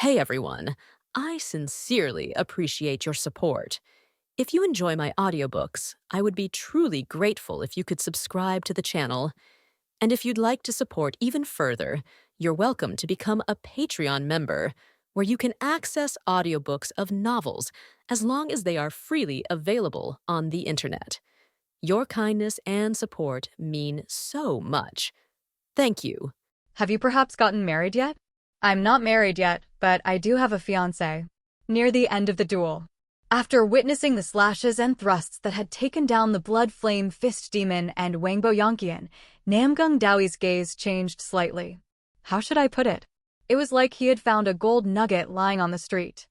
Hey everyone, I sincerely appreciate your support. If you enjoy my audiobooks, I would be truly grateful if you could subscribe to the channel. And if you'd like to support even further, you're welcome to become a Patreon member, where you can access audiobooks of novels as long as they are freely available on the internet. Your kindness and support mean so much. Thank you. Have you perhaps gotten married yet? I'm not married yet, but I do have a fiancé. Near the end of the duel, after witnessing the slashes and thrusts that had taken down the blood flame fist demon and Wangbo Yonkian, Namgung Dowi's gaze changed slightly. How should I put it? It was like he had found a gold nugget lying on the street.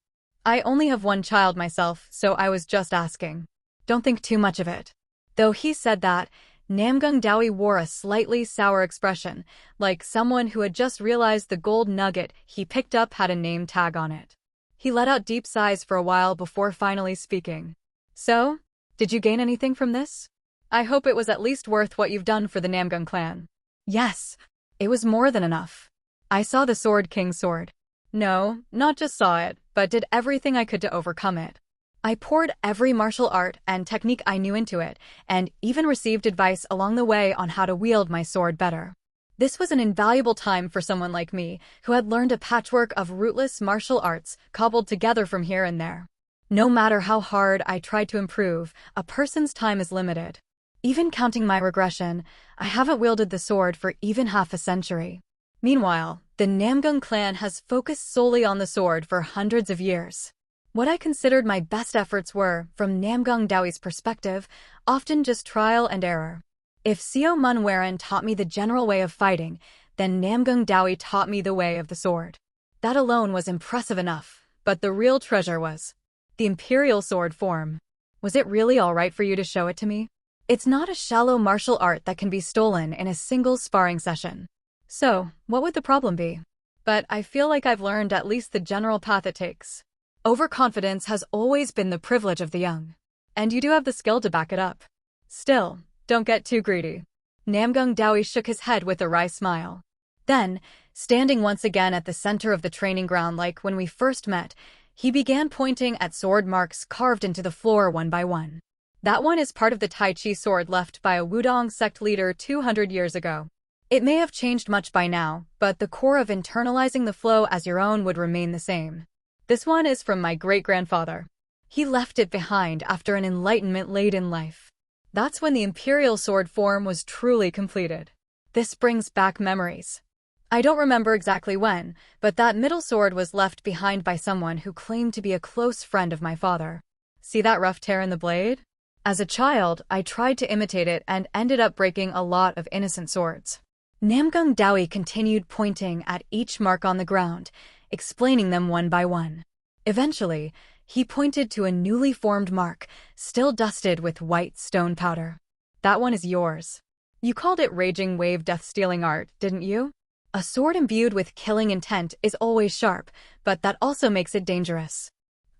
I only have one child myself, so I was just asking. Don't think too much of it. Though he said that, Namgung Dowi wore a slightly sour expression, like someone who had just realized the gold nugget he picked up had a name tag on it. He let out deep sighs for a while before finally speaking. So, did you gain anything from this? I hope it was at least worth what you've done for the Namgung clan. Yes, it was more than enough. I saw the Sword King's sword. No, not just saw it, but did everything I could to overcome it. I poured every martial art and technique I knew into it, and even received advice along the way on how to wield my sword better. This was an invaluable time for someone like me, who had learned a patchwork of rootless martial arts cobbled together from here and there. No matter how hard I tried to improve, a person's time is limited. Even counting my regression, I haven't wielded the sword for even half a century. Meanwhile, the Namgung clan has focused solely on the sword for hundreds of years. What I considered my best efforts were, from Namgung Dowi's perspective, often just trial and error. If Seo Munwaran taught me the general way of fighting, then Namgung Dowi taught me the way of the sword. That alone was impressive enough, but the real treasure was the Imperial sword form. Was it really all right for you to show it to me? It's not a shallow martial art that can be stolen in a single sparring session. So, what would the problem be? But I feel like I've learned at least the general path it takes. Overconfidence has always been the privilege of the young. And you do have the skill to back it up. Still, don't get too greedy. Namgung Dowi shook his head with a wry smile. Then, standing once again at the center of the training ground like when we first met, he began pointing at sword marks carved into the floor one by one. That one is part of the Tai Chi sword left by a Wudong sect leader 200 years ago. It may have changed much by now, but the core of internalizing the flow as your own would remain the same. This one is from my great-grandfather. He left it behind after an enlightenment-laden life. That's when the Imperial sword form was truly completed. This brings back memories. I don't remember exactly when, but that middle sword was left behind by someone who claimed to be a close friend of my father. See that rough tear in the blade? As a child, I tried to imitate it and ended up breaking a lot of innocent swords. Namgung Dowi continued pointing at each mark on the ground, explaining them one by one. Eventually, he pointed to a newly formed mark, still dusted with white stone powder. That one is yours. You called it Raging Wave Death-Stealing Art, didn't you? A sword imbued with killing intent is always sharp, but that also makes it dangerous.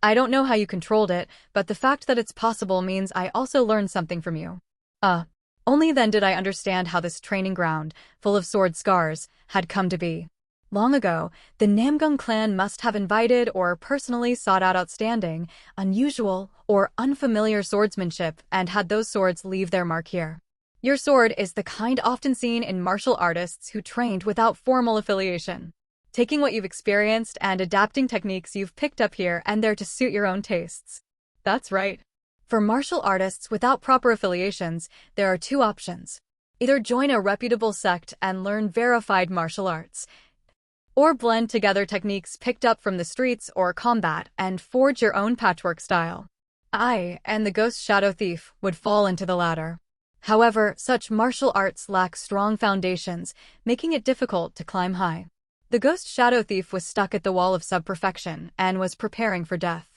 I don't know how you controlled it, but the fact that it's possible means I also learned something from you. Only then did I understand how this training ground, full of sword scars, had come to be. Long ago, the Namgung clan must have invited or personally sought out outstanding, unusual, or unfamiliar swordsmanship and had those swords leave their mark here. Your sword is the kind often seen in martial artists who trained without formal affiliation, taking what you've experienced and adapting techniques you've picked up here and there to suit your own tastes. That's right. For martial artists without proper affiliations, there are two options. Either join a reputable sect and learn verified martial arts, or blend together techniques picked up from the streets or combat and forge your own patchwork style. I, and the Ghost Shadow Thief, would fall into the latter. However, such martial arts lack strong foundations, making it difficult to climb high. The Ghost Shadow Thief was stuck at the wall of subperfection and was preparing for death.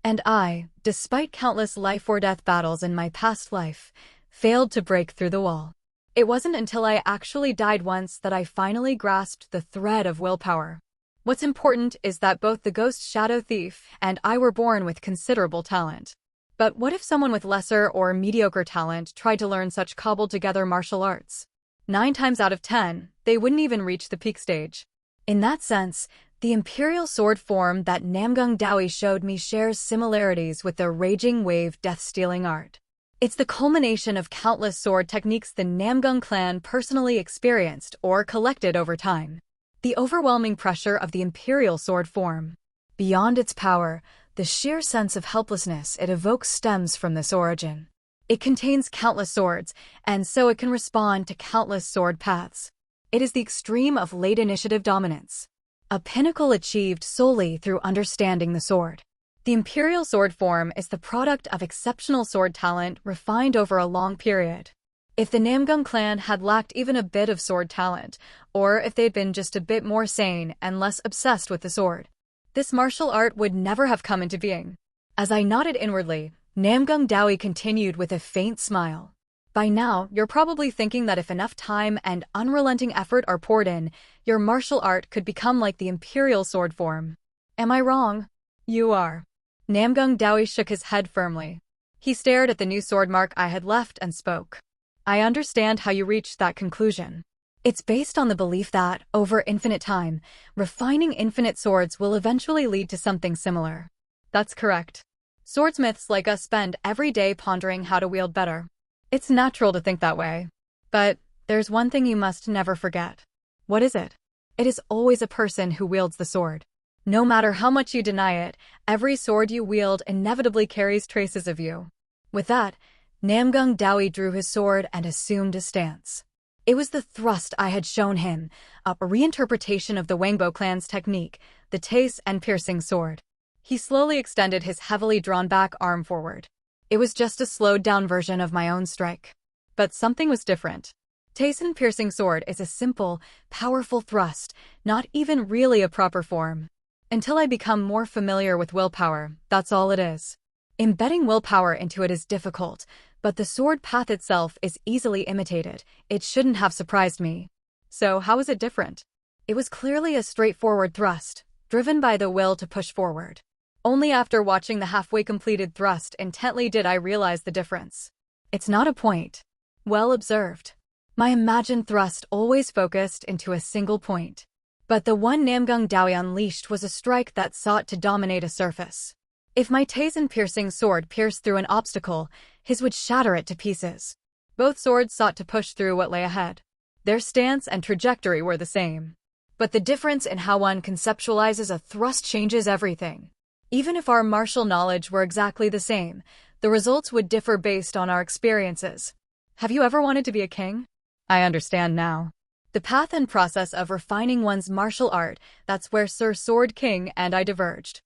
And I, despite countless life-or-death battles in my past life, failed to break through the wall. It wasn't until I actually died once that I finally grasped the thread of willpower. What's important is that both the Ghost Shadow Thief and I were born with considerable talent. But what if someone with lesser or mediocre talent tried to learn such cobbled-together martial arts? 9 times out of 10, they wouldn't even reach the peak stage. In that sense, The imperial sword form that Namgung Dowie showed me shares similarities with the Raging Wave death-stealing art. It's the culmination of countless sword techniques the Namgung clan personally experienced or collected over time. The overwhelming pressure of the imperial sword form. Beyond its power, the sheer sense of helplessness it evokes stems from this origin. It contains countless swords, and so it can respond to countless sword paths. It is the extreme of late initiative dominance, a pinnacle achieved solely through understanding the sword. The imperial sword form is the product of exceptional sword talent refined over a long period. If the Namgung clan had lacked even a bit of sword talent, or if they'd been just a bit more sane and less obsessed with the sword, this martial art would never have come into being. As I nodded inwardly, Namgung Dowie continued with a faint smile. By now, you're probably thinking that if enough time and unrelenting effort are poured in, your martial art could become like the imperial sword form. Am I wrong? You are. Namgung Dowie shook his head firmly. He stared at the new sword mark I had left and spoke. I understand how you reached that conclusion. It's based on the belief that, over infinite time, refining infinite swords will eventually lead to something similar. That's correct. Swordsmiths like us spend every day pondering how to wield better. It's natural to think that way. But there's one thing you must never forget. What is it? It is always a person who wields the sword. No matter how much you deny it, every sword you wield inevitably carries traces of you. With that, Namgung Dowie drew his sword and assumed a stance. It was the thrust I had shown him, a reinterpretation of the Wangbo clan's technique, the Tace and piercing sword. He slowly extended his heavily drawn-back arm forward. It was just a slowed-down version of my own strike. But something was different. Tace and piercing sword is a simple, powerful thrust, not even really a proper form. Until I become more familiar with willpower, that's all it is. Embedding willpower into it is difficult, but the sword path itself is easily imitated. It shouldn't have surprised me. So how is it different? It was clearly a straightforward thrust, driven by the will to push forward. Only after watching the halfway completed thrust intently did I realize the difference. It's not a point. Well observed. My imagined thrust always focused into a single point. But the one Namgung Dowie unleashed was a strike that sought to dominate a surface. If my Taisen-piercing sword pierced through an obstacle, his would shatter it to pieces. Both swords sought to push through what lay ahead. Their stance and trajectory were the same. But the difference in how one conceptualizes a thrust changes everything. Even if our martial knowledge were exactly the same, the results would differ based on our experiences. Have you ever wanted to be a king? I understand now. The path and process of refining one's martial art, that's where Sir Sword King and I diverged.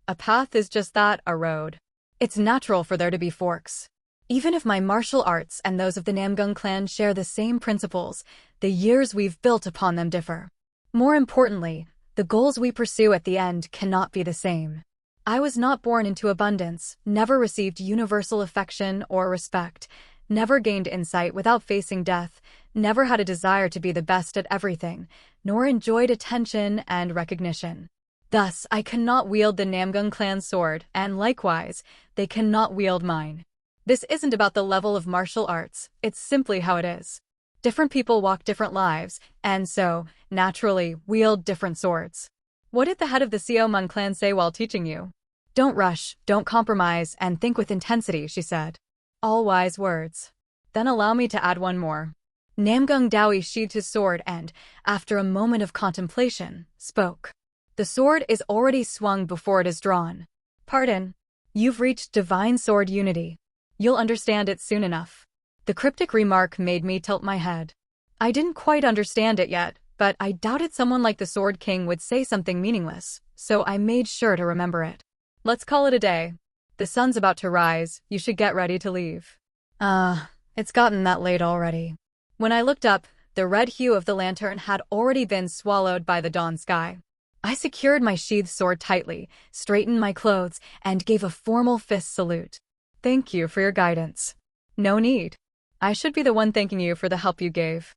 A path is just that, a road. It's natural for there to be forks. Even if my martial arts and those of the Namgung clan share the same principles, the years we've built upon them differ. More importantly, the goals we pursue at the end cannot be the same. I was not born into abundance, never received universal affection or respect, never gained insight without facing death, never had a desire to be the best at everything, nor enjoyed attention and recognition. Thus, I cannot wield the Namgung clan's sword, and likewise, they cannot wield mine. This isn't about the level of martial arts, it's simply how it is. Different people walk different lives, and so, naturally, wield different swords. What did the head of the Seomung clan say while teaching you? Don't rush, don't compromise, and think with intensity, she said. All wise words. Then allow me to add one more. Namgung Dowie sheathed his sword and, after a moment of contemplation, spoke. The sword is already swung before it is drawn. Pardon. You've reached divine sword unity. You'll understand it soon enough. The cryptic remark made me tilt my head. I didn't quite understand it yet, but I doubted someone like the Sword King would say something meaningless, so I made sure to remember it. Let's call it a day. The sun's about to rise, you should get ready to leave. It's gotten that late already. When I looked up, the red hue of the lantern had already been swallowed by the dawn sky. I secured my sheathed sword tightly, straightened my clothes, and gave a formal fist salute. Thank you for your guidance. No need. I should be the one thanking you for the help you gave.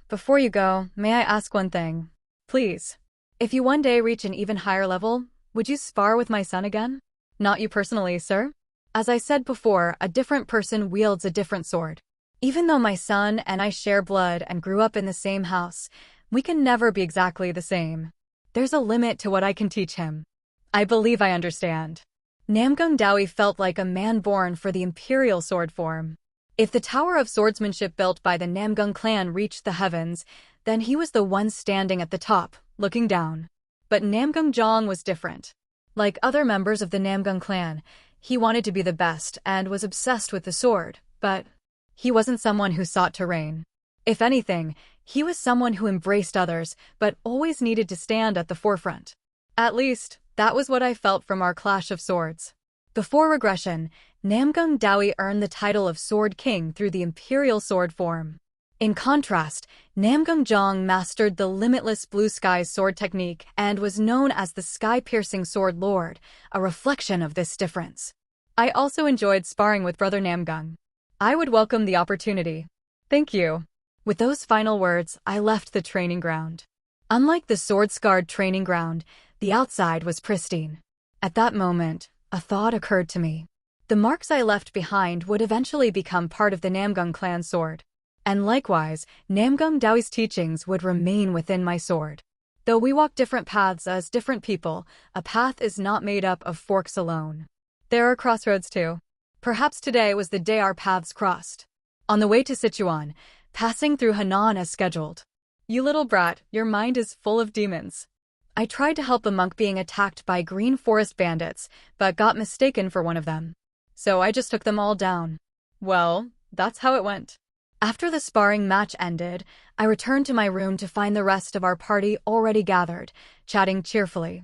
Before you go, may I ask one thing? Please. If you one day reach an even higher level, would you spar with my son again? Not you personally, sir. As I said before, a different person wields a different sword. Even though my son and I share blood and grew up in the same house, we can never be exactly the same. There's a limit to what I can teach him. I believe I understand. Namgung Dowie felt like a man born for the imperial sword form. If the tower of swordsmanship built by the Namgung clan reached the heavens, then he was the one standing at the top, looking down. But Namgung Jong was different. Like other members of the Namgung clan, he wanted to be the best and was obsessed with the sword, but he wasn't someone who sought to reign. If anything, he was someone who embraced others, but always needed to stand at the forefront. At least, that was what I felt from our clash of swords. Before regression, Namgung Dowie earned the title of Sword King through the imperial sword form. In contrast, Namgung Jong mastered the limitless blue skies sword technique and was known as the sky-piercing sword lord, a reflection of this difference. I also enjoyed sparring with brother Namgung. I would welcome the opportunity. Thank you. With those final words, I left the training ground. Unlike the sword-scarred training ground, the outside was pristine. At that moment, a thought occurred to me. The marks I left behind would eventually become part of the Namgung clan sword. And likewise, Namgung Dowie's teachings would remain within my sword. Though we walk different paths as different people, a path is not made up of forks alone. There are crossroads too. Perhaps today was the day our paths crossed. On the way to Sichuan, passing through Henan as scheduled. You little brat, your mind is full of demons. I tried to help a monk being attacked by green forest bandits, but got mistaken for one of them. So I just took them all down. Well, that's how it went. After the sparring match ended, I returned to my room to find the rest of our party already gathered, chatting cheerfully.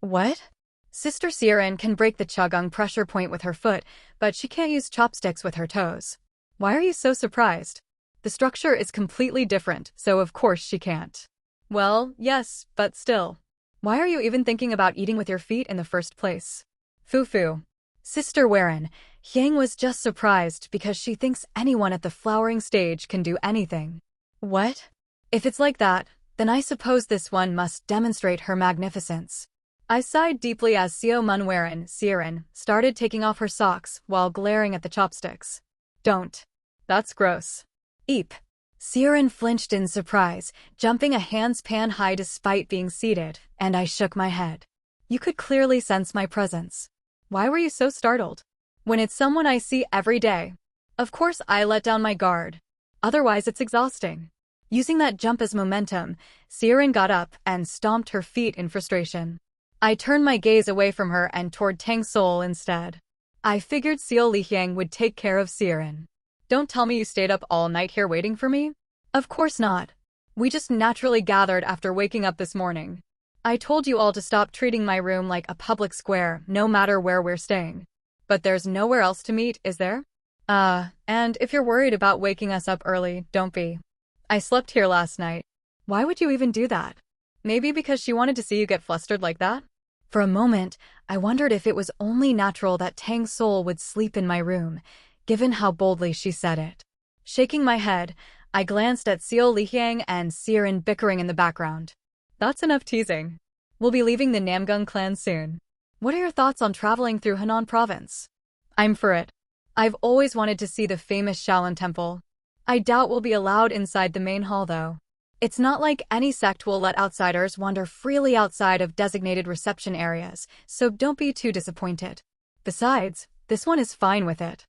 What? Sister Siren can break the Chagung pressure point with her foot, but she can't use chopsticks with her toes. Why are you so surprised? The structure is completely different, so of course she can't. Well, yes, but still. Why are you even thinking about eating with your feet in the first place? Foo-foo. Sister Warren, Hyang was just surprised because she thinks anyone at the flowering stage can do anything. What? If it's like that, then I suppose this one must demonstrate her magnificence. I sighed deeply as Seo Munwaren, Siren, started taking off her socks while glaring at the chopsticks. Don't. That's gross. Eep. Siren flinched in surprise, jumping a handpan high despite being seated, and I shook my head. You could clearly sense my presence. Why were you so startled? When it's someone I see every day. Of course I let down my guard. Otherwise it's exhausting. Using that jump as momentum, Siren got up and stomped her feet in frustration. I turned my gaze away from her and toward Tang Sowol instead. I figured Seo Lihyang would take care of Siren. Don't tell me you stayed up all night here waiting for me? Of course not. We just naturally gathered after waking up this morning. I told you all to stop treating my room like a public square, no matter where we're staying. But there's nowhere else to meet, is there? And if you're worried about waking us up early, don't be. I slept here last night. Why would you even do that? Maybe because she wanted to see you get flustered like that? For a moment, I wondered if it was only natural that Tang Sowol would sleep in my room, given how boldly she said it. Shaking my head, I glanced at Seo Lihyang and Siren bickering in the background. That's enough teasing. We'll be leaving the Namgung clan soon. What are your thoughts on traveling through Henan province? I'm for it. I've always wanted to see the famous Shaolin temple. I doubt we'll be allowed inside the main hall though. It's not like any sect will let outsiders wander freely outside of designated reception areas, so don't be too disappointed. Besides, this one is fine with it.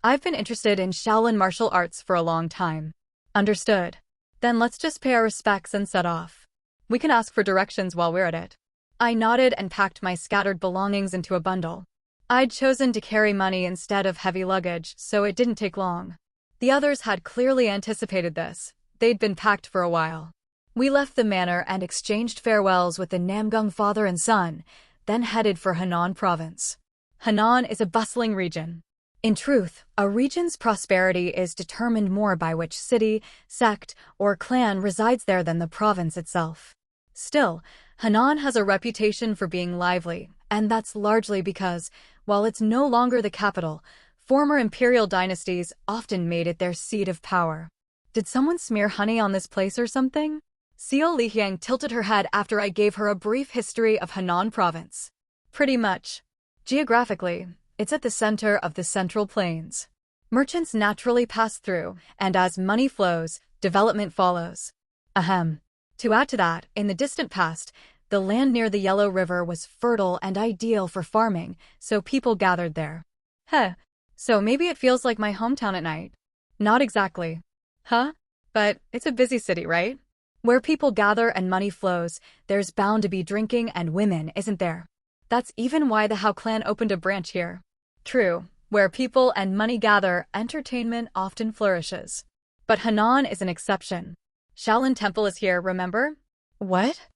I've been interested in Shaolin martial arts for a long time. Understood. Then let's just pay our respects and set off. We can ask for directions while we're at it. I nodded and packed my scattered belongings into a bundle. I'd chosen to carry money instead of heavy luggage, so it didn't take long. The others had clearly anticipated this. They'd been packed for a while. We left the manor and exchanged farewells with the Namgung father and son, then headed for Henan province. Henan is a bustling region. In truth, a region's prosperity is determined more by which city, sect, or clan resides there than the province itself. Still, Henan has a reputation for being lively, and that's largely because, while it's no longer the capital, former imperial dynasties often made it their seat of power. Did someone smear honey on this place or something? Seo Lihyang tilted her head after I gave her a brief history of Henan province. Pretty much. Geographically, it's at the center of the Central Plains. Merchants naturally pass through, and as money flows, development follows. Ahem. To add to that, in the distant past, The land near the Yellow River was fertile and ideal for farming, so people gathered there. Heh, so maybe it feels like my hometown at night. Not exactly. Huh? But it's a busy city, right? Where people gather and money flows, there's bound to be drinking and women, isn't there? That's even why the Hao clan opened a branch here. True, where people and money gather, entertainment often flourishes. But Henan is an exception. Shaolin Temple is here, remember? What?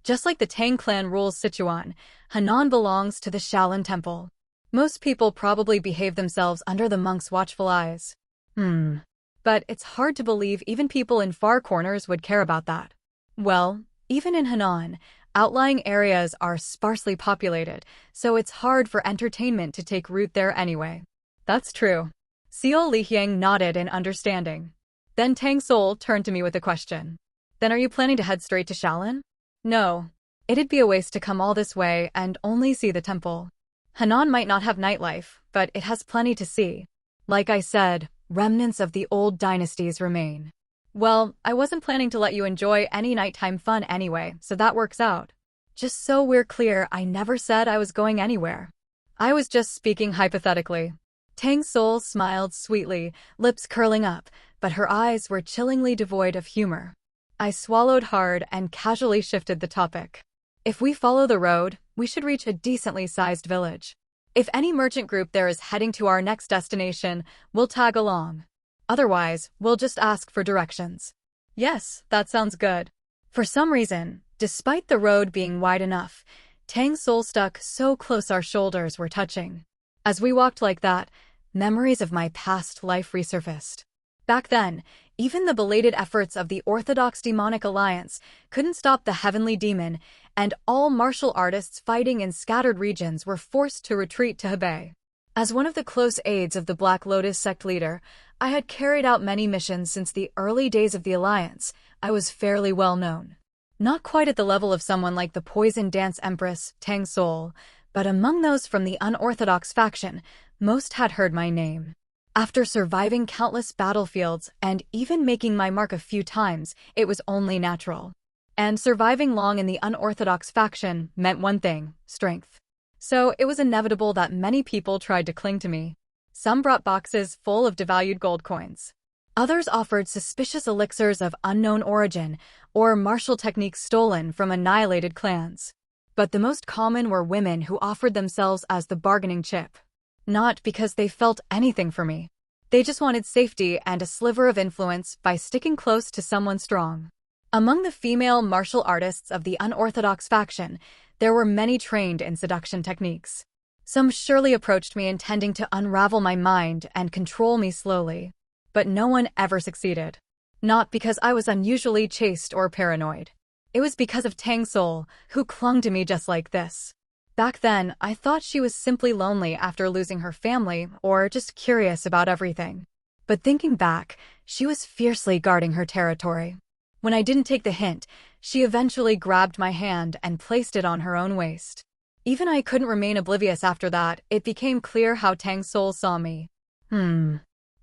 Just like the Tang Clan rules Sichuan, Henan belongs to the Shaolin Temple. Most people probably behave themselves under the monks' watchful eyes. But it's hard to believe even people in far corners would care about that. Well, even in Henan, outlying areas are sparsely populated, so it's hard for entertainment to take root there anyway. That's true. Seo Lihyang nodded in understanding. Then Tang Sowol turned to me with a question. Then are you planning to head straight to Shaolin? No. It'd be a waste to come all this way and only see the temple. Henan might not have nightlife, but it has plenty to see. Like I said, remnants of the old dynasties remain. Well, I wasn't planning to let you enjoy any nighttime fun anyway, so that works out. Just so we're clear, I never said I was going anywhere. I was just speaking hypothetically. Tang Sowol smiled sweetly, lips curling up, but her eyes were chillingly devoid of humor. I swallowed hard and casually shifted the topic. If we follow the road, we should reach a decently sized village. If any merchant group there is heading to our next destination, we'll tag along. Otherwise, we'll just ask for directions. Yes, that sounds good. For some reason, despite the road being wide enough, Tang Sowol stuck so close our shoulders were touching. As we walked like that, memories of my past life resurfaced. Back then, even the belated efforts of the Orthodox Demonic Alliance couldn't stop the Heavenly Demon, and all martial artists fighting in scattered regions were forced to retreat to Hebei. As one of the close aides of the Black Lotus sect leader, I had carried out many missions since the early days of the Alliance. I was fairly well known. Not quite at the level of someone like the Poison Dance Empress, Tang Sowol, but among those from the unorthodox faction, most had heard my name. After surviving countless battlefields and even making my mark a few times, it was only natural. And surviving long in the unorthodox faction meant one thing: strength. So it was inevitable that many people tried to cling to me. Some brought boxes full of devalued gold coins. Others offered suspicious elixirs of unknown origin or martial techniques stolen from annihilated clans. But the most common were women who offered themselves as the bargaining chip. Not because they felt anything for me. They just wanted safety and a sliver of influence by sticking close to someone strong. Among the female martial artists of the unorthodox faction, there were many trained in seduction techniques. Some surely approached me intending to unravel my mind and control me slowly. But no one ever succeeded. Not because I was unusually chaste or paranoid. It was because of Tang Sowol, who clung to me just like this. Back then, I thought she was simply lonely after losing her family or just curious about everything. But thinking back, she was fiercely guarding her territory. When I didn't take the hint, she eventually grabbed my hand and placed it on her own waist. Even I couldn't remain oblivious after that. It became clear how Tang Sowol saw me.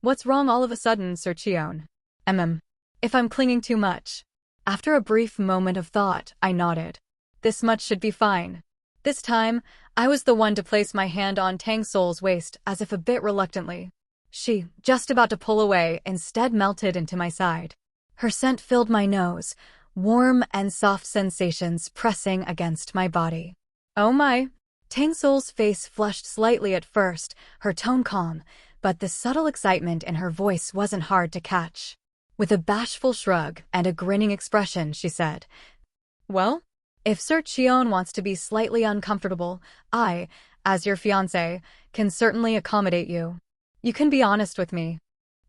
What's wrong all of a sudden, Sir Cheon? If I'm clinging too much. After a brief moment of thought, I nodded. This much should be fine. This time, I was the one to place my hand on Tang Sowol's waist, as if a bit reluctantly. She, just about to pull away, instead melted into my side. Her scent filled my nose, warm and soft sensations pressing against my body. Oh my! Tang Sowol's face flushed slightly at first, her tone calm, but the subtle excitement in her voice wasn't hard to catch. With a bashful shrug and a grinning expression, she said, "Well, if Sir Cheon wants to be slightly uncomfortable, I, as your fiancé, can certainly accommodate you. You can be honest with me.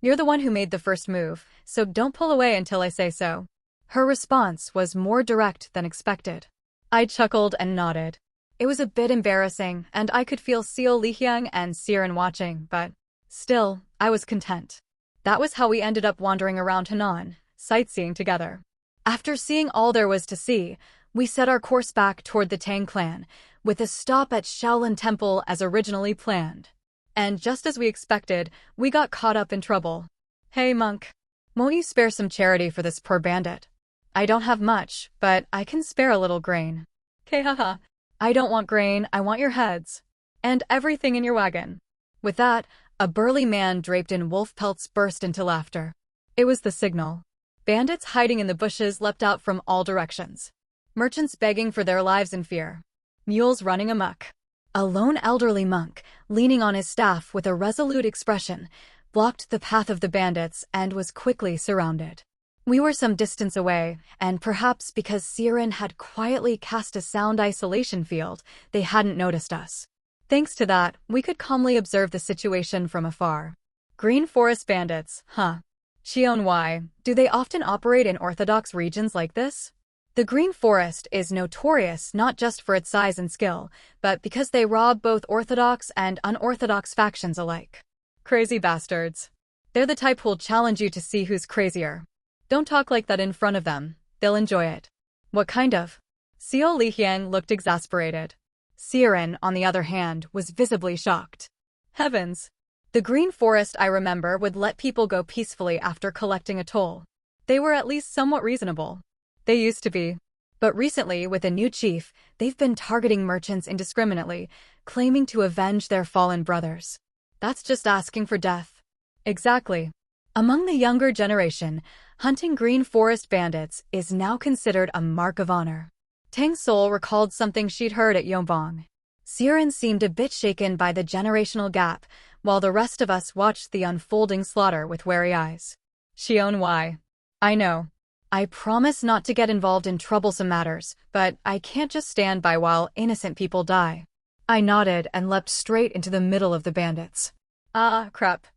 You're the one who made the first move, so don't pull away until I say so." Her response was more direct than expected. I chuckled and nodded. It was a bit embarrassing, and I could feel Seo Lihyang and Siren watching, but still, I was content. That was how we ended up wandering around Henan, sightseeing together. After seeing all there was to see, we set our course back toward the Tang Clan, with a stop at Shaolin Temple as originally planned. And just as we expected, we got caught up in trouble. "Hey, monk. Won't you spare some charity for this poor bandit? I don't have much, but I can spare a little grain." Haha. I don't want grain, I want your heads. And everything in your wagon. With that, a burly man draped in wolf pelts burst into laughter. It was the signal. Bandits hiding in the bushes leapt out from all directions. Merchants begging for their lives in fear. Mules running amok. A lone elderly monk, leaning on his staff with a resolute expression, blocked the path of the bandits and was quickly surrounded. We were some distance away, and perhaps because Siren had quietly cast a sound isolation field, they hadn't noticed us. Thanks to that, we could calmly observe the situation from afar. Green Forest bandits, huh? Cheon Hwi-da, do they often operate in orthodox regions like this? The Green Forest is notorious not just for its size and skill, but because they rob both orthodox and unorthodox factions alike. Crazy bastards. They're the type who'll challenge you to see who's crazier. Don't talk like that in front of them, they'll enjoy it. What kind of? Seo Lihyang looked exasperated. Siren, on the other hand, was visibly shocked. Heavens! The Green Forest, I remember, would let people go peacefully after collecting a toll. They were at least somewhat reasonable. They used to be. But recently, with a new chief, they've been targeting merchants indiscriminately, claiming to avenge their fallen brothers. That's just asking for death. Exactly. Among the younger generation, hunting Green Forest bandits is now considered a mark of honor. Tang Sowol recalled something she'd heard at Yongbong. Siren seemed a bit shaken by the generational gap, while the rest of us watched the unfolding slaughter with wary eyes. Cheon Hwi-da. I know. I promise not to get involved in troublesome matters, but I can't just stand by while innocent people die. I nodded and leapt straight into the middle of the bandits. Crap.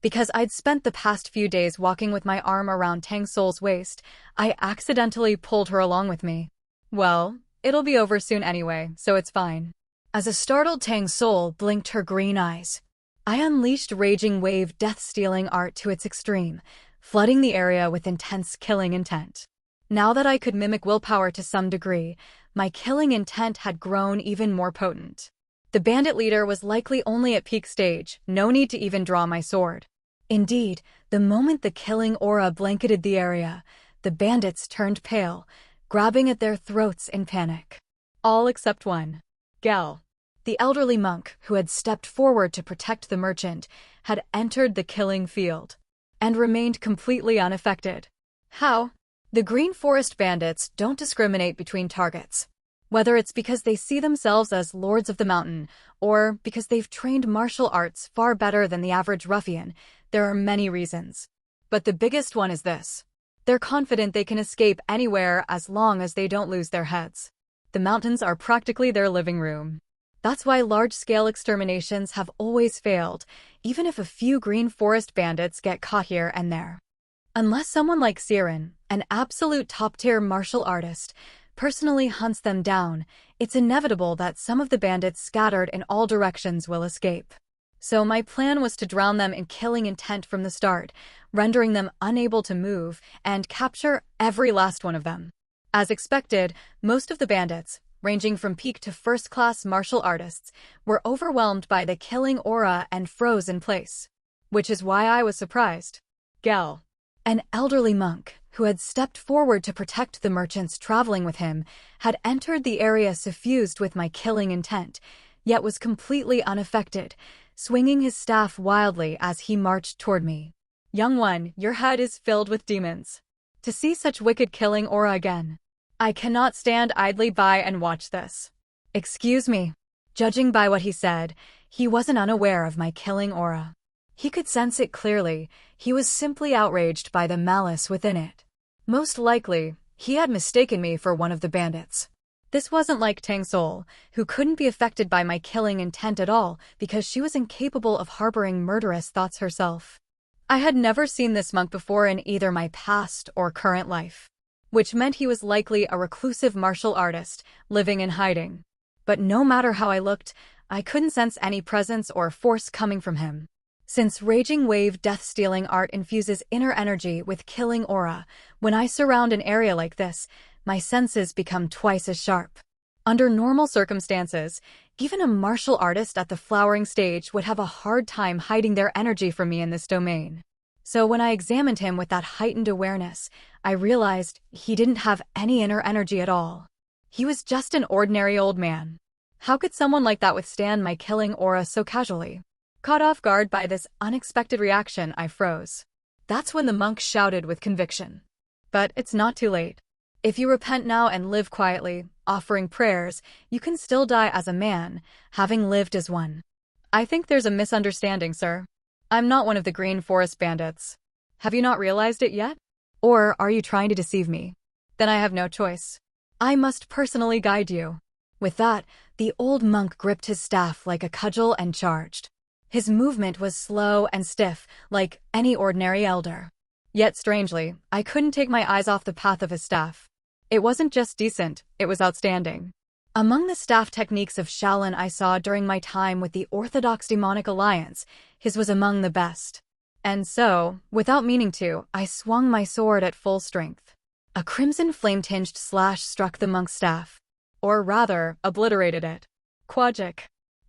Because I'd spent the past few days walking with my arm around Tang Sowol's waist, I accidentally pulled her along with me. Well, it'll be over soon anyway, so it's fine. As a startled Tang Sowol blinked her green eyes, I unleashed Raging Wave death-stealing art to its extreme, flooding the area with intense killing intent. Now that I could mimic willpower to some degree, my killing intent had grown even more potent. The bandit leader was likely only at peak stage, no need to even draw my sword. Indeed, the moment the killing aura blanketed the area, the bandits turned pale, grabbing at their throats in panic. All except one. Gel. The elderly monk, who had stepped forward to protect the merchant, had entered the killing field and remained completely unaffected. How? The Green Forest bandits don't discriminate between targets. Whether it's because they see themselves as lords of the mountain, or because they've trained martial arts far better than the average ruffian, there are many reasons. But the biggest one is this. They're confident they can escape anywhere as long as they don't lose their heads. The mountains are practically their living room. That's why large-scale exterminations have always failed, even if a few Green Forest bandits get caught here and there. Unless someone like Siren, an absolute top-tier martial artist, personally hunts them down, it's inevitable that some of the bandits scattered in all directions will escape. So my plan was to drown them in killing intent from the start, rendering them unable to move, and capture every last one of them. As expected, most of the bandits, ranging from peak to first-class martial artists, were overwhelmed by the killing aura and froze in place. Which is why I was surprised. Gel. An elderly monk, who had stepped forward to protect the merchants traveling with him, had entered the area suffused with my killing intent, yet was completely unaffected, swinging his staff wildly as he marched toward me. Young one, your head is filled with demons. To see such wicked killing aura again. I cannot stand idly by and watch this. Excuse me. Judging by what he said, he wasn't unaware of my killing aura. He could sense it clearly. He was simply outraged by the malice within it. Most likely, he had mistaken me for one of the bandits. This wasn't like Tang Sowol, who couldn't be affected by my killing intent at all because she was incapable of harboring murderous thoughts herself. I had never seen this monk before in either my past or current life, which meant he was likely a reclusive martial artist, living in hiding. But no matter how I looked, I couldn't sense any presence or force coming from him. Since Raging Wave death-stealing art infuses inner energy with killing aura, when I surround an area like this, my senses become twice as sharp. Under normal circumstances, even a martial artist at the flowering stage would have a hard time hiding their energy from me in this domain. So when I examined him with that heightened awareness, I realized he didn't have any inner energy at all. He was just an ordinary old man. How could someone like that withstand my killing aura so casually? Caught off guard by this unexpected reaction, I froze. That's when the monk shouted with conviction. But it's not too late. If you repent now and live quietly, offering prayers, you can still die as a man, having lived as one. I think there's a misunderstanding, sir. I'm not one of the Green Forest bandits. Have you not realized it yet? Or are you trying to deceive me? Then I have no choice. I must personally guide you. With that, the old monk gripped his staff like a cudgel and charged. His movement was slow and stiff, like any ordinary elder. Yet strangely, I couldn't take my eyes off the path of his staff. It wasn't just decent, it was outstanding. Among the staff techniques of Shaolin I saw during my time with the Orthodox Demonic Alliance, his was among the best. And so, without meaning to, I swung my sword at full strength. A crimson flame-tinged slash struck the monk's staff. Or rather, obliterated it. Quagic.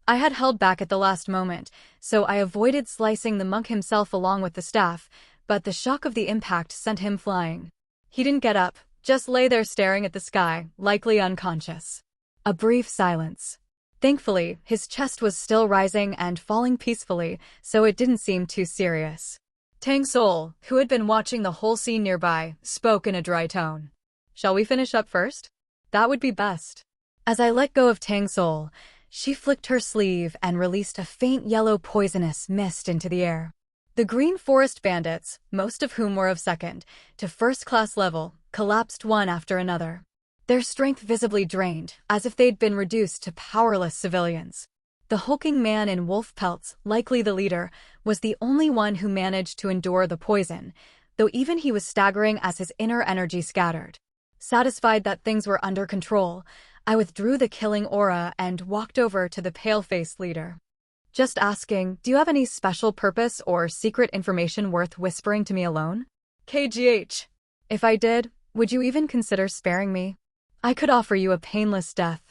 I had held back at the last moment, so I avoided slicing the monk himself along with the staff, but the shock of the impact sent him flying. He didn't get up, just lay there staring at the sky, likely unconscious. A brief silence. Thankfully, his chest was still rising and falling peacefully, so it didn't seem too serious. Tang Sowol, who had been watching the whole scene nearby, spoke in a dry tone. Shall we finish up first? That would be best. As I let go of Tang Sowol, she flicked her sleeve and released a faint yellow poisonous mist into the air. The Green Forest bandits, most of whom were of second to first-class level, collapsed one after another. Their strength visibly drained, as if they'd been reduced to powerless civilians. The hulking man in wolf pelts, likely the leader, was the only one who managed to endure the poison, though even he was staggering as his inner energy scattered. Satisfied that things were under control, I withdrew the killing aura and walked over to the pale-faced leader. Just asking, do you have any special purpose or secret information worth whispering to me alone? KGH. If I did, would you even consider sparing me? I could offer you a painless death.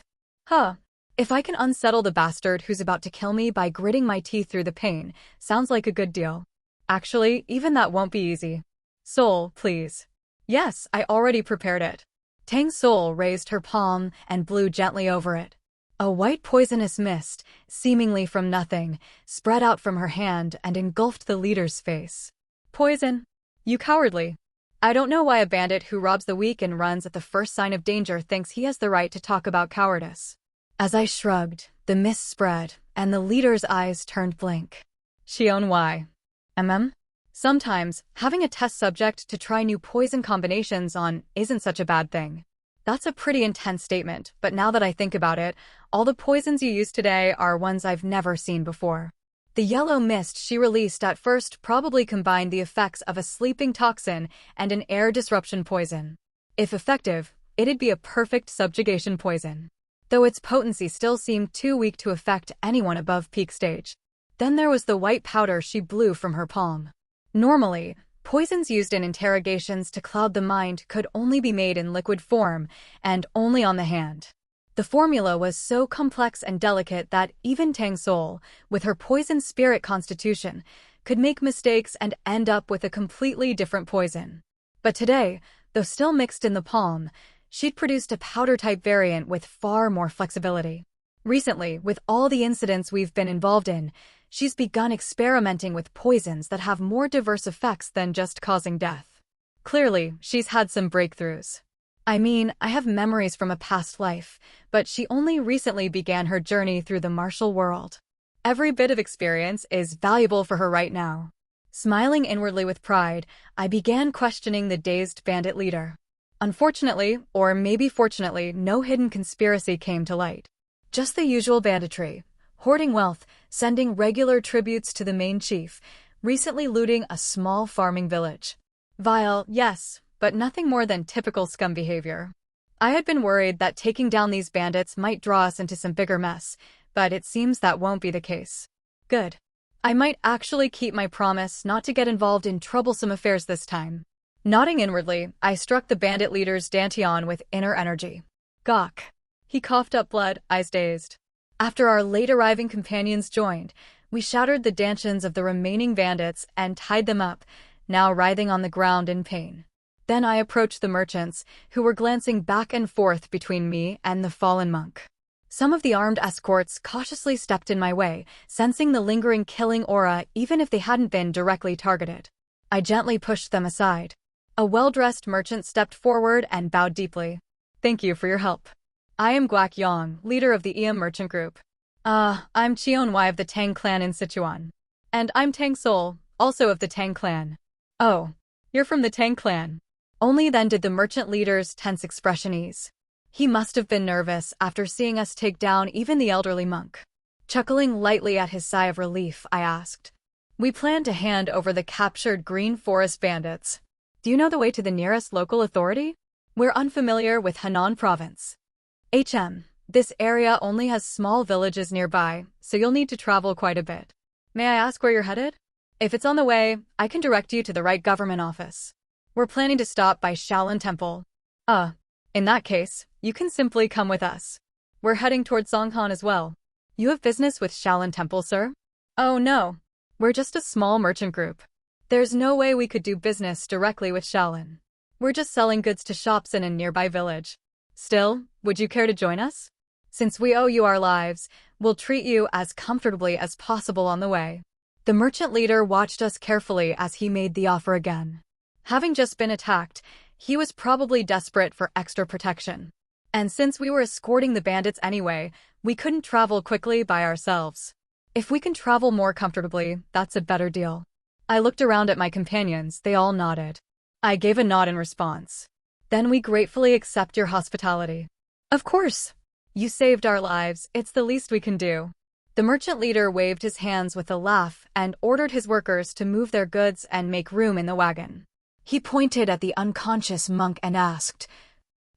Huh. If I can unsettle the bastard who's about to kill me by gritting my teeth through the pain, sounds like a good deal. Actually, even that won't be easy. Soul, please. Yes, I already prepared it. Tang Sowol raised her palm and blew gently over it. A white poisonous mist, seemingly from nothing, spread out from her hand and engulfed the leader's face. Poison? You cowardly. I don't know why a bandit who robs the weak and runs at the first sign of danger thinks he has the right to talk about cowardice. As I shrugged, the mist spread, and the leader's eyes turned blank. Cheon Hwi-da. Sometimes, having a test subject to try new poison combinations on isn't such a bad thing. That's a pretty intense statement, but now that I think about it, all the poisons you use today are ones I've never seen before. The yellow mist she released at first probably combined the effects of a sleeping toxin and an air disruption poison. If effective, it'd be a perfect subjugation poison. Though its potency still seemed too weak to affect anyone above peak stage. Then there was the white powder she blew from her palm. Normally, poisons used in interrogations to cloud the mind could only be made in liquid form, and only on the hand. The formula was so complex and delicate that even Tang Sowol, with her poison spirit constitution, could make mistakes and end up with a completely different poison. But today, though still mixed in the palm, she'd produced a powder-type variant with far more flexibility. Recently, with all the incidents we've been involved in, she's begun experimenting with poisons that have more diverse effects than just causing death. Clearly, she's had some breakthroughs. I mean, I have memories from a past life, but she only recently began her journey through the martial world. Every bit of experience is valuable for her right now. Smiling inwardly with pride, I began questioning the dazed bandit leader. Unfortunately, or maybe fortunately, no hidden conspiracy came to light. Just the usual banditry. Hoarding wealth, sending regular tributes to the main chief, recently looting a small farming village. Vile, yes, but nothing more than typical scum behavior. I had been worried that taking down these bandits might draw us into some bigger mess, but it seems that won't be the case. Good. I might actually keep my promise not to get involved in troublesome affairs this time. Nodding inwardly, I struck the bandit leader's dantian with inner energy. Gawk. He coughed up blood, eyes dazed. After our late-arriving companions joined, we shattered the dantians of the remaining bandits and tied them up, now writhing on the ground in pain. Then I approached the merchants, who were glancing back and forth between me and the fallen monk. Some of the armed escorts cautiously stepped in my way, sensing the lingering killing aura even if they hadn't been directly targeted. I gently pushed them aside. A well-dressed merchant stepped forward and bowed deeply. "Thank you for your help. I am Guak Yong, leader of the merchant group. I'm Cheon Hwi of the Tang Clan in Sichuan. And I'm Tang Sowol, also of the Tang Clan." "Oh, you're from the Tang Clan." Only then did the merchant leader's tense expression ease. He must have been nervous after seeing us take down even the elderly monk. Chuckling lightly at his sigh of relief, I asked, "We plan to hand over the captured Green Forest bandits. Do you know the way to the nearest local authority? We're unfamiliar with Henan Province." This area only has small villages nearby, so you'll need to travel quite a bit. May I ask where you're headed? If it's on the way, I can direct you to the right government office. We're planning to stop by Shaolin Temple. In that case, you can simply come with us. We're heading towards Songhan as well. You have business with Shaolin Temple, sir? Oh no. We're just a small merchant group. There's no way we could do business directly with Shaolin. We're just selling goods to shops in a nearby village. Still, would you care to join us? Since we owe you our lives, we'll treat you as comfortably as possible on the way. The merchant leader watched us carefully as he made the offer again. Having just been attacked, he was probably desperate for extra protection. And since we were escorting the bandits anyway, we couldn't travel quickly by ourselves. If we can travel more comfortably, that's a better deal. I looked around at my companions, they all nodded. I gave a nod in response. Then we gratefully accept your hospitality. Of course. You saved our lives, it's the least we can do. The merchant leader waved his hands with a laugh and ordered his workers to move their goods and make room in the wagon. He pointed at the unconscious monk and asked,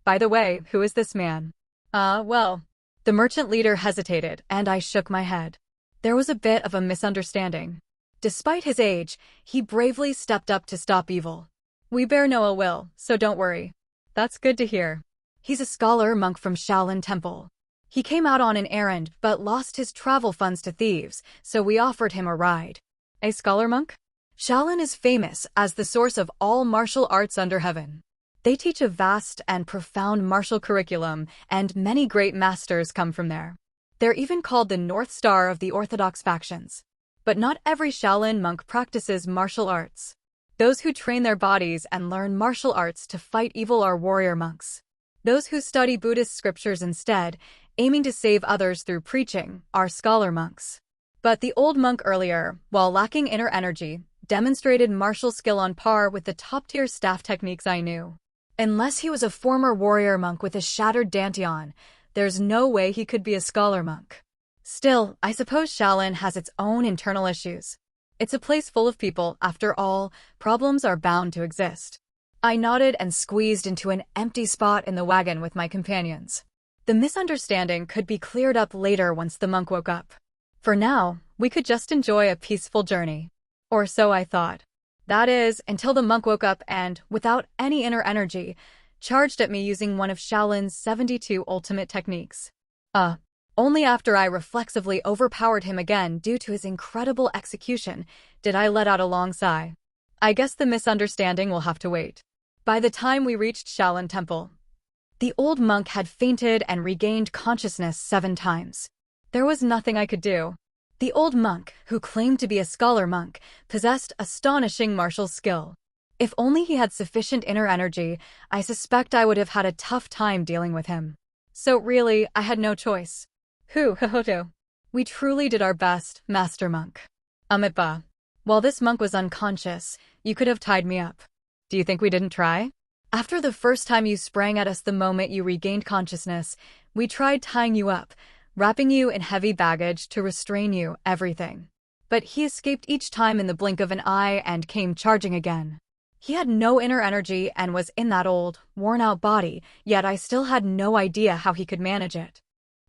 "By the way, who is this man?" Well. The merchant leader hesitated, and I shook my head. There was a bit of a misunderstanding. Despite his age, he bravely stepped up to stop evil. "We bear no ill will, so don't worry." "That's good to hear." "He's a scholar monk from Shaolin Temple. He came out on an errand but lost his travel funds to thieves, so we offered him a ride." "A scholar monk?" Shaolin is famous as the source of all martial arts under heaven. They teach a vast and profound martial curriculum, and many great masters come from there. They're even called the North Star of the Orthodox factions. But not every Shaolin monk practices martial arts. Those who train their bodies and learn martial arts to fight evil are warrior monks. Those who study Buddhist scriptures instead, aiming to save others through preaching, are scholar monks. But the old monk earlier, while lacking inner energy, demonstrated martial skill on par with the top-tier staff techniques I knew. Unless he was a former warrior monk with a shattered dantian, there's no way he could be a scholar monk. Still, I suppose Shaolin has its own internal issues. It's a place full of people, after all, problems are bound to exist. I nodded and squeezed into an empty spot in the wagon with my companions. The misunderstanding could be cleared up later once the monk woke up. For now, we could just enjoy a peaceful journey. Or so I thought. That is, until the monk woke up and, without any inner energy, charged at me using one of Shaolin's 72 ultimate techniques. Only after I reflexively overpowered him again due to his incredible execution did I let out a long sigh. I guess the misunderstanding will have to wait. By the time we reached Shaolin Temple, the old monk had fainted and regained consciousness 7 times. There was nothing I could do. The old monk, who claimed to be a scholar monk, possessed astonishing martial skill. If only he had sufficient inner energy, I suspect I would have had a tough time dealing with him. So really, I had no choice. We truly did our best, Master Monk. Amitba. While this monk was unconscious, you could have tied me up. Do you think we didn't try? After the first time you sprang at us the moment you regained consciousness, we tried tying you up, wrapping you in heavy baggage to restrain you, everything. But he escaped each time in the blink of an eye and came charging again. He had no inner energy and was in that old, worn-out body, yet I still had no idea how he could manage it.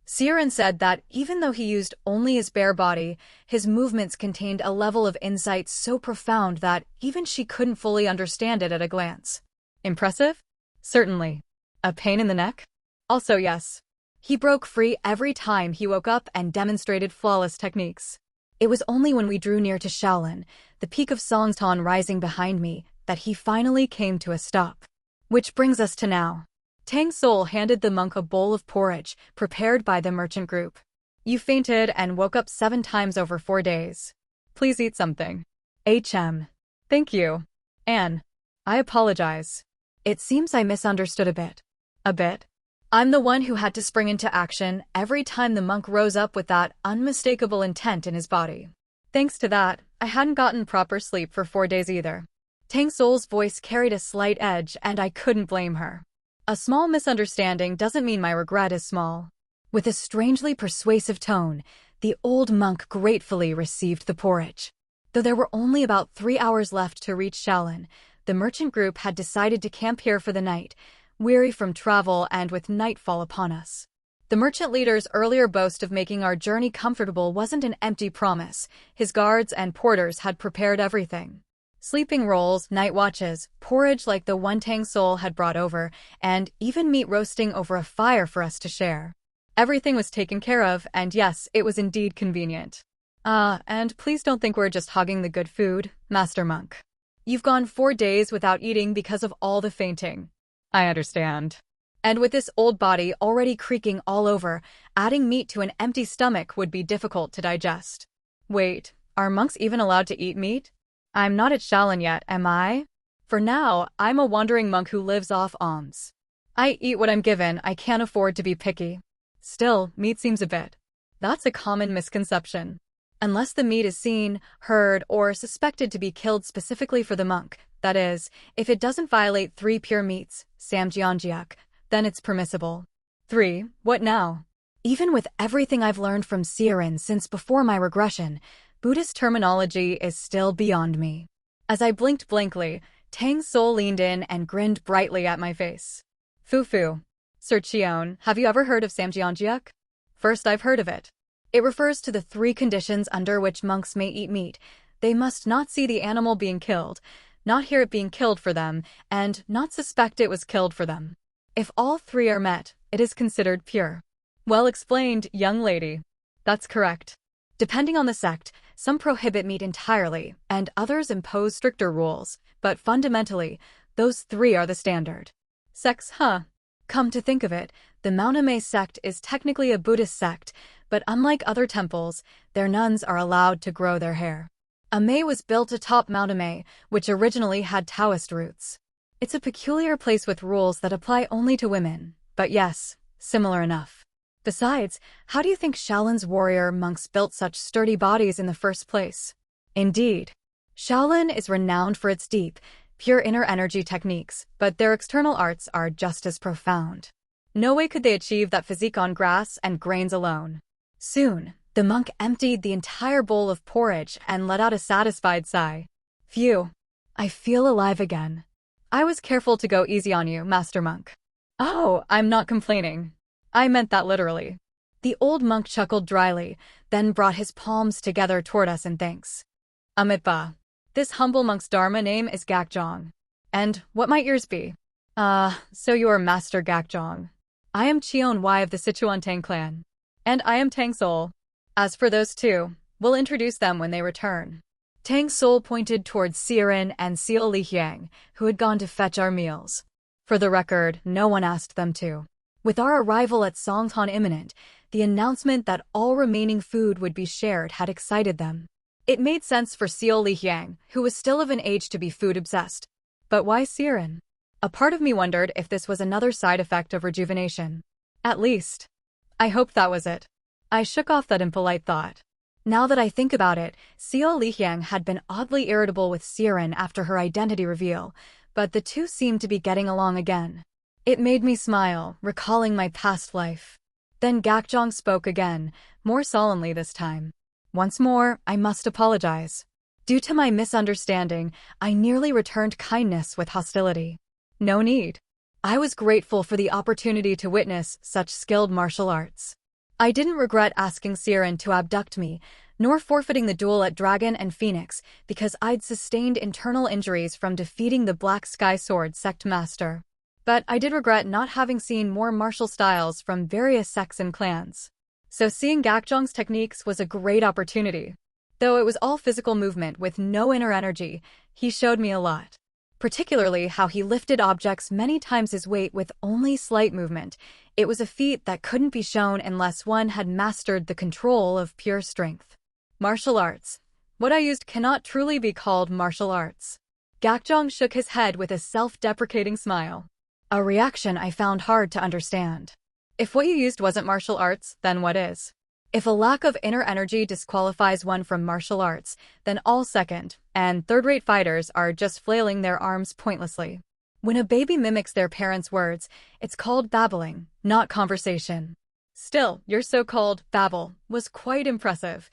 Siren said that even though he used only his bare body, his movements contained a level of insight so profound that even she couldn't fully understand it at a glance. Impressive? Certainly. A pain in the neck? Also yes. He broke free every time he woke up and demonstrated flawless techniques. It was only when we drew near to Shaolin, the peak of Songtan rising behind me, that he finally came to a stop. Which brings us to now. Tang Sowol handed the monk a bowl of porridge prepared by the merchant group. You fainted and woke up 7 times over 4 days. Please eat something. Thank you. Anne. I apologize. It seems I misunderstood a bit. A bit? I'm the one who had to spring into action every time the monk rose up with that unmistakable intent in his body. Thanks to that, I hadn't gotten proper sleep for 4 days either. Tang Sowol's voice carried a slight edge, and I couldn't blame her. A small misunderstanding doesn't mean my regret is small. With a strangely persuasive tone, the old monk gratefully received the porridge. Though there were only about 3 hours left to reach Shaolin, the merchant group had decided to camp here for the night, weary from travel and with nightfall upon us. The merchant leader's earlier boast of making our journey comfortable wasn't an empty promise. His guards and porters had prepared everything. Sleeping rolls, night watches, porridge like the one Tang Sowol had brought over, and even meat roasting over a fire for us to share. Everything was taken care of, and yes, it was indeed convenient. And please don't think we're just hogging the good food, Master Monk. You've gone 4 days without eating because of all the fainting. I understand. And with this old body already creaking all over, adding meat to an empty stomach would be difficult to digest. Wait, are monks even allowed to eat meat? I'm not at Shaolin yet, am I? For now, I'm a wandering monk who lives off alms. I eat what I'm given, I can't afford to be picky. Still, meat seems a bit. That's a common misconception. Unless the meat is seen, heard, or suspected to be killed specifically for the monk, that is, if it doesn't violate 3 pure meats, samjeonjiak, then it's permissible. 3. What now? Even with everything I've learned from Seirin since before my regression, Buddhist terminology is still beyond me. As I blinked blankly, Tang Sowol leaned in and grinned brightly at my face. Fu. Sir Cheon, have you ever heard of samjeonjiak? First I've heard of it. It refers to the 3 conditions under which monks may eat meat. They must not see the animal being killed, not hear it being killed for them, and not suspect it was killed for them. If all 3 are met, it is considered pure. Well explained, young lady. That's correct. Depending on the sect, some prohibit meat entirely, and others impose stricter rules, but fundamentally, those 3 are the standard. Sects, huh? Come to think of it, the Mauname sect is technically a Buddhist sect, but unlike other temples, their nuns are allowed to grow their hair. A mei was built atop Mauname, which originally had Taoist roots. It's a peculiar place with rules that apply only to women, but yes, similar enough. Besides, how do you think Shaolin's warrior monks built such sturdy bodies in the first place? Indeed, Shaolin is renowned for its deep, pure inner energy techniques, but their external arts are just as profound. No way could they achieve that physique on grass and grains alone. Soon, the monk emptied the entire bowl of porridge and let out a satisfied sigh. Phew, I feel alive again. I was careful to go easy on you, Master Monk. Oh, I'm not complaining. I meant that literally. The old monk chuckled dryly, then brought his palms together toward us in thanks. Amitba. This humble monk's dharma name is Gakjong. And what might yours be? So you are Master Gakjong. I am Cheon Hwi of the Sichuan Tang Clan. And I am Tang Sowol. As for those 2, we'll introduce them when they return. Tang Sowol pointed towards Seirin and Seol Lihyang, who had gone to fetch our meals. For the record, no one asked them to. With our arrival at Songtan imminent, the announcement that all remaining food would be shared had excited them. It made sense for Seol Lihyang, who was still of an age to be food-obsessed. But why Seirin? A part of me wondered if this was another side effect of rejuvenation. At least, I hoped that was it. I shook off that impolite thought. Now that I think about it, Seol Lihyang had been oddly irritable with Seirin after her identity reveal, but the 2 seemed to be getting along again. It made me smile, recalling my past life. Then Gakjong spoke again, more solemnly this time. Once more, I must apologize. Due to my misunderstanding, I nearly returned kindness with hostility. No need. I was grateful for the opportunity to witness such skilled martial arts. I didn't regret asking Seirin to abduct me, nor forfeiting the duel at Dragon and Phoenix because I'd sustained internal injuries from defeating the Black Sky Sword sect master. But I did regret not having seen more martial styles from various sects and clans. So seeing Gakjong's techniques was a great opportunity. Though it was all physical movement with no inner energy, he showed me a lot. particularly how he lifted objects many times his weight with only slight movement. It was a feat that couldn't be shown unless one had mastered the control of pure strength. Martial arts. What I used cannot truly be called martial arts. Gakjong shook his head with a self-deprecating smile. A reaction I found hard to understand. If what you used wasn't martial arts, then what is? If a lack of inner energy disqualifies one from martial arts, then all second- and third-rate fighters are just flailing their arms pointlessly. When a baby mimics their parents' words, it's called babbling, not conversation. Still, your so-called babble was quite impressive.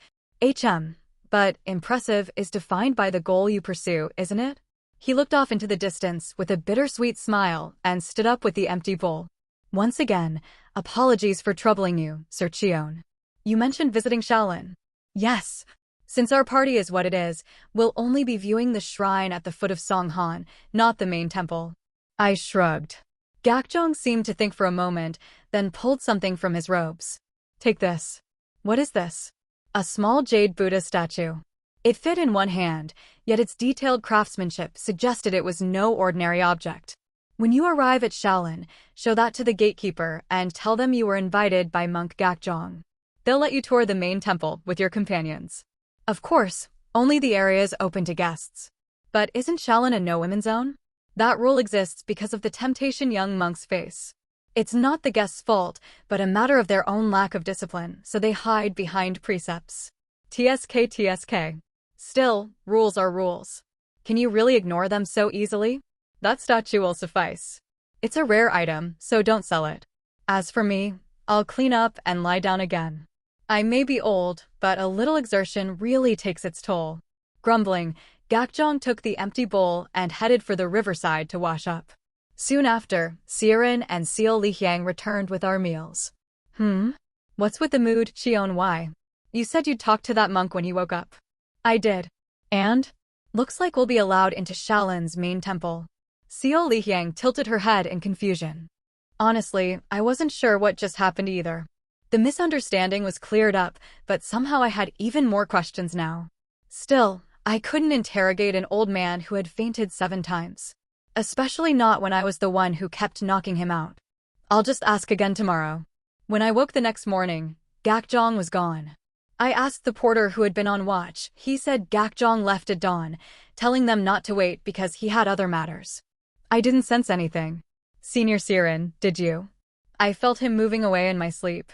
But impressive is defined by the goal you pursue, isn't it? He looked off into the distance with a bittersweet smile and stood up with the empty bowl. Once again, apologies for troubling you, Sir Cheon. You mentioned visiting Shaolin. Yes. Since our party is what it is, we'll only be viewing the shrine at the foot of Songhan, not the main temple. I shrugged. Gakjong seemed to think for a moment, then pulled something from his robes. Take this. What is this? A small jade Buddha statue. It fit in one hand, yet its detailed craftsmanship suggested it was no ordinary object. When you arrive at Shaolin, show that to the gatekeeper and tell them you were invited by Monk Gakjong. They'll let you tour the main temple with your companions. Of course, only the areas open to guests. But isn't Shaolin a no-women zone? That rule exists because of the temptation young monks face. It's not the guests' fault, but a matter of their own lack of discipline, so they hide behind precepts. TSK. Still, rules are rules. Can you really ignore them so easily? That statue will suffice. It's a rare item, so don't sell it. As for me, I'll clean up and lie down again. I may be old, but a little exertion really takes its toll. Grumbling, Gakjong took the empty bowl and headed for the riverside to wash up. Soon after, Siren and Seal Lihyang returned with our meals. What's with the mood, Cheon Hwi? You said you'd talk to that monk when he woke up. I did. And? Looks like we'll be allowed into Shaolin's main temple. Seal Lihyang tilted her head in confusion. Honestly, I wasn't sure what just happened either. The misunderstanding was cleared up, but somehow I had even more questions now. Still, I couldn't interrogate an old man who had fainted 7 times. Especially not when I was the one who kept knocking him out. I'll just ask again tomorrow. When I woke the next morning, Gakjong was gone. I asked the porter who had been on watch. He said Gakjong left at dawn, telling them not to wait because he had other matters. I didn't sense anything. Senior Siren, did you? I felt him moving away in my sleep.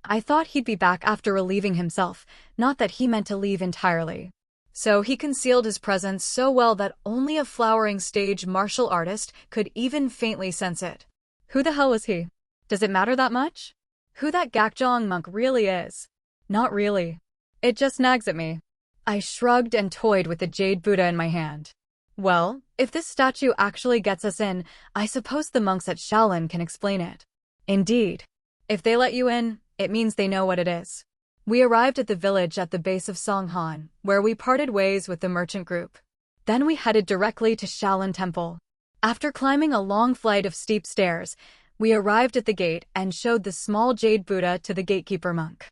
I thought he'd be back after relieving himself, not that he meant to leave entirely. So he concealed his presence so well that only a flowering stage martial artist could even faintly sense it. Who the hell was he? Does it matter that much? Who that Gakjong monk really is? Not really. It just nags at me. I shrugged and toyed with the jade Buddha in my hand. Well, if this statue actually gets us in, I suppose the monks at Shaolin can explain it. Indeed. If they let you in, it means they know what it is. We arrived at the village at the base of Songhan, where we parted ways with the merchant group. Then we headed directly to Shaolin Temple. After climbing a long flight of steep stairs, we arrived at the gate and showed the small jade Buddha to the gatekeeper monk.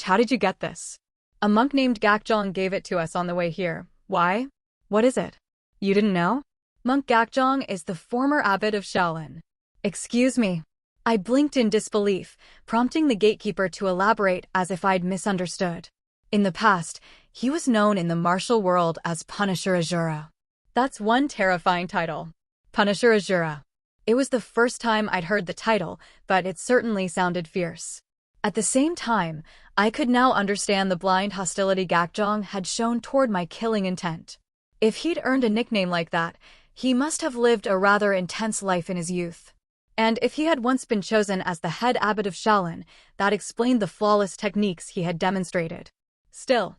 How did you get this? A monk named Gakjong gave it to us on the way here. Why? What is it? You didn't know? Monk Gakjong is the former abbot of Shaolin. Excuse me. I blinked in disbelief, prompting the gatekeeper to elaborate as if I'd misunderstood. In the past, he was known in the martial world as Punisher Azura. That's one terrifying title. Punisher Azura. It was the first time I'd heard the title, but it certainly sounded fierce. At the same time, I could now understand the blind hostility Gakjong had shown toward my killing intent. If he'd earned a nickname like that, he must have lived a rather intense life in his youth. And if he had once been chosen as the head abbot of Shaolin, that explained the flawless techniques he had demonstrated. Still,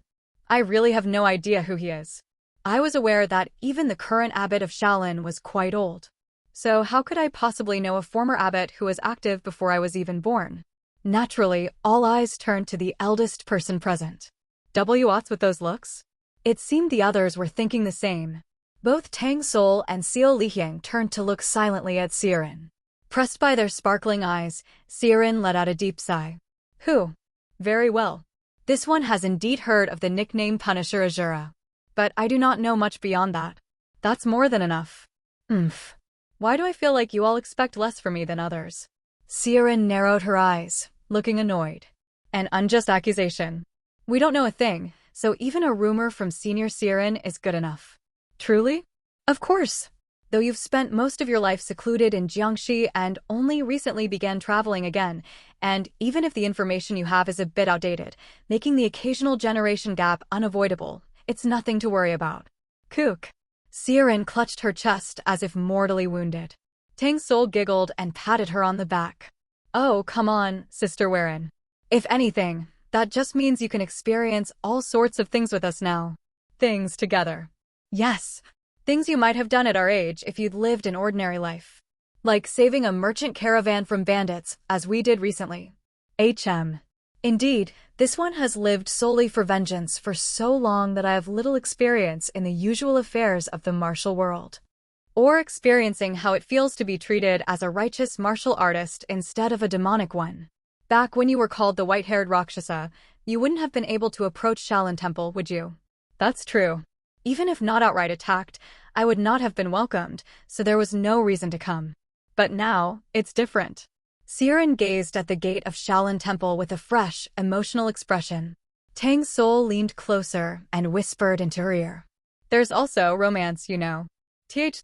I really have no idea who he is. I was aware that even the current abbot of Shaolin was quite old. So how could I possibly know a former abbot who was active before I was even born? Naturally, all eyes turned to the eldest person present. What's with those looks? It seemed the others were thinking the same. Both Tang Sowol and Seal Lihyang turned to look silently at Siren. Pressed by their sparkling eyes, Siren let out a deep sigh. Who? Very well. This one has indeed heard of the nickname Punisher Azura. But I do not know much beyond that. That's more than enough. Oomph. Why do I feel like you all expect less from me than others? Siren narrowed her eyes, looking annoyed. An unjust accusation. We don't know a thing, so even a rumor from Senior Siren is good enough. Truly? Of course. Though you've spent most of your life secluded in Jiangxi and only recently began traveling again, and even if the information you have is a bit outdated, making the occasional generation gap unavoidable, it's nothing to worry about. Kook. Siren clutched her chest as if mortally wounded. Tang Sowol giggled and patted her on the back. Oh, come on, Sister Warren. If anything, that just means you can experience all sorts of things with us now. Things together. Yes. Things you might have done at our age if you'd lived an ordinary life. Like saving a merchant caravan from bandits, as we did recently. Indeed, this one has lived solely for vengeance for so long that I have little experience in the usual affairs of the martial world. Or experiencing how it feels to be treated as a righteous martial artist instead of a demonic one. Back when you were called the white-haired Rakshasa, you wouldn't have been able to approach Shaolin Temple, would you? That's true. Even if not outright attacked, I would not have been welcomed, so there was no reason to come. But now, it's different. Siren gazed at the gate of Shaolin Temple with a fresh, emotional expression. Tang Sowol leaned closer and whispered into her ear. There's also romance, you know.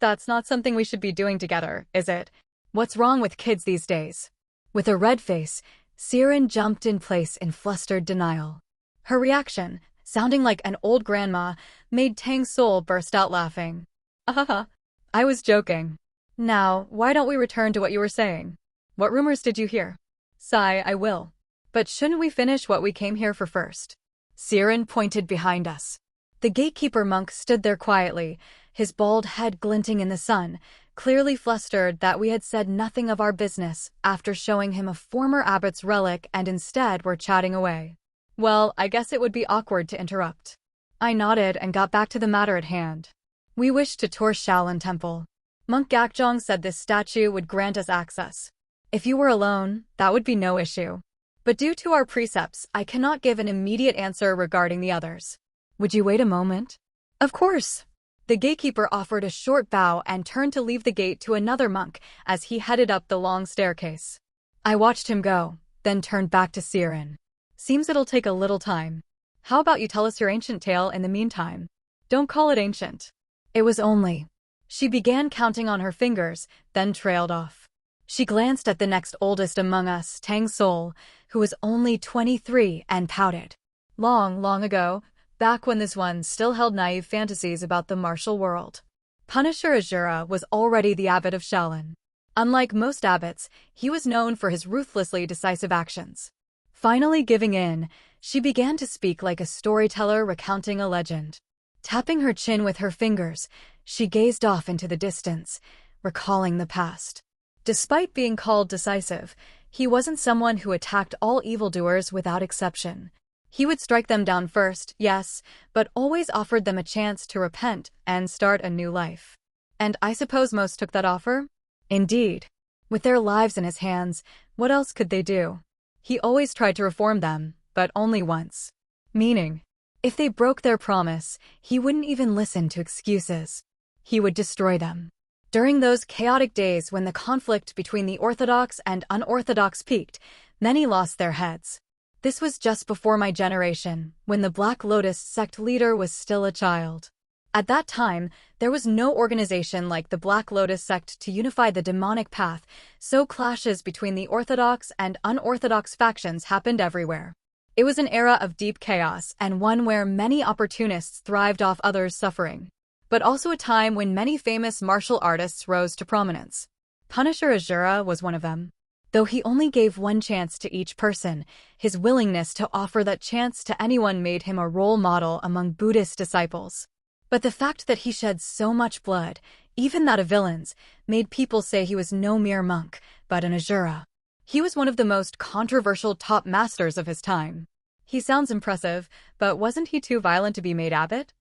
That's not something we should be doing together, is it? What's wrong with kids these days? With a red face, Siren jumped in place in flustered denial. Her reaction, sounding like an old grandma, made Tang Sowol burst out laughing. I was joking. Now, why don't we return to what you were saying? What rumors did you hear? Sigh, I will. But shouldn't we finish what we came here for first? Siren pointed behind us. The gatekeeper monk stood there quietly, his bald head glinting in the sun, clearly flustered that we had said nothing of our business after showing him a former abbot's relic and instead were chatting away. Well, I guess it would be awkward to interrupt. I nodded and got back to the matter at hand. We wished to tour Shaolin Temple. Monk Gakjong said this statue would grant us access. If you were alone, that would be no issue. But due to our precepts, I cannot give an immediate answer regarding the others. Would you wait a moment? Of course. The gatekeeper offered a short bow and turned to leave the gate to another monk as he headed up the long staircase. I watched him go, then turned back to Siren. Seems it'll take a little time. How about you tell us your ancient tale in the meantime? Don't call it ancient. It was only. She began counting on her fingers, then trailed off. She glanced at the next oldest among us, Tang Sowol, who was only 23, and pouted. Long, long ago, back when this one still held naive fantasies about the martial world. Punisher Azura was already the abbot of Shaolin. Unlike most abbots, he was known for his ruthlessly decisive actions. Finally giving in, she began to speak like a storyteller recounting a legend. Tapping her chin with her fingers, she gazed off into the distance, recalling the past. Despite being called decisive, he wasn't someone who attacked all evildoers without exception. He would strike them down first, yes, but always offered them a chance to repent and start a new life. And I suppose most took that offer? Indeed. With their lives in his hands, what else could they do? He always tried to reform them, but only once. Meaning, if they broke their promise, he wouldn't even listen to excuses. He would destroy them. During those chaotic days when the conflict between the Orthodox and unorthodox peaked, many lost their heads. This was just before my generation, when the Black Lotus sect leader was still a child. At that time, there was no organization like the Black Lotus sect to unify the demonic path, so clashes between the Orthodox and unorthodox factions happened everywhere. It was an era of deep chaos and one where many opportunists thrived off others' suffering. But also a time when many famous martial artists rose to prominence. Punisher Azura was one of them. Though he only gave one chance to each person, his willingness to offer that chance to anyone made him a role model among Buddhist disciples. But the fact that he shed so much blood, even that of villains, made people say he was no mere monk, but an Azura. He was one of the most controversial top masters of his time. He sounds impressive, but wasn't he too violent to be made abbot?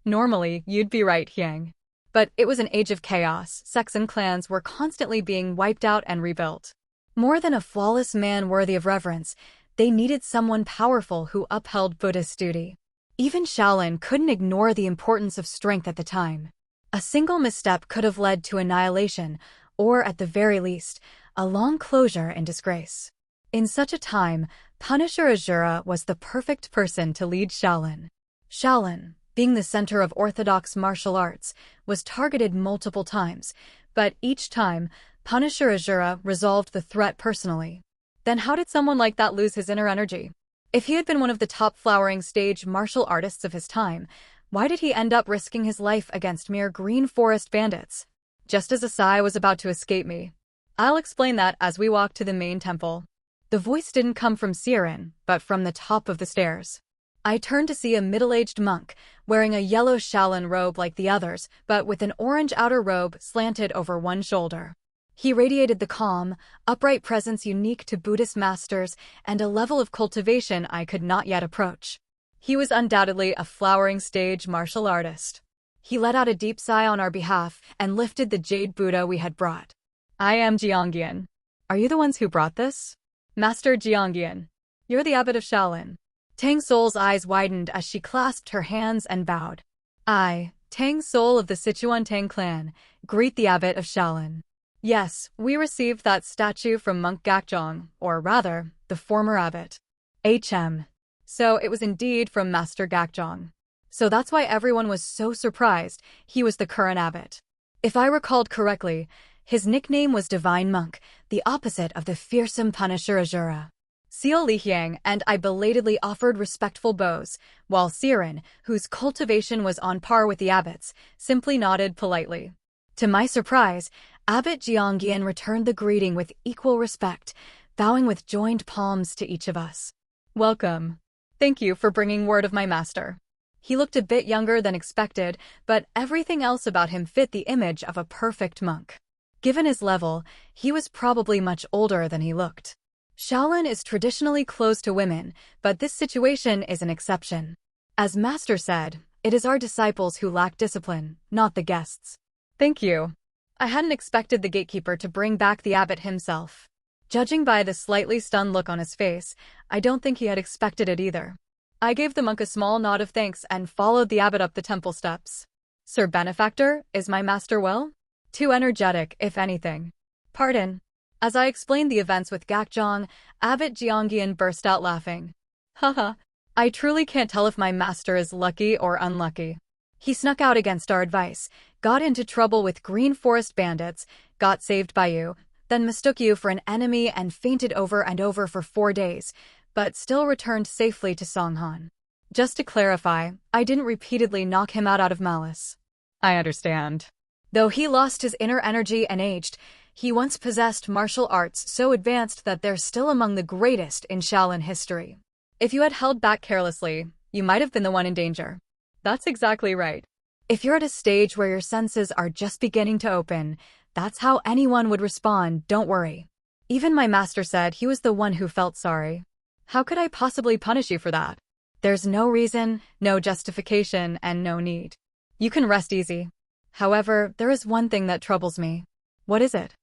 Normally, you'd be right, Hyang. But it was an age of chaos. Sects and clans were constantly being wiped out and rebuilt. More than a flawless man worthy of reverence, they needed someone powerful who upheld Buddhist duty. Even Shaolin couldn't ignore the importance of strength at the time. A single misstep could have led to annihilation, or at the very least, a long closure and disgrace. In such a time, Punisher Azura was the perfect person to lead Shaolin. Shaolin, being the center of orthodox martial arts, was targeted multiple times, but each time, Punisher Azura resolved the threat personally. Then how did someone like that lose his inner energy? If he had been one of the top flowering stage martial artists of his time, why did he end up risking his life against mere green forest bandits? Just as a sigh was about to escape me. I'll explain that as we walk to the main temple. The voice didn't come from Siren, but from the top of the stairs. I turned to see a middle-aged monk, wearing a yellow Shaolin robe like the others, but with an orange outer robe slanted over one shoulder. He radiated the calm, upright presence unique to Buddhist masters and a level of cultivation I could not yet approach. He was undoubtedly a flowering stage martial artist. He let out a deep sigh on our behalf and lifted the jade Buddha we had brought. I am Jiangyan. Are you the ones who brought this? Master Jiangyan. You're the abbot of Shaolin. Tang Sowol's eyes widened as she clasped her hands and bowed. I, Tang Sowol of the Sichuan Tang Clan, greet the abbot of Shaolin. Yes, we received that statue from Monk Gakjong, or rather, the former abbot. HM. So it was indeed from Master Gakjong. So that's why everyone was so surprised he was the current abbot. If I recalled correctly, his nickname was Divine Monk, the opposite of the fearsome Punisher Azura. Seal Lihyang and I belatedly offered respectful bows, while Siren, whose cultivation was on par with the abbot's, simply nodded politely. To my surprise, Abbot Jiangyan returned the greeting with equal respect, bowing with joined palms to each of us. Welcome. Thank you for bringing word of my master. He looked a bit younger than expected, but everything else about him fit the image of a perfect monk. Given his level, he was probably much older than he looked. Shaolin is traditionally closed to women, but this situation is an exception. As Master said, it is our disciples who lack discipline, not the guests. Thank you. I hadn't expected the gatekeeper to bring back the abbot himself. Judging by the slightly stunned look on his face, I don't think he had expected it either. I gave the monk a small nod of thanks and followed the abbot up the temple steps. Sir Benefactor, is my master well? Too energetic, if anything. Pardon. As I explained the events with Gakjong, Abbot Jiangyan burst out laughing. Haha, I truly can't tell if my master is lucky or unlucky. He snuck out against our advice, got into trouble with green forest bandits, got saved by you, then mistook you for an enemy and fainted over and over for 4 days, but still returned safely to Songhan. Just to clarify, I didn't repeatedly knock him out of malice. I understand. Though he lost his inner energy and aged, he once possessed martial arts so advanced that they're still among the greatest in Shaolin history. If you had held back carelessly, you might have been the one in danger. That's exactly right. If you're at a stage where your senses are just beginning to open, that's how anyone would respond, don't worry. Even my master said he was the one who felt sorry. How could I possibly punish you for that? There's no reason, no justification, and no need. You can rest easy. However, there is one thing that troubles me. What is it?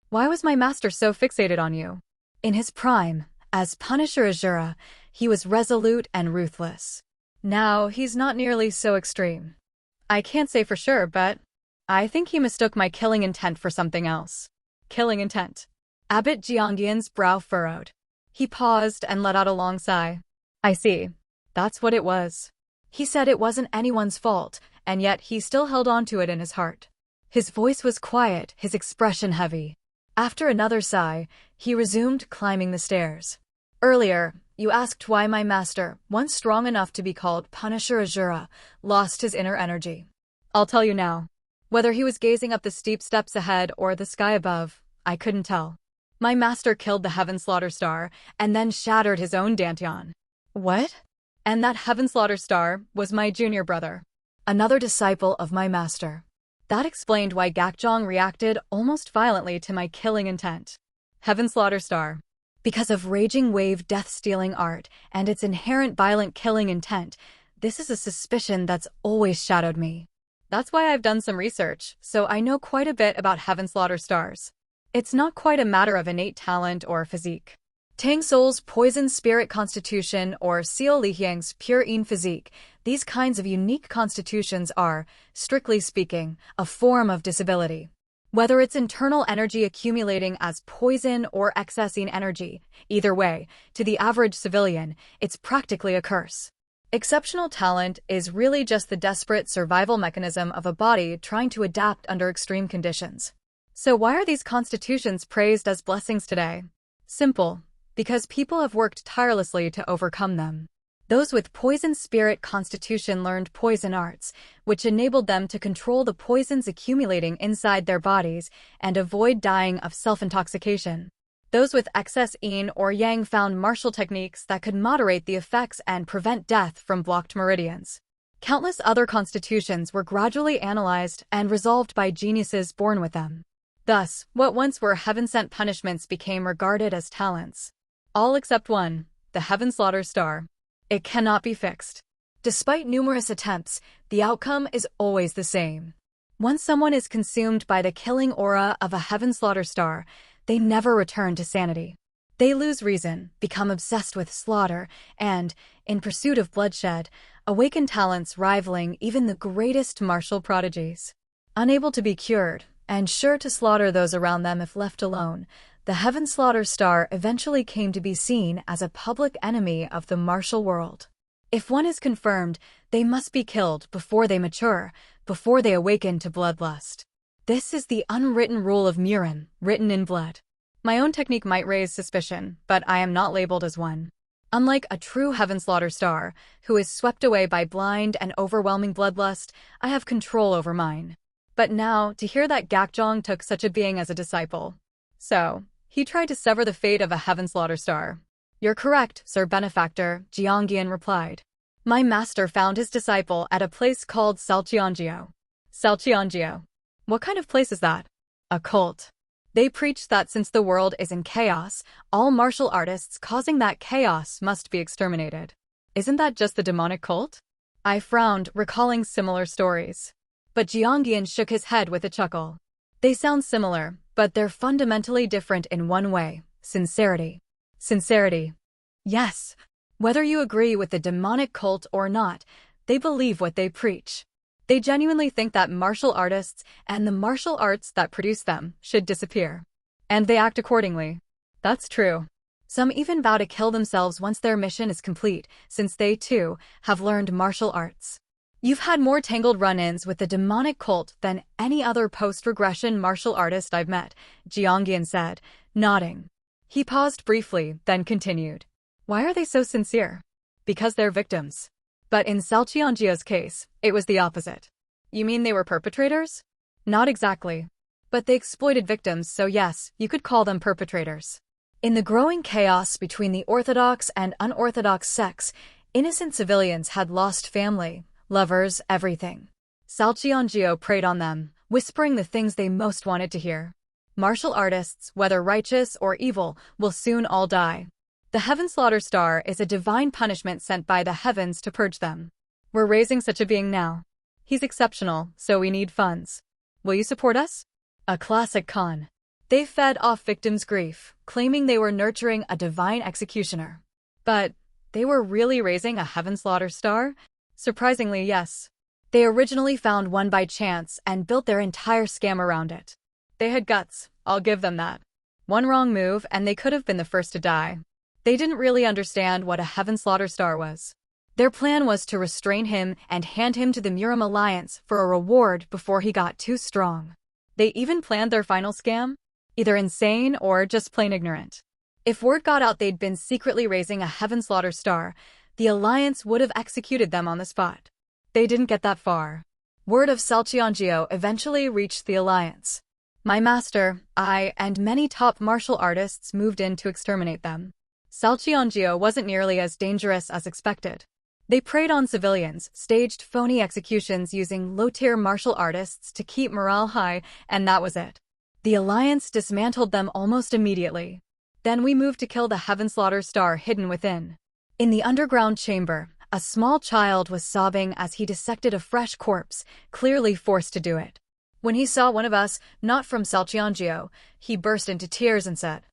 Why was my master so fixated on you? In his prime, as Punisher Azura, he was resolute and ruthless. Now, he's not nearly so extreme. I can't say for sure, but I think he mistook my killing intent for something else. Killing intent. Abbot Jiangyan's brow furrowed. He paused and let out a long sigh. I see. That's what it was. He said it wasn't anyone's fault, and yet he still held on to it in his heart. His voice was quiet, his expression heavy. After another sigh, he resumed climbing the stairs. Earlier, you asked why my master, once strong enough to be called Punisher Azura, lost his inner energy. I'll tell you now. Whether he was gazing up the steep steps ahead or the sky above, I couldn't tell. My master killed the Heaven Slaughter Star and then shattered his own Dantian. What? And that Heaven Slaughter Star was my junior brother. Another disciple of my master. That explained why Gakjong reacted almost violently to my killing intent. Heaven Slaughter Star. Because of Raging Wave death-stealing art and its inherent violent killing intent, this is a suspicion that's always shadowed me. That's why I've done some research, so I know quite a bit about Heaven Slaughter Stars. It's not quite a matter of innate talent or physique. Tang Sowol's poison spirit constitution or Seo Lihyang's pure yin physique, these kinds of unique constitutions are, strictly speaking, a form of disability. Whether it's internal energy accumulating as poison or excess yin energy, either way, to the average civilian, it's practically a curse. Exceptional talent is really just the desperate survival mechanism of a body trying to adapt under extreme conditions. So why are these constitutions praised as blessings today? Simple. Because people have worked tirelessly to overcome them. Those with poison spirit constitution learned poison arts, which enabled them to control the poisons accumulating inside their bodies and avoid dying of self-intoxication. Those with excess yin or yang found martial techniques that could moderate the effects and prevent death from blocked meridians. Countless other constitutions were gradually analyzed and resolved by geniuses born with them. Thus, what once were heaven-sent punishments became regarded as talents. All except one, the Heaven Slaughter Star. It cannot be fixed. Despite numerous attempts, the outcome is always the same. Once someone is consumed by the killing aura of a Heaven Slaughter Star, they never return to sanity. They lose reason, become obsessed with slaughter, and, in pursuit of bloodshed, awaken talents rivaling even the greatest martial prodigies. Unable to be cured, and sure to slaughter those around them if left alone, the Heaven Slaughter Star eventually came to be seen as a public enemy of the martial world. If one is confirmed, they must be killed before they mature, before they awaken to bloodlust. This is the unwritten rule of Murin, written in blood. My own technique might raise suspicion, but I am not labeled as one. Unlike a true Heaven Slaughter Star, who is swept away by blind and overwhelming bloodlust, I have control over mine. But now, to hear that Gakjong took such a being as a disciple. So, he tried to sever the fate of a Heaven Slaughter Star. You're correct, Sir Benefactor, Jeongyeon replied. My master found his disciple at a place called Salcheongeo. Salcheongeo. What kind of place is that? A cult. They preach that since the world is in chaos, all martial artists causing that chaos must be exterminated. Isn't that just the demonic cult? I frowned, recalling similar stories. But Jeongyeon shook his head with a chuckle. They sound similar, but they're fundamentally different in one way: sincerity. Sincerity. Yes. Whether you agree with the demonic cult or not, they believe what they preach. They genuinely think that martial artists and the martial arts that produce them should disappear. And they act accordingly. That's true. Some even vow to kill themselves once their mission is complete, since they, too, have learned martial arts. You've had more tangled run-ins with the demonic cult than any other post-regression martial artist I've met, Jeongyeon said, nodding. He paused briefly, then continued. Why are they so sincere? Because they're victims. But in Salcheongjeo's case, it was the opposite. You mean they were perpetrators? Not exactly. But they exploited victims, so yes, you could call them perpetrators. In the growing chaos between the orthodox and unorthodox sects, innocent civilians had lost family, lovers, everything. Salcheongjeo preyed on them, whispering the things they most wanted to hear. Martial artists, whether righteous or evil, will soon all die. The Heaven Slaughter Star is a divine punishment sent by the heavens to purge them. We're raising such a being now. He's exceptional, so we need funds. Will you support us? A classic con. They fed off victims' grief, claiming they were nurturing a divine executioner. But they were really raising a Heaven Slaughter Star? Surprisingly, yes. They originally found one by chance and built their entire scam around it. They had guts, I'll give them that. One wrong move and they could have been the first to die. They didn't really understand what a Heaven Slaughter Star was. Their plan was to restrain him and hand him to the Murim Alliance for a reward before he got too strong. They even planned their final scam? Either insane or just plain ignorant. If word got out they'd been secretly raising a Heaven Slaughter Star, the Alliance would have executed them on the spot. They didn't get that far. Word of Salcheongjeo eventually reached the Alliance. My master, I, and many top martial artists moved in to exterminate them. Salcheongjeo wasn't nearly as dangerous as expected. They preyed on civilians, staged phony executions using low-tier martial artists to keep morale high, and that was it. The Alliance dismantled them almost immediately. Then we moved to kill the Heaven Slaughter Star hidden within. In the underground chamber, a small child was sobbing as he dissected a fresh corpse, clearly forced to do it. When he saw one of us, not from Salcheongjeo, he burst into tears and said,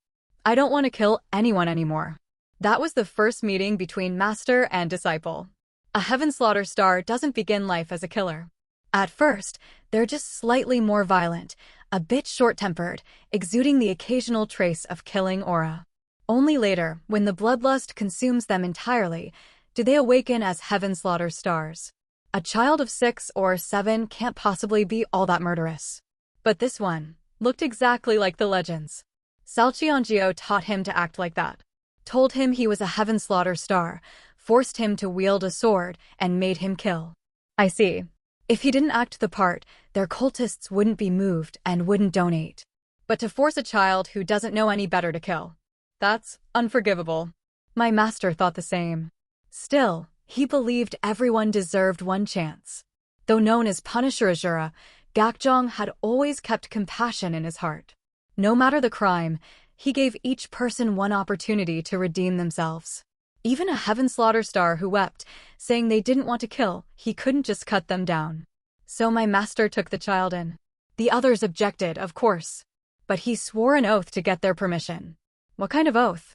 I don't want to kill anyone anymore. That was the first meeting between master and disciple. A Heaven Slaughter Star doesn't begin life as a killer. At first, they're just slightly more violent, a bit short-tempered, exuding the occasional trace of killing aura. Only later, when the bloodlust consumes them entirely, do they awaken as Heaven Slaughter Stars. A child of 6 or 7 can't possibly be all that murderous. But this one looked exactly like the legends. Salcheongeo taught him to act like that. Told him he was a Heaven Slaughter Star, forced him to wield a sword, and made him kill. I see. If he didn't act the part, their cultists wouldn't be moved and wouldn't donate. But to force a child who doesn't know any better to kill, that's unforgivable. My master thought the same. Still, he believed everyone deserved one chance. Though known as Punisher Azura, Gakjong had always kept compassion in his heart. No matter the crime, he gave each person one opportunity to redeem themselves. Even a Heaven Slaughter Star who wept, saying they didn't want to kill, he couldn't just cut them down. So my master took the child in. The others objected, of course. But he swore an oath to get their permission. What kind of oath?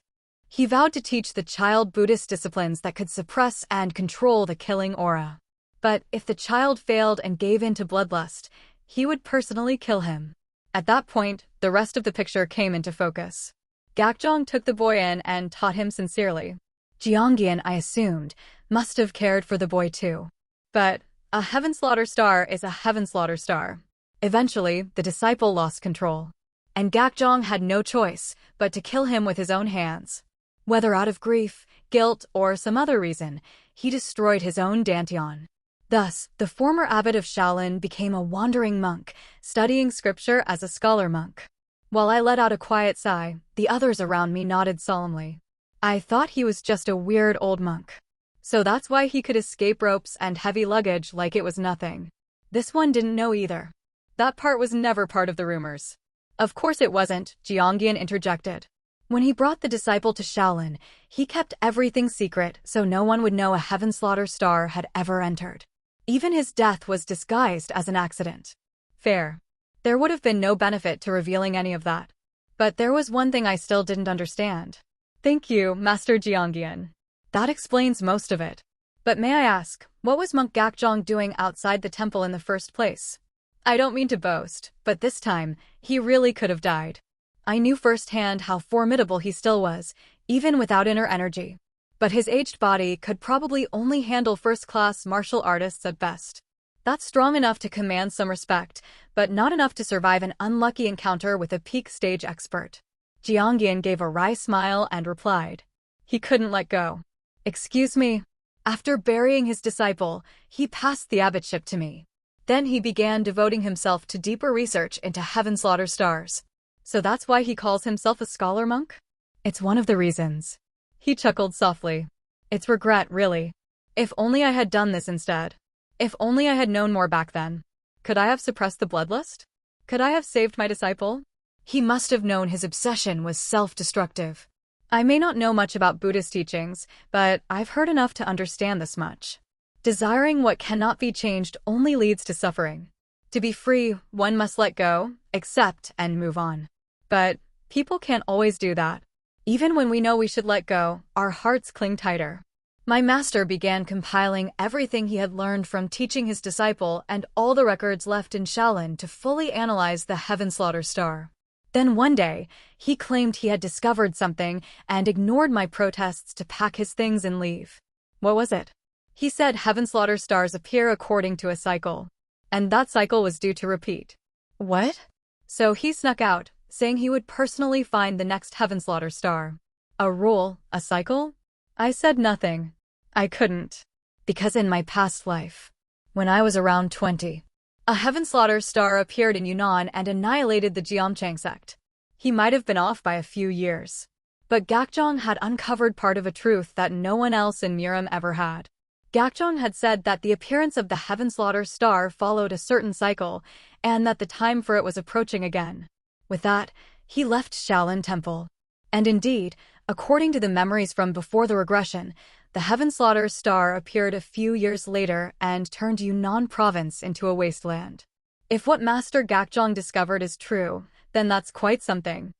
He vowed to teach the child Buddhist disciplines that could suppress and control the killing aura. But if the child failed and gave in to bloodlust, he would personally kill him. At that point, the rest of the picture came into focus. Gakjong took the boy in and taught him sincerely. Jeongyeon, I assumed, must have cared for the boy too. But a Heaven Slaughter Star is a Heaven Slaughter Star. Eventually, the disciple lost control. And Gakjong had no choice but to kill him with his own hands. Whether out of grief, guilt, or some other reason, he destroyed his own dantian. Thus, the former abbot of Shaolin became a wandering monk, studying scripture as a scholar monk. While I let out a quiet sigh, the others around me nodded solemnly. I thought he was just a weird old monk. So that's why he could escape ropes and heavy luggage like it was nothing. This one didn't know either. That part was never part of the rumors. Of course it wasn't, Jeongyeon interjected. When he brought the disciple to Shaolin, he kept everything secret so no one would know a Heaven Slaughter Star had ever entered. Even his death was disguised as an accident. Fair. There would have been no benefit to revealing any of that. But there was one thing I still didn't understand. Thank you, Master Jeongyeon. That explains most of it. But may I ask, what was Monk Gakjong doing outside the temple in the first place? I don't mean to boast, but this time, he really could have died. I knew firsthand how formidable he still was, even without inner energy. But his aged body could probably only handle first-class martial artists at best. That's strong enough to command some respect, but not enough to survive an unlucky encounter with a peak stage expert. Jeongyeon gave a wry smile and replied. He couldn't let go. Excuse me. After burying his disciple, he passed the abbotship to me. Then he began devoting himself to deeper research into Heaven Slaughter Stars. So that's why he calls himself a scholar monk? It's one of the reasons. He chuckled softly. It's regret, really. If only I had done this instead. If only I had known more back then. Could I have suppressed the bloodlust? Could I have saved my disciple? He must have known his obsession was self-destructive. I may not know much about Buddhist teachings, but I've heard enough to understand this much. Desiring what cannot be changed only leads to suffering. To be free, one must let go, accept, and move on. But people can't always do that. Even when we know we should let go, our hearts cling tighter. My master began compiling everything he had learned from teaching his disciple and all the records left in Shaolin to fully analyze the Heaven Slaughter Star. Then one day, he claimed he had discovered something and ignored my protests to pack his things and leave. What was it? He said Heaven Slaughter Stars appear according to a cycle. And that cycle was due to repeat. What? So he snuck out, saying he would personally find the next Heaven Slaughter Star. A rule, a cycle? I said nothing. I couldn't. Because in my past life, when I was around 20, a Heaven Slaughter Star appeared in Yunnan and annihilated the Jeomchang sect. He might have been off by a few years. But Gakjong had uncovered part of a truth that no one else in Murim ever had. Gakjong had said that the appearance of the Heaven Slaughter Star followed a certain cycle, and that the time for it was approaching again. With that, he left Shaolin Temple. And indeed, according to the memories from before the regression, the Heaven Slaughter Star appeared a few years later and turned Yunnan province into a wasteland. If what Master Gakjong discovered is true, then that's quite something.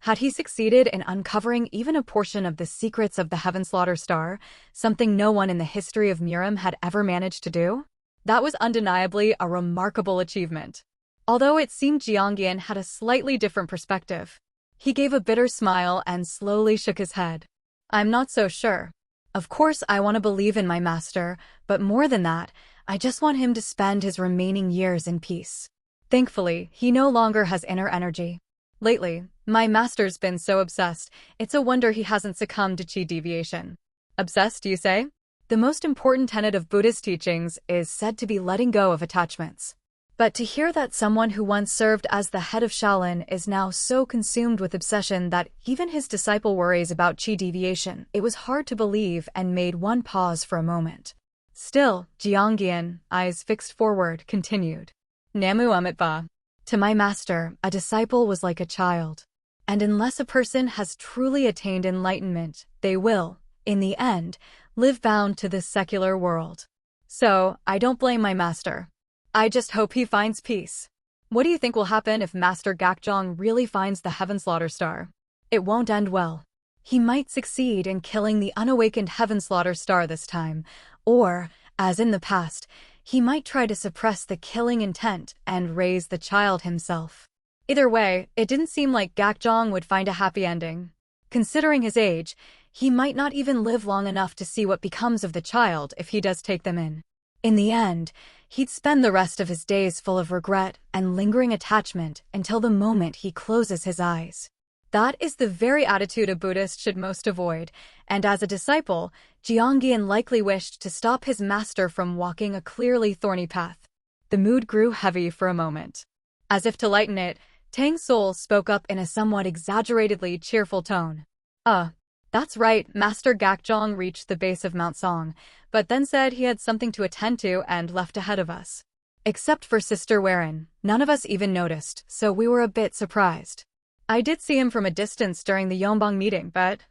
Had he succeeded in uncovering even a portion of the secrets of the Heaven Slaughter Star, something no one in the history of Miram had ever managed to do? That was undeniably a remarkable achievement. Although it seemed Jiangyan had a slightly different perspective. He gave a bitter smile and slowly shook his head. I'm not so sure. Of course I want to believe in my master, but more than that, I just want him to spend his remaining years in peace. Thankfully, he no longer has inner energy. Lately, my master's been so obsessed, it's a wonder he hasn't succumbed to chi deviation. Obsessed, you say? The most important tenet of Buddhist teachings is said to be letting go of attachments. But to hear that someone who once served as the head of Shaolin is now so consumed with obsession that even his disciple worries about chi deviation, it was hard to believe and made one pause for a moment. Still, Jiangyan, eyes fixed forward, continued. Namu Amitba. To my master, a disciple was like a child. And unless a person has truly attained enlightenment, they will, in the end, live bound to this secular world. So, I don't blame my master. I just hope he finds peace. What do you think will happen if Master Gakjong really finds the Heaven Slaughter Star? It won't end well. He might succeed in killing the unawakened Heaven Slaughter Star this time, or, as in the past, he might try to suppress the killing intent and raise the child himself. Either way, it didn't seem like Gakjong would find a happy ending. Considering his age, he might not even live long enough to see what becomes of the child if he does take them in. In the end, he'd spend the rest of his days full of regret and lingering attachment until the moment he closes his eyes. That is the very attitude a Buddhist should most avoid, and as a disciple, Jiangyan likely wished to stop his master from walking a clearly thorny path. The mood grew heavy for a moment. As if to lighten it, Tang Sowol spoke up in a somewhat exaggeratedly cheerful tone. That's right, Master Gakjong reached the base of Mount Song, but then said he had something to attend to and left ahead of us. Except for Sister Warren, none of us even noticed, so we were a bit surprised. I did see him from a distance during the Yongbang meeting, but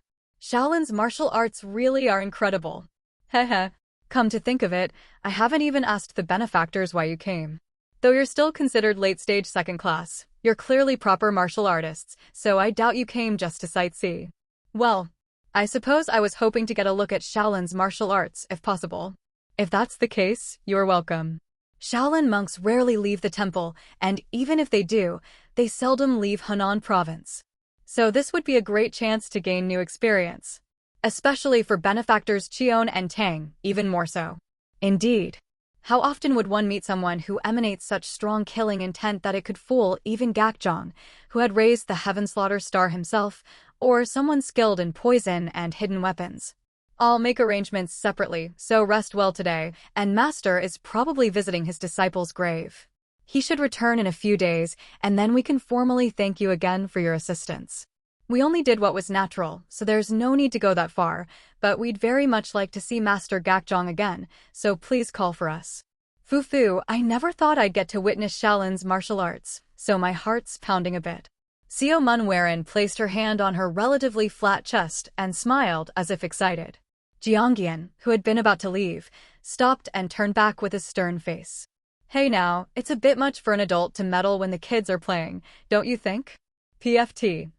Shaolin's martial arts really are incredible. Heh. Come to think of it, I haven't even asked the benefactors why you came. Though you're still considered late-stage second class, you're clearly proper martial artists, so I doubt you came just to sightsee. Well, I suppose I was hoping to get a look at Shaolin's martial arts, if possible. If that's the case, you're welcome. Shaolin monks rarely leave the temple, and even if they do, they seldom leave Henan province. So this would be a great chance to gain new experience. Especially for benefactors Cheon and Tang, even more so. Indeed. How often would one meet someone who emanates such strong killing intent that it could fool even Gakjong, who had raised the Heaven Slaughter Star himself, or someone skilled in poison and hidden weapons? I'll make arrangements separately, so rest well today, and Master is probably visiting his disciple's grave. He should return in a few days, and then we can formally thank you again for your assistance. We only did what was natural, so there's no need to go that far, but we'd very much like to see Master Gakjong again, so please call for us. Fufu, I never thought I'd get to witness Shaolin's martial arts, so my heart's pounding a bit. Seo Munwaran placed her hand on her relatively flat chest and smiled as if excited. Jiangyan, who had been about to leave, stopped and turned back with a stern face. Hey now, it's a bit much for an adult to meddle when the kids are playing, don't you think? PFT.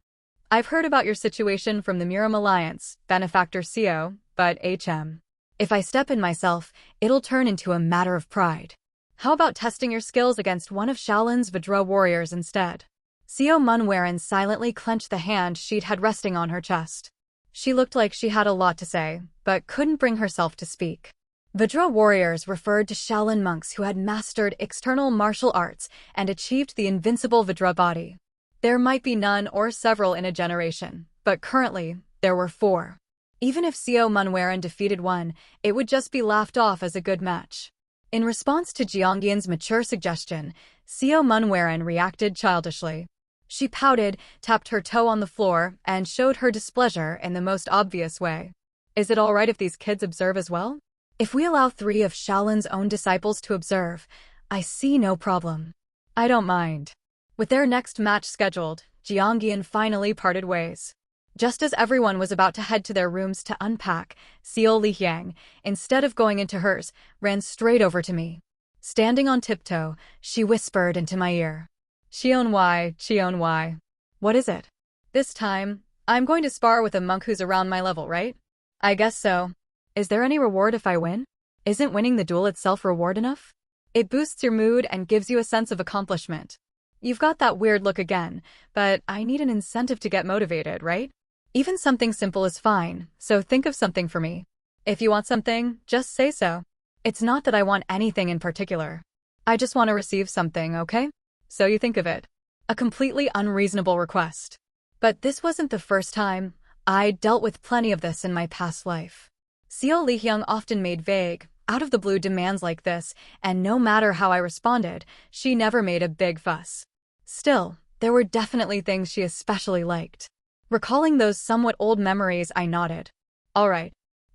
I've heard about your situation from the Miram Alliance, Benefactor Seo, but if I step in myself, it'll turn into a matter of pride. How about testing your skills against one of Shaolin's Vidra warriors instead? Seo Munwaran silently clenched the hand she'd had resting on her chest. She looked like she had a lot to say, but couldn't bring herself to speak. Vidra warriors referred to Shaolin monks who had mastered external martial arts and achieved the invincible Vidra body. There might be none or several in a generation, but currently, there were 4. Even if Seo Munwaran defeated one, it would just be laughed off as a good match. In response to Jiangyan's mature suggestion, Seo Munwaran reacted childishly. She pouted, tapped her toe on the floor, and showed her displeasure in the most obvious way. Is it all right if these kids observe as well? If we allow 3 of Shaolin's own disciples to observe, I see no problem. I don't mind. With their next match scheduled, Jiangyan finally parted ways. Just as everyone was about to head to their rooms to unpack, Seo Lihyang, instead of going into hers, ran straight over to me. Standing on tiptoe, she whispered into my ear. Cheon Hwi. What is it? This time, I'm going to spar with a monk who's around my level, right? I guess so. Is there any reward if I win? Isn't winning the duel itself reward enough? It boosts your mood and gives you a sense of accomplishment. You've got that weird look again, but I need an incentive to get motivated, right? Even something simple is fine, so think of something for me. If you want something, just say so. It's not that I want anything in particular. I just want to receive something, okay? So you think of it. A completely unreasonable request. But this wasn't the first time. I dealt with plenty of this in my past life. Seo Lihyung often made vague, out-of-the-blue demands like this, and no matter how I responded, she never made a big fuss. Still, there were definitely things she especially liked. Recalling those somewhat old memories, I nodded. All right,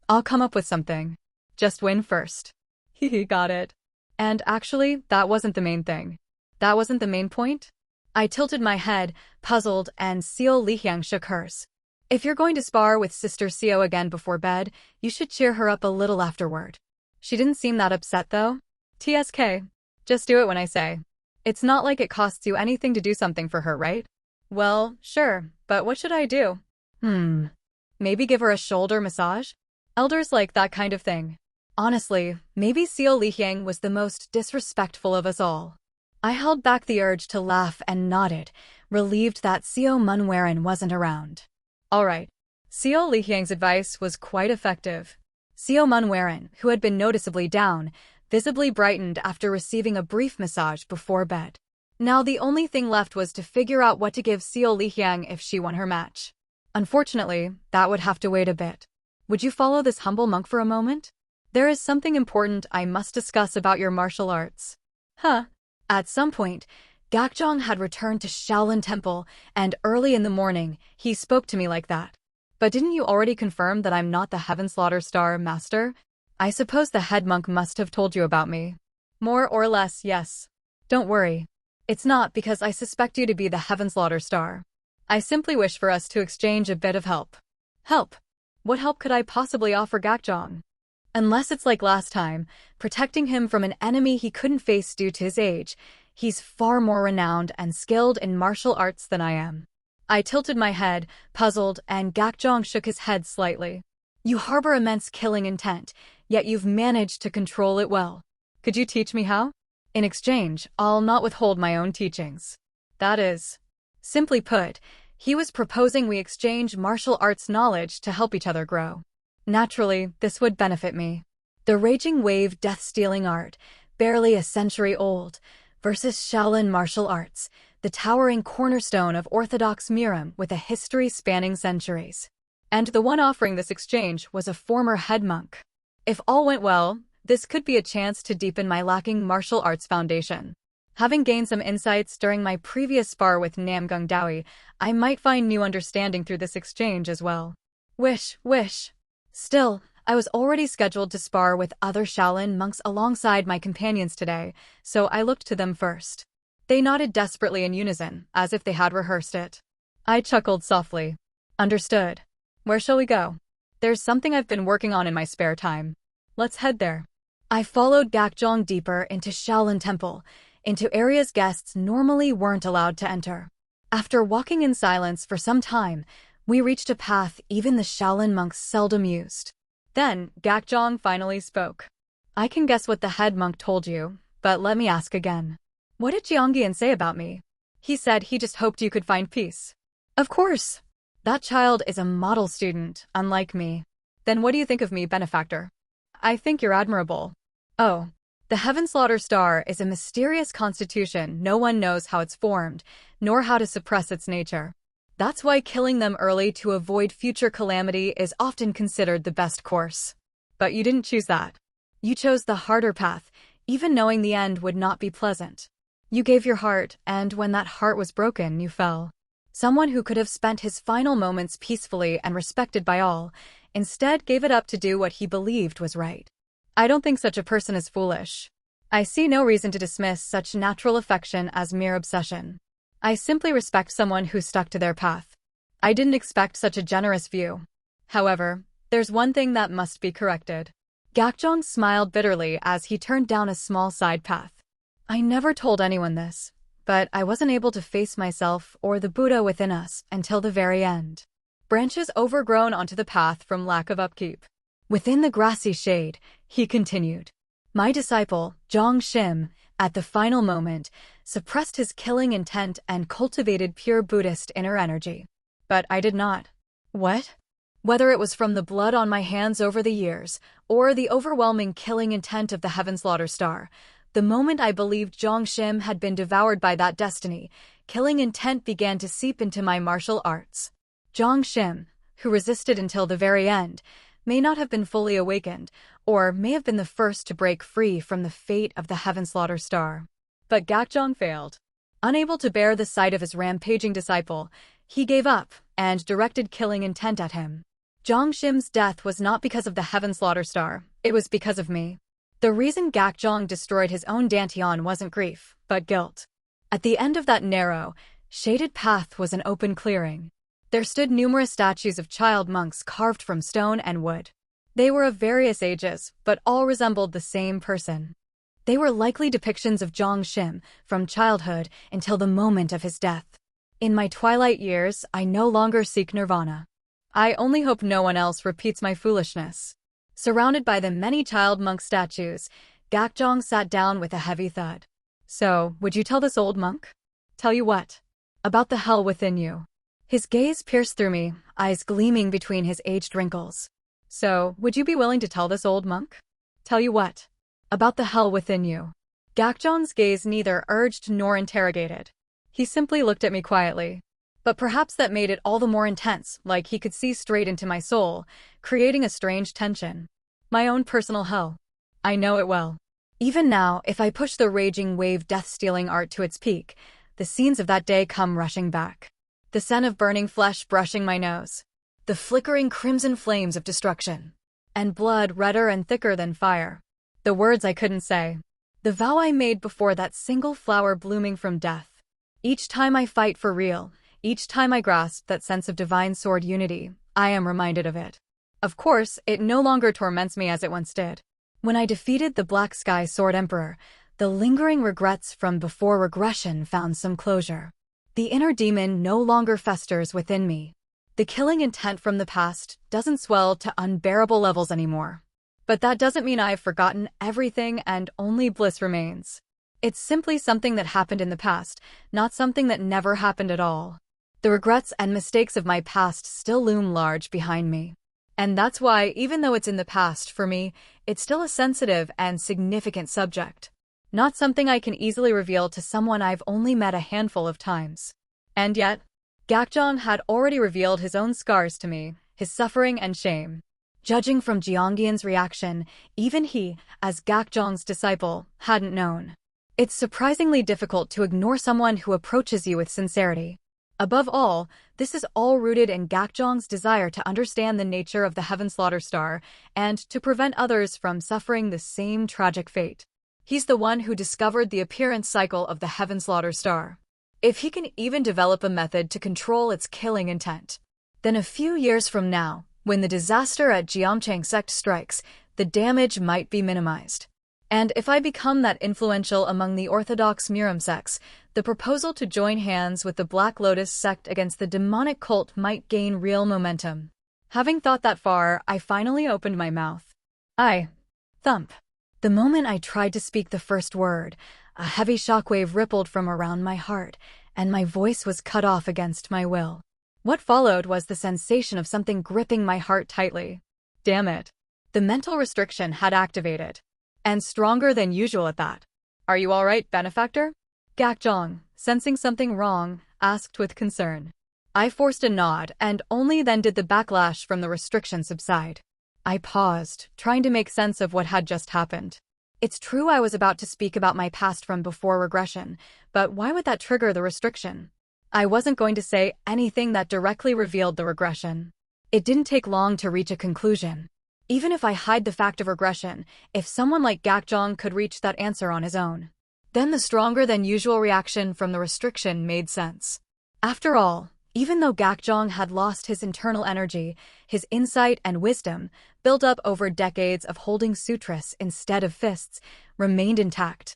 I'll come up with something. Just win first. Hehe, got it. And actually, that wasn't the main thing. That wasn't the main point? I tilted my head, puzzled, and Seo Lihyung shook hers. If you're going to spar with Sister Seo again before bed, you should cheer her up a little afterward. She didn't seem that upset though. TSK. Just do it when I say. It's not like it costs you anything to do something for her, right? Well, sure, but what should I do? Maybe give her a shoulder massage? Elders like that kind of thing. Honestly, maybe Seo Lihyung was the most disrespectful of us all. I held back the urge to laugh and nodded, relieved that Seo Munwaran wasn't around. All right. Seo Lihyung's advice was quite effective. Seo Munwaran, who had been noticeably down, visibly brightened after receiving a brief massage before bed. Now the only thing left was to figure out what to give Seo Lihyung if she won her match. Unfortunately, that would have to wait a bit. Would you follow this humble monk for a moment? There is something important I must discuss about your martial arts. Huh. At some point, Gakjong had returned to Shaolin Temple, and early in the morning, he spoke to me like that. But didn't you already confirm that I'm not the Heaven Slaughter Star Master? I suppose the head monk must have told you about me. More or less, yes. Don't worry. It's not because I suspect you to be the Heaven Slaughter Star. I simply wish for us to exchange a bit of help. Help? What help could I possibly offer Gakjong? Unless it's like last time, protecting him from an enemy he couldn't face due to his age. He's far more renowned and skilled in martial arts than I am. I tilted my head, puzzled, and Gakjong shook his head slightly. You harbor immense killing intent, yet you've managed to control it well. Could you teach me how? In exchange, I'll not withhold my own teachings. That is. Simply put, he was proposing we exchange martial arts knowledge to help each other grow. Naturally, this would benefit me. The Raging Wave death-stealing art, barely a century old, versus Shaolin martial arts, the towering cornerstone of orthodox Miram with a history spanning centuries. And the one offering this exchange was a former head monk. If all went well, this could be a chance to deepen my lacking martial arts foundation. Having gained some insights during my previous spar with Namgung Dowie, I might find new understanding through this exchange as well. Wish. Still, I was already scheduled to spar with other Shaolin monks alongside my companions today, so I looked to them first. They nodded desperately in unison, as if they had rehearsed it. I chuckled softly. Understood. Where shall we go? There's something I've been working on in my spare time. Let's head there. I followed Gakjong deeper into Shaolin Temple, into areas guests normally weren't allowed to enter. After walking in silence for some time, we reached a path even the Shaolin monks seldom used. Then, Gakjong finally spoke. I can guess what the head monk told you, but let me ask again. What did Jeongyeon say about me? He said he just hoped you could find peace. Of course. That child is a model student, unlike me. Then what do you think of me, benefactor? I think you're admirable. Oh. The Heaven Slaughter Star is a mysterious constitution. No one knows how it's formed, nor how to suppress its nature. That's why killing them early to avoid future calamity is often considered the best course. But you didn't choose that. You chose the harder path, even knowing the end would not be pleasant. You gave your heart, and when that heart was broken, you fell. Someone who could have spent his final moments peacefully and respected by all, instead gave it up to do what he believed was right. I don't think such a person is foolish. I see no reason to dismiss such natural affection as mere obsession. I simply respect someone who stuck to their path. I didn't expect such a generous view. However, there's one thing that must be corrected. Gakjong smiled bitterly as he turned down a small side path. I never told anyone this, but I wasn't able to face myself or the Buddha within us until the very end. Branches overgrown onto the path from lack of upkeep. Within the grassy shade, he continued. My disciple, Zhang Shim, at the final moment, suppressed his killing intent and cultivated pure Buddhist inner energy. But I did not. What? Whether it was from the blood on my hands over the years, or the overwhelming killing intent of the Heaven Slaughter Star, the moment I believed Zhang Shim had been devoured by that destiny, killing intent began to seep into my martial arts. Zhang Shim, who resisted until the very end, may not have been fully awakened, or may have been the first to break free from the fate of the Heaven Slaughter Star. But Gakjong failed. Unable to bear the sight of his rampaging disciple, he gave up and directed killing intent at him. Zhang Shim's death was not because of the Heaven Slaughter Star, it was because of me. The reason Gakjong destroyed his own Dantian wasn't grief, but guilt. At the end of that narrow, shaded path was an open clearing. There stood numerous statues of child monks carved from stone and wood. They were of various ages, but all resembled the same person. They were likely depictions of Zhang Shim from childhood until the moment of his death. In my twilight years, I no longer seek nirvana. I only hope no one else repeats my foolishness. Surrounded by the many child monk statues, Gakjong sat down with a heavy thud. So, would you tell this old monk? Tell you what? About the hell within you. His gaze pierced through me, eyes gleaming between his aged wrinkles. So, would you be willing to tell this old monk? Tell you what? About the hell within you. Gakjong's gaze neither urged nor interrogated. He simply looked at me quietly. But perhaps that made it all the more intense, like he could see straight into my soul, creating a strange tension. My own personal hell. I know it well. Even now, if I push the raging wave death-stealing art to its peak, the scenes of that day come rushing back. The scent of burning flesh brushing my nose. The flickering crimson flames of destruction. And blood redder and thicker than fire. The words I couldn't say. The vow I made before that single flower blooming from death. Each time I fight for real, each time I grasp that sense of divine sword unity, I am reminded of it. Of course, it no longer torments me as it once did. When I defeated the Black Sky Sword Emperor, the lingering regrets from before regression found some closure. The inner demon no longer festers within me. The killing intent from the past doesn't swell to unbearable levels anymore. But that doesn't mean I've forgotten everything and only bliss remains. It's simply something that happened in the past, not something that never happened at all. The regrets and mistakes of my past still loom large behind me. And that's why, even though it's in the past for me, it's still a sensitive and significant subject. Not something I can easily reveal to someone I've only met a handful of times. And yet, Gakjong had already revealed his own scars to me, his suffering and shame. Judging from Jeongyeon's reaction, even he, as Gakjong's disciple, hadn't known. It's surprisingly difficult to ignore someone who approaches you with sincerity. Above all, this is all rooted in Gakjong's desire to understand the nature of the Heaven Slaughter Star and to prevent others from suffering the same tragic fate. He's the one who discovered the appearance cycle of the Heaven Slaughter Star. If he can even develop a method to control its killing intent, then a few years from now, when the disaster at Jeomchang sect strikes, the damage might be minimized. And if I become that influential among the Orthodox Murim sects, the proposal to join hands with the Black Lotus sect against the demonic cult might gain real momentum. Having thought that far, I finally opened my mouth. Thump. The moment I tried to speak the first word, a heavy shockwave rippled from around my heart, and my voice was cut off against my will. What followed was the sensation of something gripping my heart tightly. Damn it. The mental restriction had activated. And stronger than usual at that. Are you all right, benefactor? Gakjong, sensing something wrong, asked with concern. I forced a nod, and only then did the backlash from the restriction subside. I paused, trying to make sense of what had just happened. It's true I was about to speak about my past from before regression, but why would that trigger the restriction? I wasn't going to say anything that directly revealed the regression. It didn't take long to reach a conclusion. Even if I hide the fact of regression, if someone like Gakjong could reach that answer on his own, then the stronger than usual reaction from the restriction made sense. After all, even though Gakjong had lost his internal energy, his insight and wisdom, built up over decades of holding sutras instead of fists, remained intact.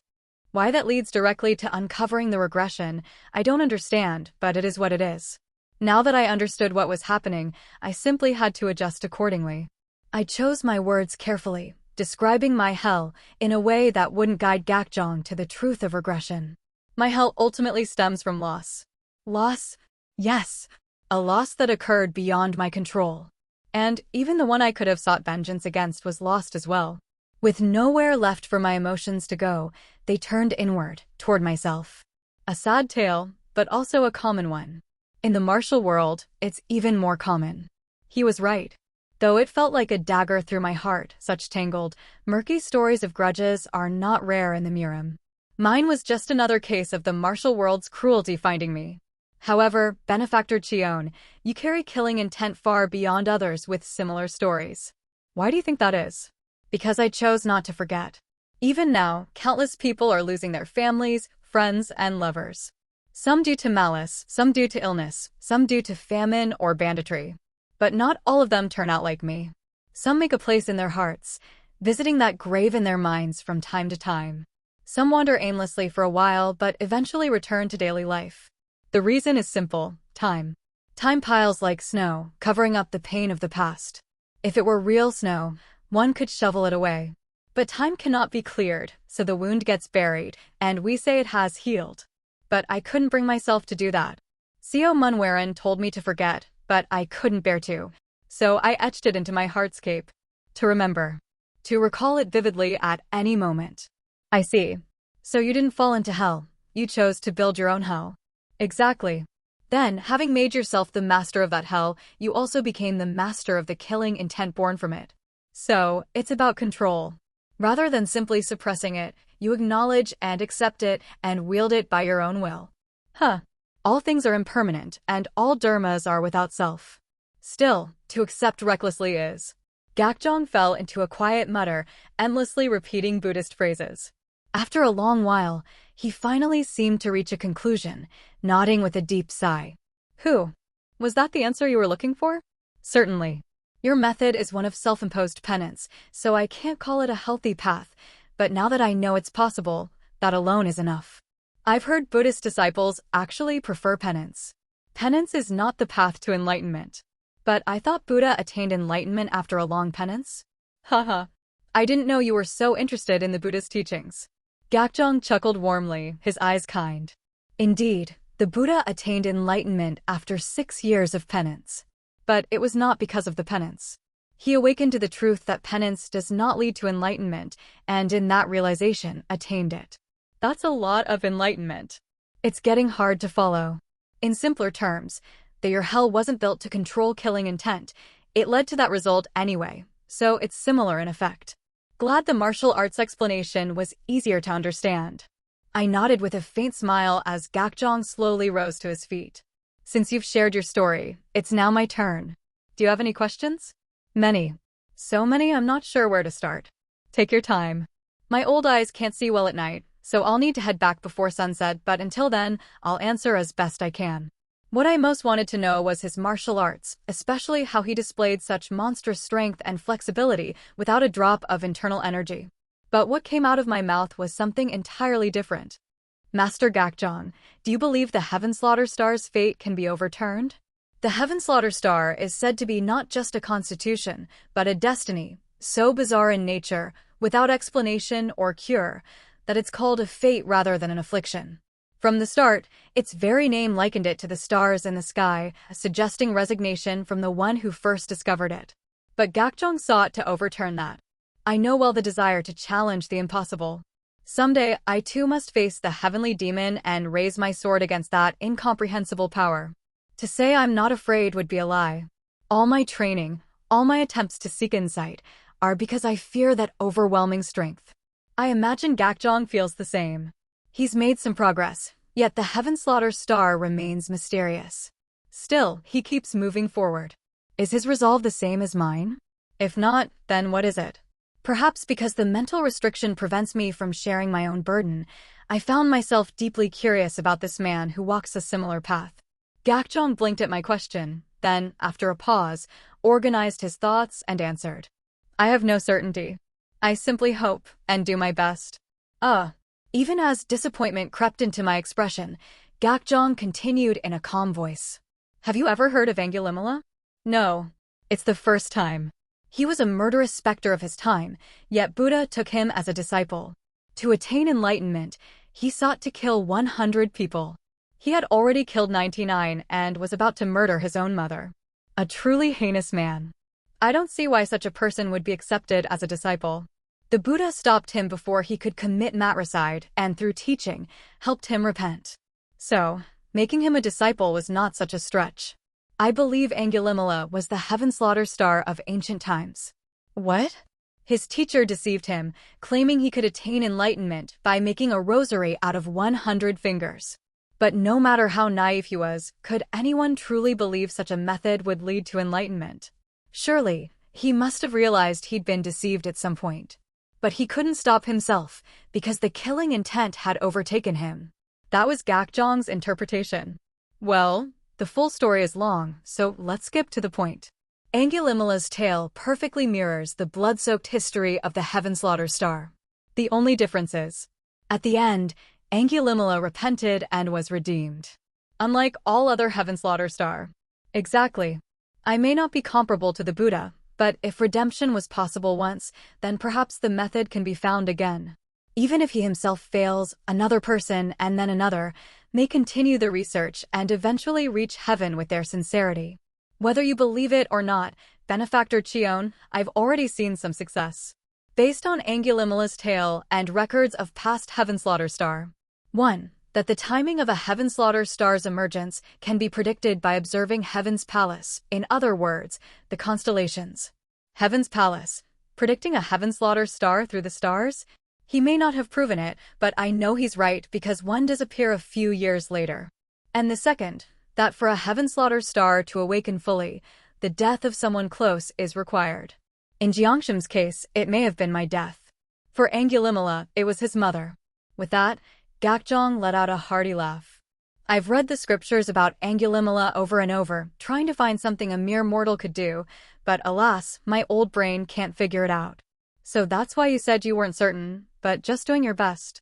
Why that leads directly to uncovering the regression, I don't understand, but it is what it is. Now that I understood what was happening, I simply had to adjust accordingly. I chose my words carefully, describing my hell in a way that wouldn't guide Gakjong to the truth of regression. My hell ultimately stems from loss. Loss? Yes. A loss that occurred beyond my control. And even the one I could have sought vengeance against was lost as well. With nowhere left for my emotions to go, they turned inward, toward myself. A sad tale, but also a common one. In the martial world, it's even more common. He was right. Though it felt like a dagger through my heart, such tangled, murky stories of grudges are not rare in the Miram. Mine was just another case of the martial world's cruelty finding me. However, benefactor Cheon, you carry killing intent far beyond others with similar stories. Why do you think that is? Because I chose not to forget. Even now, countless people are losing their families, friends, and lovers. Some due to malice, some due to illness, some due to famine or banditry. But not all of them turn out like me. Some make a place in their hearts, visiting that grave in their minds from time to time. Some wander aimlessly for a while, but eventually return to daily life. The reason is simple: time. Time piles like snow, covering up the pain of the past. If it were real snow, one could shovel it away. But time cannot be cleared, so the wound gets buried, and we say it has healed. But I couldn't bring myself to do that. Seo Munwaran told me to forget, but I couldn't bear to. So I etched it into my heartscape. To remember. To recall it vividly at any moment. I see. So you didn't fall into hell. You chose to build your own hell. Exactly. Then, having made yourself the master of that hell, you also became the master of the killing intent born from it. So, it's about control. Rather than simply suppressing it, you acknowledge and accept it and wield it by your own will. All things are impermanent, and all dharmas are without self. Still, to accept recklessly is. Gakjong fell into a quiet mutter, endlessly repeating Buddhist phrases. After a long while, he finally seemed to reach a conclusion, nodding with a deep sigh. Was that the answer you were looking for? Certainly. Your method is one of self-imposed penance, so I can't call it a healthy path, but now that I know it's possible, that alone is enough. I've heard Buddhist disciples actually prefer penance. Penance is not the path to enlightenment. But I thought Buddha attained enlightenment after a long penance? Haha. I didn't know you were so interested in the Buddhist teachings. Gakjong chuckled warmly, his eyes kind. Indeed, the Buddha attained enlightenment after 6 years of penance. But it was not because of the penance. He awakened to the truth that penance does not lead to enlightenment, and in that realization, attained it. That's a lot of enlightenment. It's getting hard to follow. In simpler terms, that your hell wasn't built to control killing intent. It led to that result anyway, so it's similar in effect. Glad the martial arts explanation was easier to understand. I nodded with a faint smile as Gakjong slowly rose to his feet. Since you've shared your story, it's now my turn. Do you have any questions? Many. So many I'm not sure where to start. Take your time. My old eyes can't see well at night, so I'll need to head back before sunset, but until then, I'll answer as best I can. What I most wanted to know was his martial arts, especially how he displayed such monstrous strength and flexibility without a drop of internal energy. But what came out of my mouth was something entirely different. Master Gakjong, do you believe the Heaven Slaughter Star's fate can be overturned? The Heaven Slaughter Star is said to be not just a constitution, but a destiny, so bizarre in nature, without explanation or cure, that it's called a fate rather than an affliction. From the start, its very name likened it to the stars in the sky, suggesting resignation from the one who first discovered it. But Gakjong sought to overturn that. I know well the desire to challenge the impossible. Someday, I too must face the heavenly demon and raise my sword against that incomprehensible power. To say I'm not afraid would be a lie. All my training, all my attempts to seek insight, are because I fear that overwhelming strength. I imagine Gakjong feels the same. He's made some progress, yet the Heaven Slaughter Star remains mysterious. Still, he keeps moving forward. Is his resolve the same as mine? If not, then what is it? Perhaps because the mental restriction prevents me from sharing my own burden, I found myself deeply curious about this man who walks a similar path. Gakjong blinked at my question, then, after a pause, organized his thoughts and answered. I have no certainty. I simply hope and do my best. Even as disappointment crept into my expression, Gakjong continued in a calm voice. Have you ever heard of Angulimala? No. It's the first time. He was a murderous specter of his time, yet Buddha took him as a disciple. To attain enlightenment, he sought to kill 100 people. He had already killed 99 and was about to murder his own mother. A truly heinous man. I don't see why such a person would be accepted as a disciple. The Buddha stopped him before he could commit matricide and through teaching, helped him repent. So, making him a disciple was not such a stretch. I believe Angulimala was the heaven slaughter star of ancient times. What? His teacher deceived him, claiming he could attain enlightenment by making a rosary out of 100 fingers. But no matter how naive he was, could anyone truly believe such a method would lead to enlightenment? Surely, he must have realized he'd been deceived at some point. But he couldn't stop himself, because the killing intent had overtaken him. That was Gakjong's interpretation. Well, the full story is long, so let's skip to the point. Angulimala's tale perfectly mirrors the blood-soaked history of the Heaven Slaughter Star. The only difference is, at the end, Angulimala repented and was redeemed. Unlike all other Heaven Slaughter Star. Exactly. I may not be comparable to the Buddha, but if redemption was possible once, then perhaps the method can be found again. Even if he himself fails, another person and then another may continue the research and eventually reach heaven with their sincerity. Whether you believe it or not, benefactor Cheon, I've already seen some success. Based on Angulimala's tale and records of past Heaven Slaughter Star. 1. That the timing of a Heaven Slaughter Star's emergence can be predicted by observing Heaven's Palace, in other words, the constellations. Heaven's Palace, predicting a Heaven Slaughter Star through the stars? He may not have proven it, but I know he's right because one does appear a few years later. And the second, that for a Heaven Slaughter Star to awaken fully, the death of someone close is required. In Jiangsham's case, it may have been my death. For Angulimala, it was his mother. With that, Gakjong let out a hearty laugh. I've read the scriptures about Angulimala over and over, trying to find something a mere mortal could do, but alas, my old brain can't figure it out. So that's why you said you weren't certain, but just doing your best.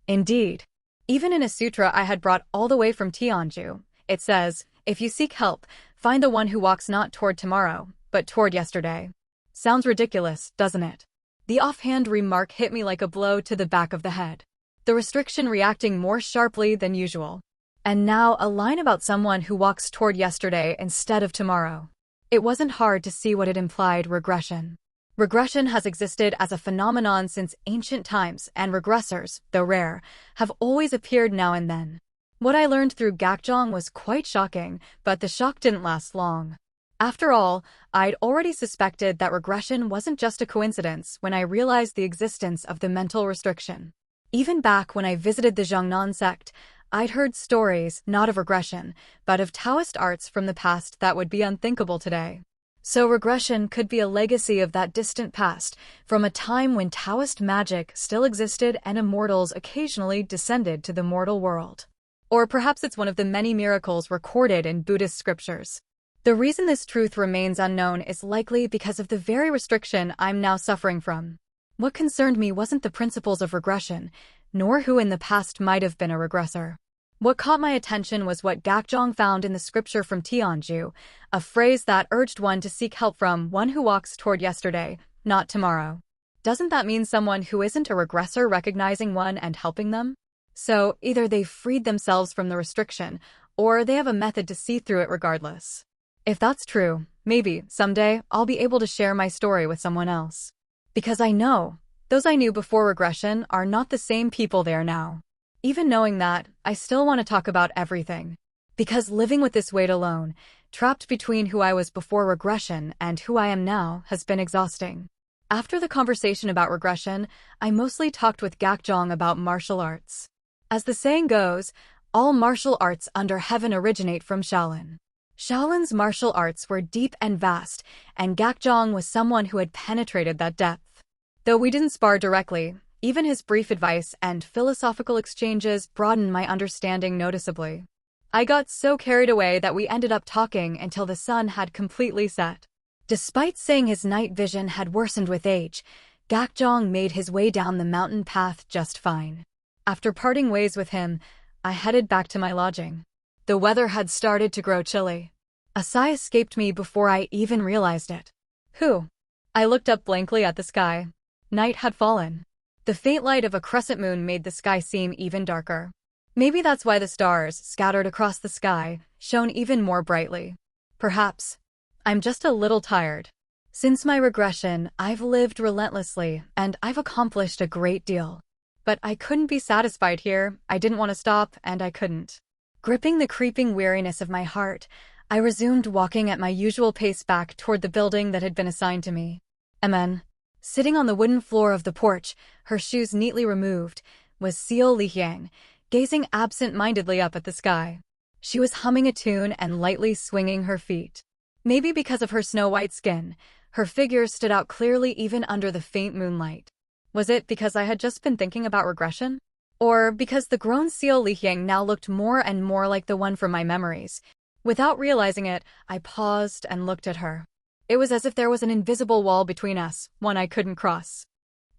Indeed. Even in a sutra I had brought all the way from Tianju, it says, if you seek help, find the one who walks not toward tomorrow, but toward yesterday. Sounds ridiculous, doesn't it? The offhand remark hit me like a blow to the back of the head. The restriction reacting more sharply than usual. And now a line about someone who walks toward yesterday instead of tomorrow. It wasn't hard to see what it implied: regression. Regression has existed as a phenomenon since ancient times, and regressors, though rare, have always appeared now and then. What I learned through Gakjong was quite shocking, but the shock didn't last long. After all, I'd already suspected that regression wasn't just a coincidence when I realized the existence of the mental restriction. Even back when I visited the Zhongnan sect, I'd heard stories, not of regression, but of Taoist arts from the past that would be unthinkable today. So regression could be a legacy of that distant past, from a time when Taoist magic still existed and immortals occasionally descended to the mortal world. Or perhaps it's one of the many miracles recorded in Buddhist scriptures. The reason this truth remains unknown is likely because of the very restriction I'm now suffering from. What concerned me wasn't the principles of regression, nor who in the past might have been a regressor. What caught my attention was what Gakjong found in the scripture from Tianju, a phrase that urged one to seek help from one who walks toward yesterday, not tomorrow. Doesn't that mean someone who isn't a regressor recognizing one and helping them? So, either they've freed themselves from the restriction, or they have a method to see through it regardless. If that's true, maybe, someday, I'll be able to share my story with someone else. Because I know, those I knew before regression are not the same people they are now. Even knowing that, I still want to talk about everything. Because living with this weight alone, trapped between who I was before regression and who I am now, has been exhausting. After the conversation about regression, I mostly talked with Gakjong about martial arts. As the saying goes, all martial arts under heaven originate from Shaolin. Shaolin's martial arts were deep and vast, and Gakjong was someone who had penetrated that depth. Though we didn't spar directly, even his brief advice and philosophical exchanges broadened my understanding noticeably. I got so carried away that we ended up talking until the sun had completely set. Despite saying his night vision had worsened with age, Gakjong made his way down the mountain path just fine. After parting ways with him, I headed back to my lodging. The weather had started to grow chilly. A sigh escaped me before I even realized it. Who? I looked up blankly at the sky. Night had fallen. The faint light of a crescent moon made the sky seem even darker. Maybe that's why the stars, scattered across the sky, shone even more brightly. Perhaps. I'm just a little tired. Since my regression, I've lived relentlessly, and I've accomplished a great deal. But I couldn't be satisfied here, I didn't want to stop, and I couldn't. Gripping the creeping weariness of my heart, I resumed walking at my usual pace back toward the building that had been assigned to me. Amen. Sitting on the wooden floor of the porch, her shoes neatly removed, was Seo Lihyang, gazing absent-mindedly up at the sky. She was humming a tune and lightly swinging her feet. Maybe because of her snow-white skin, her figure stood out clearly even under the faint moonlight. Was it because I had just been thinking about regression? Or because the grown Seo Lihyang now looked more and more like the one from my memories? Without realizing it, I paused and looked at her. It was as if there was an invisible wall between us, one I couldn't cross.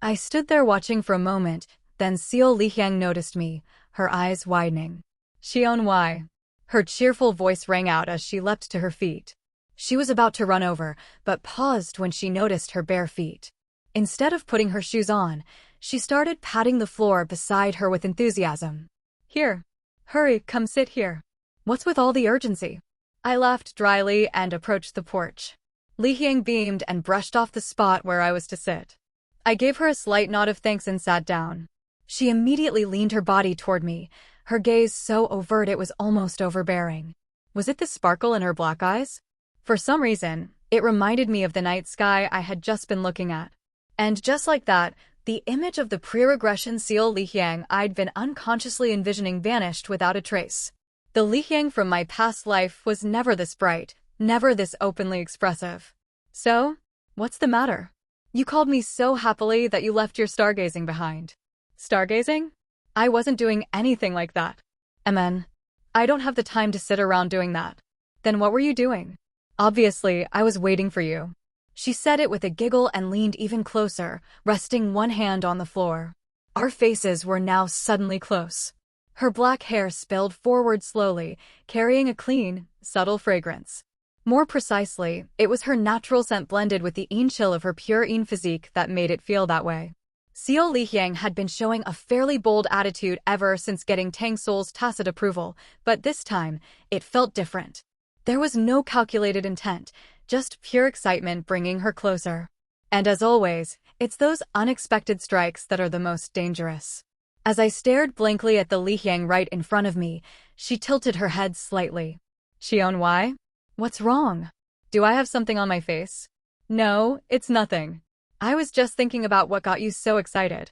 I stood there watching for a moment, then Seo Lihyang noticed me, her eyes widening. Cheon Hwi. Her cheerful voice rang out as she leapt to her feet. She was about to run over, but paused when she noticed her bare feet. Instead of putting her shoes on, she started patting the floor beside her with enthusiasm. Here. Hurry, come sit here. What's with all the urgency? I laughed dryly and approached the porch. Lihyang beamed and brushed off the spot where I was to sit. I gave her a slight nod of thanks and sat down. She immediately leaned her body toward me, her gaze so overt it was almost overbearing. Was it the sparkle in her black eyes? For some reason, it reminded me of the night sky I had just been looking at. And just like that, the image of the pre-regression Seo Lihyang I'd been unconsciously envisioning vanished without a trace. The Lihyang from my past life was never this bright, never this openly expressive. So, what's the matter? You called me so happily that you left your stargazing behind. Stargazing? I wasn't doing anything like that. Amen. I don't have the time to sit around doing that. Then what were you doing? Obviously, I was waiting for you. She said it with a giggle and leaned even closer, resting one hand on the floor. Our faces were now suddenly close. Her black hair spilled forward slowly, carrying a clean, subtle fragrance. More precisely, it was her natural scent blended with the chill of her pure physique that made it feel that way. Seo Lihyang had been showing a fairly bold attitude ever since getting Tang Sowol's tacit approval, but this time, it felt different. There was no calculated intent, just pure excitement bringing her closer. And as always, it's those unexpected strikes that are the most dangerous. As I stared blankly at the Lihyang right in front of me, she tilted her head slightly. Cheon Hwi? What's wrong? Do I have something on my face? No, it's nothing. I was just thinking about what got you so excited.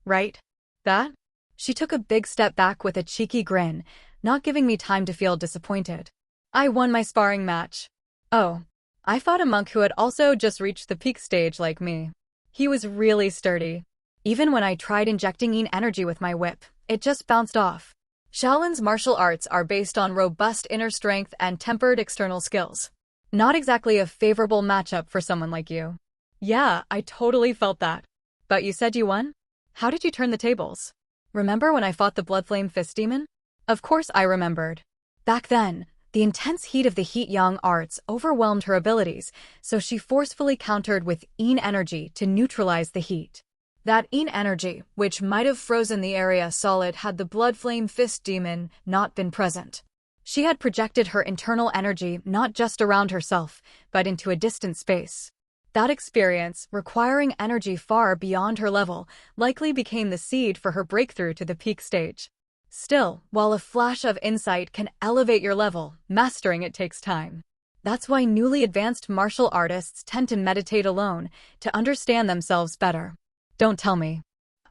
Right? That? She took a big step back with a cheeky grin, not giving me time to feel disappointed. I won my sparring match. Oh, I fought a monk who had also just reached the peak stage like me. He was really sturdy. Even when I tried injecting energy with my whip, it just bounced off. Shaolin's martial arts are based on robust inner strength and tempered external skills. Not exactly a favorable matchup for someone like you. Yeah, I totally felt that. But you said you won? How did you turn the tables? Remember when I fought the Bloodflame Fist Demon? Of course I remembered. Back then, the intense heat of the Heat-Yang arts overwhelmed her abilities, so she forcefully countered with energy to neutralize the heat. That energy, which might have frozen the area solid had the Bloodflame Fist Demon not been present. She had projected her internal energy not just around herself, but into a distant space. That experience, requiring energy far beyond her level, likely became the seed for her breakthrough to the peak stage. Still, while a flash of insight can elevate your level, mastering it takes time. That's why newly advanced martial artists tend to meditate alone, to understand themselves better. Don't tell me.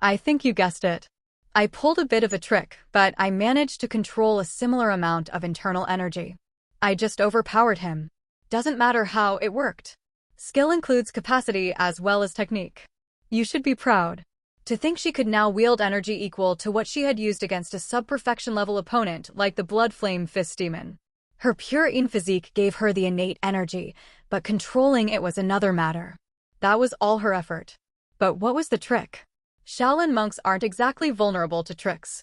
I think you guessed it. I pulled a bit of a trick, but I managed to control a similar amount of internal energy. I just overpowered him. Doesn't matter how it worked. Skill includes capacity as well as technique. You should be proud. To think she could now wield energy equal to what she had used against a sub-perfection level opponent like the Bloodflame Fist Demon. Her pure physique gave her the innate energy, but controlling it was another matter. That was all her effort. But what was the trick? Shaolin monks aren't exactly vulnerable to tricks.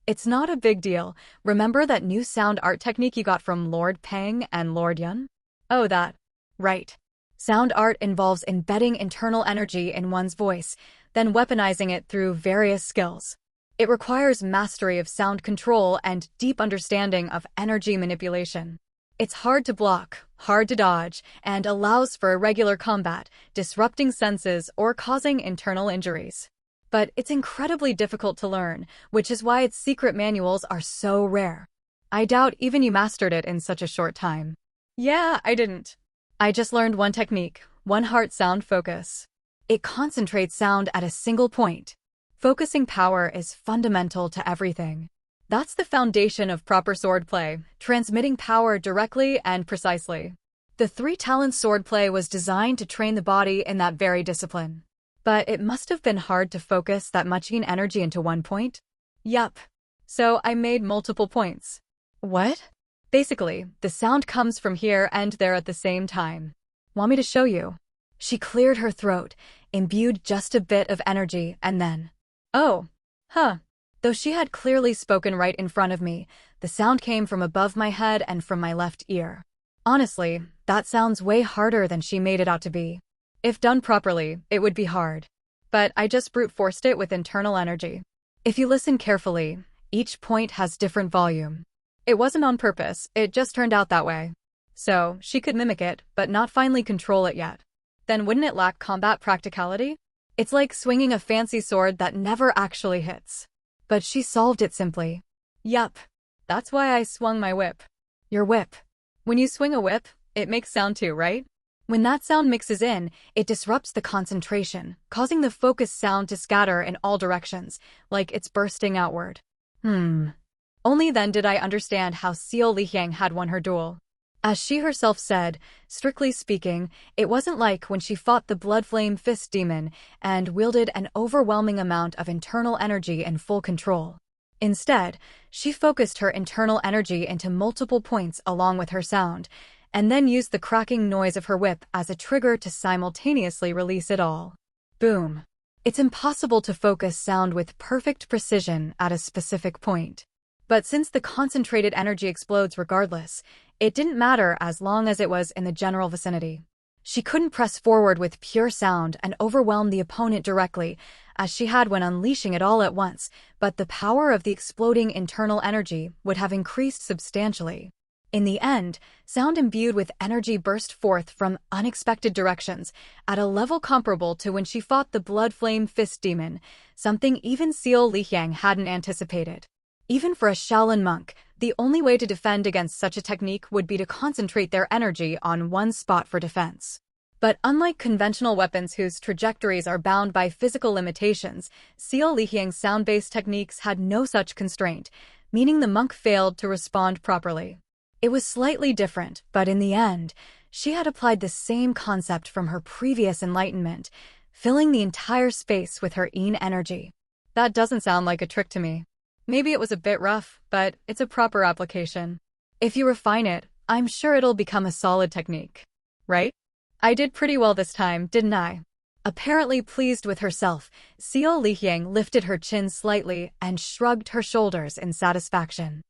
It's not a big deal. Remember that new sound art technique you got from Lord Peng and Lord Yun? Oh, that. Right. Sound art involves embedding internal energy in one's voice, then weaponizing it through various skills. It requires mastery of sound control and deep understanding of energy manipulation. It's hard to block, hard to dodge, and allows for irregular combat, disrupting senses or causing internal injuries. But it's incredibly difficult to learn, which is why its secret manuals are so rare. I doubt even you mastered it in such a short time. Yeah, I didn't. I just learned one technique, one heart sound focus. It concentrates sound at a single point. Focusing power is fundamental to everything. That's the foundation of proper swordplay, transmitting power directly and precisely. The three-talent swordplay was designed to train the body in that very discipline. But it must have been hard to focus that much energy into one point? Yup. So I made multiple points. What? Basically, the sound comes from here and there at the same time. Want me to show you? She cleared her throat, imbued just a bit of energy, and then... Oh. Huh. Though she had clearly spoken right in front of me, the sound came from above my head and from my left ear. Honestly, that sounds way harder than she made it out to be. If done properly, it would be hard. But I just brute forced it with internal energy. If you listen carefully, each point has different volume. It wasn't on purpose, it just turned out that way. So, she could mimic it, but not finally control it yet. Then wouldn't it lack combat practicality? It's like swinging a fancy sword that never actually hits. But she solved it simply. Yup. That's why I swung my whip. Your whip. When you swing a whip, it makes sound too, right? When that sound mixes in, it disrupts the concentration, causing the focused sound to scatter in all directions, like it's bursting outward. Only then did I understand how Seo Lihyang had won her duel. As she herself said, strictly speaking, it wasn't like when she fought the Blood Flame Fist Demon and wielded an overwhelming amount of internal energy in full control. Instead, she focused her internal energy into multiple points along with her sound, and then used the cracking noise of her whip as a trigger to simultaneously release it all. Boom. It's impossible to focus sound with perfect precision at a specific point. But since the concentrated energy explodes regardless, it didn't matter as long as it was in the general vicinity. She couldn't press forward with pure sound and overwhelm the opponent directly, as she had when unleashing it all at once, but the power of the exploding internal energy would have increased substantially. In the end, sound imbued with energy burst forth from unexpected directions, at a level comparable to when she fought the Blood Flame Fist Demon, something even Seo Lihyang hadn't anticipated. Even for a Shaolin monk, the only way to defend against such a technique would be to concentrate their energy on one spot for defense. But unlike conventional weapons whose trajectories are bound by physical limitations, Seo Lihyang's sound-based techniques had no such constraint, meaning the monk failed to respond properly. It was slightly different, but in the end, she had applied the same concept from her previous enlightenment, filling the entire space with her yin energy. That doesn't sound like a trick to me. Maybe it was a bit rough, but it's a proper application. If you refine it, I'm sure it'll become a solid technique. Right? I did pretty well this time, didn't I? Apparently pleased with herself, Seo Lihyang lifted her chin slightly and shrugged her shoulders in satisfaction.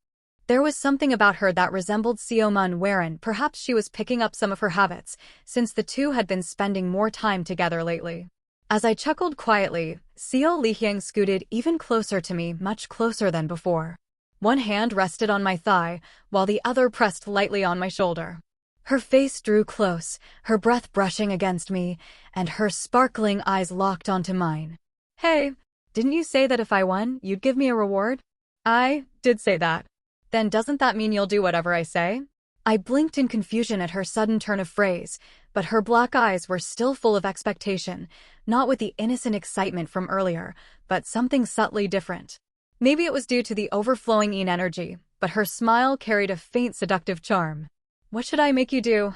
There was something about her that resembled Seo Mun wherein perhaps she was picking up some of her habits, since the two had been spending more time together lately. As I chuckled quietly, Seo Lihyang scooted even closer to me, much closer than before. One hand rested on my thigh, while the other pressed lightly on my shoulder. Her face drew close, her breath brushing against me, and her sparkling eyes locked onto mine. Hey, didn't you say that if I won, you'd give me a reward? I did say that. Then doesn't that mean you'll do whatever I say? I blinked in confusion at her sudden turn of phrase, but her black eyes were still full of expectation, not with the innocent excitement from earlier, but something subtly different. Maybe it was due to the overflowing yin energy, but her smile carried a faint seductive charm. What should I make you do,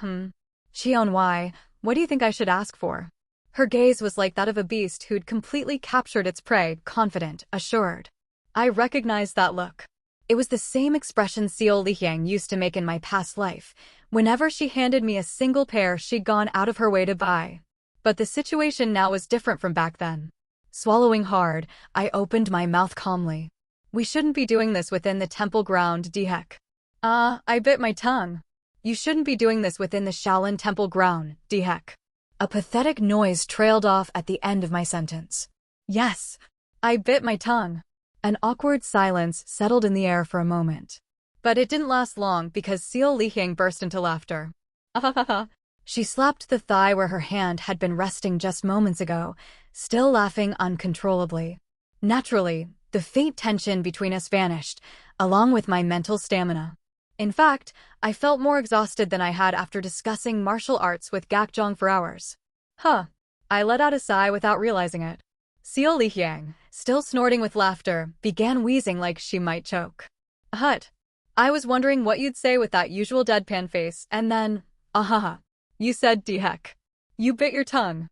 Cheon Hwi, what do you think I should ask for? Her gaze was like that of a beast who'd completely captured its prey, confident, assured. I recognized that look. It was the same expression Seo Lihyang used to make in my past life, whenever she handed me a single pair she'd gone out of her way to buy. But the situation now was different from back then. Swallowing hard, I opened my mouth calmly. We shouldn't be doing this within the temple ground, Dihek. I bit my tongue. You shouldn't be doing this within the Shaolin temple ground, Dihek. A pathetic noise trailed off at the end of my sentence. Yes, I bit my tongue. An awkward silence settled in the air for a moment. But it didn't last long because Seo Lihyang burst into laughter. She slapped the thigh where her hand had been resting just moments ago, still laughing uncontrollably. Naturally, the faint tension between us vanished, along with my mental stamina. In fact, I felt more exhausted than I had after discussing martial arts with Gakjong for hours. I let out a sigh without realizing it. Seo Lihyang, still snorting with laughter, began wheezing like she might choke. I was wondering what you'd say with that usual deadpan face, and then, you said Dihek. You bit your tongue.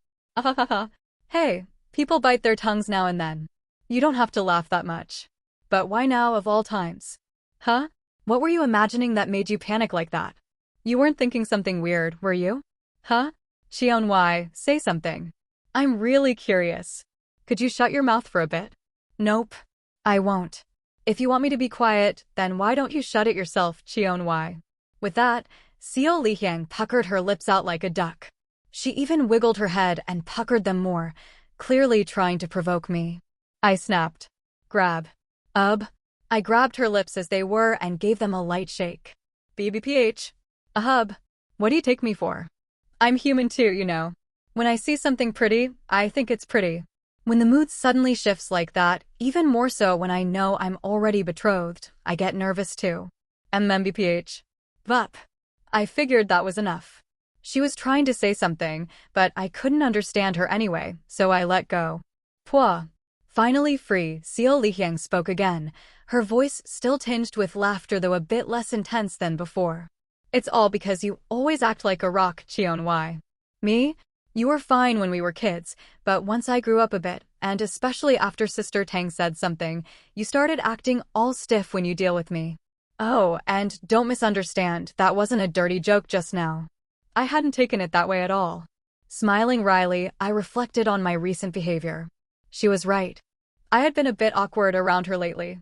Hey, people bite their tongues now and then. You don't have to laugh that much. But why now of all times? What were you imagining that made you panic like that? You weren't thinking something weird, were you? Cheon Hwi, say something. I'm really curious. Could you shut your mouth for a bit? Nope. I won't. If you want me to be quiet, then why don't you shut it yourself, Cheon Hwi? With that, Seo Lihyang puckered her lips out like a duck. She even wiggled her head and puckered them more, clearly trying to provoke me. I snapped. Grab. I grabbed her lips as they were and gave them a light shake. BBPH. What do you take me for? I'm human too, you know. When I see something pretty, I think it's pretty. When the mood suddenly shifts like that, even more so when I know I'm already betrothed, I get nervous too. MMBPH. Vup. I figured that was enough. She was trying to say something, but I couldn't understand her anyway, so I let go. Pwah. Finally free, Seo Lihyang spoke again, her voice still tinged with laughter though a bit less intense than before. It's all because you always act like a rock, Cheon Hwi. Me? You were fine when we were kids, but once I grew up a bit, and especially after Sister Tang said something, you started acting all stiff when you deal with me. Oh, and don't misunderstand, that wasn't a dirty joke just now. I hadn't taken it that way at all. Smiling wryly, I reflected on my recent behavior. She was right. I had been a bit awkward around her lately.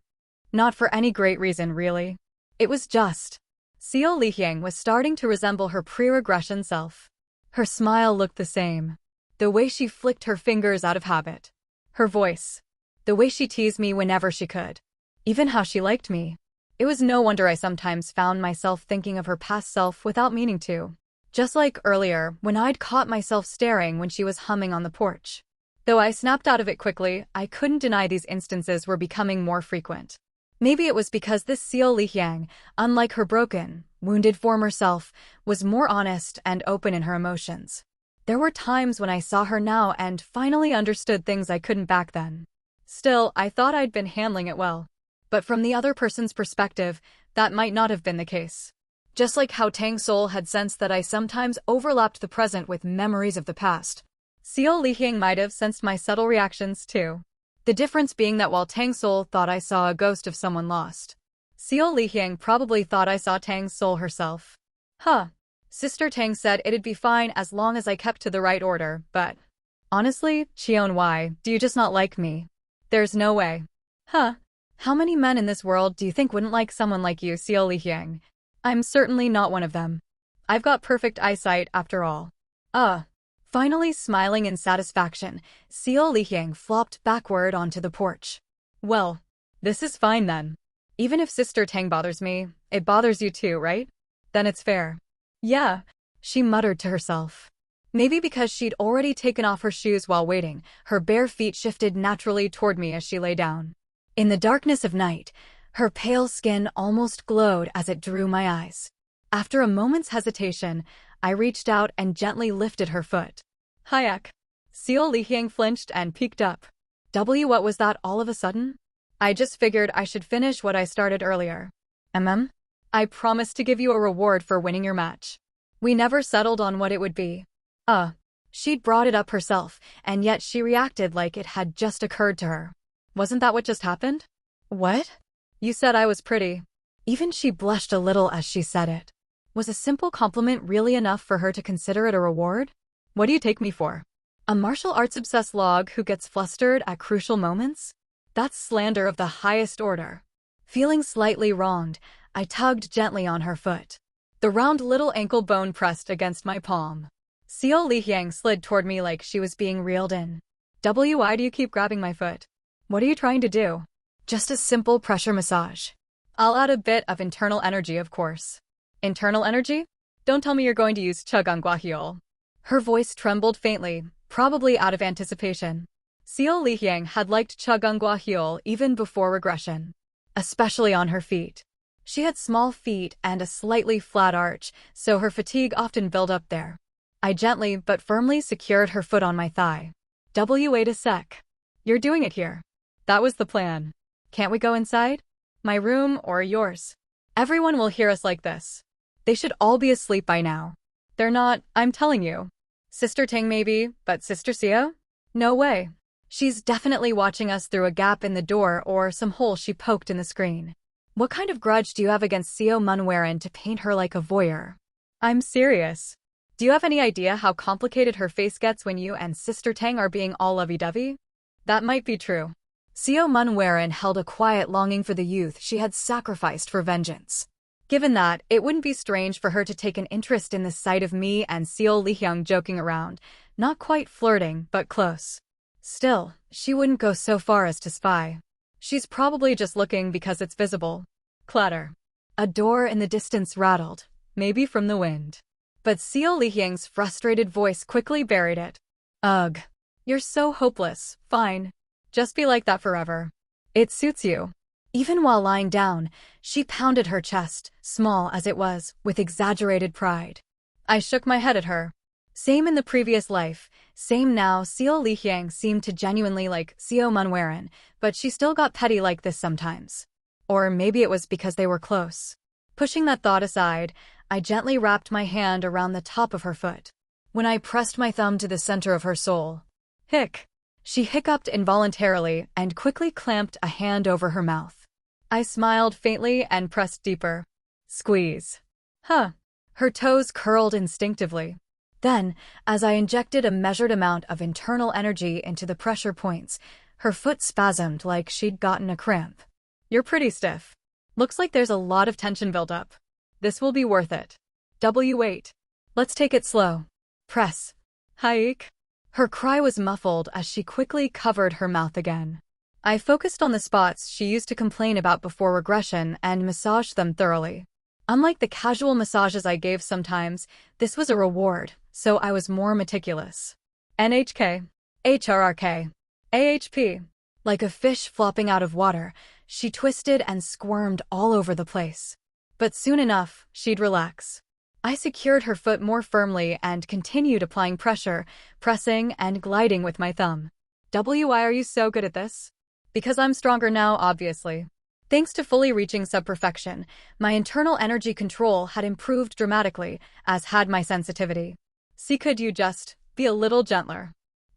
Not for any great reason, really. It was just. Seo Lihyang was starting to resemble her pre-regression self. Her smile looked the same. The way she flicked her fingers out of habit. Her voice. The way she teased me whenever she could. Even how she liked me. It was no wonder I sometimes found myself thinking of her past self without meaning to. Just like earlier, when I'd caught myself staring when she was humming on the porch. Though I snapped out of it quickly, I couldn't deny these instances were becoming more frequent. Maybe it was because this Seo Lihyang, unlike her broken, wounded former self, was more honest and open in her emotions. There were times when I saw her now and finally understood things I couldn't back then. Still, I thought I'd been handling it well. But from the other person's perspective, that might not have been the case. Just like how Tang Sowol had sensed that I sometimes overlapped the present with memories of the past. Seo Lihyang might have sensed my subtle reactions too. The difference being that while Tang Sowol thought I saw a ghost of someone lost, Seo Lihyang probably thought I saw Tang Sowol herself. Sister Tang said it'd be fine as long as I kept to the right order, but... Honestly, Cheon Hwi, do you just not like me? There's no way. How many men in this world do you think wouldn't like someone like you, Seo Lihyang? I'm certainly not one of them. I've got perfect eyesight after all. Finally smiling in satisfaction, Seo Lihyang flopped backward onto the porch. Well, this is fine then. Even if Sister Tang bothers me, it bothers you too, right? Then it's fair. Yeah, she muttered to herself. Maybe because she'd already taken off her shoes while waiting, her bare feet shifted naturally toward me as she lay down. In the darkness of night, her pale skin almost glowed as it drew my eyes. After a moment's hesitation, I reached out and gently lifted her foot. Hayak. Seo Lihyang flinched and peeked up. What was that all of a sudden? I just figured I should finish what I started earlier. I promised to give you a reward for winning your match. We never settled on what it would be. She'd brought it up herself, and yet she reacted like it had just occurred to her. Wasn't that what just happened? What? You said I was pretty. Even she blushed a little as she said it. Was a simple compliment really enough for her to consider it a reward? What do you take me for? A martial arts-obsessed log who gets flustered at crucial moments? That's slander of the highest order. Feeling slightly wronged, I tugged gently on her foot. The round little ankle bone pressed against my palm. Seo Lihyang slid toward me like she was being reeled in. Why do you keep grabbing my foot? What are you trying to do? Just a simple pressure massage. I'll add a bit of internal energy, of course. Internal energy? Don't tell me you're going to use Cheon. Her voice trembled faintly, probably out of anticipation. Seo Lihyang had liked Cheon even before regression, especially on her feet. She had small feet and a slightly flat arch, so her fatigue often built up there. I gently but firmly secured her foot on my thigh. Wait a sec. You're doing it here. That was the plan. Can't we go inside? My room or yours? Everyone will hear us like this. They should all be asleep by now. They're not, I'm telling you. Sister Tang maybe, but Sister Seo? No way. She's definitely watching us through a gap in the door or some hole she poked in the screen. What kind of grudge do you have against Seo Mun-werin to paint her like a voyeur? I'm serious. Do you have any idea how complicated her face gets when you and Sister Tang are being all lovey-dovey? That might be true. Seo Mun-werin held a quiet longing for the youth she had sacrificed for vengeance. Given that, it wouldn't be strange for her to take an interest in the sight of me and Seo Lihyang joking around, not quite flirting, but close. Still, she wouldn't go so far as to spy. She's probably just looking because it's visible. Clatter. A door in the distance rattled, maybe from the wind. But Seo Lihyang's frustrated voice quickly buried it. Ugh. You're so hopeless. Fine. Just be like that forever. It suits you. Even while lying down, she pounded her chest, small as it was, with exaggerated pride. I shook my head at her. Same in the previous life, same now. Seo Lihyang seemed to genuinely like Seo Mun-werin, but she still got petty like this sometimes. Or maybe it was because they were close. Pushing that thought aside, I gently wrapped my hand around the top of her foot. When I pressed my thumb to the center of her sole, hic! She hiccuped involuntarily and quickly clamped a hand over her mouth. I smiled faintly and pressed deeper. Squeeze. Huh. Her toes curled instinctively. Then, as I injected a measured amount of internal energy into the pressure points, her foot spasmed like she'd gotten a cramp. You're pretty stiff. Looks like there's a lot of tension built up. This will be worth it. Wait. Let's take it slow. Press. Hike. Her cry was muffled as she quickly covered her mouth again. I focused on the spots she used to complain about before regression and massaged them thoroughly. Unlike the casual massages I gave sometimes, this was a reward, so I was more meticulous. NHK. HRRK. AHP. Like a fish flopping out of water, she twisted and squirmed all over the place. But soon enough, she'd relax. I secured her foot more firmly and continued applying pressure, pressing and gliding with my thumb. Why are you so good at this? Because I'm stronger now, obviously. Thanks to fully reaching sub-perfection, my internal energy control had improved dramatically, as had my sensitivity. See, could you just be a little gentler?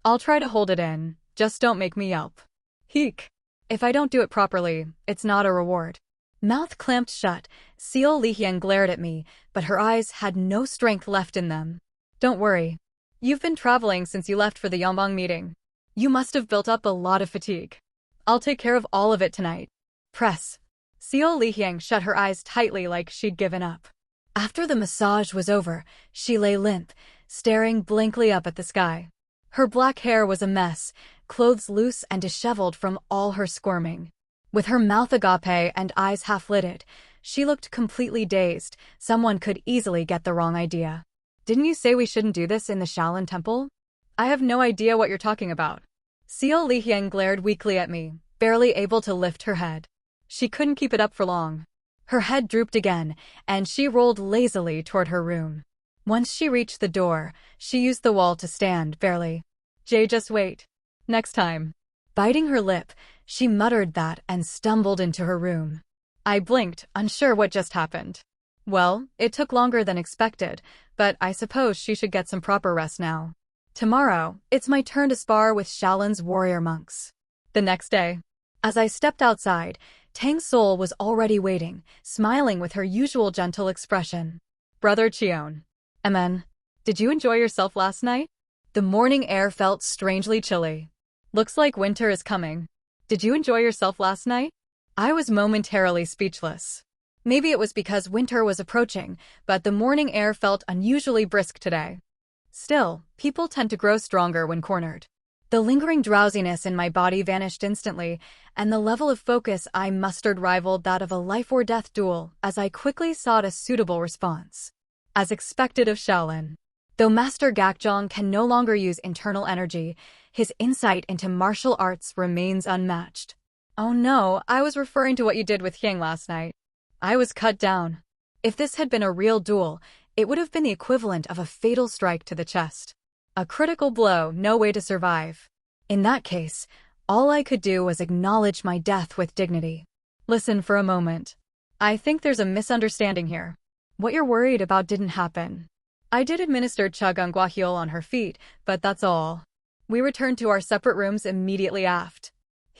I'll try to hold it in, just don't make me yelp. Heek. If I don't do it properly, it's not a reward. Mouth clamped shut, Seo Lihyang glared at me, but her eyes had no strength left in them. Don't worry. You've been traveling since you left for the Yongbang meeting. You must have built up a lot of fatigue. I'll take care of all of it tonight. Press. Seo Lihyang shut her eyes tightly like she'd given up. After the massage was over, she lay limp, staring blankly up at the sky. Her black hair was a mess, clothes loose and disheveled from all her squirming. With her mouth agape and eyes half-lidded, she looked completely dazed. Someone could easily get the wrong idea. Didn't you say we shouldn't do this in the Shaolin Temple? I have no idea what you're talking about. Seo Lihyang glared weakly at me, barely able to lift her head. She couldn't keep it up for long. Her head drooped again, and she rolled lazily toward her room. Once she reached the door, she used the wall to stand, barely. Just wait. Next time. Biting her lip, she muttered that and stumbled into her room. I blinked, unsure what just happened. Well, it took longer than expected, but I suppose she should get some proper rest now. Tomorrow, it's my turn to spar with Shaolin's warrior monks. The next day, as I stepped outside, Tang Sowol was already waiting, smiling with her usual gentle expression. Brother Cheon. Amen. Did you enjoy yourself last night? The morning air felt strangely chilly. Looks like winter is coming. Did you enjoy yourself last night? I was momentarily speechless. Maybe it was because winter was approaching, but the morning air felt unusually brisk today. Still, people tend to grow stronger when cornered. The lingering drowsiness in my body vanished instantly, and the level of focus I mustered rivaled that of a life-or-death duel as I quickly sought a suitable response. As expected of Shaolin. Though Master Gakjong can no longer use internal energy, his insight into martial arts remains unmatched. Oh no, I was referring to what you did with Hyang last night. I was cut down. If this had been a real duel, it would have been the equivalent of a fatal strike to the chest. A critical blow, no way to survive. In that case, all I could do was acknowledge my death with dignity. Listen for a moment. I think there's a misunderstanding here. What you're worried about didn't happen. I did administer Chagung Guahyul on her feet, but that's all. We returned to our separate rooms immediately aft.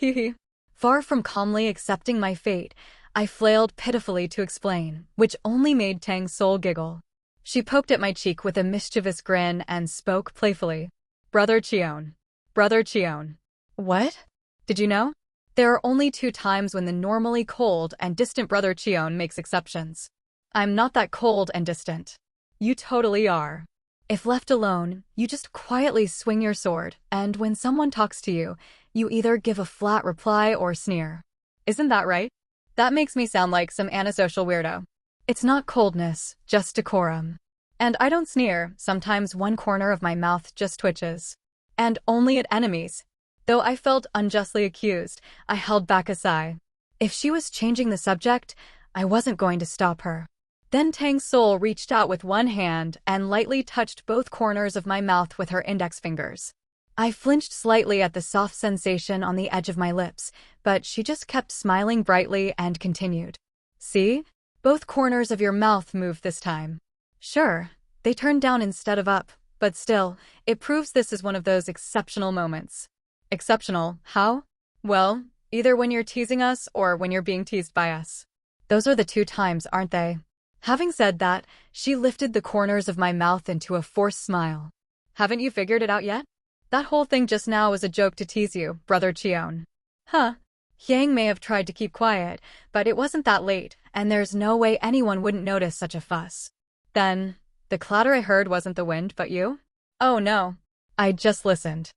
Hehe. Far from calmly accepting my fate, I flailed pitifully to explain, which only made Tang Sowol giggle. She poked at my cheek with a mischievous grin and spoke playfully. Brother Cheon. Brother Cheon. What? Did you know? There are only 2 times when the normally cold and distant Brother Cheon makes exceptions. I'm not that cold and distant. You totally are. If left alone, you just quietly swing your sword, and when someone talks to you, you either give a flat reply or sneer. Isn't that right? That makes me sound like some antisocial weirdo. It's not coldness, just decorum. And I don't sneer, sometimes one corner of my mouth just twitches. And only at enemies. Though I felt unjustly accused, I held back a sigh. If she was changing the subject, I wasn't going to stop her. Then Tang Sowol reached out with one hand and lightly touched both corners of my mouth with her index fingers. I flinched slightly at the soft sensation on the edge of my lips, but she just kept smiling brightly and continued. See? Both corners of your mouth moved this time. Sure, they turned down instead of up, but still, it proves this is one of those exceptional moments. Exceptional, how? Well, either when you're teasing us or when you're being teased by us. Those are the 2 times, aren't they? Having said that, she lifted the corners of my mouth into a forced smile. Haven't you figured it out yet? That whole thing just now was a joke to tease you, Brother Cheon. Huh. Hyang may have tried to keep quiet, but it wasn't that late, and there's no way anyone wouldn't notice such a fuss. Then, the clatter I heard wasn't the wind, but you? Oh no. I just listened.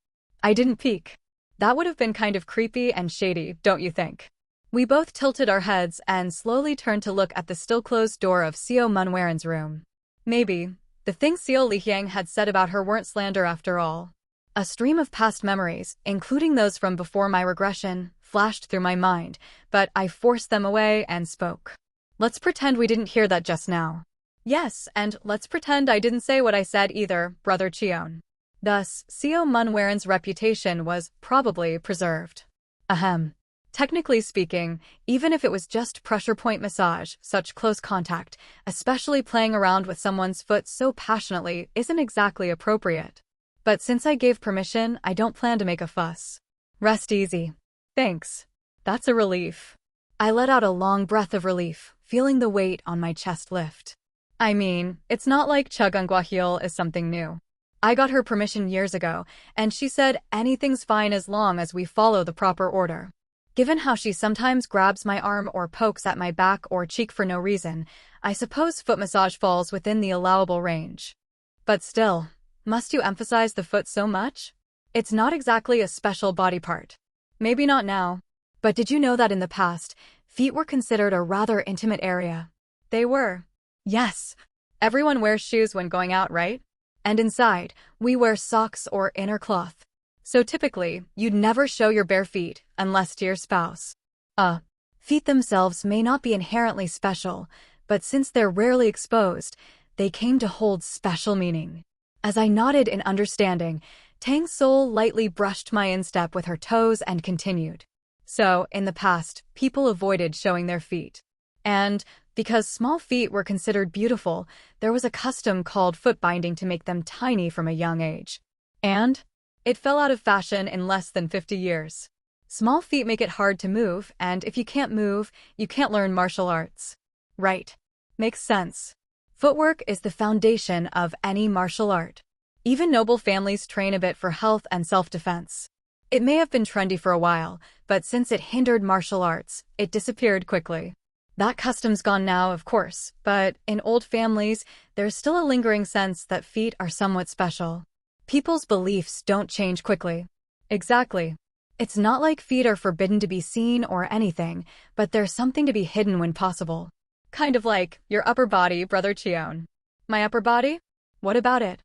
I didn't peek. That would have been kind of creepy and shady, don't you think? We both tilted our heads and slowly turned to look at the still-closed door of Seo Munwaren's room. Maybe, the things Seo Lihyang had said about her weren't slander after all. A stream of past memories, including those from before my regression, flashed through my mind, but I forced them away and spoke. Let's pretend we didn't hear that just now. Yes, and let's pretend I didn't say what I said either, Brother Cheon. Thus, Seo Munwaren's reputation was probably preserved. Ahem. Technically speaking, even if it was just pressure point massage, such close contact, especially playing around with someone's foot so passionately, isn't exactly appropriate. But since I gave permission, I don't plan to make a fuss. Rest easy. Thanks. That's a relief. I let out a long breath of relief, feeling the weight on my chest lift. I mean, it's not like Chagung Guahyul is something new. I got her permission years ago, and she said anything's fine as long as we follow the proper order. Given how she sometimes grabs my arm or pokes at my back or cheek for no reason, I suppose foot massage falls within the allowable range. But still, must you emphasize the foot so much? It's not exactly a special body part. Maybe not now. But did you know that in the past, feet were considered a rather intimate area? They were. Yes. Everyone wears shoes when going out, right? And inside, we wear socks or inner cloth. So typically, you'd never show your bare feet, unless to your spouse. Feet themselves may not be inherently special, but since they're rarely exposed, they came to hold special meaning. As I nodded in understanding, Tang Sowol lightly brushed my instep with her toes and continued. So, in the past, people avoided showing their feet. And, because small feet were considered beautiful, there was a custom called foot binding to make them tiny from a young age. And it fell out of fashion in less than 50 years. Small feet make it hard to move, and if you can't move, you can't learn martial arts. Right. Makes sense. Footwork is the foundation of any martial art. Even noble families train a bit for health and self-defense. It may have been trendy for a while, but since it hindered martial arts, it disappeared quickly. That custom's gone now, of course, but in old families, there's still a lingering sense that feet are somewhat special. People's beliefs don't change quickly. Exactly. It's not like feet are forbidden to be seen or anything, but there's something to be hidden when possible. Kind of like your upper body, Brother Cheon. My upper body? What about it?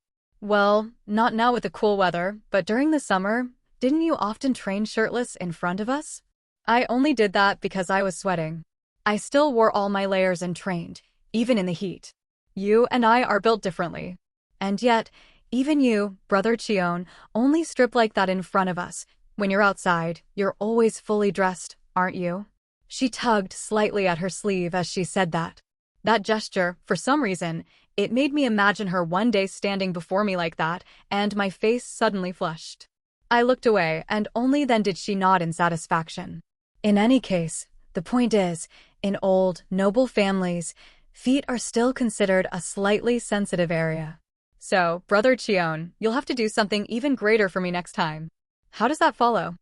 Well, not now with the cool weather, but during the summer, didn't you often train shirtless in front of us? I only did that because I was sweating. I still wore all my layers and trained, even in the heat. You and I are built differently. And yet, even you, Brother Cheon, only strip like that in front of us. When you're outside, you're always fully dressed, aren't you? She tugged slightly at her sleeve as she said that. That gesture, for some reason, it made me imagine her one day standing before me like that, and my face suddenly flushed. I looked away, and only then did she nod in satisfaction. In any case, the point is, in old, noble families, feet are still considered a slightly sensitive area. So, Brother Cheon, you'll have to do something even greater for me next time. How does that follow?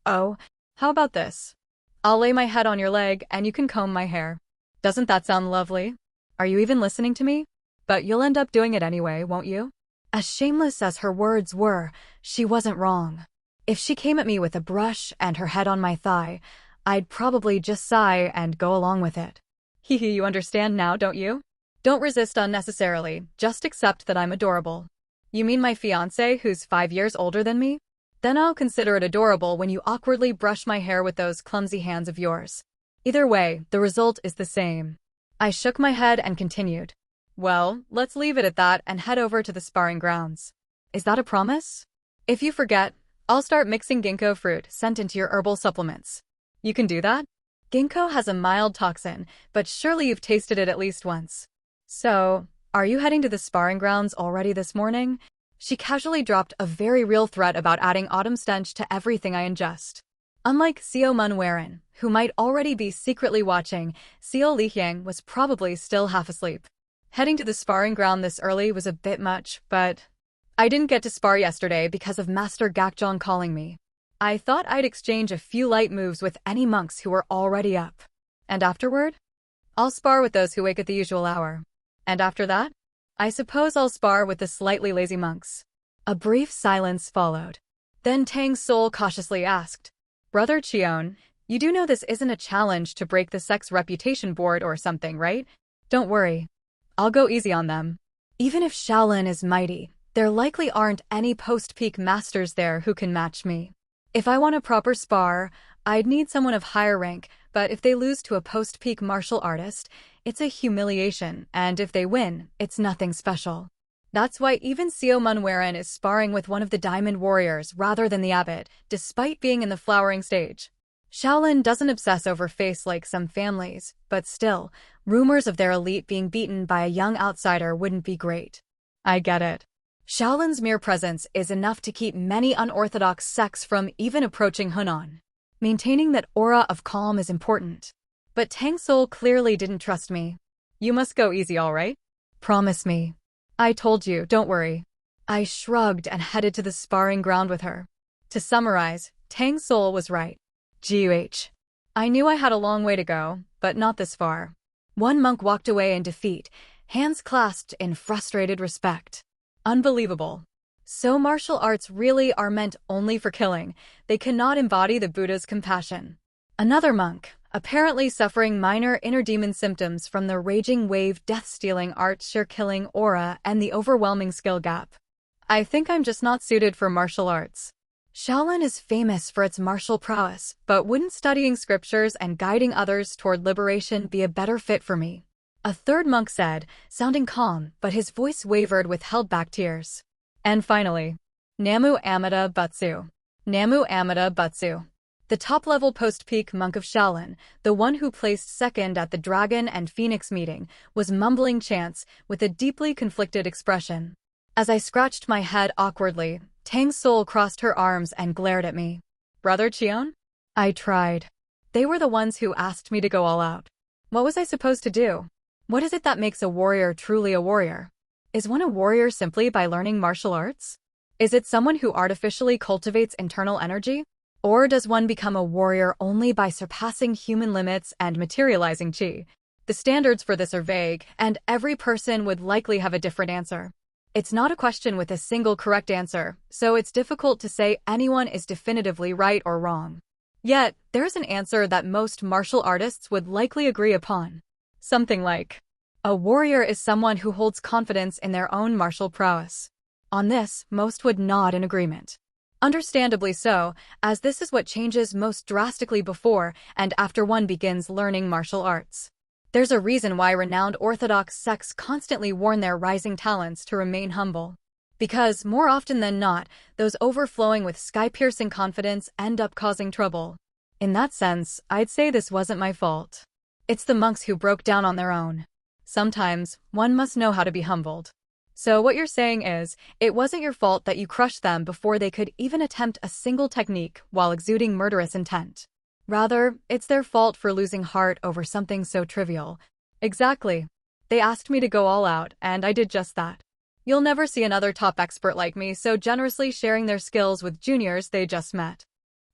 Oh, how about this? I'll lay my head on your leg and you can comb my hair. Doesn't that sound lovely? Are you even listening to me? But you'll end up doing it anyway, won't you? As shameless as her words were, she wasn't wrong. If she came at me with a brush and her head on my thigh, I'd probably just sigh and go along with it. Hee, you understand now, don't you? Don't resist unnecessarily, just accept that I'm adorable. You mean my fiancé who's 5 years older than me? Then I'll consider it adorable when you awkwardly brush my hair with those clumsy hands of yours. Either way, the result is the same. I shook my head and continued. Well, let's leave it at that and head over to the sparring grounds. Is that a promise? If you forget, I'll start mixing ginkgo fruit sent into your herbal supplements. You can do that? Ginkgo has a mild toxin, but surely you've tasted it at least once. So, are you heading to the sparring grounds already this morning? She casually dropped a very real threat about adding autumn stench to everything I ingest. Unlike Seo Mun-werin, who might already be secretly watching, Seo Lihyang was probably still half asleep. Heading to the sparring ground this early was a bit much, but I didn't get to spar yesterday because of Master Gakjong calling me. I thought I'd exchange a few light moves with any monks who were already up. And afterward? I'll spar with those who wake at the usual hour. And after that? I suppose I'll spar with the slightly lazy monks. A brief silence followed. Then Tang Sowol cautiously asked, Brother Cheon, you do know this isn't a challenge to break the sex reputation board or something, right? Don't worry. I'll go easy on them. Even if Shaolin is mighty, there likely aren't any post-peak masters there who can match me. If I want a proper spar, I'd need someone of higher rank, but if they lose to a post-peak martial artist, it's a humiliation, and if they win, it's nothing special. That's why even Seo Mun-werin is sparring with one of the Diamond Warriors rather than the abbot, despite being in the flowering stage. Shaolin doesn't obsess over face like some families, but still, rumors of their elite being beaten by a young outsider wouldn't be great. I get it. Shaolin's mere presence is enough to keep many unorthodox sects from even approaching Hunan. Maintaining that aura of calm is important. But Tang Sowol clearly didn't trust me. You must go easy, all right? Promise me. I told you, don't worry. I shrugged and headed to the sparring ground with her. To summarize, Tang Sowol was right. GUH. I knew I had a long way to go, but not this far. One monk walked away in defeat, hands clasped in frustrated respect. Unbelievable. So martial arts really are meant only for killing. They cannot embody the Buddha's compassion. Another monk, apparently suffering minor inner demon symptoms from the raging wave death-stealing art sheer killing aura and the overwhelming skill gap. I think I'm just not suited for martial arts. Shaolin is famous for its martial prowess, but wouldn't studying scriptures and guiding others toward liberation be a better fit for me? A third monk said, sounding calm, but his voice wavered with held-back tears. And finally, Namu Amida Butsu. Namu Amida Butsu. The top-level post-peak monk of Shaolin, the one who placed second at the Dragon and Phoenix meeting, was mumbling chants with a deeply conflicted expression. As I scratched my head awkwardly, Tang Sowol crossed her arms and glared at me. Brother Cheon? I tried. They were the ones who asked me to go all out. What was I supposed to do? What is it that makes a warrior truly a warrior? Is one a warrior simply by learning martial arts? Is it someone who artificially cultivates internal energy? Or does one become a warrior only by surpassing human limits and materializing chi? The standards for this are vague, and every person would likely have a different answer. It's not a question with a single correct answer, so it's difficult to say anyone is definitively right or wrong. Yet, there's an answer that most martial artists would likely agree upon. Something like, a warrior is someone who holds confidence in their own martial prowess. On this, most would nod in agreement. Understandably so, as this is what changes most drastically before and after one begins learning martial arts. There's a reason why renowned Orthodox sects constantly warn their rising talents to remain humble. Because, more often than not, those overflowing with sky-piercing confidence end up causing trouble. In that sense, I'd say this wasn't my fault. It's the monks who broke down on their own. Sometimes, one must know how to be humbled. So what you're saying is, it wasn't your fault that you crushed them before they could even attempt a single technique while exuding murderous intent. Rather, it's their fault for losing heart over something so trivial. Exactly. They asked me to go all out, and I did just that. You'll never see another top expert like me so generously sharing their skills with juniors they just met.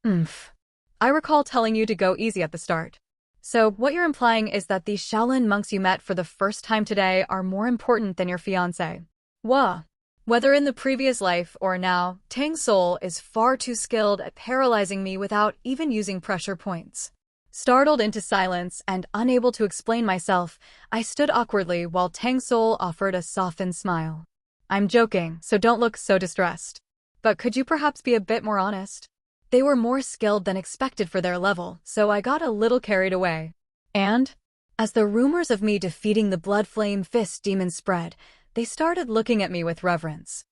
I recall telling you to go easy at the start. So, what you're implying is that these Shaolin monks you met for the first time today are more important than your fiancé. Wah. Whether in the previous life or now, Tang Sowol is far too skilled at paralyzing me without even using pressure points. Startled into silence and unable to explain myself, I stood awkwardly while Tang Sowol offered a softened smile. I'm joking, so don't look so distressed. But could you perhaps be a bit more honest? They were more skilled than expected for their level, so I got a little carried away. And, as the rumors of me defeating the Blood Flame Fist demon spread, they started looking at me with reverence.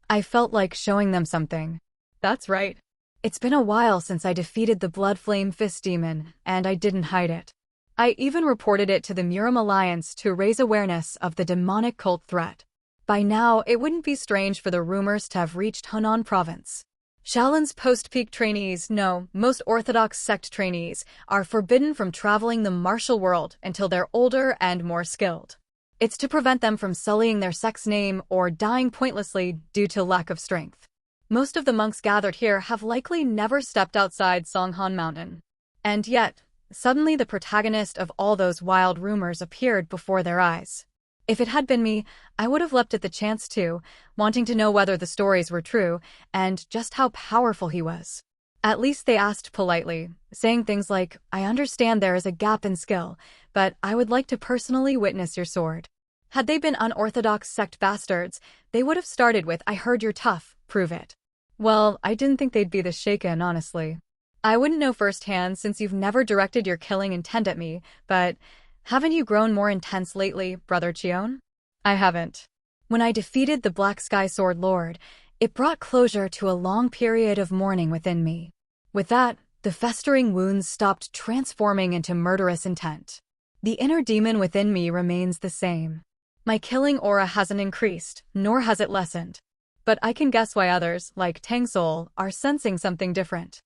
I felt like showing them something. That's right. It's been a while since I defeated the Blood Flame Fist demon, and I didn't hide it. I even reported it to the Muram Alliance to raise awareness of the demonic cult threat. By now, it wouldn't be strange for the rumors to have reached Hunan province. Shaolin's post-peak trainees, no, most Orthodox sect trainees, are forbidden from traveling the martial world until they're older and more skilled. It's to prevent them from sullying their sect's name or dying pointlessly due to lack of strength. Most of the monks gathered here have likely never stepped outside Songhan Mountain. And yet, suddenly the protagonist of all those wild rumors appeared before their eyes. If it had been me, I would have leapt at the chance too, wanting to know whether the stories were true, and just how powerful he was. At least they asked politely, saying things like, I understand there is a gap in skill, but I would like to personally witness your sword. Had they been unorthodox sect bastards, they would have started with, I heard you're tough, prove it. Well, I didn't think they'd be this shaken, honestly. I wouldn't know firsthand since you've never directed your killing intent at me, but haven't you grown more intense lately, Brother Cheon? I haven't. When I defeated the Black Sky Sword Lord, it brought closure to a long period of mourning within me. With that, the festering wounds stopped transforming into murderous intent. The inner demon within me remains the same. My killing aura hasn't increased, nor has it lessened. But I can guess why others, like Tang Sowol, are sensing something different.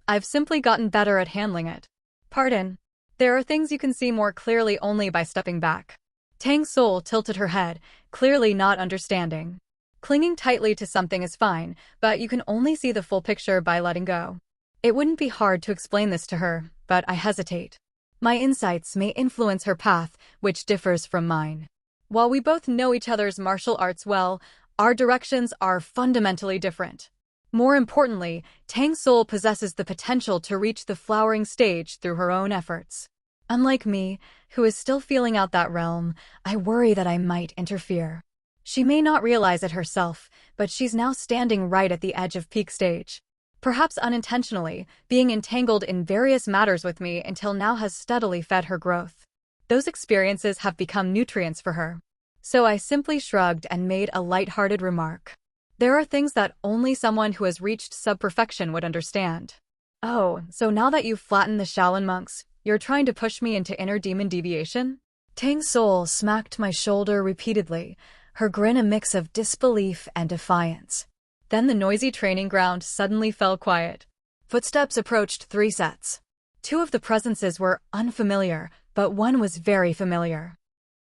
I've simply gotten better at handling it. Pardon. There are things you can see more clearly only by stepping back. Tang Sowol tilted her head, clearly not understanding. Clinging tightly to something is fine, but you can only see the full picture by letting go. It wouldn't be hard to explain this to her, but I hesitate. My insights may influence her path, which differs from mine. While we both know each other's martial arts well, our directions are fundamentally different. More importantly, Tang Sowol possesses the potential to reach the flowering stage through her own efforts. Unlike me, who is still feeling out that realm, I worry that I might interfere. She may not realize it herself, but she's now standing right at the edge of peak stage. Perhaps unintentionally, being entangled in various matters with me until now has steadily fed her growth. Those experiences have become nutrients for her. So I simply shrugged and made a light-hearted remark. There are things that only someone who has reached sub-perfection would understand. Oh, so now that you've flattened the Shaolin monks, you're trying to push me into inner demon deviation? Tang Sowol smacked my shoulder repeatedly, her grin a mix of disbelief and defiance. Then the noisy training ground suddenly fell quiet. Footsteps approached 3 sets. 2 of the presences were unfamiliar, but one was very familiar.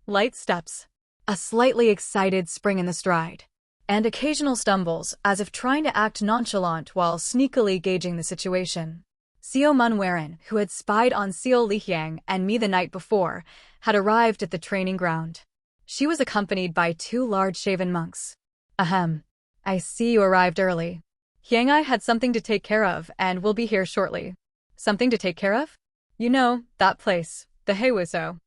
Light steps. a slightly excited spring in the stride, and occasional stumbles as if trying to act nonchalant while sneakily gauging the situation. Seo Munwaran, who had spied on Seo Lihyang and me the night before, had arrived at the training ground. She was accompanied by 2 large shaven monks. Ahem. I see you arrived early. Hyang-I had something to take care of and will be here shortly. Something to take care of? You know, that place, the Haewuso.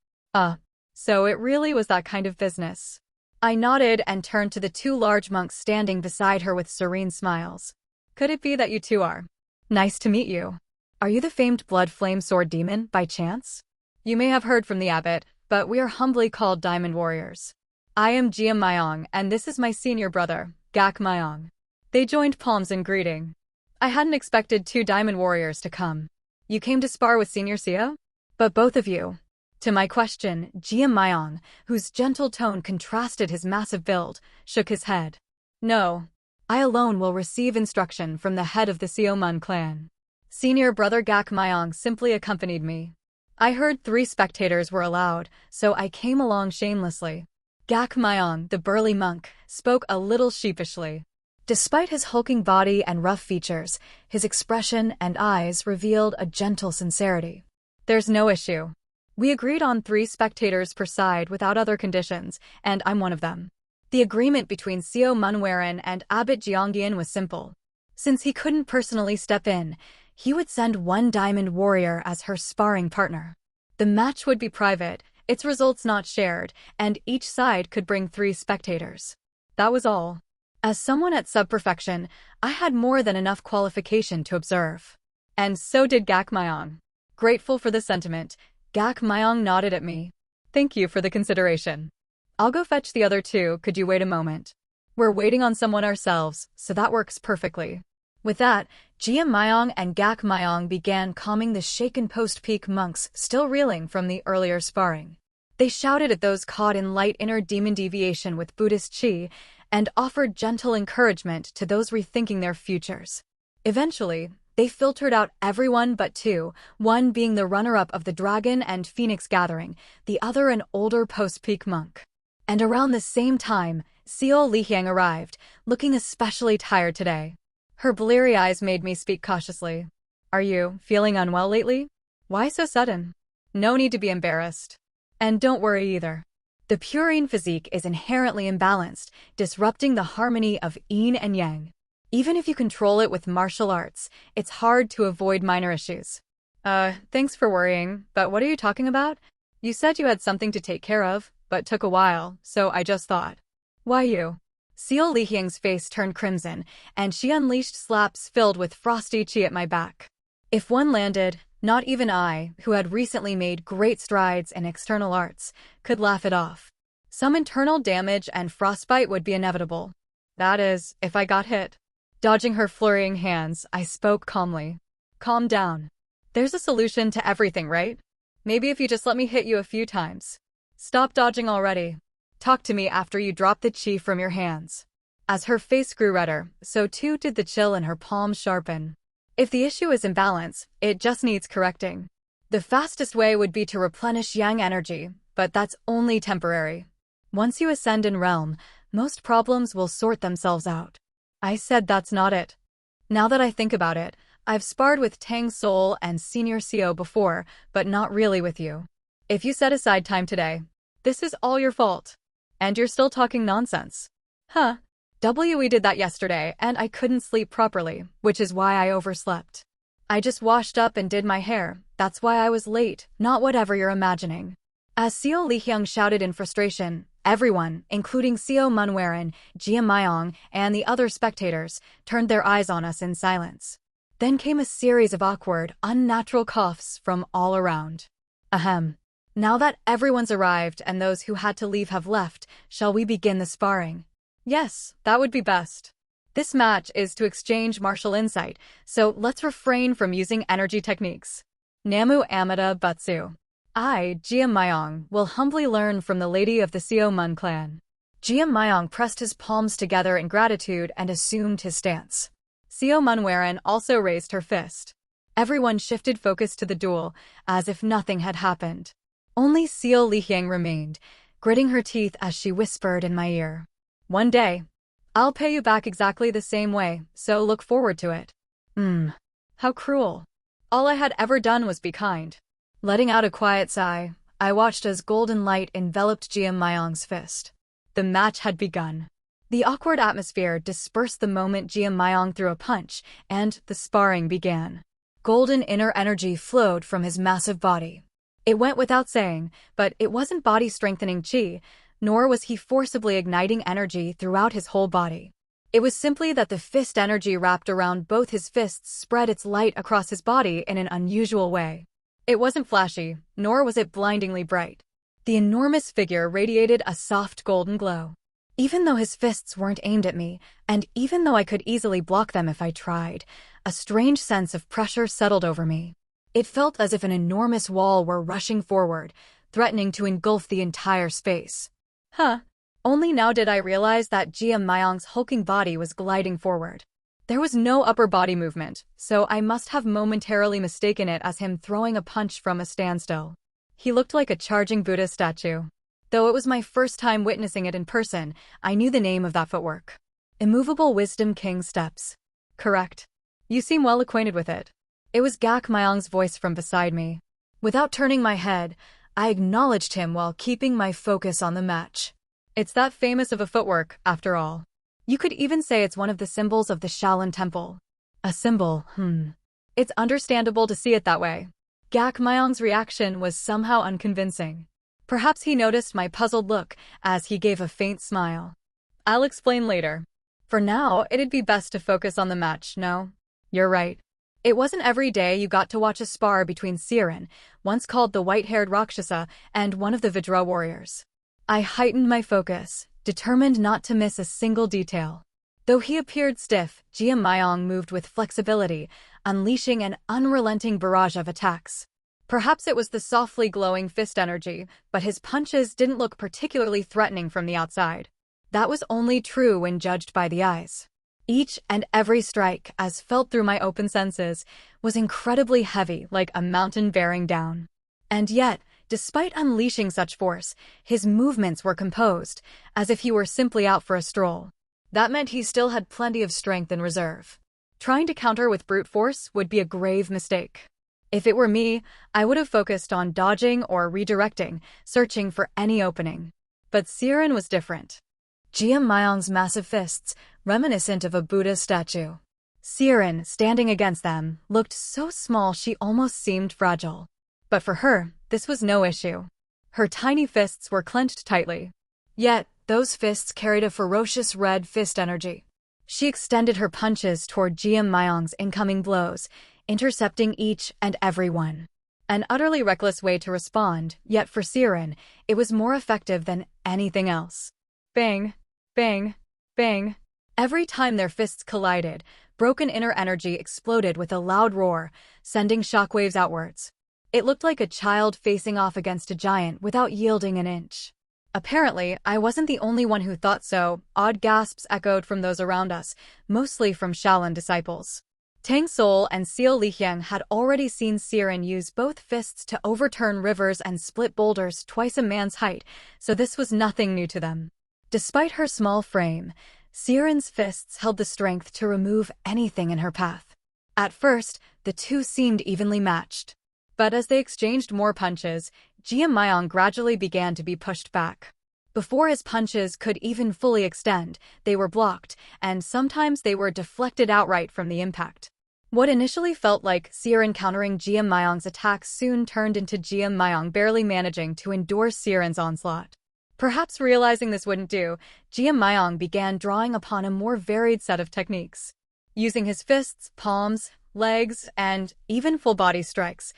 So it really was that kind of business. I nodded and turned to the 2 large monks standing beside her with serene smiles. Could it be that you two are? Nice to meet you. Are you the famed blood flame sword demon, by chance? You may have heard from the abbot, but we are humbly called Diamond Warriors. I am Jiam Myong, and this is my senior brother, Gak Myong. They joined palms in greeting. I hadn't expected 2 Diamond Warriors to come. You came to spar with Senior Seo? But both of you. To my question, Jiam Myong, whose gentle tone contrasted his massive build, shook his head. No. I alone will receive instruction from the head of the Seomun clan. Senior brother Gak Myong simply accompanied me. I heard 3 spectators were allowed, so I came along shamelessly. Gak Myong, the burly monk, spoke a little sheepishly. Despite his hulking body and rough features, his expression and eyes revealed a gentle sincerity. There's no issue. We agreed on 3 spectators per side without other conditions, and I'm one of them. The agreement between Seo Munwaran and Abbot Jeongyeon was simple. Since he couldn't personally step in, he would send 1 Diamond Warrior as her sparring partner. The match would be private, its results not shared, and each side could bring 3 spectators. That was all. As someone at sub-perfection, I had more than enough qualification to observe. And so did Gak Myong. Grateful for the sentiment, Gak Myong nodded at me. Thank you for the consideration. I'll go fetch the other 2, could you wait a moment? We're waiting on someone ourselves, so that works perfectly. With that, Jiam Myong and Gak Myong began calming the shaken post-peak monks still reeling from the earlier sparring. They shouted at those caught in light inner demon deviation with Buddhist chi, and offered gentle encouragement to those rethinking their futures. Eventually, they filtered out everyone but 2, one being the runner-up of the Dragon and Phoenix Gathering, the other an older post-peak monk. And around the same time, Seo Lihyang arrived, looking especially tired today. Her bleary eyes made me speak cautiously. Are you feeling unwell lately? Why so sudden? No need to be embarrassed. And don't worry either. The purine physique is inherently imbalanced, disrupting the harmony of yin and yang. Even if you control it with martial arts, it's hard to avoid minor issues. Thanks for worrying, but what are you talking about? You said you had something to take care of, but took a while, so I just thought. Why you? Seo Lihyang's face turned crimson, and she unleashed slaps filled with frosty chi at my back. If one landed, not even I, who had recently made great strides in external arts, could laugh it off. Some internal damage and frostbite would be inevitable. That is, if I got hit. Dodging her flurrying hands, I spoke calmly. Calm down. There's a solution to everything, right? Maybe if you just let me hit you a few times. Stop dodging already. Talk to me after you drop the chi from your hands. As her face grew redder, so too did the chill in her palms sharpen. If the issue is imbalance, it just needs correcting. The fastest way would be to replenish yang energy, but that's only temporary. Once you ascend in realm, most problems will sort themselves out. I said that's not it. Now that I think about it, I've sparred with Tang Sowol and Senior Seo before, but not really with you. If you set aside time today, this is all your fault. And you're still talking nonsense. Huh. We did that yesterday, and I couldn't sleep properly, which is why I overslept. I just washed up and did my hair, that's why I was late, not whatever you're imagining. As Seo Lihyang shouted in frustration, everyone, including Seo Munwaran, Jiam Myong, and the other spectators, turned their eyes on us in silence. Then came a series of awkward, unnatural coughs from all around. Ahem. Now that everyone's arrived and those who had to leave have left, shall we begin the sparring? Yes, that would be best. This match is to exchange martial insight, so let's refrain from using energy techniques. Namu Amida Butsu. I, Jiam Myong, will humbly learn from the lady of the Seomun clan. Jiam Myong pressed his palms together in gratitude and assumed his stance. Seo Munwaran also raised her fist. Everyone shifted focus to the duel, as if nothing had happened. Only Seo Lihyang remained, gritting her teeth as she whispered in my ear. "One day, I'll pay you back exactly the same way, so look forward to it." How cruel. All I had ever done was be kind. Letting out a quiet sigh, I watched as golden light enveloped Myong's fist. The match had begun. The awkward atmosphere dispersed the moment Myong threw a punch, and the sparring began. Golden inner energy flowed from his massive body. It went without saying, but it wasn't body-strengthening chi, nor was he forcibly igniting energy throughout his whole body. It was simply that the fist energy wrapped around both his fists spread its light across his body in an unusual way. It wasn't flashy, nor was it blindingly bright. The enormous figure radiated a soft golden glow. Even though his fists weren't aimed at me, and even though I could easily block them if I tried, a strange sense of pressure settled over me. It felt as if an enormous wall were rushing forward, threatening to engulf the entire space. Only now did I realize that Myong's hulking body was gliding forward. There was no upper body movement, so I must have momentarily mistaken it as him throwing a punch from a standstill. He looked like a charging Buddha statue. Though it was my first time witnessing it in person, I knew the name of that footwork. Immovable Wisdom King Steps. Correct. You seem well acquainted with it. It was Myong's voice from beside me. Without turning my head, I acknowledged him while keeping my focus on the match. It's that famous of a footwork, after all. You could even say it's one of the symbols of the Shaolin Temple. A symbol, It's understandable to see it that way. Myong's reaction was somehow unconvincing. Perhaps he noticed my puzzled look as he gave a faint smile. I'll explain later. For now, it'd be best to focus on the match, no? You're right. It wasn't every day you got to watch a spar between Siren, once called the white-haired Rakshasa, and one of the Vidra warriors. I heightened my focus, determined not to miss a single detail. Though he appeared stiff, Myong moved with flexibility, unleashing an unrelenting barrage of attacks. Perhaps it was the softly glowing fist energy, but his punches didn't look particularly threatening from the outside. That was only true when judged by the eyes. Each and every strike, as felt through my open senses, was incredibly heavy, like a mountain bearing down. And yet, despite unleashing such force, his movements were composed, as if he were simply out for a stroll. That meant he still had plenty of strength in reserve. Trying to counter with brute force would be a grave mistake. If it were me, I would have focused on dodging or redirecting, searching for any opening. But Siren was different. Myong's massive fists, reminiscent of a Buddha statue. Siren, standing against them, looked so small she almost seemed fragile. But for her, this was no issue. Her tiny fists were clenched tightly. Yet, those fists carried a ferocious red fist energy. She extended her punches toward Myong's incoming blows, intercepting each and every one. An utterly reckless way to respond, yet for Siren, it was more effective than anything else. Bang, bang, bang. Every time their fists collided, broken inner energy exploded with a loud roar, sending shockwaves outwards. It looked like a child facing off against a giant without yielding an inch. Apparently, I wasn't the only one who thought so. Odd gasps echoed from those around us, mostly from Shaolin disciples. Tang Sowol and Seo Lihyang had already seen Siren use both fists to overturn rivers and split boulders twice a man's height, so this was nothing new to them. Despite her small frame, Siren's fists held the strength to remove anything in her path. At first, the two seemed evenly matched. But as they exchanged more punches, Myong gradually began to be pushed back. Before his punches could even fully extend, they were blocked, and sometimes they were deflected outright from the impact. What initially felt like Siren countering Myong's attacks soon turned into Myong barely managing to endure Siren's onslaught. Perhaps realizing this wouldn't do, Myong began drawing upon a more varied set of techniques. Using his fists, palms, legs, and even full-body strikes,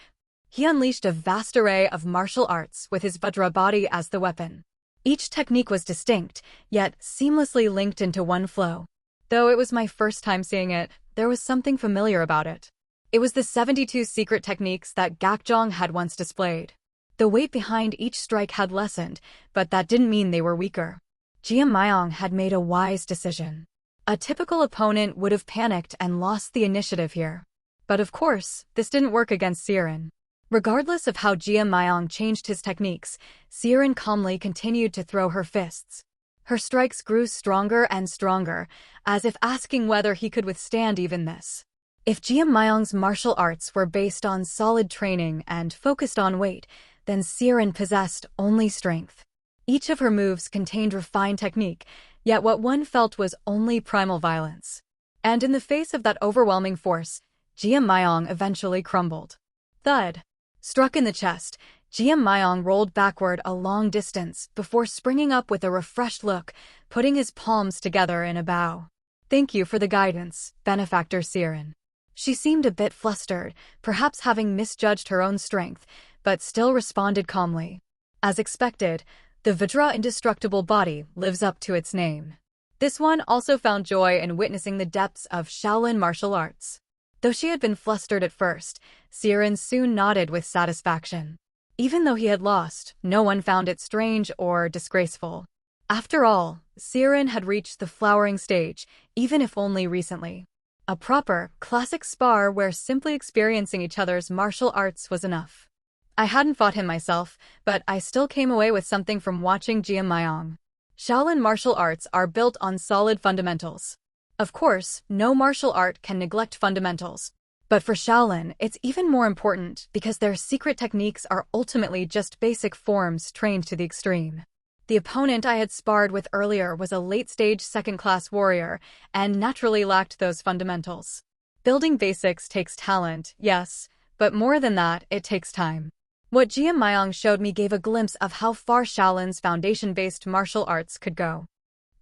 he unleashed a vast array of martial arts with his Vajra body as the weapon. Each technique was distinct, yet seamlessly linked into one flow. Though it was my first time seeing it, there was something familiar about it. It was the 72 secret techniques that Gakjong had once displayed. The weight behind each strike had lessened, but that didn't mean they were weaker. Myong had made a wise decision. A typical opponent would have panicked and lost the initiative here. But of course, this didn't work against Siren. Regardless of how Jia Myong changed his techniques, Siren calmly continued to throw her fists. Her strikes grew stronger and stronger, as if asking whether he could withstand even this. If Jia Myong's martial arts were based on solid training and focused on weight, then Siren possessed only strength. Each of her moves contained refined technique, yet what one felt was only primal violence. And in the face of that overwhelming force, Jia Myong eventually crumbled. Thud. Struck in the chest, Jia Myong rolled backward a long distance before springing up with a refreshed look, putting his palms together in a bow. "Thank you for the guidance, Benefactor Siren." She seemed a bit flustered, perhaps having misjudged her own strength, but still responded calmly. As expected, the Vidra indestructible body lives up to its name. This one also found joy in witnessing the depths of Shaolin martial arts. Though she had been flustered at first, Siren soon nodded with satisfaction. Even though he had lost, no one found it strange or disgraceful. After all, Siren had reached the flowering stage, even if only recently. A proper, classic spar where simply experiencing each other's martial arts was enough. I hadn't fought him myself, but I still came away with something from watching Jia Myong. Shaolin martial arts are built on solid fundamentals. Of course, no martial art can neglect fundamentals. But for Shaolin, it's even more important because their secret techniques are ultimately just basic forms trained to the extreme. The opponent I had sparred with earlier was a late-stage second-class warrior and naturally lacked those fundamentals. Building basics takes talent, yes, but more than that, it takes time. What Jia Myong showed me gave a glimpse of how far Shaolin's foundation-based martial arts could go.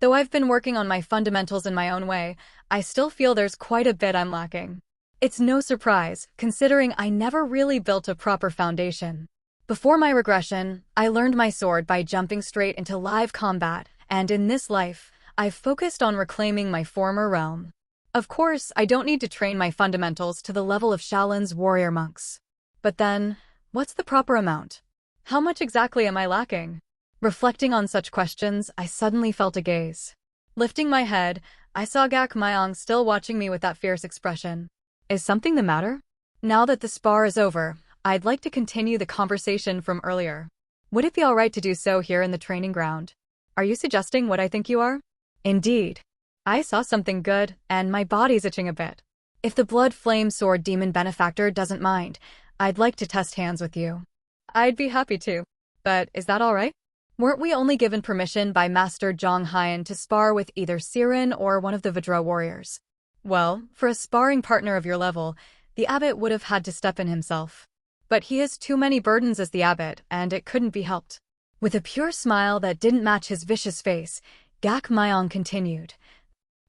Though I've been working on my fundamentals in my own way, I still feel there's quite a bit I'm lacking. It's no surprise, considering I never really built a proper foundation. Before my regression, I learned my sword by jumping straight into live combat, and in this life, I've focused on reclaiming my former realm. Of course, I don't need to train my fundamentals to the level of Shaolin's warrior monks. But then, what's the proper amount? How much exactly am I lacking? Reflecting on such questions, I suddenly felt a gaze. Lifting my head, I saw Gak Myong still watching me with that fierce expression. Is something the matter? Now that the spar is over, I'd like to continue the conversation from earlier. Would it be alright to do so here in the training ground? Are you suggesting what I think you are? Indeed. I saw something good, and my body's itching a bit. If the Blood Flame Sword Demon Benefactor doesn't mind, I'd like to test hands with you. I'd be happy to. But is that alright? Weren't we only given permission by Master Zhang Haiyan to spar with either Siren or one of the Vidra warriors? Well, for a sparring partner of your level, the abbot would have had to step in himself. But he has too many burdens as the abbot, and it couldn't be helped. With a pure smile that didn't match his vicious face, Gak Myong continued.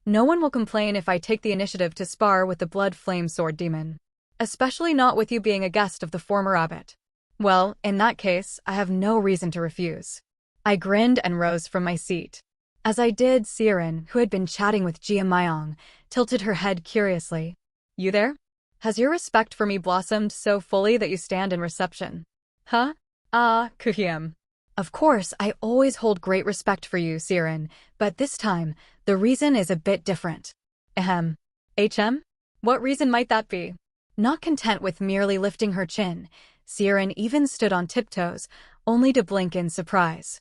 No one will complain if I take the initiative to spar with the Blood Flame Sword Demon. Especially not with you being a guest of the former abbot. Well, in that case, I have no reason to refuse. I grinned and rose from my seat. As I did, Siren, who had been chatting with Jia Myong, tilted her head curiously. You there? Has your respect for me blossomed so fully that you stand in reception? Huh? Ah, Kuhiem. Of course, I always hold great respect for you, Siren, but this time, the reason is a bit different. Ahem. HM? What reason might that be? Not content with merely lifting her chin, Siren even stood on tiptoes, only to blink in surprise.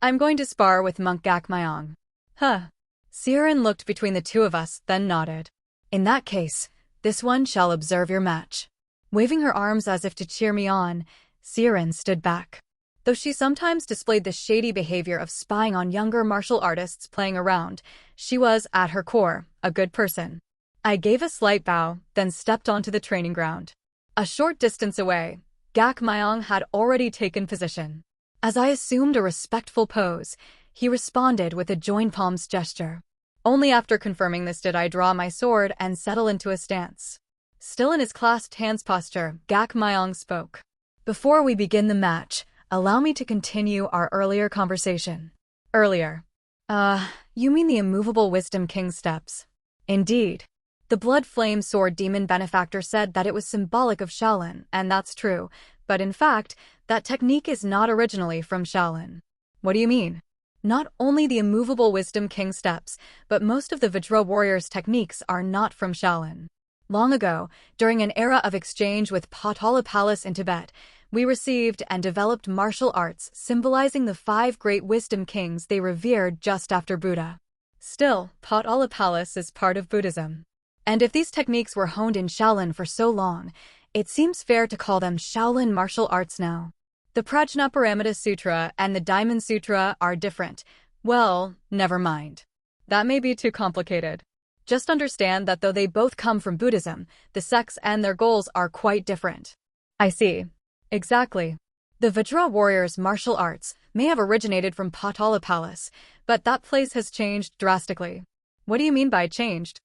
I'm going to spar with Monk Gak Myong. Huh. Siren looked between the two of us, then nodded. In that case, this one shall observe your match. Waving her arms as if to cheer me on, Siren stood back. Though she sometimes displayed the shady behavior of spying on younger martial artists playing around, she was, at her core, a good person. I gave a slight bow, then stepped onto the training ground. A short distance away, Gak Myong had already taken position. As I assumed a respectful pose, he responded with a join palms gesture. Only after confirming this did I draw my sword and settle into a stance. Still in his clasped hands posture, Gak Myong spoke. Before we begin the match, allow me to continue our earlier conversation. Earlier. You mean the immovable Wisdom King steps? Indeed. The Blood Flame Sword Demon Benefactor said that it was symbolic of Shaolin, and that's true, but in fact, that technique is not originally from Shaolin. What do you mean? Not only the immovable Wisdom King steps, but most of the Vidra warriors' techniques are not from Shaolin. Long ago, during an era of exchange with Powerless in Tibet, we received and developed martial arts symbolizing the 5 great wisdom kings they revered just after Buddha. Still, Powerless is part of Buddhism. And if these techniques were honed in Shaolin for so long, it seems fair to call them Shaolin martial arts now. The Prajnaparamita Sutra and the Diamond Sutra are different. Well, never mind. That may be too complicated. Just understand that though they both come from Buddhism, the sects and their goals are quite different. I see. Exactly. The Vajra warriors' martial arts may have originated from Powerless, but that place has changed drastically. What do you mean by changed?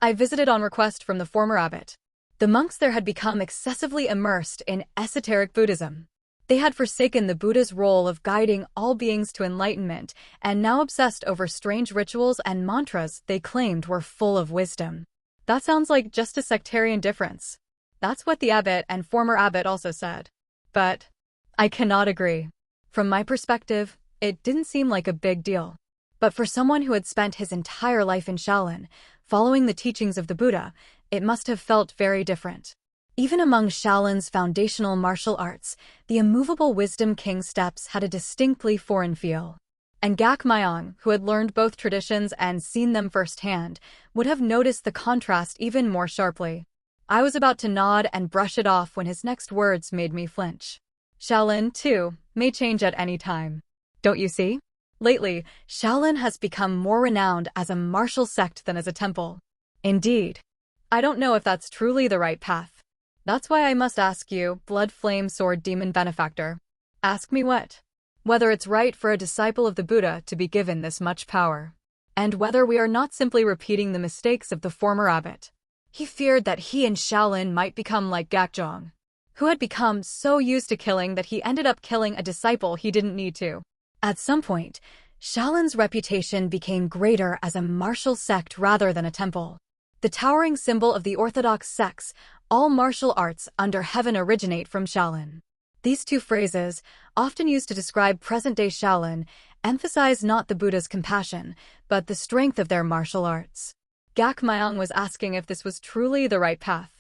I visited on request from the former abbot. The monks there had become excessively immersed in esoteric Buddhism. They had forsaken the Buddha's role of guiding all beings to enlightenment and now obsessed over strange rituals and mantras they claimed were full of wisdom. That sounds like just a sectarian difference. That's what the abbot and former abbot also said. But I cannot agree. From my perspective, it didn't seem like a big deal. But for someone who had spent his entire life in Shaolin, following the teachings of the Buddha, it must have felt very different. Even among Shaolin's foundational martial arts, the immovable Wisdom King steps had a distinctly foreign feel. And Gak Myong, who had learned both traditions and seen them firsthand, would have noticed the contrast even more sharply. I was about to nod and brush it off when his next words made me flinch. Shaolin, too, may change at any time. Don't you see? Lately, Shaolin has become more renowned as a martial sect than as a temple. Indeed. I don't know if that's truly the right path. That's why I must ask you, Blood Flame Sword Demon Benefactor. Ask me what? Whether it's right for a disciple of the Buddha to be given this much power. And whether we are not simply repeating the mistakes of the former abbot. He feared that he and Shaolin might become like Gakjong, who had become so used to killing that he ended up killing a disciple he didn't need to. At some point, Shaolin's reputation became greater as a martial sect rather than a temple. The towering symbol of the orthodox sects, all martial arts under heaven originate from Shaolin. These two phrases, often used to describe present-day Shaolin, emphasize not the Buddha's compassion, but the strength of their martial arts. Gak Myong was asking if this was truly the right path.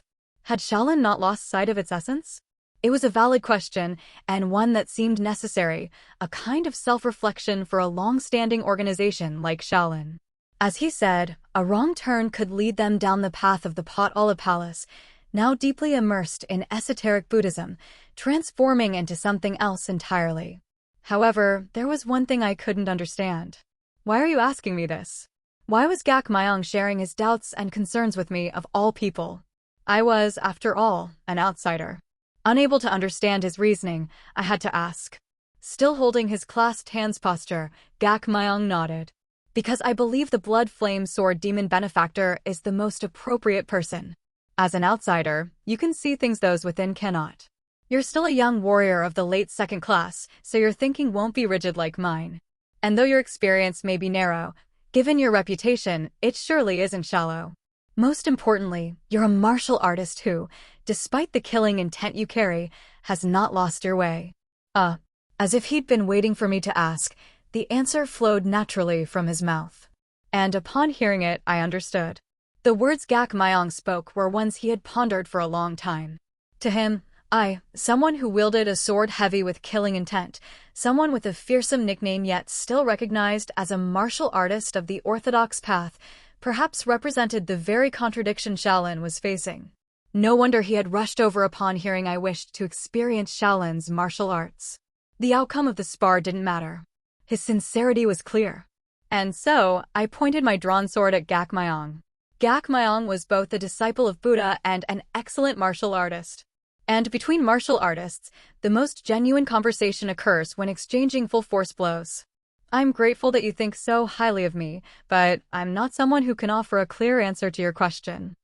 Had Shaolin not lost sight of its essence? It was a valid question, and one that seemed necessary, a kind of self-reflection for a long-standing organization like Shaolin. As he said, a wrong turn could lead them down the path of the Powerless, now deeply immersed in esoteric Buddhism, transforming into something else entirely. However, there was one thing I couldn't understand. Why are you asking me this? Why was Gak Myong sharing his doubts and concerns with me of all people? I was, after all, an outsider. Unable to understand his reasoning, I had to ask. Still holding his clasped hands posture, Gak Myong nodded. Because I believe the Blood Flame Sword Demon Benefactor is the most appropriate person. As an outsider, you can see things those within cannot. You're still a young warrior of the late second class, so your thinking won't be rigid like mine. And though your experience may be narrow, given your reputation, it surely isn't shallow. Most importantly, you're a martial artist who, despite the killing intent you carry, has not lost your way. As if he'd been waiting for me to ask, the answer flowed naturally from his mouth. And upon hearing it, I understood. The words Gak Myong spoke were ones he had pondered for a long time. To him, I, someone who wielded a sword heavy with killing intent, someone with a fearsome nickname yet still recognized as a martial artist of the orthodox path, perhaps represented the very contradiction Shaolin was facing. No wonder he had rushed over upon hearing I wished to experience Shaolin's martial arts. The outcome of the spar didn't matter. His sincerity was clear. And so, I pointed my drawn sword at Gak Myong. Gak Myong was both a disciple of Buddha and an excellent martial artist. And between martial artists, the most genuine conversation occurs when exchanging full-force blows. I'm grateful that you think so highly of me, but I'm not someone who can offer a clear answer to your question.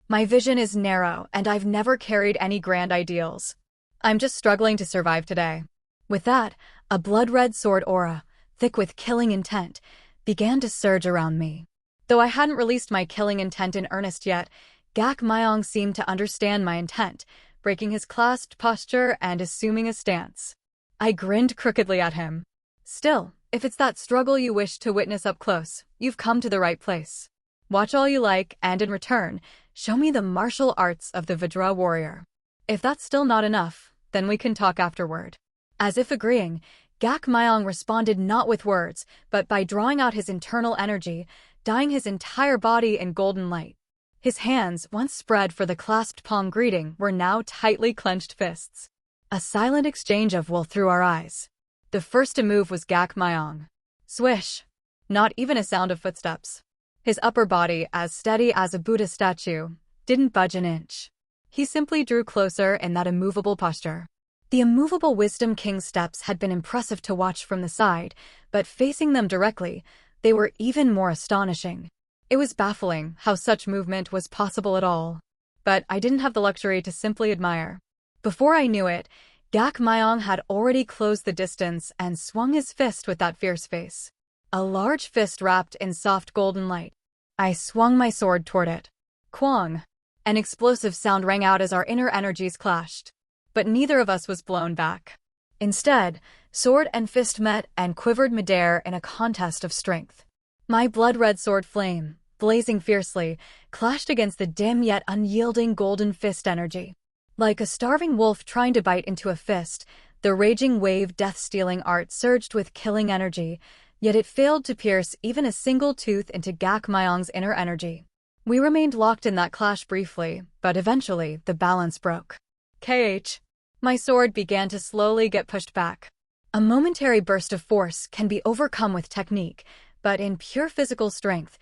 My vision is narrow, and I've never carried any grand ideals. I'm just struggling to survive today. With that, a blood-red sword aura, thick with killing intent, began to surge around me. Though I hadn't released my killing intent in earnest yet, Gak Myong seemed to understand my intent, breaking his clasped posture and assuming a stance. I grinned crookedly at him. Still, if it's that struggle you wish to witness up close, you've come to the right place. Watch all you like, and in return, Show me the martial arts of the Vajra warrior. If that's still not enough, then we can talk afterward. As if agreeing, Gak Myong responded not with words, but by drawing out his internal energy, dyeing his entire body in golden light. His hands, once spread for the clasped palm greeting, were now tightly clenched fists. A silent exchange of will through our eyes. The first to move was Gak Myong. Swish! Not even a sound of footsteps. His upper body, as steady as a Buddha statue, didn't budge an inch. He simply drew closer in that immovable posture. The immovable Wisdom King's steps had been impressive to watch from the side, but facing them directly, they were even more astonishing. It was baffling how such movement was possible at all. But I didn't have the luxury to simply admire. Before I knew it, Gak Myong had already closed the distance and swung his fist with that fierce face. A large fist wrapped in soft golden light. I swung my sword toward it. Kwang! An explosive sound rang out as our inner energies clashed. But neither of us was blown back. Instead, sword and fist met and quivered midair in a contest of strength. My blood-red sword flame, blazing fiercely, clashed against the dim yet unyielding golden fist energy. Like a starving wolf trying to bite into a fist, the raging wave death-stealing art surged with killing energy, yet it failed to pierce even a single tooth into Gak Myong's inner energy. We remained locked in that clash briefly, but eventually the balance broke. KH. My sword began to slowly get pushed back. A momentary burst of force can be overcome with technique, but in pure physical strength,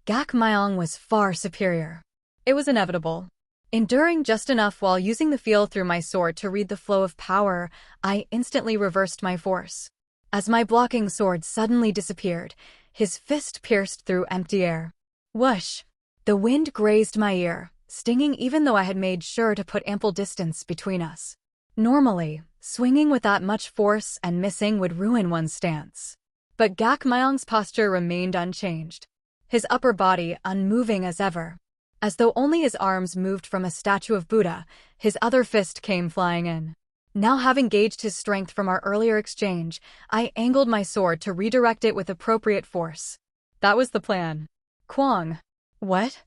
Gak Myong was far superior. It was inevitable. Enduring just enough while using the feel through my sword to read the flow of power, I instantly reversed my force. As my blocking sword suddenly disappeared, his fist pierced through empty air. Whoosh! The wind grazed my ear, stinging even though I had made sure to put ample distance between us. Normally, swinging with that much force and missing would ruin one's stance. But Gak Myong's posture remained unchanged. His upper body unmoving as ever. As though only his arms moved from a statue of Buddha, his other fist came flying in. Now having gauged his strength from our earlier exchange, I angled my sword to redirect it with appropriate force. That was the plan. Kwang. What?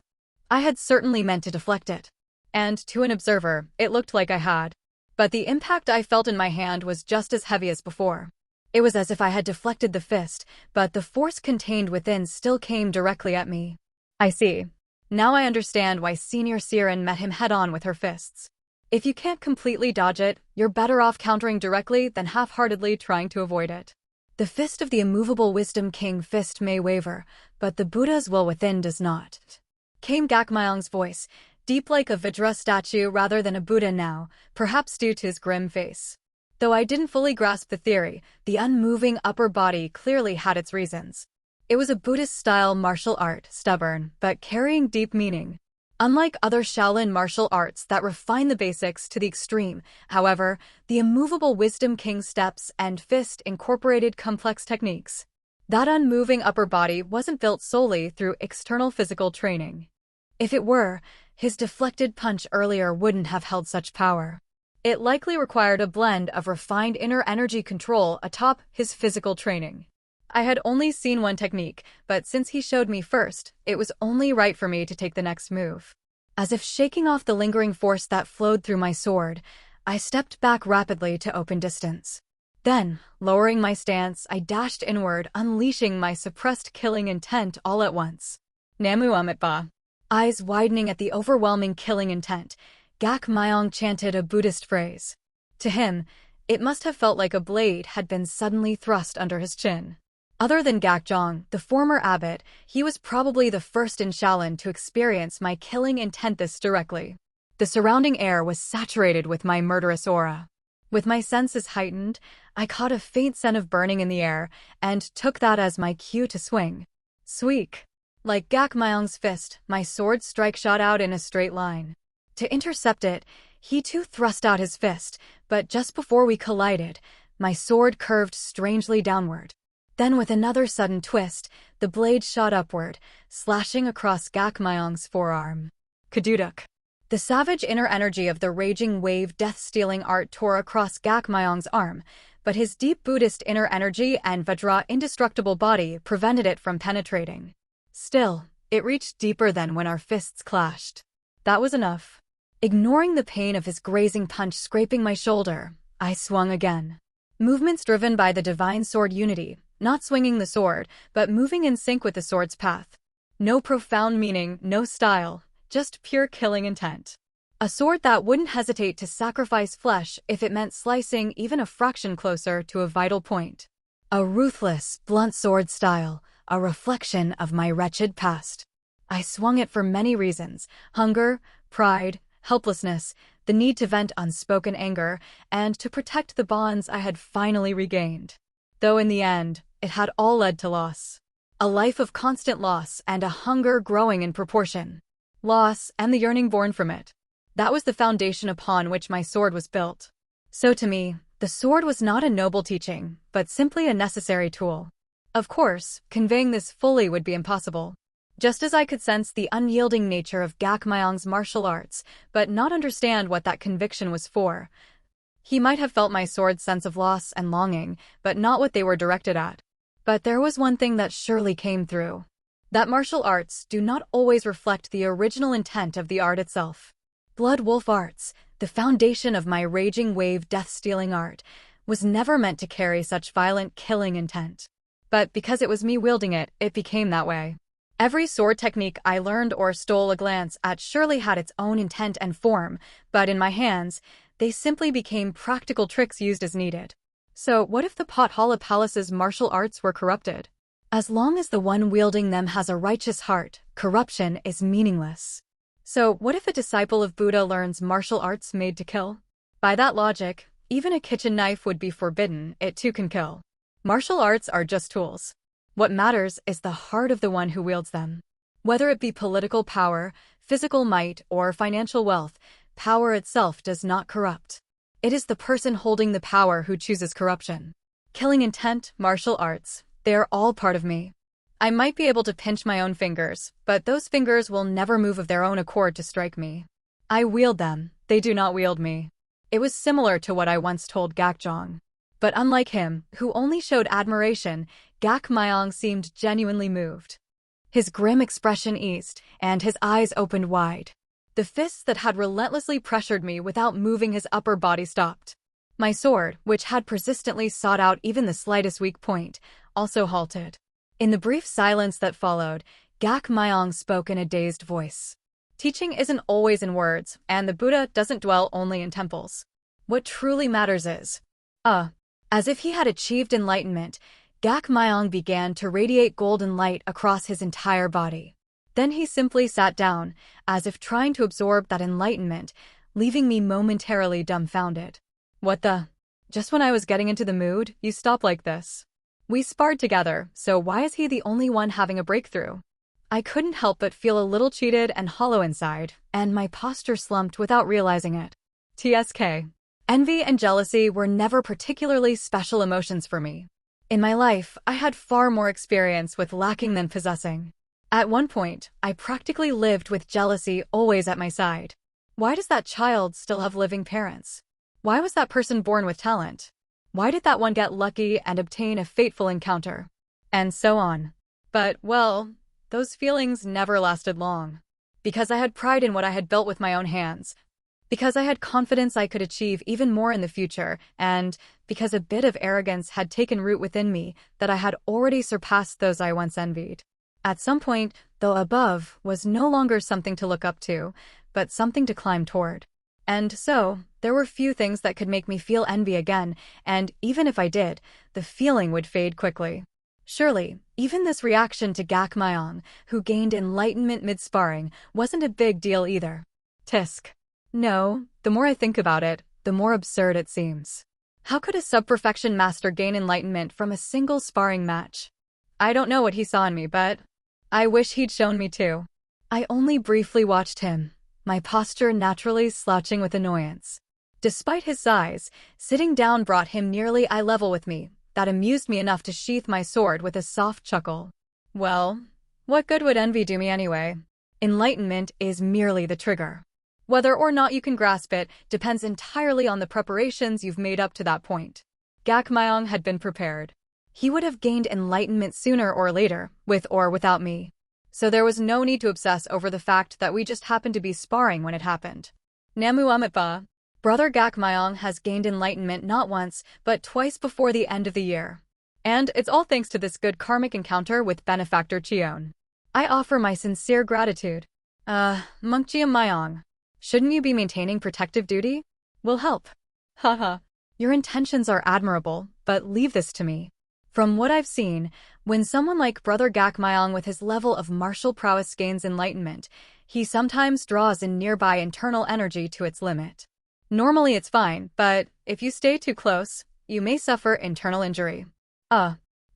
I had certainly meant to deflect it. And, to an observer, it looked like I had. But the impact I felt in my hand was just as heavy as before. It was as if I had deflected the fist, but the force contained within still came directly at me. I see. Now I understand why Senior Siren met him head-on with her fists. If you can't completely dodge it, you're better off countering directly than half-heartedly trying to avoid it. The fist of the immovable Wisdom King fist may waver, but the Buddha's will within does not. Came Gak Myong's voice, deep like a Vajra statue rather than a Buddha now, perhaps due to his grim face. Though I didn't fully grasp the theory, the unmoving upper body clearly had its reasons. It was a Buddhist-style martial art, stubborn, but carrying deep meaning. Unlike other Shaolin martial arts that refine the basics to the extreme, however, the immovable Wisdom King steps and fist incorporated complex techniques. That unmoving upper body wasn't built solely through external physical training. If it were, his deflected punch earlier wouldn't have held such power. It likely required a blend of refined inner energy control atop his physical training. I had only seen one technique, but since he showed me first, it was only right for me to take the next move. As if shaking off the lingering force that flowed through my sword, I stepped back rapidly to open distance. Then, lowering my stance, I dashed inward, unleashing my suppressed killing intent all at once. Namu Amit Ba. Eyes widening at the overwhelming killing intent, Gak Myong chanted a Buddhist phrase. To him, it must have felt like a blade had been suddenly thrust under his chin. Other than Gak Jong, the former abbot, he was probably the first in Shaolin to experience my killing intent this directly. The surrounding air was saturated with my murderous aura. With my senses heightened, I caught a faint scent of burning in the air and took that as my cue to swing. Sweek! Like Gak Myong's fist, my sword strike shot out in a straight line. To intercept it, he too thrust out his fist, but just before we collided, my sword curved strangely downward. Then with another sudden twist, the blade shot upward, slashing across Gak Myong's forearm. Kaduduk. The savage inner energy of the raging wave death-stealing art tore across Gak Myong's arm, but his deep Buddhist inner energy and Vajra indestructible body prevented it from penetrating. Still, it reached deeper than when our fists clashed. That was enough. Ignoring the pain of his grazing punch scraping my shoulder, I swung again. Movements driven by the divine sword unity, not swinging the sword, but moving in sync with the sword's path. No profound meaning, no style, just pure killing intent. A sword that wouldn't hesitate to sacrifice flesh if it meant slicing even a fraction closer to a vital point. A ruthless, blunt sword style, a reflection of my wretched past. I swung it for many reasons: hunger, pride, helplessness, the need to vent unspoken anger, and to protect the bonds I had finally regained. Though in the end, it had all led to loss. A life of constant loss and a hunger growing in proportion. Loss and the yearning born from it. That was the foundation upon which my sword was built. So to me, the sword was not a noble teaching, but simply a necessary tool. Of course, conveying this fully would be impossible. Just as I could sense the unyielding nature of Gak Myong's martial arts, but not understand what that conviction was for. He might have felt my sword's sense of loss and longing, but not what they were directed at. But there was one thing that surely came through. That martial arts do not always reflect the original intent of the art itself. Blood Wolf Arts, the foundation of my raging wave death-stealing art, was never meant to carry such violent killing intent. But because it was me wielding it, it became that way. Every sword technique I learned or stole a glance at surely had its own intent and form, but in my hands, they simply became practical tricks used as needed. So what if the Pothala Palace's martial arts were corrupted? As long as the one wielding them has a righteous heart, corruption is meaningless. So what if a disciple of Buddha learns martial arts made to kill? By that logic, even a kitchen knife would be forbidden, it too can kill. Martial arts are just tools. What matters is the heart of the one who wields them. Whether it be political power, physical might, or financial wealth, power itself does not corrupt. It is the person holding the power who chooses corruption. Killing intent, martial arts, they are all part of me. I might be able to pinch my own fingers, but those fingers will never move of their own accord to strike me. I wield them, they do not wield me. It was similar to what I once told Gakjong. But unlike him, who only showed admiration, Gak Myong seemed genuinely moved. His grim expression eased, and his eyes opened wide. The fists that had relentlessly pressured me without moving his upper body stopped. My sword, which had persistently sought out even the slightest weak point, also halted. In the brief silence that followed, Gak Myong spoke in a dazed voice. Teaching isn't always in words, and the Buddha doesn't dwell only in temples. What truly matters is, as if he had achieved enlightenment, Gak Myong began to radiate golden light across his entire body. Then he simply sat down, as if trying to absorb that enlightenment, leaving me momentarily dumbfounded. What the? Just when I was getting into the mood, you stop like this. We sparred together, so why is he the only one having a breakthrough? I couldn't help but feel a little cheated and hollow inside, and my posture slumped without realizing it. TSK. Envy and jealousy were never particularly special emotions for me. In my life, I had far more experience with lacking than possessing. At one point, I practically lived with jealousy always at my side. Why does that child still have living parents? Why was that person born with talent? Why did that one get lucky and obtain a fateful encounter? And so on. But, well, those feelings never lasted long. Because I had pride in what I had built with my own hands. Because I had confidence I could achieve even more in the future, and because a bit of arrogance had taken root within me that I had already surpassed those I once envied. At some point, though, above was no longer something to look up to, but something to climb toward. And so, there were few things that could make me feel envy again, and even if I did, the feeling would fade quickly. Surely, even this reaction to Gak Myong, who gained enlightenment mid-sparring, wasn't a big deal either. Tisk. No, the more I think about it, the more absurd it seems. How could a sub-perfection master gain enlightenment from a single sparring match? I don't know what he saw in me, but I wish he'd shown me too. I only briefly watched him, my posture naturally slouching with annoyance. Despite his size, sitting down brought him nearly eye level with me. That amused me enough to sheath my sword with a soft chuckle. Well, what good would envy do me anyway? Enlightenment is merely the trigger. Whether or not you can grasp it depends entirely on the preparations you've made up to that point. Gak Myong had been prepared. He would have gained enlightenment sooner or later, with or without me. so there was no need to obsess over the fact that we just happened to be sparring when it happened. Namu Amitba. Brother Gak Myong has gained enlightenment not once, but twice before the end of the year. And it's all thanks to this good karmic encounter with benefactor Cheon. I offer my sincere gratitude. Monk Cheon Myong. Shouldn't you be maintaining protective duty? Will help. Haha. Your intentions are admirable, but leave this to me. From what I've seen, when someone like Brother Gak Myong with his level of martial prowess gains enlightenment, he sometimes draws in nearby internal energy to its limit. Normally it's fine, but if you stay too close, you may suffer internal injury.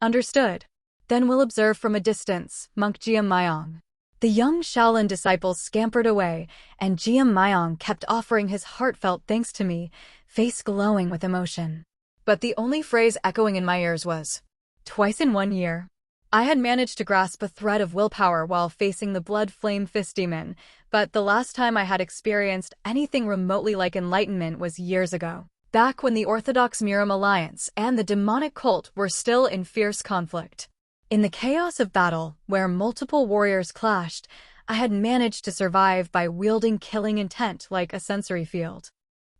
Understood. Then we'll observe from a distance, Monk Jiam Myong. The young Shaolin disciples scampered away, and Jiam Myong kept offering his heartfelt thanks to me, face glowing with emotion. But the only phrase echoing in my ears was, "Twice in 1 year." I had managed to grasp a thread of willpower while facing the blood flame fist demon, but the last time I had experienced anything remotely like enlightenment was years ago, back when the Orthodox Miram Alliance and the demonic cult were still in fierce conflict. In the chaos of battle, where multiple warriors clashed, I had managed to survive by wielding killing intent like a sensory field.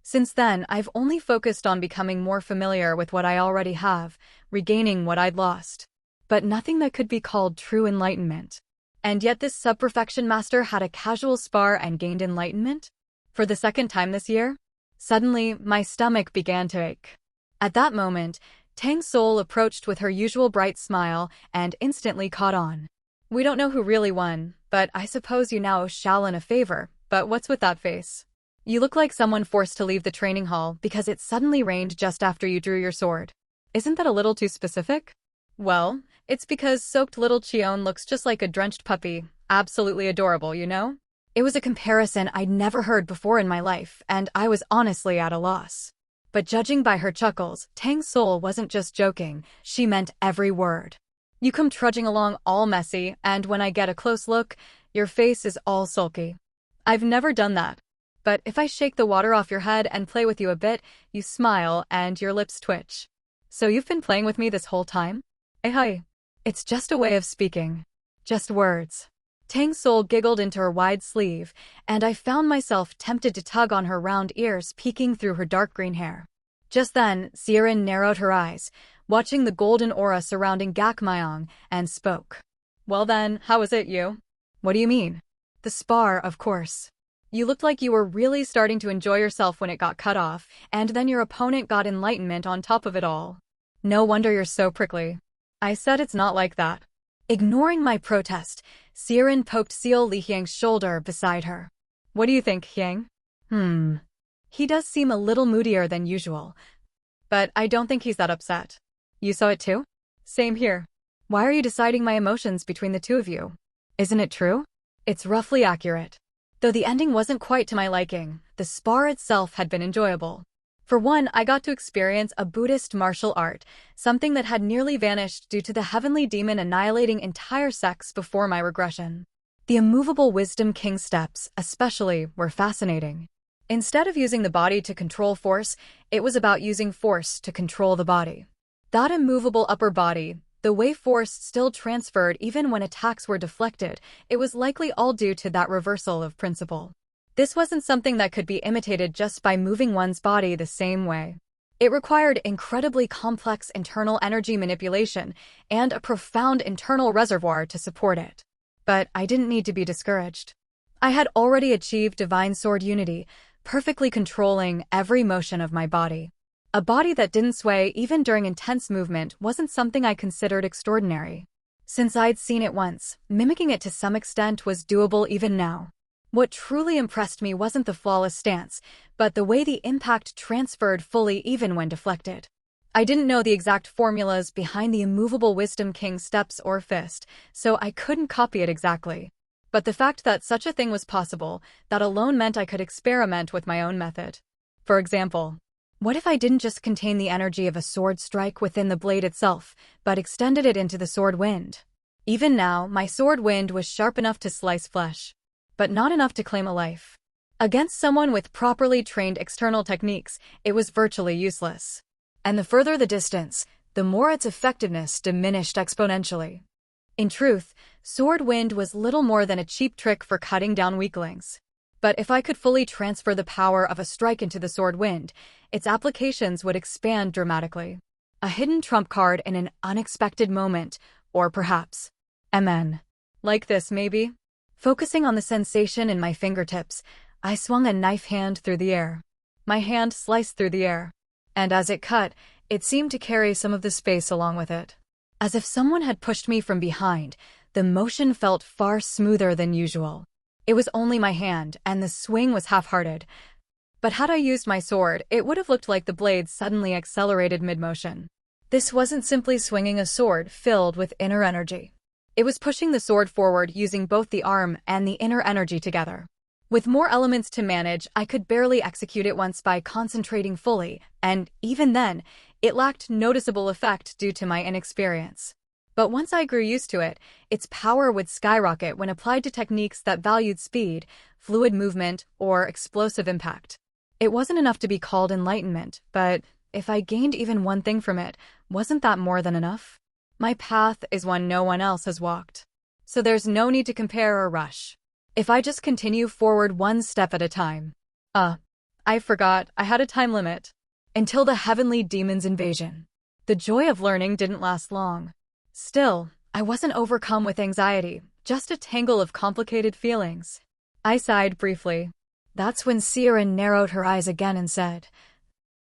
Since then, I've only focused on becoming more familiar with what I already have, regaining what I'd lost. But nothing that could be called true enlightenment. And yet this sub-perfection master had a casual spar and gained enlightenment? For the second time this year? Suddenly, my stomach began to ache. At that moment, Tang Sowol approached with her usual bright smile and instantly caught on. We don't know who really won, but I suppose you now owe Shaolin a favor, but what's with that face? You look like someone forced to leave the training hall because it suddenly rained just after you drew your sword. Isn't that a little too specific? Well, it's because soaked little Cheon looks just like a drenched puppy, absolutely adorable, you know? It was a comparison I'd never heard before in my life, and I was honestly at a loss. But judging by her chuckles, Tang Sowol wasn't just joking, she meant every word. You come trudging along all messy, and when I get a close look, your face is all sulky. I've never done that. But if I shake the water off your head and play with you a bit, you smile and your lips twitch. So you've been playing with me this whole time? Hi. It's just a way of speaking. Just words. Tang Sowol giggled into her wide sleeve, and I found myself tempted to tug on her round ears peeking through her dark green hair. Just then, Siren narrowed her eyes, watching the golden aura surrounding Gak Myong, and spoke. Well then, how was it, you? What do you mean? The spar, of course. You looked like you were really starting to enjoy yourself when it got cut off, and then your opponent got enlightenment on top of it all. No wonder you're so prickly. I said it's not like that. Ignoring my protest, Siren poked Seo Lihyang's shoulder beside her. What do you think, Hyang? He does seem a little moodier than usual. But I don't think he's that upset. You saw it too? Same here. Why are you deciding my emotions between the two of you? Isn't it true? It's roughly accurate. Though the ending wasn't quite to my liking, the spar itself had been enjoyable. For one, I got to experience a Buddhist martial art, something that had nearly vanished due to the heavenly demon annihilating entire sects before my regression. The immovable wisdom king steps, especially, were fascinating. Instead of using the body to control force, it was about using force to control the body. That immovable upper body, the way force still transferred even when attacks were deflected, it was likely all due to that reversal of principle. This wasn't something that could be imitated just by moving one's body the same way. It required incredibly complex internal energy manipulation and a profound internal reservoir to support it. But I didn't need to be discouraged. I had already achieved divine sword unity, perfectly controlling every motion of my body. A body that didn't sway even during intense movement wasn't something I considered extraordinary. Since I'd seen it once, mimicking it to some extent was doable even now. What truly impressed me wasn't the flawless stance, but the way the impact transferred fully even when deflected. I didn't know the exact formulas behind the immovable Wisdom King steps or fist, so I couldn't copy it exactly. But the fact that such a thing was possible, that alone meant I could experiment with my own method. For example, what if I didn't just contain the energy of a sword strike within the blade itself, but extended it into the sword wind? Even now, my sword wind was sharp enough to slice flesh, but not enough to claim a life. Against someone with properly trained external techniques, it was virtually useless. And the further the distance, the more its effectiveness diminished exponentially. In truth, sword wind was little more than a cheap trick for cutting down weaklings. But if I could fully transfer the power of a strike into the sword wind, its applications would expand dramatically. A hidden trump card in an unexpected moment, or perhaps, MN. Like this, maybe? Focusing on the sensation in my fingertips, I swung a knife hand through the air. My hand sliced through the air, and as it cut, it seemed to carry some of the space along with it. As if someone had pushed me from behind, the motion felt far smoother than usual. It was only my hand, and the swing was half-hearted. But had I used my sword, it would have looked like the blade suddenly accelerated mid-motion. This wasn't simply swinging a sword filled with inner energy. It was pushing the sword forward using both the arm and the inner energy together. With more elements to manage, I could barely execute it once by concentrating fully, and even then, it lacked noticeable effect due to my inexperience. But once I grew used to it, its power would skyrocket when applied to techniques that valued speed, fluid movement, or explosive impact. It wasn't enough to be called enlightenment, but if I gained even one thing from it, wasn't that more than enough? My path is one no one else has walked. So there's no need to compare or rush. If I just continue forward one step at a time. I forgot I had a time limit. Until the heavenly demon's invasion. The joy of learning didn't last long. Still, I wasn't overcome with anxiety, just a tangle of complicated feelings. I sighed briefly. That's when Siren narrowed her eyes again and said,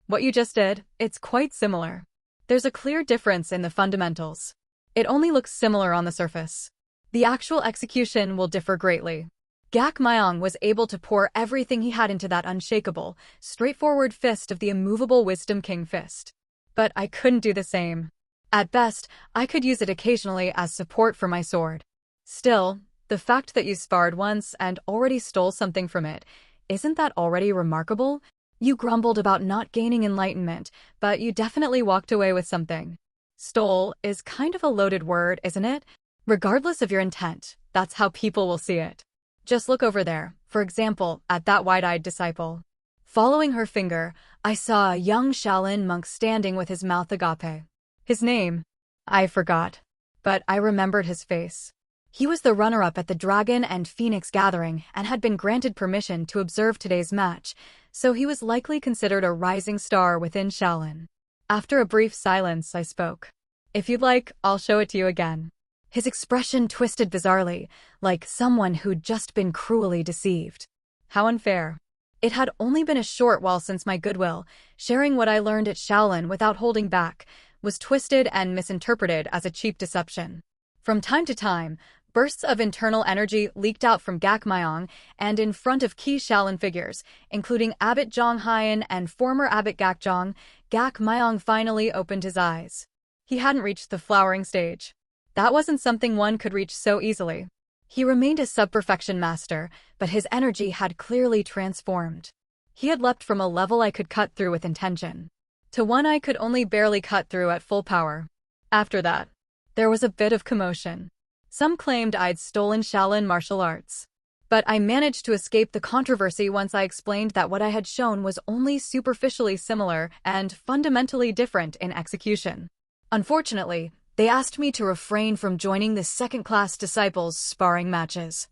"What you just did, it's quite similar. There's a clear difference in the fundamentals. It only looks similar on the surface. The actual execution will differ greatly." Gak Myong was able to pour everything he had into that unshakable, straightforward fist of the immovable Wisdom King fist. But I couldn't do the same. At best, I could use it occasionally as support for my sword. Still, the fact that you sparred once and already stole something from it, isn't that already remarkable? You grumbled about not gaining enlightenment, but you definitely walked away with something. Stole is kind of a loaded word, isn't it? Regardless of your intent, that's how people will see it. Just look over there, for example, at that wide-eyed disciple. Following her finger, I saw a young Shaolin monk standing with his mouth agape. His name? I forgot. But I remembered his face. He was the runner-up at the Dragon and Phoenix Gathering and had been granted permission to observe today's match, so he was likely considered a rising star within Shaolin. After a brief silence, I spoke. "If you'd like, I'll show it to you again." His expression twisted bizarrely, like someone who'd just been cruelly deceived. How unfair. It had only been a short while since my goodwill, sharing what I learned at Shaolin without holding back, was twisted and misinterpreted as a cheap deception. From time to time, bursts of internal energy leaked out from Gak Myong and in front of key Shaolin figures, including Abbot Zhang Haiyan and former Abbot Gak Zhang. Gak Myong finally opened his eyes. He hadn't reached the flowering stage. That wasn't something one could reach so easily. He remained a sub-perfection master, but his energy had clearly transformed. He had leapt from a level I could cut through with intention to one I could only barely cut through at full power. After that, there was a bit of commotion. Some claimed I'd stolen Shaolin martial arts. But I managed to escape the controversy once I explained that what I had shown was only superficially similar and fundamentally different in execution. Unfortunately, they asked me to refrain from joining the second-class disciples' sparring matches.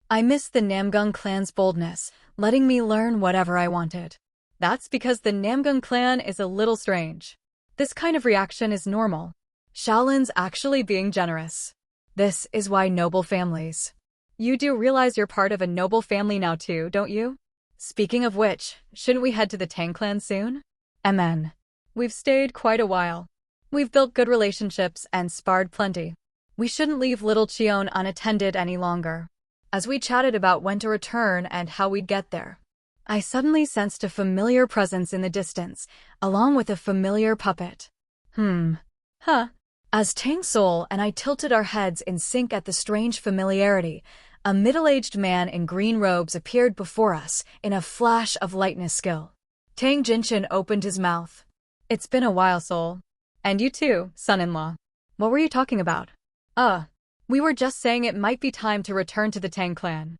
I missed the Namgung clan's boldness, letting me learn whatever I wanted. That's because the Namgung clan is a little strange. This kind of reaction is normal. Shaolin's actually being generous. This is why noble families. You do realize you're part of a noble family now too, don't you? Speaking of which, shouldn't we head to the Tang Clan soon? MN. We've stayed quite a while. We've built good relationships and sparred plenty. We shouldn't leave little Cheon unattended any longer. As we chatted about when to return and how we'd get there, I suddenly sensed a familiar presence in the distance, along with a familiar puppet. As Tang Sowol and I tilted our heads in sync at the strange familiarity, a middle-aged man in green robes appeared before us in a flash of lightness skill. Tang Jinshin opened his mouth. "It's been a while, Soul. And you too, son-in-law. What were you talking about?" We were just saying it might be time to return to the Tang Clan."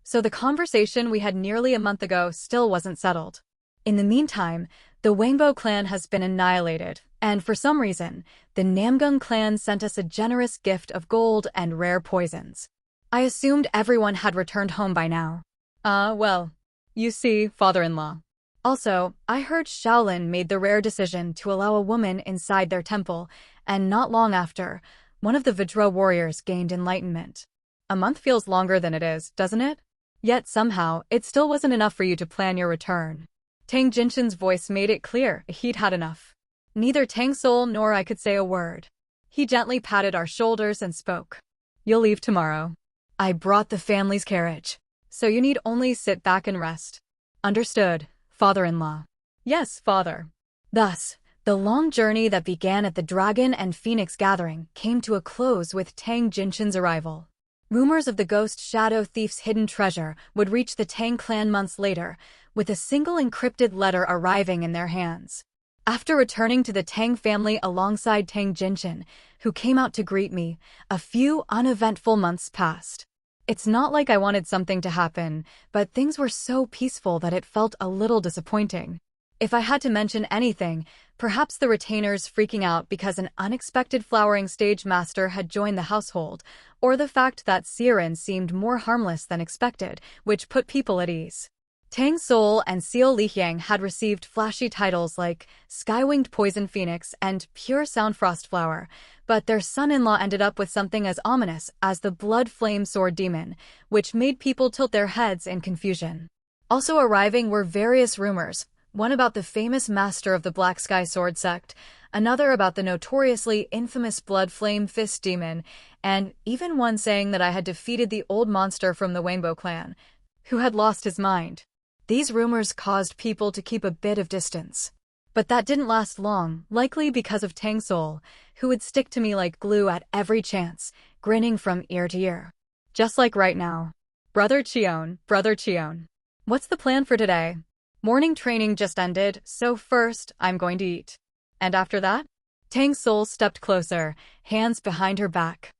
So the conversation we had nearly a month ago still wasn't settled. In the meantime, the Wangbo clan has been annihilated, And for some reason, the Namgung clan sent us a generous gift of gold and rare poisons. I assumed everyone had returned home by now. Well, you see, father-in-law. Also, I heard Shaolin made the rare decision to allow a woman inside their temple, and not long after, one of the Vajra warriors gained enlightenment. A month feels longer than it is, doesn't it? Yet somehow, it still wasn't enough for you to plan your return. Tang Jinshin's voice made it clear he'd had enough. Neither Tang Sowol nor I could say a word. He gently patted our shoulders and spoke. You'll leave tomorrow. I brought the family's carriage, so you need only sit back and rest. Understood, father-in-law. Yes, father. Thus, the long journey that began at the Dragon and Phoenix gathering came to a close with Tang Jinshin's arrival. Rumors of the ghost shadow thief's hidden treasure would reach the Tang clan months later, with a single encrypted letter arriving in their hands. After returning to the Tang family alongside Tang Jinshin, who came out to greet me, a few uneventful months passed. It's not like I wanted something to happen, but things were so peaceful that it felt a little disappointing. If I had to mention anything, perhaps the retainers freaking out because an unexpected flowering stage master had joined the household, or the fact that Siren seemed more harmless than expected, which put people at ease. Tang Sowol and Seo Lihyang had received flashy titles like Skywinged Poison Phoenix and Pure Sound Frost Flower, but their son-in-law ended up with something as ominous as the Blood Flame Sword Demon, which made people tilt their heads in confusion. Also arriving were various rumors, one about the famous master of the Black Sky Sword sect, another about the notoriously infamous Blood Flame Fist Demon, and even one saying that I had defeated the old monster from the Rainbow Clan, who had lost his mind. These rumors caused people to keep a bit of distance. But that didn't last long, likely because of Tang Sowol, who would stick to me like glue at every chance, grinning from ear to ear. Just like right now. Brother Cheon. What's the plan for today? Morning training just ended, so first, I'm going to eat. And after that? Tang Sowol stepped closer, hands behind her back.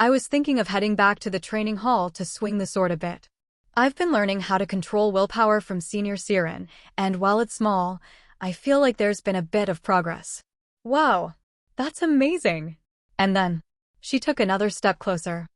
I was thinking of heading back to the training hall to swing the sword a bit. I've been learning how to control willpower from Senior Siren, and while it's small, I feel like there's been a bit of progress. Wow, that's amazing. And then, she took another step closer.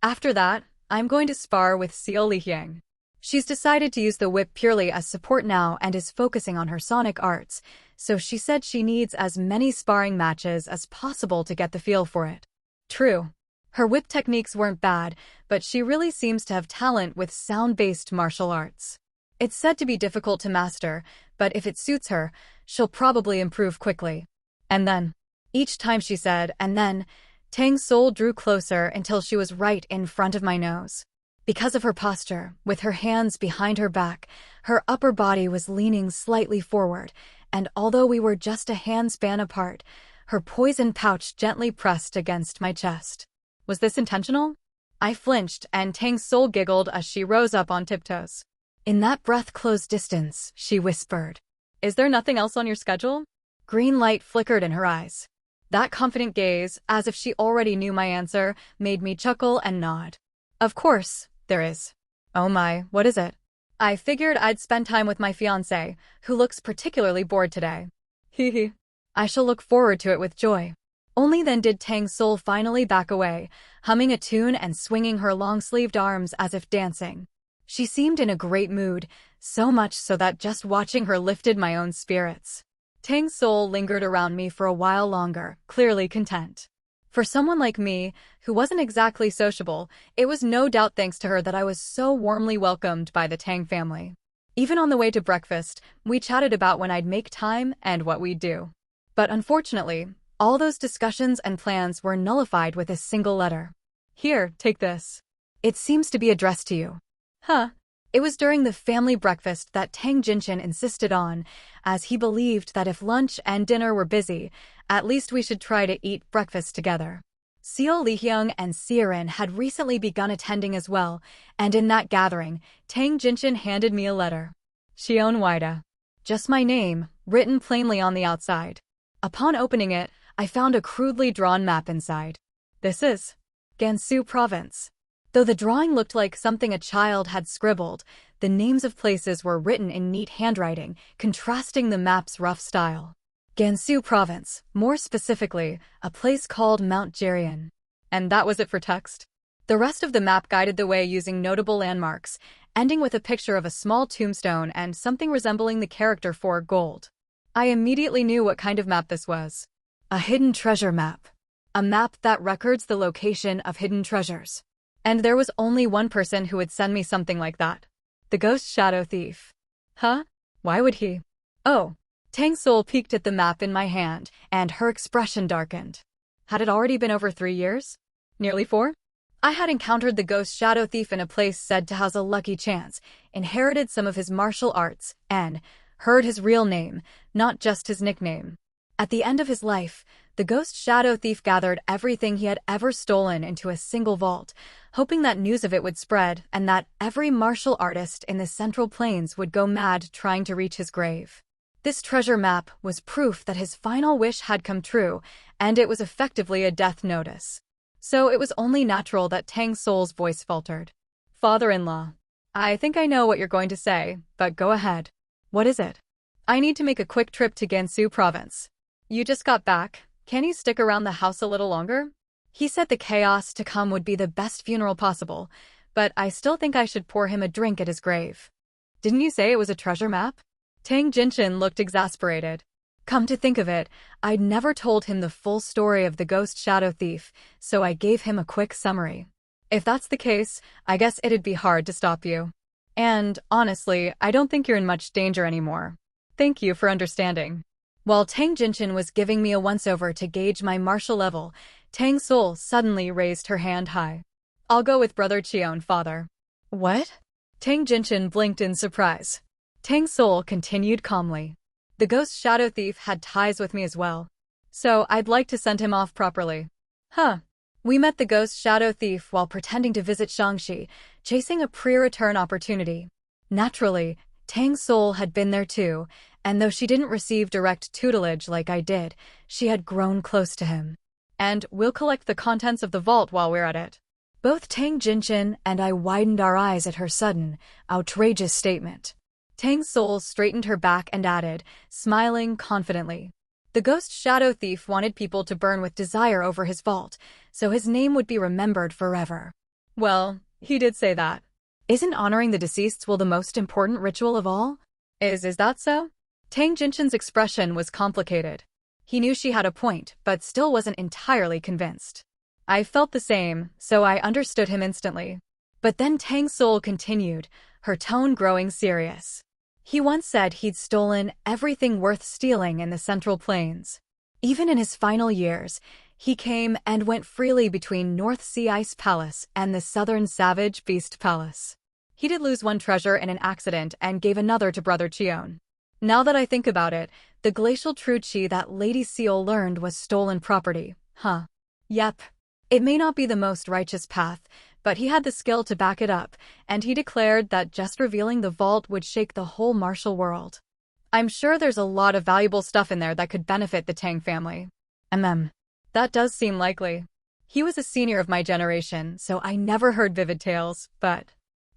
After that, I'm going to spar with Seo Lihyang. She's decided to use the whip purely as support now and is focusing on her sonic arts, so she said she needs as many sparring matches as possible to get the feel for it. True. Her whip techniques weren't bad, but she really seems to have talent with sound-based martial arts. It's said to be difficult to master, but if it suits her, she'll probably improve quickly. And then, each time she said, and then, Tang Sowol drew closer until she was right in front of my nose. Because of her posture, with her hands behind her back, her upper body was leaning slightly forward, and although we were just a handspan apart, her poison pouch gently pressed against my chest. Was this intentional? I flinched, and Tang Sowol giggled as she rose up on tiptoes. In that breath-close distance, she whispered, "Is there nothing else on your schedule?" Green light flickered in her eyes. That confident gaze, as if she already knew my answer, made me chuckle and nod. Of course, there is. Oh my, what is it? I figured I'd spend time with my fiancé, who looks particularly bored today. Hee. I shall look forward to it with joy. Only then did Tang Sowol finally back away, humming a tune and swinging her long-sleeved arms as if dancing. She seemed in a great mood, so much so that just watching her lifted my own spirits. Tang Sowol lingered around me for a while longer, clearly content. For someone like me, who wasn't exactly sociable, it was no doubt thanks to her that I was so warmly welcomed by the Tang family. Even on the way to breakfast, we chatted about when I'd make time and what we'd do. But unfortunately, all those discussions and plans were nullified with a single letter. Here, take this. It seems to be addressed to you. Huh. It was during the family breakfast that Tang Jinshin insisted on, as he believed that if lunch and dinner were busy, at least we should try to eat breakfast together. Seo Lihyang and Siren had recently begun attending as well, and in that gathering, Tang Jinshin handed me a letter. Cheon Hwi-da. Just my name, written plainly on the outside. Upon opening it, I found a crudely drawn map inside. This is Gansu Province. Though the drawing looked like something a child had scribbled, the names of places were written in neat handwriting, contrasting the map's rough style. Gansu Province, more specifically, a place called Mount Jerian. And that was it for text. The rest of the map guided the way using notable landmarks, ending with a picture of a small tombstone and something resembling the character for gold. I immediately knew what kind of map this was. A hidden treasure map. A map that records the location of hidden treasures. And there was only one person who would send me something like that. The ghost shadow thief. Huh? Why would he? Oh. Tang Sowol peeked at the map in my hand, and her expression darkened. Had it already been over 3 years? Nearly 4? I had encountered the ghost shadow thief in a place said to house a lucky chance, inherited some of his martial arts, and heard his real name, not just his nickname. At the end of his life, the ghost shadow thief gathered everything he had ever stolen into a single vault, hoping that news of it would spread and that every martial artist in the Central Plains would go mad trying to reach his grave. This treasure map was proof that his final wish had come true, and it was effectively a death notice. So it was only natural that Tang Sowol's voice faltered. Father-in-law, I think I know what you're going to say, but go ahead. What is it? I need to make a quick trip to Gansu Province. You just got back. Can you stick around the house a little longer? He said the chaos to come would be the best funeral possible, but I still think I should pour him a drink at his grave. Didn't you say it was a treasure map? Tang Jinshin looked exasperated. Come to think of it, I'd never told him the full story of the ghost shadow thief, so I gave him a quick summary. If that's the case, I guess it'd be hard to stop you. And, honestly, I don't think you're in much danger anymore. Thank you for understanding. While Tang Jinshin was giving me a once-over to gauge my martial level, Tang Sowol suddenly raised her hand high. I'll go with Brother Cheon, father. What? Tang Jinshin blinked in surprise. Tang Sowol continued calmly. The ghost shadow thief had ties with me as well. So I'd like to send him off properly. Huh. We met the ghost shadow thief while pretending to visit Shangxi, chasing a pre-return opportunity. Naturally, Tang Sowol had been there too, and though she didn't receive direct tutelage like I did, she had grown close to him. And we'll collect the contents of the vault while we're at it. Both Tang Jinshin and I widened our eyes at her sudden, outrageous statement. Tang Sowol straightened her back and added, smiling confidently. The ghost shadow thief wanted people to burn with desire over his vault, so his name would be remembered forever. Well, he did say that. Isn't honoring the deceased the most important ritual of all? Is that so? Tang Jinshin's expression was complicated. He knew she had a point, but still wasn't entirely convinced. I felt the same, so I understood him instantly. But then Tang Sowol continued, her tone growing serious. He once said he'd stolen everything worth stealing in the Central Plains. Even in his final years, he came and went freely between North Sea Ice Palace and the Southern Savage Beast Palace. He did lose one treasure in an accident and gave another to Brother Cheon. Now that I think about it, the glacial true chi that Lady Seal learned was stolen property, huh? Yep. It may not be the most righteous path, but he had the skill to back it up, and he declared that just revealing the vault would shake the whole martial world. I'm sure there's a lot of valuable stuff in there that could benefit the Tang family. That does seem likely. He was a senior of my generation, so I never heard vivid tales, but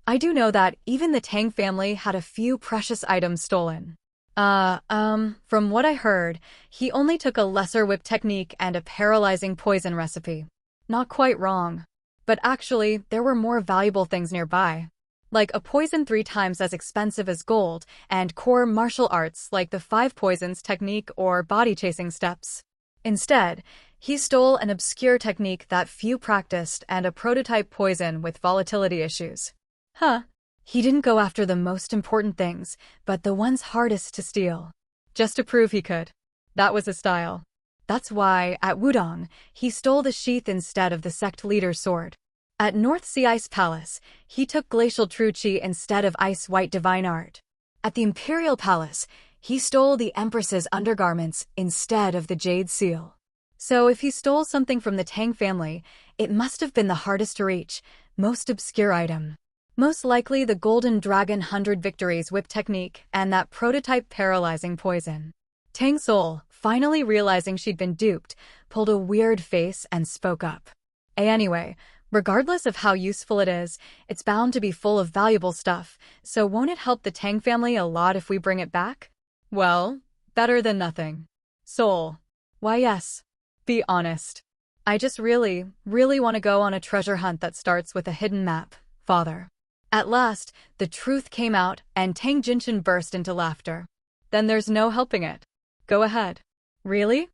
I do know that even the Tang family had a few precious items stolen. From what I heard, he only took a lesser whip technique and a paralyzing poison recipe. Not quite wrong. But actually, there were more valuable things nearby. Like a poison 3 times as expensive as gold, and core martial arts like the 5 poisons technique or body-chasing steps. Instead, he stole an obscure technique that few practiced and a prototype poison with volatility issues. Huh. He didn't go after the most important things, but the ones hardest to steal. Just to prove he could. That was his style. That's why, at Wudong, he stole the sheath instead of the sect leader's sword. At North Sea Ice Palace, he took glacial true chi instead of ice white divine art. At the Imperial Palace, he stole the Empress's undergarments instead of the jade seal. So if he stole something from the Tang family, it must have been the hardest to reach, most obscure item. Most likely the Golden Dragon 100 Victories whip technique and that prototype paralyzing poison. Tang Sowol, finally realizing she'd been duped, pulled a weird face and spoke up. Anyway, regardless of how useful it is, it's bound to be full of valuable stuff, so won't it help the Tang family a lot if we bring it back? Well, better than nothing. Soul. Why yes. Be honest. I just really want to go on a treasure hunt that starts with a hidden map, father. At last, the truth came out and Tang Jinshin burst into laughter. Then there's no helping it. Go ahead. Really?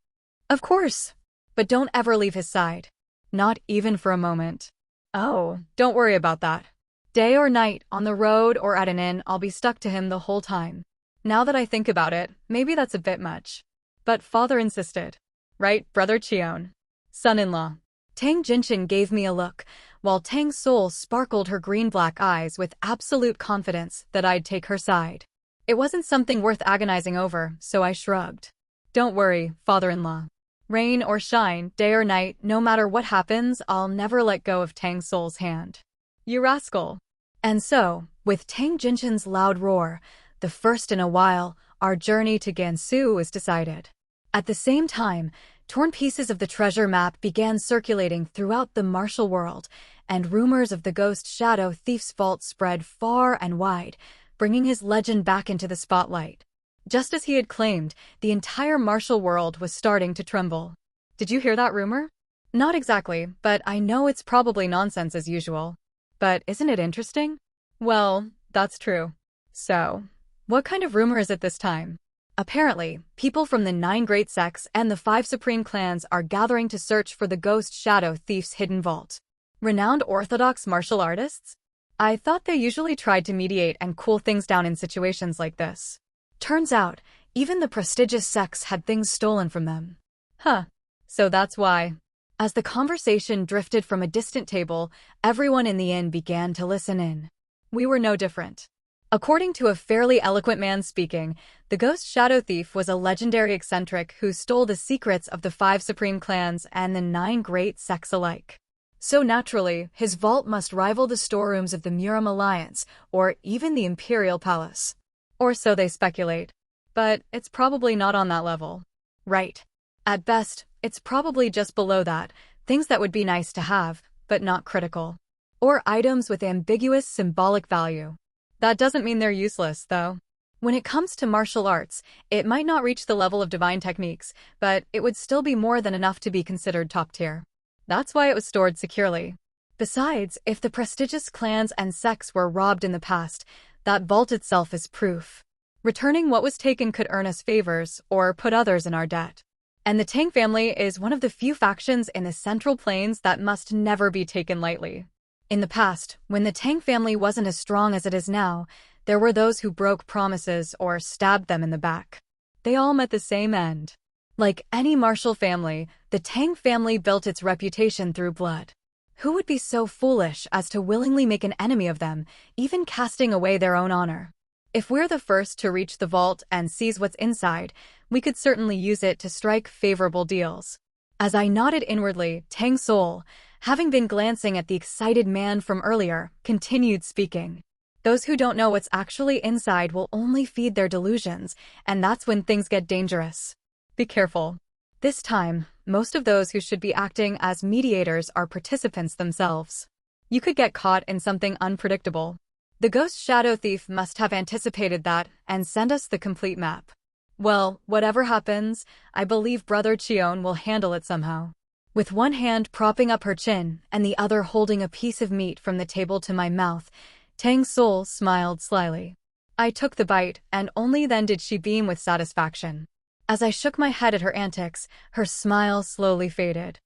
Of course. But don't ever leave his side. Not even for a moment. Oh, don't worry about that. Day or night, on the road or at an inn, I'll be stuck to him the whole time. Now that I think about it, maybe that's a bit much. But father insisted. Right, brother Cheon? Son-in-law. Tang Jinshin gave me a look, while Tang Sowol sparkled her green-black eyes with absolute confidence that I'd take her side. It wasn't something worth agonizing over, so I shrugged. Don't worry, father-in-law. Rain or shine, day or night, no matter what happens, I'll never let go of Tang Sowol's hand. You rascal. And so, with Tang Jinshin's loud roar, the first in a while, our journey to Gansu was decided. At the same time, torn pieces of the treasure map began circulating throughout the martial world, and rumors of the ghost shadow thief's vault spread far and wide, bringing his legend back into the spotlight. Just as he had claimed, the entire martial world was starting to tremble. Did you hear that rumor? Not exactly, but I know it's probably nonsense as usual. But isn't it interesting? Well, that's true. So, what kind of rumor is it this time? Apparently, people from the 9 great sects and the 5 supreme clans are gathering to search for the ghost shadow thief's hidden vault. Renowned orthodox martial artists? I thought they usually tried to mediate and cool things down in situations like this. Turns out, even the prestigious sects had things stolen from them. Huh. So that's why. As the conversation drifted from a distant table, everyone in the inn began to listen in. We were no different. According to a fairly eloquent man speaking, the ghost shadow thief was a legendary eccentric who stole the secrets of the 5 supreme clans and the 9 great sects alike. So naturally, his vault must rival the storerooms of the Muram Alliance, or even the Imperial Palace. Or so they speculate. But it's probably not on that level. Right. At best, it's probably just below that, things that would be nice to have, but not critical. Or items with ambiguous symbolic value. That doesn't mean they're useless, though. When it comes to martial arts, it might not reach the level of divine techniques, but it would still be more than enough to be considered top tier. That's why it was stored securely. Besides, if the prestigious clans and sects were robbed in the past, that vault itself is proof. Returning what was taken could earn us favors, or put others in our debt. And the Tang family is one of the few factions in the Central Plains that must never be taken lightly. In the past, when the Tang family wasn't as strong as it is now, there were those who broke promises or stabbed them in the back. They all met the same end. Like any martial family, the Tang family built its reputation through blood. Who would be so foolish as to willingly make an enemy of them, even casting away their own honor? If we're the first to reach the vault and seize what's inside, we could certainly use it to strike favorable deals. As I nodded inwardly, Tang Sowol, having been glancing at the excited man from earlier, continued speaking. Those who don't know what's actually inside will only feed their delusions, and that's when things get dangerous. Be careful. This time, most of those who should be acting as mediators are participants themselves. You could get caught in something unpredictable. The ghost shadow thief must have anticipated that and send us the complete map. Well, whatever happens, I believe Brother Cheon will handle it somehow. With one hand propping up her chin and the other holding a piece of meat from the table to my mouth, Tang Sowol smiled slyly. I took the bite, and only then did she beam with satisfaction. As I shook my head at her antics, her smile slowly faded.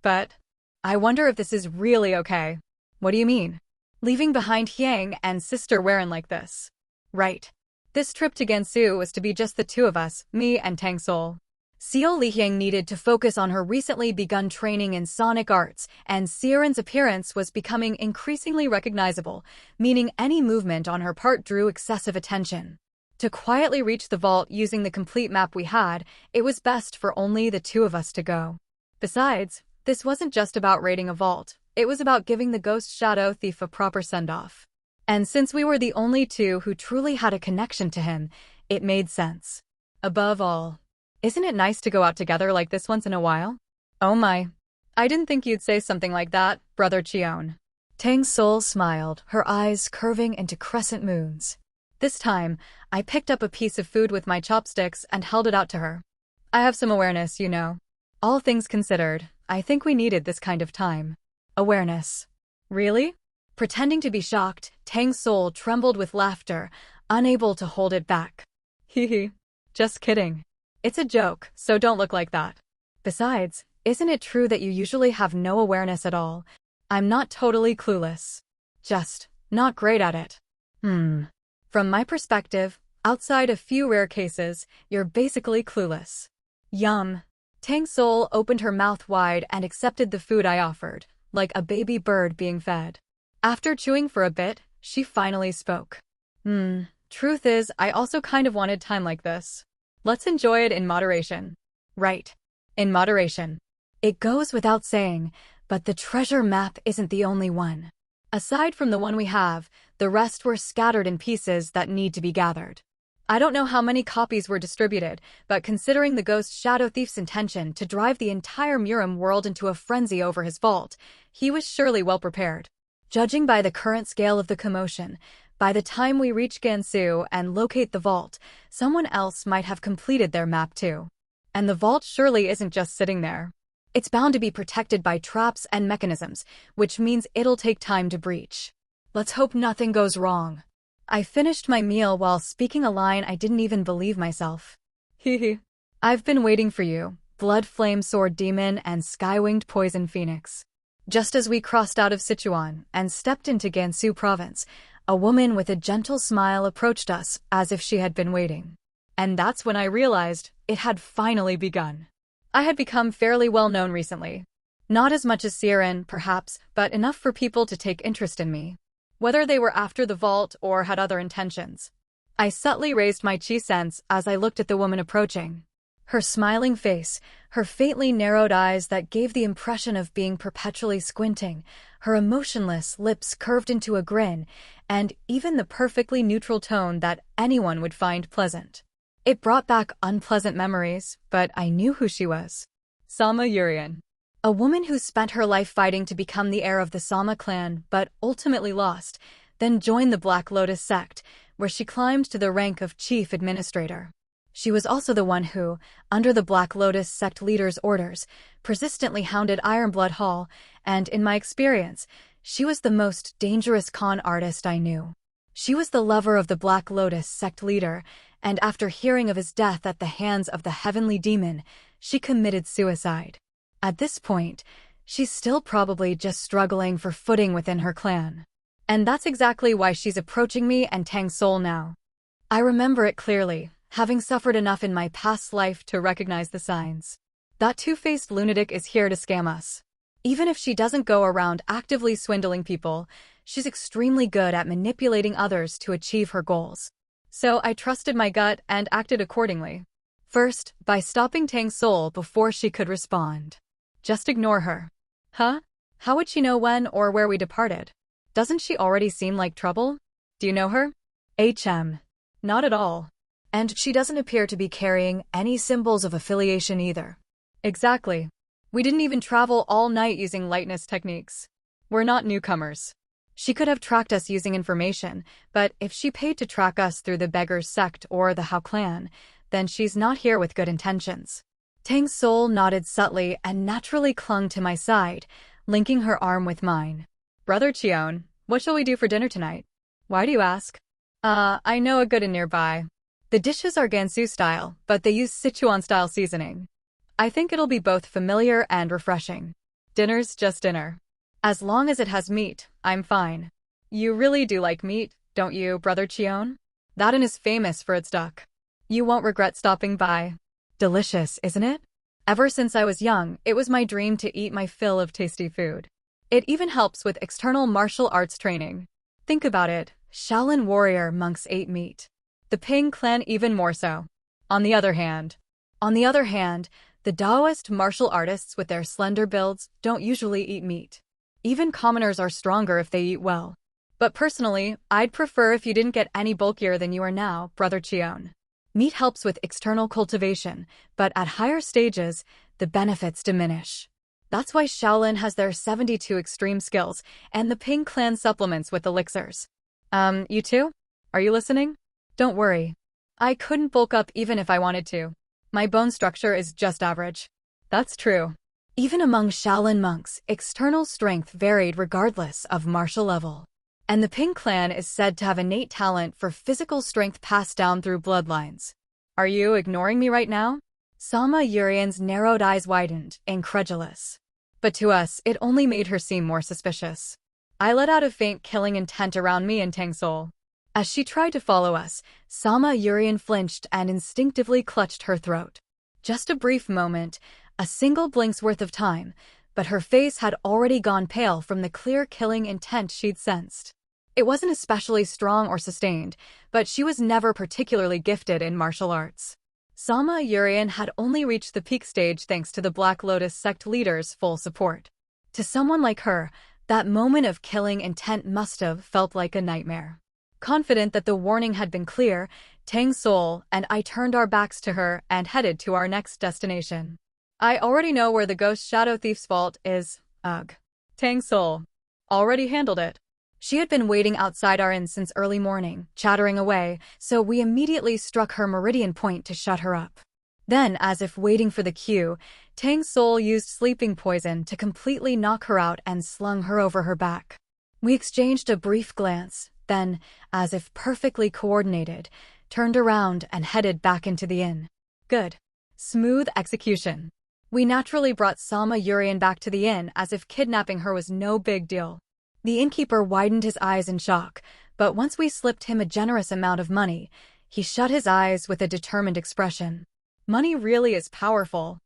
But I wonder if this is really okay. What do you mean? Leaving behind Hyang and Sister Warren like this? Right. This trip to Gansu was to be just the two of us, me and Tang Sowol. Seo Lihyang needed to focus on her recently begun training in sonic arts, and Sieren's appearance was becoming increasingly recognizable, meaning any movement on her part drew excessive attention. To quietly reach the vault using the complete map we had, it was best for only the two of us to go. Besides, this wasn't just about raiding a vault, it was about giving the ghost shadow thief a proper send-off. And since we were the only two who truly had a connection to him, it made sense. Above all, isn't it nice to go out together like this once in a while? Oh my. I didn't think you'd say something like that, Brother Cheon. Tang Sowol smiled, her eyes curving into crescent moons. This time, I picked up a piece of food with my chopsticks and held it out to her. I have some awareness, you know. All things considered, I think we needed this kind of time. Awareness. Really? Pretending to be shocked, Tang Sowol trembled with laughter, unable to hold it back. Hee. Just kidding. It's a joke, so don't look like that. Besides, isn't it true that you usually have no awareness at all? I'm not totally clueless. Just not great at it. From my perspective, outside a few rare cases, you're basically clueless. Yum. Tang Sowol opened her mouth wide and accepted the food I offered, like a baby bird being fed. After chewing for a bit, she finally spoke. Truth is, I also kind of wanted time like this. Let's enjoy it in moderation. Right. In moderation. It goes without saying, but the treasure map isn't the only one. Aside from the one we have, the rest were scattered in pieces that need to be gathered. I don't know how many copies were distributed, but considering the ghost shadow thief's intention to drive the entire Murim world into a frenzy over his vault, he was surely well prepared. Judging by the current scale of the commotion, by the time we reach Gansu and locate the vault, someone else might have completed their map too. And the vault surely isn't just sitting there. It's bound to be protected by traps and mechanisms, which means it'll take time to breach. Let's hope nothing goes wrong. I finished my meal while speaking a line I didn't even believe myself. Hehe. I've been waiting for you, Blood Flame Sword Demon and Skywinged Poison Phoenix. Just as we crossed out of Sichuan and stepped into Gansu province, a woman with a gentle smile approached us as if she had been waiting. And that's when I realized it had finally begun. I had become fairly well known recently. Not as much as Siren, perhaps, but enough for people to take interest in me. Whether they were after the vault or had other intentions. I subtly raised my chi sense as I looked at the woman approaching. Her smiling face, her faintly narrowed eyes that gave the impression of being perpetually squinting, her emotionless lips curved into a grin, and even the perfectly neutral tone that anyone would find pleasant. It brought back unpleasant memories, but I knew who she was. Sama Yurian. A woman who spent her life fighting to become the heir of the Sama clan but ultimately lost, then joined the Black Lotus sect, where she climbed to the rank of chief administrator. She was also the one who, under the Black Lotus sect leader's orders, persistently hounded Ironblood Hall, and in my experience, she was the most dangerous con artist I knew. She was the lover of the Black Lotus sect leader, and after hearing of his death at the hands of the Heavenly Demon, she committed suicide. At this point, she's still probably just struggling for footing within her clan. And that's exactly why she's approaching me and Tang Sowol now. I remember it clearly, having suffered enough in my past life to recognize the signs. That two-faced lunatic is here to scam us. Even if she doesn't go around actively swindling people, she's extremely good at manipulating others to achieve her goals. So I trusted my gut and acted accordingly. First, by stopping Tang Sowol before she could respond. Just ignore her. Huh? How would she know when or where we departed? Doesn't she already seem like trouble? Do you know her? Not at all. And she doesn't appear to be carrying any symbols of affiliation either. Exactly. We didn't even travel all night using lightness techniques. We're not newcomers. She could have tracked us using information, but if she paid to track us through the Beggars sect or the Hao clan, then she's not here with good intentions. Tang Sowol nodded subtly and naturally clung to my side, linking her arm with mine. Brother Cheon, what shall we do for dinner tonight? Why do you ask? I know a good inn nearby. The dishes are Gansu style, but they use Sichuan style seasoning. I think it'll be both familiar and refreshing. Dinner's just dinner. As long as it has meat, I'm fine. You really do like meat, don't you, Brother Cheon? That inn is famous for its duck. You won't regret stopping by. Delicious, isn't it? Ever since I was young, it was my dream to eat my fill of tasty food. It even helps with external martial arts training. Think about it, Shaolin warrior monks ate meat. The Tang Clan even more so. On the other hand, the Taoist martial artists with their slender builds don't usually eat meat. Even commoners are stronger if they eat well. But personally, I'd prefer if you didn't get any bulkier than you are now, Brother Cheon. Meat helps with external cultivation, but at higher stages, the benefits diminish. That's why Shaolin has their 72 extreme skills, and the Tang Clan supplements with elixirs. You too? Are you listening? Don't worry. I couldn't bulk up even if I wanted to. My bone structure is just average. That's true. Even among Shaolin monks, external strength varied regardless of martial level. And the Tang Clan is said to have innate talent for physical strength passed down through bloodlines. Are you ignoring me right now? Sama Yurian's narrowed eyes widened, incredulous. But to us, it only made her seem more suspicious. I let out a faint killing intent around me and Tang Sowol. As she tried to follow us, Sama Yurian flinched and instinctively clutched her throat. Just a brief moment, a single blink's worth of time, but her face had already gone pale from the clear killing intent she'd sensed. It wasn't especially strong or sustained, but she was never particularly gifted in martial arts. Sama Yurian had only reached the peak stage thanks to the Black Lotus sect leader's full support. To someone like her, that moment of killing intent must have felt like a nightmare. Confident that the warning had been clear, Tang Sowol and I turned our backs to her and headed to our next destination. I already know where the Ghost Shadow Thief's vault is. Ugh. Tang Sowol already handled it. She had been waiting outside our inn since early morning, chattering away, so we immediately struck her meridian point to shut her up. Then, as if waiting for the cue, Tang Sowol used sleeping poison to completely knock her out and slung her over her back. We exchanged a brief glance, then, as if perfectly coordinated, turned around and headed back into the inn. Good. Smooth execution. We naturally brought Sama Yurian back to the inn as if kidnapping her was no big deal. The innkeeper widened his eyes in shock, but once we slipped him a generous amount of money, he shut his eyes with a determined expression. Money really is powerful.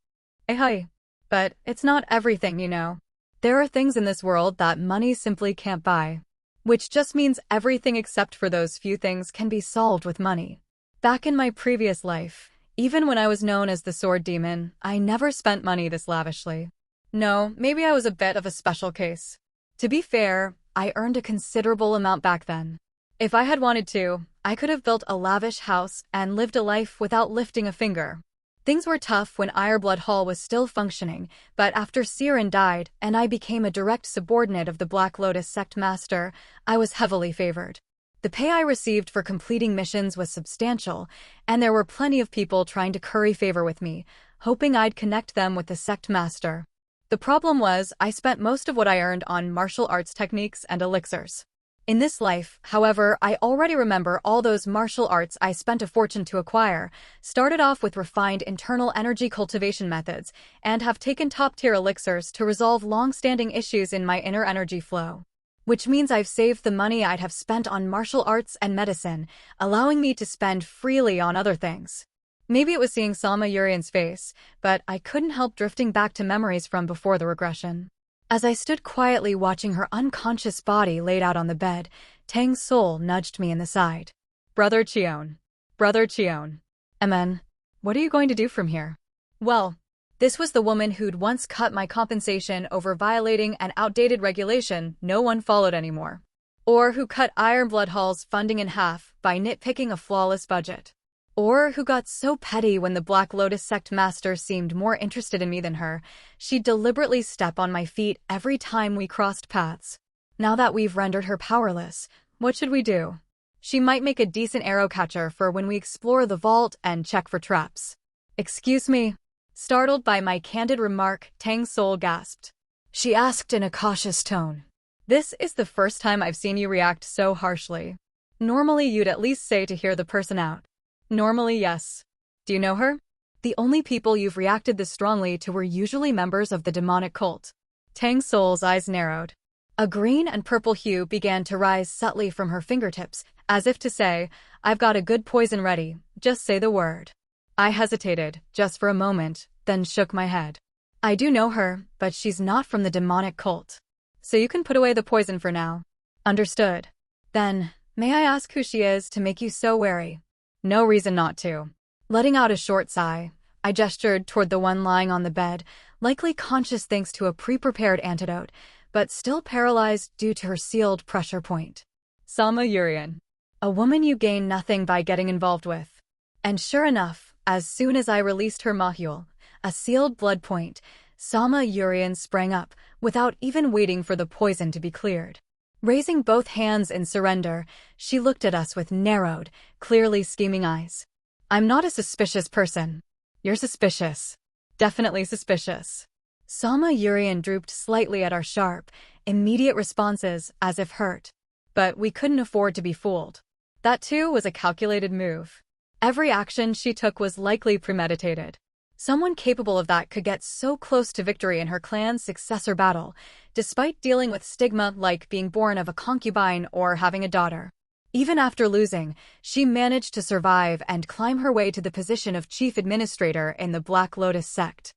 Hey, but it's not everything, you know. There are things in this world that money simply can't buy. Which just means everything except for those few things can be solved with money. Back in my previous life, even when I was known as the Sword Demon, I never spent money this lavishly. No, maybe I was a bit of a special case. To be fair, I earned a considerable amount back then. If I had wanted to, I could have built a lavish house and lived a life without lifting a finger. Things were tough when Blood Hall was still functioning, but after Siren died and I became a direct subordinate of the Black Lotus sect master, I was heavily favored. The pay I received for completing missions was substantial, and there were plenty of people trying to curry favor with me, hoping I'd connect them with the sect master. The problem was, I spent most of what I earned on martial arts techniques and elixirs. In this life, however, I already remember all those martial arts I spent a fortune to acquire, started off with refined internal energy cultivation methods, and have taken top-tier elixirs to resolve long-standing issues in my inner energy flow. Which means I've saved the money I'd have spent on martial arts and medicine, allowing me to spend freely on other things. Maybe it was seeing Sama Yurian's face, but I couldn't help drifting back to memories from before the regression. As I stood quietly watching her unconscious body laid out on the bed, Tang Sowol nudged me in the side. Brother Cheon. Brother Cheon. Amen. What are you going to do from here? Well, this was the woman who'd once cut my compensation over violating an outdated regulation no one followed anymore. Or who cut Blood Hall's funding in half by nitpicking a flawless budget. Or who got so petty when the Black Lotus sect master seemed more interested in me than her, she'd deliberately step on my feet every time we crossed paths. Now that we've rendered her powerless, what should we do? She might make a decent arrow catcher for when we explore the vault and check for traps. Excuse me? Startled by my candid remark, Tang Sowol gasped. She asked in a cautious tone. This is the first time I've seen you react so harshly. Normally you'd at least say to hear the person out. Normally, yes. Do you know her? The only people you've reacted this strongly to were usually members of the demonic cult. Tang Sowol's eyes narrowed. A green and purple hue began to rise subtly from her fingertips, as if to say, I've got a good poison ready, just say the word. I hesitated, just for a moment, then shook my head. I do know her, but she's not from the demonic cult. So you can put away the poison for now. Understood. Then, may I ask who she is to make you so wary? No reason not to. Letting out a short sigh, I gestured toward the one lying on the bed, likely conscious thanks to a pre-prepared antidote, but still paralyzed due to her sealed pressure point. Sama Yurian. A woman you gain nothing by getting involved with. And sure enough, as soon as I released her mahul, a sealed blood point, Sama Yurian sprang up, without even waiting for the poison to be cleared. Raising both hands in surrender, she looked at us with narrowed, clearly scheming eyes. I'm not a suspicious person. You're suspicious. Definitely suspicious. Sama Yurian drooped slightly at our sharp, immediate responses as if hurt. But we couldn't afford to be fooled. That too was a calculated move. Every action she took was likely premeditated. Someone capable of that could get so close to victory in her clan's successor battle, despite dealing with stigma like being born of a concubine or having a daughter. Even after losing, she managed to survive and climb her way to the position of chief administrator in the Black Lotus sect.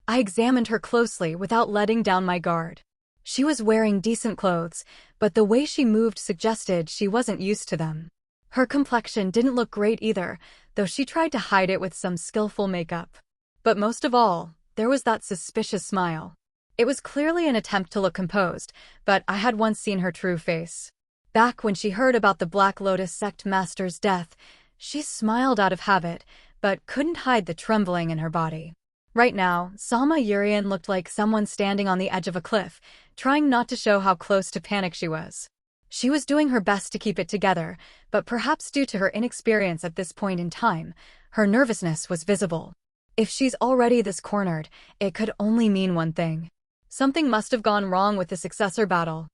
I examined her closely without letting down my guard. She was wearing decent clothes, but the way she moved suggested she wasn't used to them. Her complexion didn't look great either, though she tried to hide it with some skillful makeup. But most of all, there was that suspicious smile. It was clearly an attempt to look composed, but I had once seen her true face. Back when she heard about the Black Lotus sect master's death, she smiled out of habit, but couldn't hide the trembling in her body. Right now, Sama Yurian looked like someone standing on the edge of a cliff, trying not to show how close to panic she was. She was doing her best to keep it together, but perhaps due to her inexperience at this point in time, her nervousness was visible. If she's already this cornered, it could only mean one thing. Something must have gone wrong with the successor battle.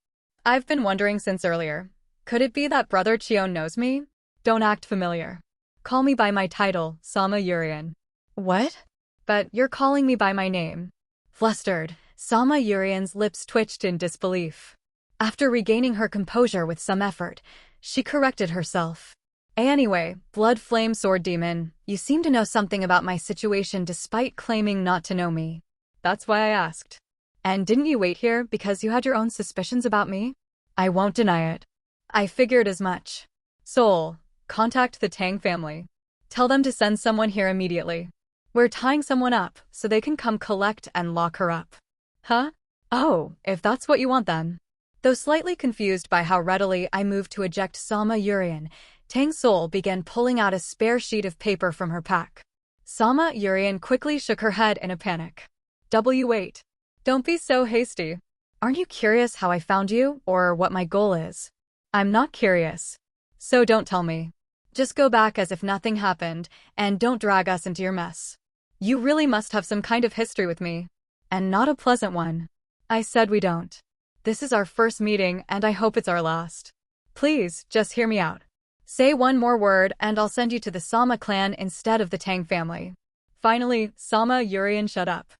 I've been wondering since earlier. Could it be that Brother Cheon knows me? Don't act familiar. Call me by my title, Sama Yurian. What? But you're calling me by my name. Flustered, Sama Yurian's lips twitched in disbelief. After regaining her composure with some effort, she corrected herself. Anyway, Blood Flame Sword Demon, you seem to know something about my situation despite claiming not to know me. That's why I asked. And didn't you wait here because you had your own suspicions about me? I won't deny it. I figured as much. Soul, contact the Tang family. Tell them to send someone here immediately. We're tying someone up so they can come collect and lock her up. Huh? Oh, if that's what you want then. Though slightly confused by how readily I moved to eject Sama Yurian, Tang Sowol began pulling out a spare sheet of paper from her pack. Sama Yurian quickly shook her head in a panic. Wait. Don't be so hasty. Aren't you curious how I found you, or what my goal is? I'm not curious. So don't tell me. Just go back as if nothing happened, and don't drag us into your mess. You really must have some kind of history with me. And not a pleasant one. I said we don't. This is our first meeting, and I hope it's our last. Please, just hear me out. Say one more word, and I'll send you to the Sama clan instead of the Tang family. Finally, Sama Yurian shut up.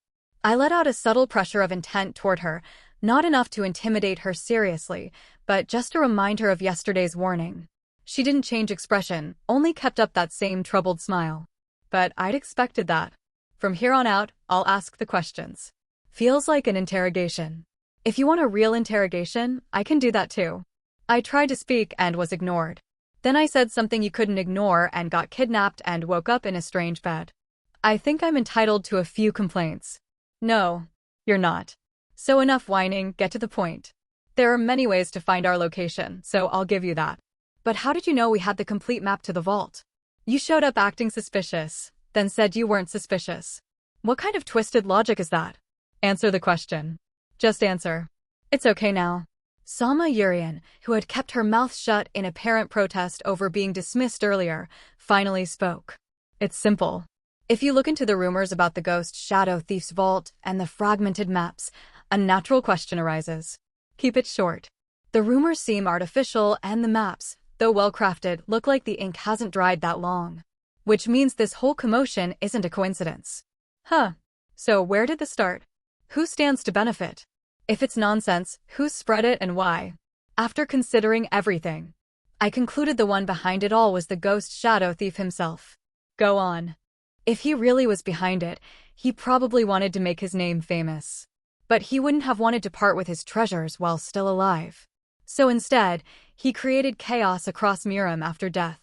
I let out a subtle pressure of intent toward her, not enough to intimidate her seriously, but just to remind her of yesterday's warning. She didn't change expression, only kept up that same troubled smile. But I'd expected that. From here on out, I'll ask the questions. Feels like an interrogation. If you want a real interrogation, I can do that too. I tried to speak and was ignored. Then I said something you couldn't ignore and got kidnapped and woke up in a strange bed. I think I'm entitled to a few complaints. No, you're not. So enough whining, get to the point. There are many ways to find our location, so I'll give you that. But how did you know we had the complete map to the vault? You showed up acting suspicious, then said you weren't suspicious. What kind of twisted logic is that? Answer the question. Just answer. It's okay now. Sama Yurian, who had kept her mouth shut in apparent protest over being dismissed earlier, finally spoke. It's simple. If you look into the rumors about the ghost Shadow Thief's vault and the fragmented maps, a natural question arises. Keep it short. The rumors seem artificial and the maps, though well-crafted, look like the ink hasn't dried that long. Which means this whole commotion isn't a coincidence. Huh. So where did this start? Who stands to benefit? If it's nonsense, who spread it and why? After considering everything, I concluded the one behind it all was the ghost Shadow Thief himself. Go on. If he really was behind it, he probably wanted to make his name famous. But he wouldn't have wanted to part with his treasures while still alive. So instead, he created chaos across Miram after death.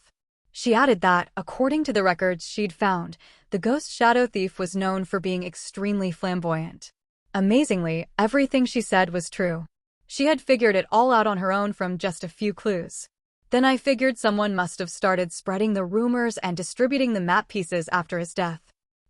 She added that, according to the records she'd found, the ghost Shadow Thief was known for being extremely flamboyant. Amazingly, everything she said was true. She had figured it all out on her own from just a few clues. Then I figured someone must have started spreading the rumors and distributing the map pieces after his death.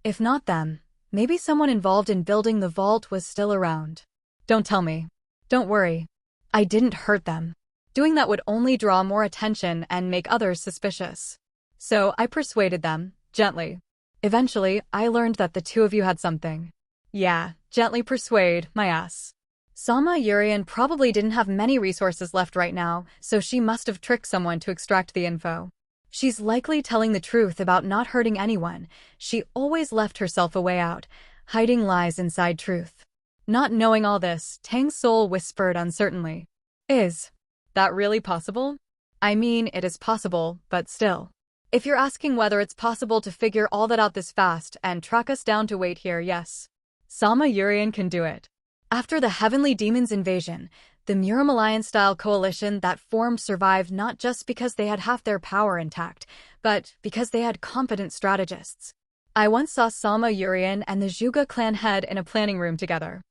If not them, maybe someone involved in building the vault was still around. Don't tell me. Don't worry. I didn't hurt them. Doing that would only draw more attention and make others suspicious. So I persuaded them, gently. Eventually, I learned that the two of you had something. Yeah, gently persuade, my ass. Sama Yurian probably didn't have many resources left right now, so she must have tricked someone to extract the info. She's likely telling the truth about not hurting anyone. She always left herself a way out, hiding lies inside truth. Not knowing all this, Tang Sowol whispered uncertainly. Is that really possible? I mean, it is possible, but still. If you're asking whether it's possible to figure all that out this fast and track us down to wait here, yes. Sama Yurian can do it. After the Heavenly Demons invasion, the Muramalayan-style coalition that formed survived not just because they had half their power intact, but because they had competent strategists. I once saw Sama Yurian and the Zhuge clan head in a planning room together.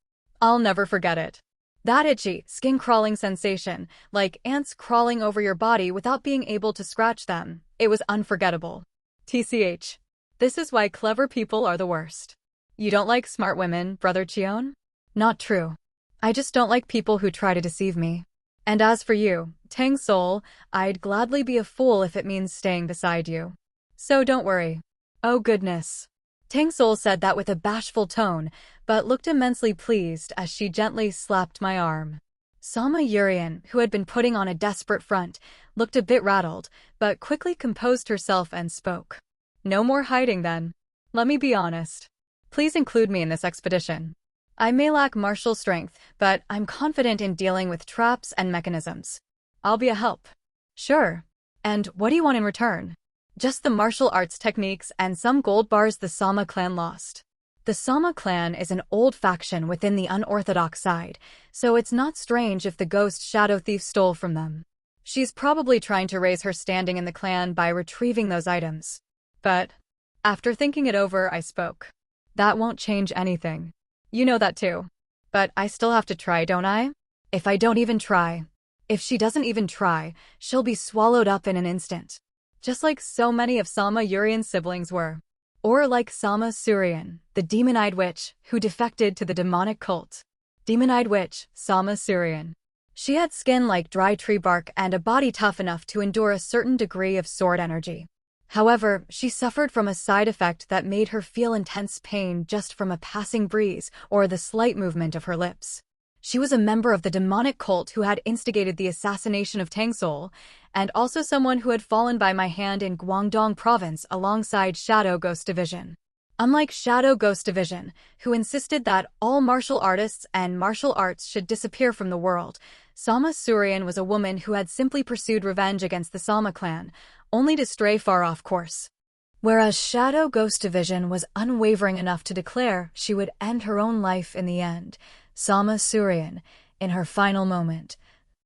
I'll never forget it. That itchy, skin-crawling sensation, like ants crawling over your body without being able to scratch them, it was unforgettable. TCH. This is why clever people are the worst. You don't like smart women, Brother Cheon? Not true. I just don't like people who try to deceive me. And as for you, Tang Sowol, I'd gladly be a fool if it means staying beside you. So don't worry. Oh goodness. Tang Sowol said that with a bashful tone, but looked immensely pleased as she gently slapped my arm. Sama Yurian, who had been putting on a desperate front, looked a bit rattled, but quickly composed herself and spoke. No more hiding then. Let me be honest. Please include me in this expedition. I may lack martial strength, but I'm confident in dealing with traps and mechanisms. I'll be a help. Sure. And what do you want in return? Just the martial arts techniques and some gold bars the Sama clan lost. The Sama clan is an old faction within the unorthodox side, so it's not strange if the ghost shadow thief stole from them. She's probably trying to raise her standing in the clan by retrieving those items. But after thinking it over, I spoke. That won't change anything. You know that too. But I still have to try, don't I? If I don't even try. If she doesn't even try, she'll be swallowed up in an instant. Just like so many of Sama Yurian's siblings were. Or like Sama Surian, the demon-eyed witch, who defected to the demonic cult. Demon-eyed witch, Sama Surian. She had skin like dry tree bark and a body tough enough to endure a certain degree of sword energy. However, she suffered from a side effect that made her feel intense pain just from a passing breeze or the slight movement of her lips. She was a member of the demonic cult who had instigated the assassination of Tang Sowol, and also someone who had fallen by my hand in Guangdong province alongside Shadow Ghost Division. Unlike Shadow Ghost Division, who insisted that all martial artists and martial arts should disappear from the world, Sama Surian was a woman who had simply pursued revenge against the Sama clan, only to stray far off course. Whereas Shadow Ghost Division was unwavering enough to declare she would end her own life in the end, Sama Surian, in her final moment,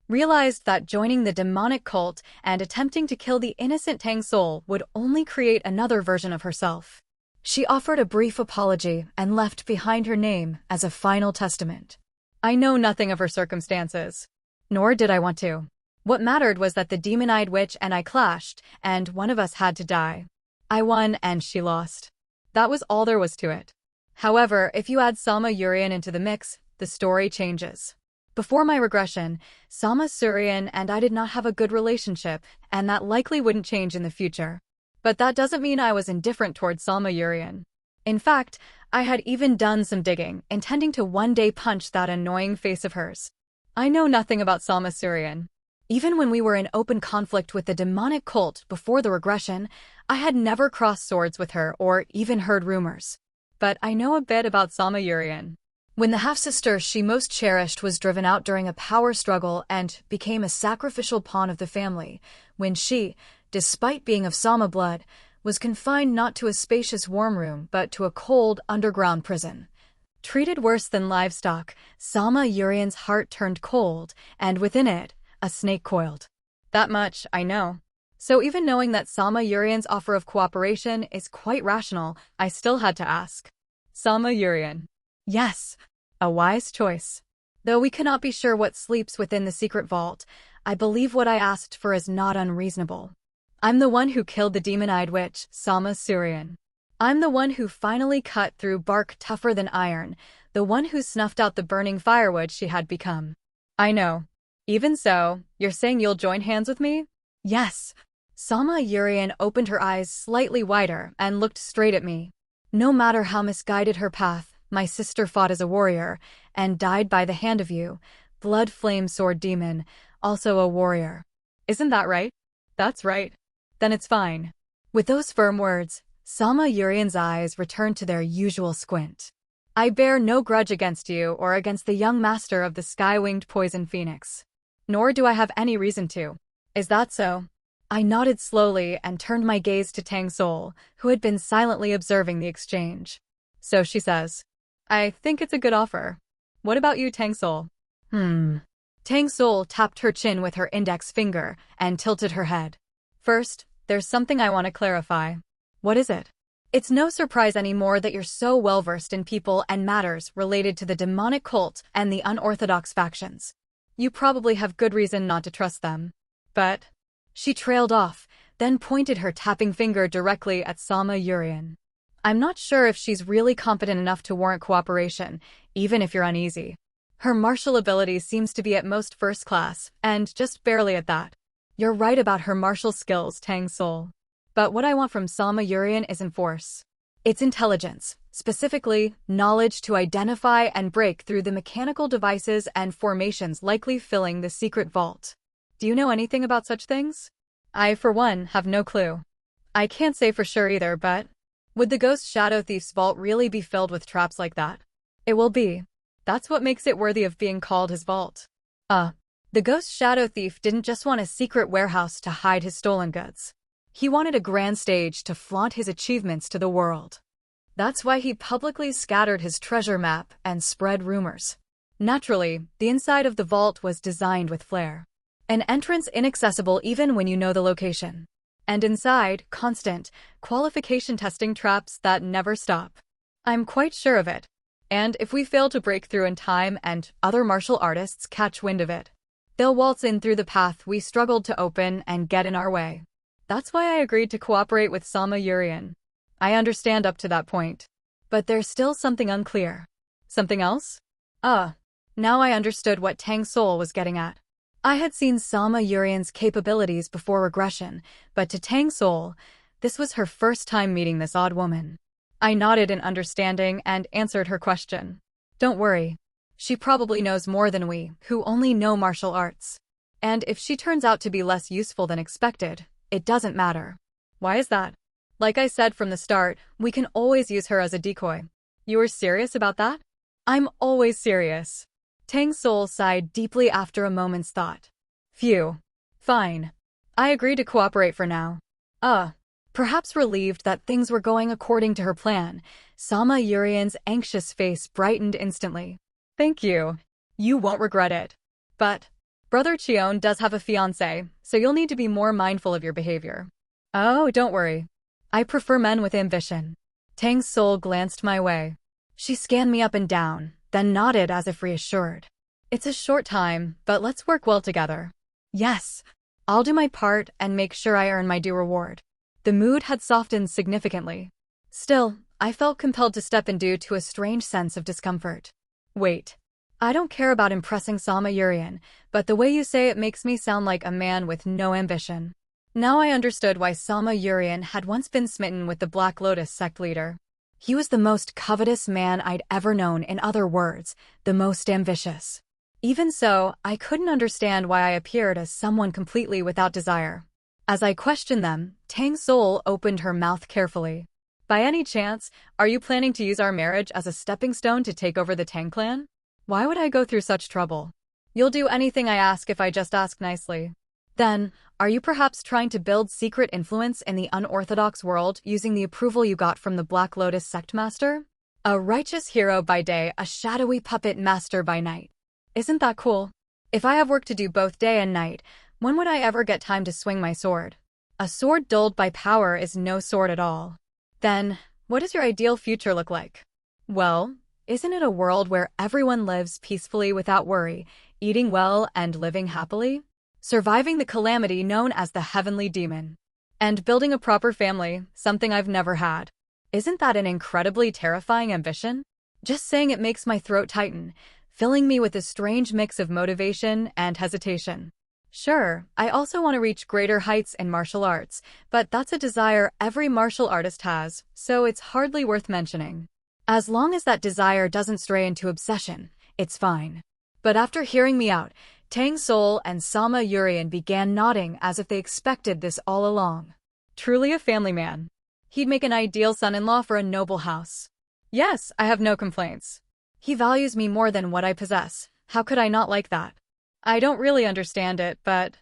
realized that joining the demonic cult and attempting to kill the innocent Tang Sowol would only create another version of herself. She offered a brief apology and left behind her name as a final testament. I know nothing of her circumstances, nor did I want to. What mattered was that the demon-eyed witch and I clashed, and one of us had to die. I won and she lost. That was all there was to it. However, if you add Sama Yurian into the mix, the story changes. Before my regression, Sama Surian and I did not have a good relationship, and that likely wouldn't change in the future. But that doesn't mean I was indifferent towards Sama Yurian. In fact, I had even done some digging, intending to one day punch that annoying face of hers. I know nothing about Sama Surian. Even when we were in open conflict with the demonic cult before the regression, I had never crossed swords with her or even heard rumors. But I know a bit about Sama Yurian. When the half-sister she most cherished was driven out during a power struggle and became a sacrificial pawn of the family, when she, despite being of Sama blood, was confined not to a spacious warm room but to a cold underground prison. Treated worse than livestock, Sama Yurian's heart turned cold, and within it, a snake coiled. That much I know. So even knowing that Sama Yurian's offer of cooperation is quite rational, I still had to ask. Sama Yurian. Yes, a wise choice. Though we cannot be sure what sleeps within the secret vault, I believe what I asked for is not unreasonable. I'm the one who killed the demon-eyed witch, Sama Surian. I'm the one who finally cut through bark tougher than iron, the one who snuffed out the burning firewood she had become. I know. Even so, you're saying you'll join hands with me? Yes. Sama Yurian opened her eyes slightly wider and looked straight at me. No matter how misguided her path, my sister fought as a warrior and died by the hand of you, blood flame sword demon, also a warrior. Isn't that right? That's right. Then it's fine. With those firm words, Sama Yurian's eyes returned to their usual squint. I bear no grudge against you or against the young master of the sky-winged poison phoenix. Nor do I have any reason to. Is that so? I nodded slowly and turned my gaze to Tang Sowol, who had been silently observing the exchange. So she says, I think it's a good offer. What about you, Tang Sowol? Tang Sowol tapped her chin with her index finger and tilted her head. First, there's something I want to clarify. What is it? It's no surprise anymore that you're so well-versed in people and matters related to the demonic cult and the unorthodox factions. You probably have good reason not to trust them. But she trailed off, then pointed her tapping finger directly at Sama Yurian. I'm not sure if she's really competent enough to warrant cooperation, even if you're uneasy. Her martial ability seems to be at most first class, and just barely at that. You're right about her martial skills, Tang Sowol. But what I want from Sama Yurian isn't force. It's intelligence, specifically knowledge to identify and break through the mechanical devices and formations likely filling the secret vault. Do you know anything about such things? I, for one, have no clue. I can't say for sure either, but would the Ghost Shadow Thief's vault really be filled with traps like that? It will be. That's what makes it worthy of being called his vault. The Ghost Shadow Thief didn't just want a secret warehouse to hide his stolen goods. He wanted a grand stage to flaunt his achievements to the world. That's why he publicly scattered his treasure map and spread rumors. Naturally, the inside of the vault was designed with flair. An entrance inaccessible even when you know the location. And inside, constant, qualification testing traps that never stop. I'm quite sure of it. And if we fail to break through in time and other martial artists catch wind of it, they'll waltz in through the path we struggled to open and get in our way. That's why I agreed to cooperate with Sama Yurian. I understand up to that point. But there's still something unclear. Something else? Now I understood what Tang Sowol was getting at. I had seen Sama Yurian's capabilities before regression, but to Tang Sowol, this was her first time meeting this odd woman. I nodded in understanding and answered her question. Don't worry. She probably knows more than we, who only know martial arts. And if she turns out to be less useful than expected, it doesn't matter. Why is that? Like I said from the start, we can always use her as a decoy. You are serious about that? I'm always serious. Tang Sowol sighed deeply after a moment's thought. Phew. Fine. I agree to cooperate for now. Perhaps relieved that things were going according to her plan, Sama Yurian's anxious face brightened instantly. Thank you. You won't regret it. But Brother Cheon does have a fiancé, so you'll need to be more mindful of your behavior. Oh, don't worry. I prefer men with ambition. Tang Sowol glanced my way. She scanned me up and down, then nodded as if reassured. It's a short time, but let's work well together. Yes, I'll do my part and make sure I earn my due reward. The mood had softened significantly. Still, I felt compelled to step in due to a strange sense of discomfort. Wait. I don't care about impressing Sama Yurian, but the way you say it makes me sound like a man with no ambition. Now I understood why Sama Yurian had once been smitten with the Black Lotus sect leader. He was the most covetous man I'd ever known, in other words, the most ambitious. Even so, I couldn't understand why I appeared as someone completely without desire. As I questioned them, Tang Sowol opened her mouth carefully. By any chance, are you planning to use our marriage as a stepping stone to take over the Tang Clan? Why would I go through such trouble? You'll do anything I ask if I just ask nicely. Then, are you perhaps trying to build secret influence in the unorthodox world using the approval you got from the Black Lotus sect master? A righteous hero by day, a shadowy puppet master by night. Isn't that cool? If I have work to do both day and night, when would I ever get time to swing my sword? A sword dulled by power is no sword at all. Then, what does your ideal future look like? Well, isn't it a world where everyone lives peacefully without worry, eating well and living happily? Surviving the calamity known as the heavenly demon. And building a proper family, something I've never had. Isn't that an incredibly terrifying ambition? Just saying it makes my throat tighten, filling me with a strange mix of motivation and hesitation. Sure, I also want to reach greater heights in martial arts, but that's a desire every martial artist has, so it's hardly worth mentioning. As long as that desire doesn't stray into obsession, it's fine. But after hearing me out, Tang Sowol and Sama Yurian began nodding as if they expected this all along. Truly a family man. He'd make an ideal son-in-law for a noble house. Yes, I have no complaints. He values me more than what I possess. How could I not like that? I don't really understand it, but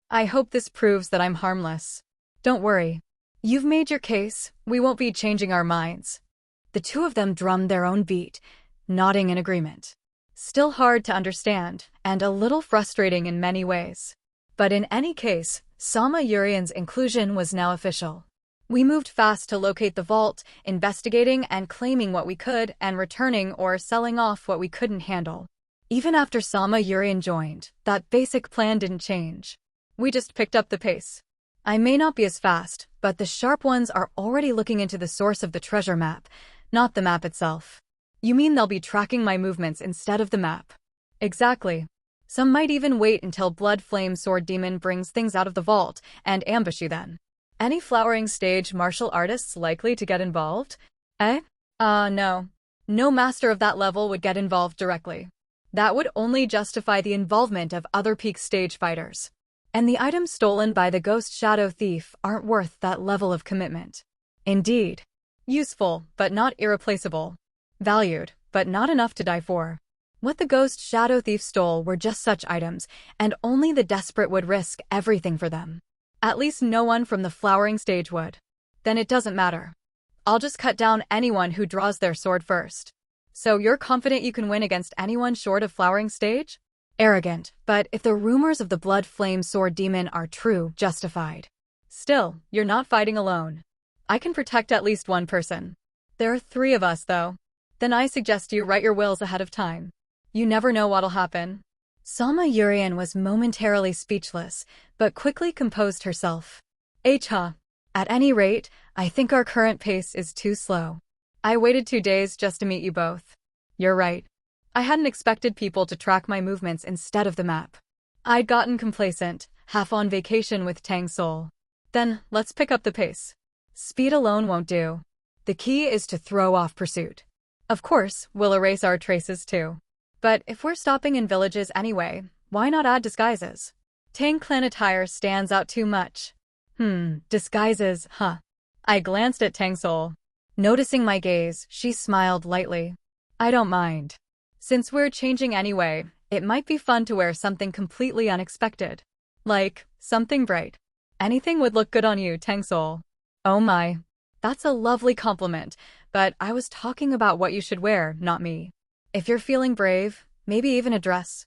I hope this proves that I'm harmless. Don't worry. You've made your case. We won't be changing our minds. The two of them drummed their own beat, nodding in agreement. Still hard to understand, and a little frustrating in many ways. But in any case, Sama Yurian's inclusion was now official. We moved fast to locate the vault, investigating and claiming what we could and returning or selling off what we couldn't handle. Even after Sama Yurian joined, that basic plan didn't change. We just picked up the pace. I may not be as fast, but the sharp ones are already looking into the source of the treasure map, not the map itself. You mean they'll be tracking my movements instead of the map? Exactly. Some might even wait until Blood Flame Sword Demon brings things out of the vault and ambush you then. Any flowering stage martial artists likely to get involved? Eh? No. No master of that level would get involved directly. That would only justify the involvement of other peak stage fighters. And the items stolen by the Ghost Shadow Thief aren't worth that level of commitment. Indeed. Useful, but not irreplaceable. Valued, but not enough to die for. What the Ghost Shadow Thief stole were just such items, and only the desperate would risk everything for them. At least no one from the flowering stage would. Then it doesn't matter. I'll just cut down anyone who draws their sword first. So you're confident you can win against anyone short of flowering stage? Arrogant, but if the rumors of the Blood Flame Sword Demon are true, justified. Still, you're not fighting alone. I can protect at least one person. There are 3 of us, though. Then I suggest you write your wills ahead of time. You never know what'll happen. Sama Yurian was momentarily speechless, but quickly composed herself. At any rate, I think our current pace is too slow. I waited 2 days just to meet you both. You're right. I hadn't expected people to track my movements instead of the map. I'd gotten complacent, half on vacation with Tang Sowol. Then, let's pick up the pace. Speed alone won't do. The key is to throw off pursuit. Of course, we'll erase our traces too. But if we're stopping in villages anyway, why not add disguises? Tang Clan attire stands out too much. Disguises, huh? I glanced at Tang Sowol. Noticing my gaze, she smiled lightly. I don't mind. Since we're changing anyway, it might be fun to wear something completely unexpected. Like, something bright. Anything would look good on you, Tang Sowol. Oh my. That's a lovely compliment, but I was talking about what you should wear, not me. If you're feeling brave, maybe even a dress.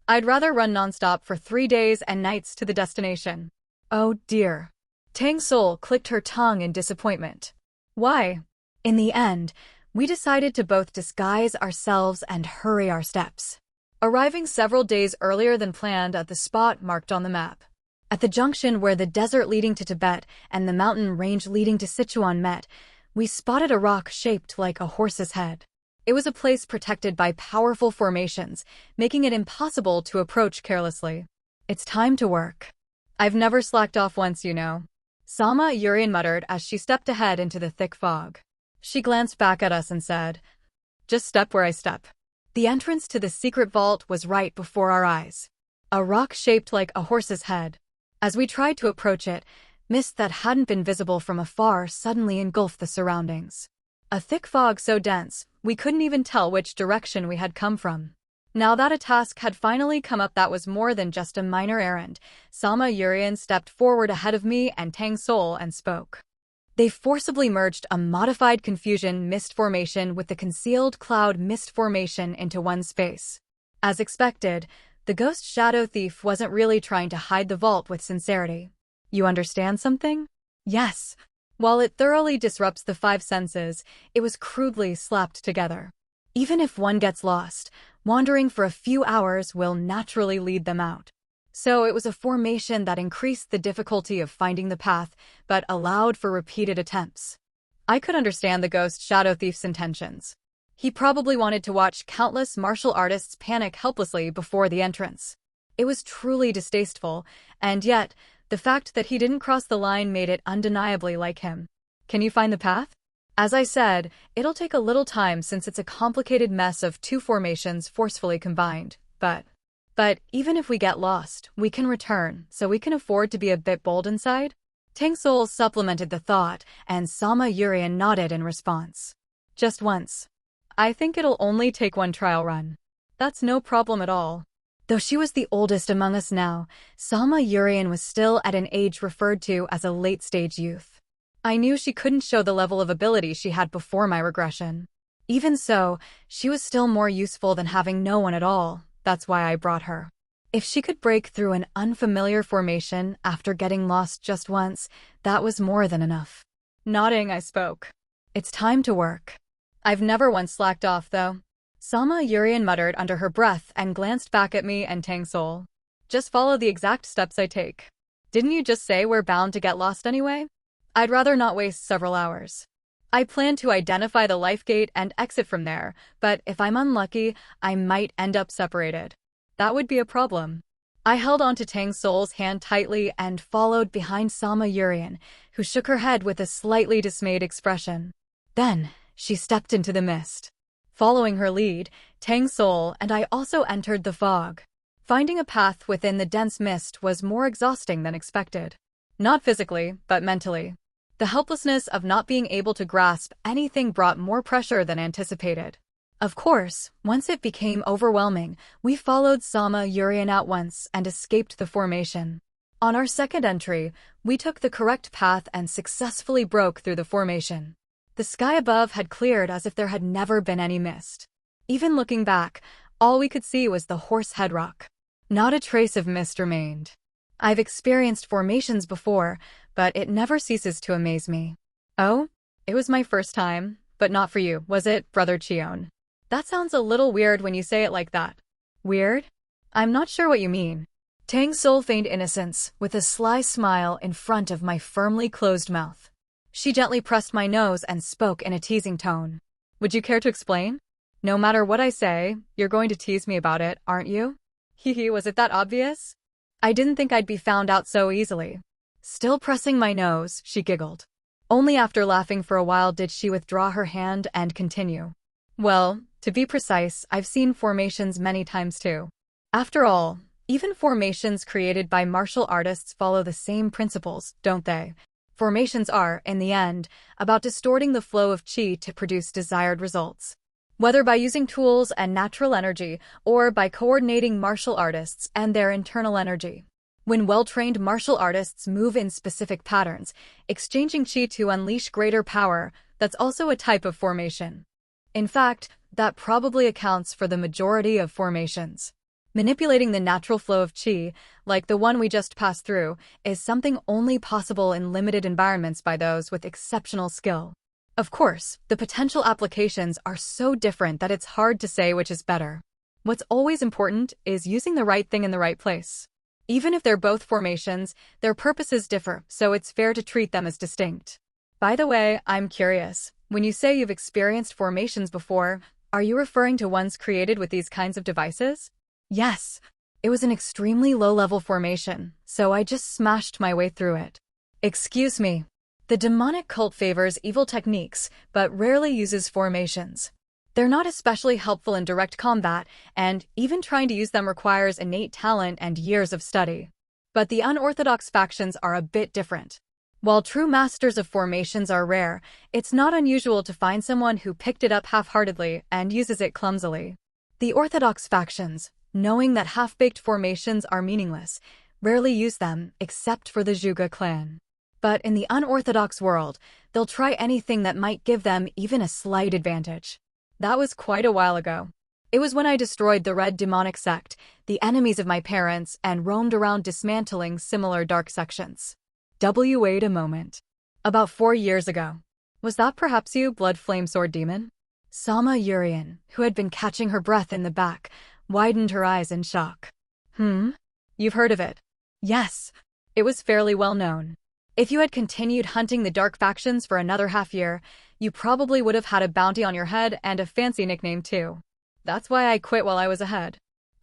I'd rather run nonstop for 3 days and nights to the destination. Oh dear. Tang Sowol clicked her tongue in disappointment. Why? In the end, we decided to both disguise ourselves and hurry our steps. Arriving several days earlier than planned at the spot marked on the map. At the junction where the desert leading to Tibet and the mountain range leading to Sichuan met, we spotted a rock shaped like a horse's head. It was a place protected by powerful formations, making it impossible to approach carelessly. It's time to work. I've never slacked off once, you know. Sama Yurian muttered as she stepped ahead into the thick fog. She glanced back at us and said, "Just step where I step." The entrance to the secret vault was right before our eyes. A rock shaped like a horse's head. As we tried to approach it, mist that hadn't been visible from afar suddenly engulfed the surroundings. A thick fog so dense, we couldn't even tell which direction we had come from. Now that a task had finally come up that was more than just a minor errand, Sama Yurian stepped forward ahead of me and Tang Sowol and spoke. They forcibly merged a modified confusion mist formation with the concealed cloud mist formation into one space. As expected, the Ghost Shadow Thief wasn't really trying to hide the vault with sincerity. You understand something? Yes. While it thoroughly disrupts the 5 senses, it was crudely slapped together. Even if one gets lost, wandering for a few hours will naturally lead them out. So it was a formation that increased the difficulty of finding the path, but allowed for repeated attempts. I could understand the Ghost Shadow Thief's intentions. He probably wanted to watch countless martial artists panic helplessly before the entrance. It was truly distasteful, and yet, the fact that he didn't cross the line made it undeniably like him. Can you find the path? As I said, it'll take a little time since it's a complicated mess of two formations forcefully combined, but even if we get lost, we can return, so we can afford to be a bit bold inside? Tang Sowol supplemented the thought, and Sama Yurian nodded in response. Just once. I think it'll only take one trial run. That's no problem at all. Though she was the oldest among us now, Sama Yurian was still at an age referred to as a late-stage youth. I knew she couldn't show the level of ability she had before my regression. Even so, she was still more useful than having no one at all. That's why I brought her. If she could break through an unfamiliar formation after getting lost just once, that was more than enough. Nodding, I spoke. It's time to work. I've never once slacked off, though. Sama Yurian muttered under her breath and glanced back at me and Tang Sowol. Just follow the exact steps I take. Didn't you just say we're bound to get lost anyway? I'd rather not waste several hours. I plan to identify the life gate and exit from there, but if I'm unlucky, I might end up separated. That would be a problem. I held onto Tang Sowol's hand tightly and followed behind Sama Yurian, who shook her head with a slightly dismayed expression. Then, she stepped into the mist. Following her lead, Tang Sowol and I also entered the fog. Finding a path within the dense mist was more exhausting than expected. Not physically, but mentally. The helplessness of not being able to grasp anything brought more pressure than anticipated. Of course, once it became overwhelming, we followed Sama Yurian out once and escaped the formation. On our second entry, we took the correct path and successfully broke through the formation. The sky above had cleared as if there had never been any mist. Even looking back, all we could see was the Horsehead Rock. Not a trace of mist remained. I've experienced formations before, but it never ceases to amaze me. Oh? It was my first time, but not for you, was it, Brother Cheon? That sounds a little weird when you say it like that. Weird? I'm not sure what you mean. Tang Sowol feigned innocence, with a sly smile in front of my firmly closed mouth. She gently pressed my nose and spoke in a teasing tone. Would you care to explain? No matter what I say, you're going to tease me about it, aren't you? Hehe, was it that obvious? I didn't think I'd be found out so easily. Still pressing my nose, she giggled. Only after laughing for a while did she withdraw her hand and continue. Well, to be precise, I've seen formations many times too. After all, even formations created by martial artists follow the same principles, don't they? Formations are, in the end, about distorting the flow of qi to produce desired results. Whether by using tools and natural energy, or by coordinating martial artists and their internal energy. When well-trained martial artists move in specific patterns, exchanging qi to unleash greater power, that's also a type of formation. In fact, that probably accounts for the majority of formations. Manipulating the natural flow of qi, like the one we just passed through, is something only possible in limited environments by those with exceptional skill. Of course, the potential applications are so different that it's hard to say which is better. What's always important is using the right thing in the right place. Even if they're both formations, their purposes differ, so it's fair to treat them as distinct. By the way, I'm curious. When you say you've experienced formations before, are you referring to ones created with these kinds of devices? Yes. It was an extremely low-level formation, so I just smashed my way through it. Excuse me. The demonic cult favors evil techniques, but rarely uses formations. They're not especially helpful in direct combat, and even trying to use them requires innate talent and years of study. But the unorthodox factions are a bit different. While true masters of formations are rare, it's not unusual to find someone who picked it up half-heartedly and uses it clumsily. The orthodox factions, knowing that half-baked formations are meaningless, rarely use them except for the Zhuge clan. But in the unorthodox world, they'll try anything that might give them even a slight advantage. That was quite a while ago. It was when I destroyed the Red Demonic Sect, the enemies of my parents, and roamed around dismantling similar dark sections. Wait a moment. About 4 years ago. Was that perhaps you, Blood Flame Sword Demon? Sama Yurian, who had been catching her breath in the back, widened her eyes in shock. You've heard of it? Yes. It was fairly well known. If you had continued hunting the dark factions for another half-year, you probably would have had a bounty on your head and a fancy nickname too. That's why I quit while I was ahead.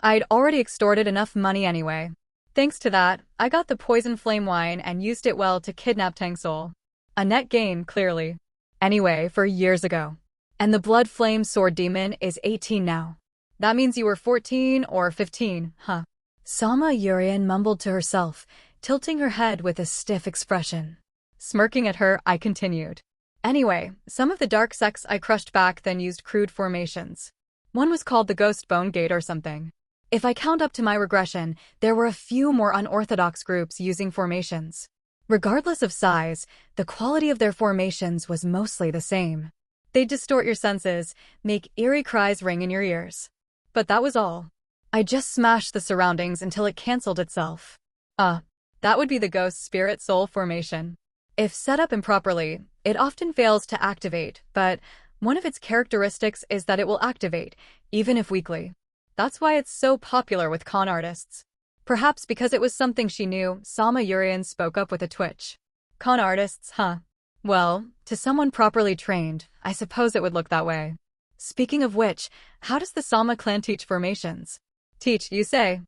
I'd already extorted enough money anyway. Thanks to that, I got the poison flame wine and used it well to kidnap Tang Sowol. A net gain, clearly. Anyway, for years ago. And the blood flame sword demon is 18 now. That means you were 14 or 15, huh? Sama Yurian mumbled to herself, tilting her head with a stiff expression. Smirking at her, I continued. Anyway, some of the dark sects I crushed back then used crude formations. One was called the Ghost Bone Gate or something. If I count up to my regression, there were a few more unorthodox groups using formations. Regardless of size, the quality of their formations was mostly the same. They'd distort your senses, make eerie cries ring in your ears. But that was all. I just smashed the surroundings until it canceled itself. That would be the Ghost Spirit Soul formation. If set up improperly, it often fails to activate, but one of its characteristics is that it will activate, even if weakly. That's why it's so popular with con artists. Perhaps because it was something she knew, Sama Yurian spoke up with a twitch. Con artists, huh? Well, to someone properly trained, I suppose it would look that way. Speaking of which, how does the Sama clan teach formations? Teach, you say?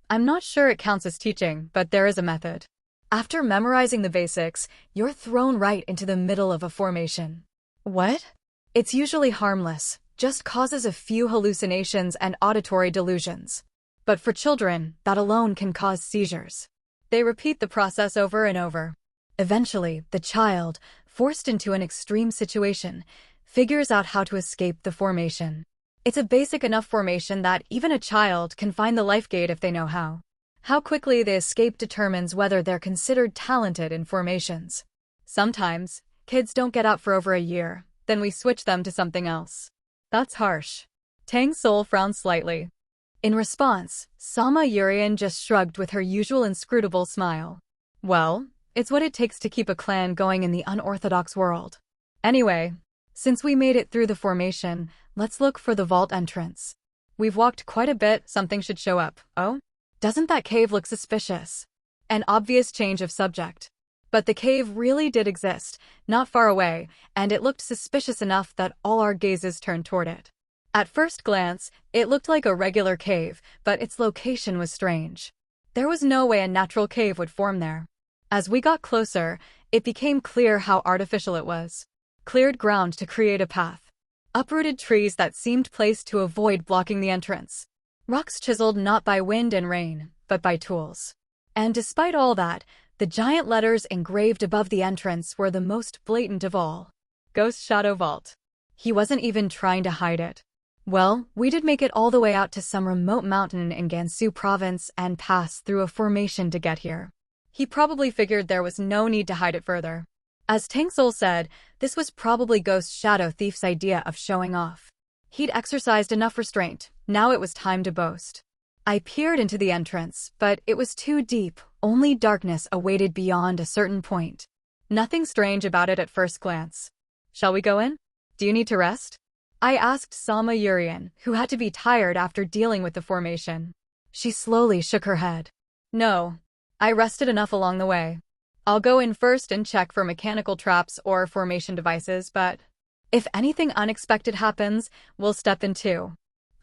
I'm not sure it counts as teaching, but there is a method. After memorizing the basics, you're thrown right into the middle of a formation. What? It's usually harmless, just causes a few hallucinations and auditory delusions. But for children, that alone can cause seizures. They repeat the process over and over. Eventually, the child, forced into an extreme situation, figures out how to escape the formation. It's a basic enough formation that even a child can find the life gate if they know how. How quickly they escape determines whether they're considered talented in formations. Sometimes, kids don't get out for over a year, then we switch them to something else. That's harsh. Tang Sowol frowned slightly. In response, Sama Yurian just shrugged with her usual inscrutable smile. Well, it's what it takes to keep a clan going in the unorthodox world. Anyway, since we made it through the formation, let's look for the vault entrance. We've walked quite a bit, something should show up. Oh? Doesn't that cave look suspicious? An obvious change of subject. But the cave really did exist, not far away, and it looked suspicious enough that all our gazes turned toward it. At first glance, it looked like a regular cave, but its location was strange. There was no way a natural cave would form there. As we got closer, it became clear how artificial it was. Cleared ground to create a path. Uprooted trees that seemed placed to avoid blocking the entrance. Rocks chiseled not by wind and rain, but by tools. And despite all that, the giant letters engraved above the entrance were the most blatant of all. Ghost Shadow Vault. He wasn't even trying to hide it. Well, we did make it all the way out to some remote mountain in Gansu province and pass through a formation to get here. He probably figured there was no need to hide it further. As Tang Sowol said, this was probably Ghost Shadow Thief's idea of showing off. He'd exercised enough restraint, now it was time to boast. I peered into the entrance, but it was too deep, only darkness awaited beyond a certain point. Nothing strange about it at first glance. Shall we go in? Do you need to rest? I asked Sama Yurian, who had to be tired after dealing with the formation. She slowly shook her head. No. I rested enough along the way. I'll go in first and check for mechanical traps or formation devices, but if anything unexpected happens, we'll step in too.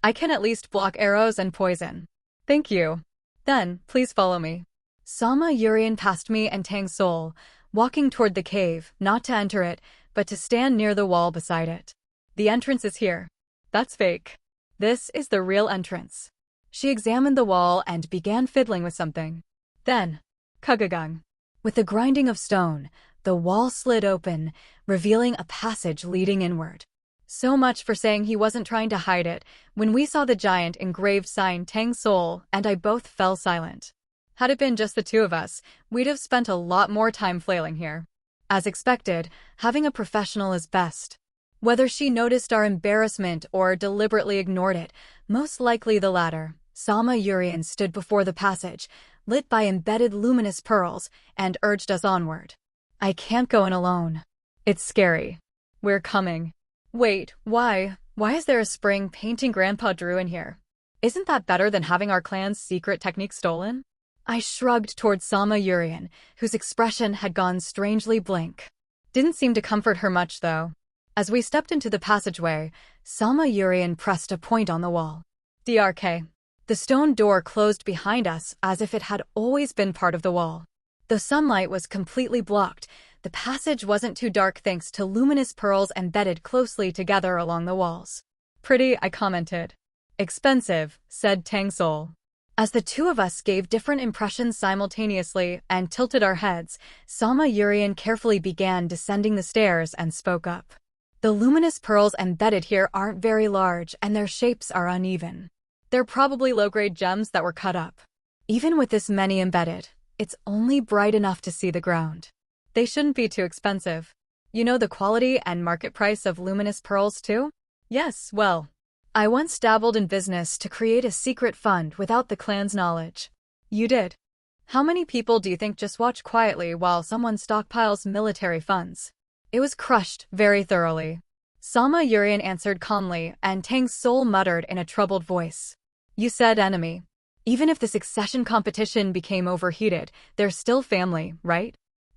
I can at least block arrows and poison. Thank you. Then, please follow me. Sama Yurian passed me and Tang Sowol, walking toward the cave, not to enter it, but to stand near the wall beside it. The entrance is here. That's fake. This is the real entrance. She examined the wall and began fiddling with something. Then, kagagung. With the grinding of stone, the wall slid open, revealing a passage leading inward. So much for saying he wasn't trying to hide it. When we saw the giant engraved sign, Tang Sowol and I both fell silent. Had it been just the two of us, we'd have spent a lot more time flailing here. As expected, having a professional is best. Whether she noticed our embarrassment or deliberately ignored it, most likely the latter, Sama Yurian stood before the passage, lit by embedded luminous pearls, and urged us onward. I can't go in alone. It's scary. We're coming. Wait, why? Why is there a spring painting Grandpa drew in here? Isn't that better than having our clan's secret technique stolen? I shrugged toward Sama Yurian, whose expression had gone strangely blank. Didn't seem to comfort her much, though. As we stepped into the passageway, Sama Yurian pressed a point on the wall. DRK. The stone door closed behind us as if it had always been part of the wall. Though sunlight was completely blocked, the passage wasn't too dark thanks to luminous pearls embedded closely together along the walls. Pretty, I commented. Expensive, said Tang Sowol. As the two of us gave different impressions simultaneously and tilted our heads, Sama Yurian carefully began descending the stairs and spoke up. The luminous pearls embedded here aren't very large and their shapes are uneven. They're probably low-grade gems that were cut up. Even with this many embedded, it's only bright enough to see the ground. They shouldn't be too expensive. You know the quality and market price of luminous pearls too? Yes, well, I once dabbled in business to create a secret fund without the clan's knowledge. You did? How many people do you think just watch quietly while someone stockpiles military funds? It was crushed very thoroughly. Sama Yurian answered calmly, and Tang Sowol muttered in a troubled voice. You said enemy. Even if the succession competition became overheated, they're still family, right?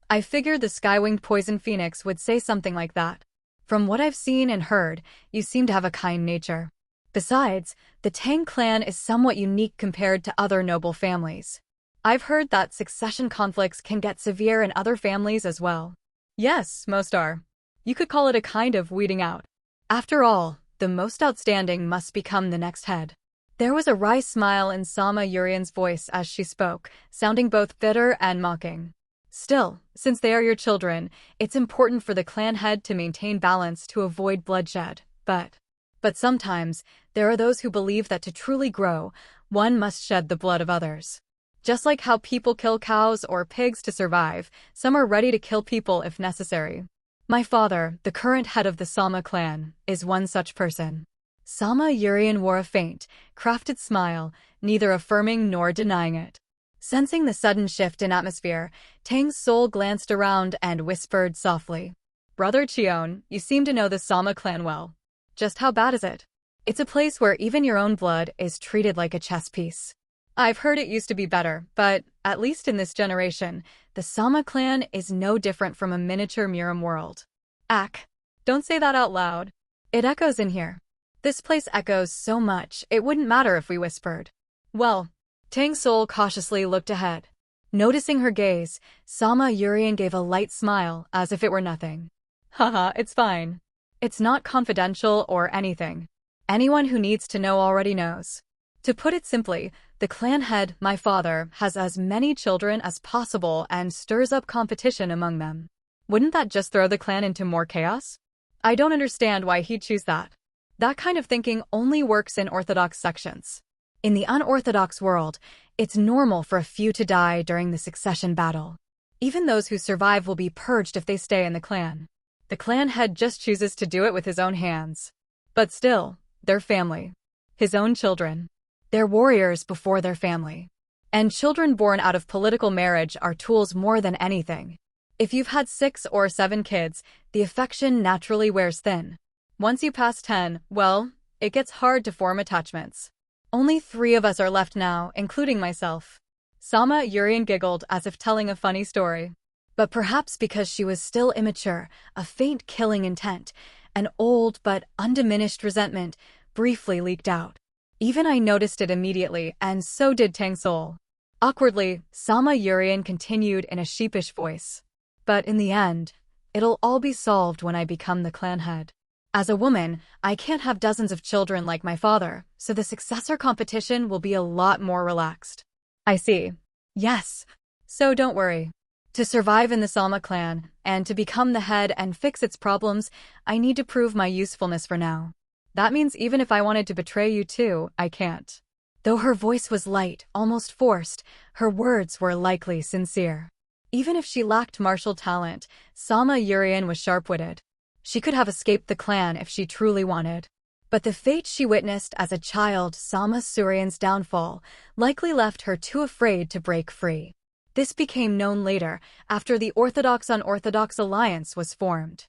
I figured the sky-winged poison phoenix would say something like that. From what I've seen and heard, you seem to have a kind nature. Besides, the Tang Clan is somewhat unique compared to other noble families. I've heard that succession conflicts can get severe in other families as well. Yes, most are. You could call it a kind of weeding out. After all, the most outstanding must become the next head. There was a wry smile in Sama Yurian's voice as she spoke, sounding both bitter and mocking. Still, since they are your children, it's important for the clan head to maintain balance to avoid bloodshed. But sometimes, there are those who believe that to truly grow, one must shed the blood of others. Just like how people kill cows or pigs to survive, some are ready to kill people if necessary. My father, the current head of the Sama clan, is one such person. Sama Yurian wore a faint, crafted smile, neither affirming nor denying it. Sensing the sudden shift in atmosphere, Tang Sowol glanced around and whispered softly. Brother Cheon, you seem to know the Sama clan well. Just how bad is it? It's a place where even your own blood is treated like a chess piece. I've heard it used to be better, but, at least in this generation, the Sama clan is no different from a miniature Miram world. Ack, don't say that out loud. It echoes in here. This place echoes so much, it wouldn't matter if we whispered. Well, Tang Sowol cautiously looked ahead. Noticing her gaze, Sama Yurian gave a light smile as if it were nothing. Haha, it's fine. It's not confidential or anything. Anyone who needs to know already knows. To put it simply, the clan head, my father, has as many children as possible and stirs up competition among them. Wouldn't that just throw the clan into more chaos? I don't understand why he'd choose that. That kind of thinking only works in orthodox sections. In the unorthodox world, it's normal for a few to die during the succession battle. Even those who survive will be purged if they stay in the clan. The clan head just chooses to do it with his own hands. But still, they're family. His own children. They're warriors before their family. And children born out of political marriage are tools more than anything. If you've had 6 or 7 kids, the affection naturally wears thin. Once you pass 10, well, it gets hard to form attachments. Only 3 of us are left now, including myself. Sama Yurian giggled as if telling a funny story. But perhaps because she was still immature, a faint killing intent, an old but undiminished resentment, briefly leaked out. Even I noticed it immediately, and so did Tang Sowol. Awkwardly, Sama Yurian continued in a sheepish voice. But in the end, it'll all be solved when I become the clan head. As a woman, I can't have dozens of children like my father, so the successor competition will be a lot more relaxed. I see. Yes. So don't worry. To survive in the Sama clan, and to become the head and fix its problems, I need to prove my usefulness for now. That means even if I wanted to betray you too, I can't. Though her voice was light, almost forced, her words were likely sincere. Even if she lacked martial talent, Sama Yurian was sharp-witted. She could have escaped the clan if she truly wanted. But the fate she witnessed as a child, Sama Surian's downfall, likely left her too afraid to break free. This became known later, after the Orthodox-Unorthodox alliance was formed.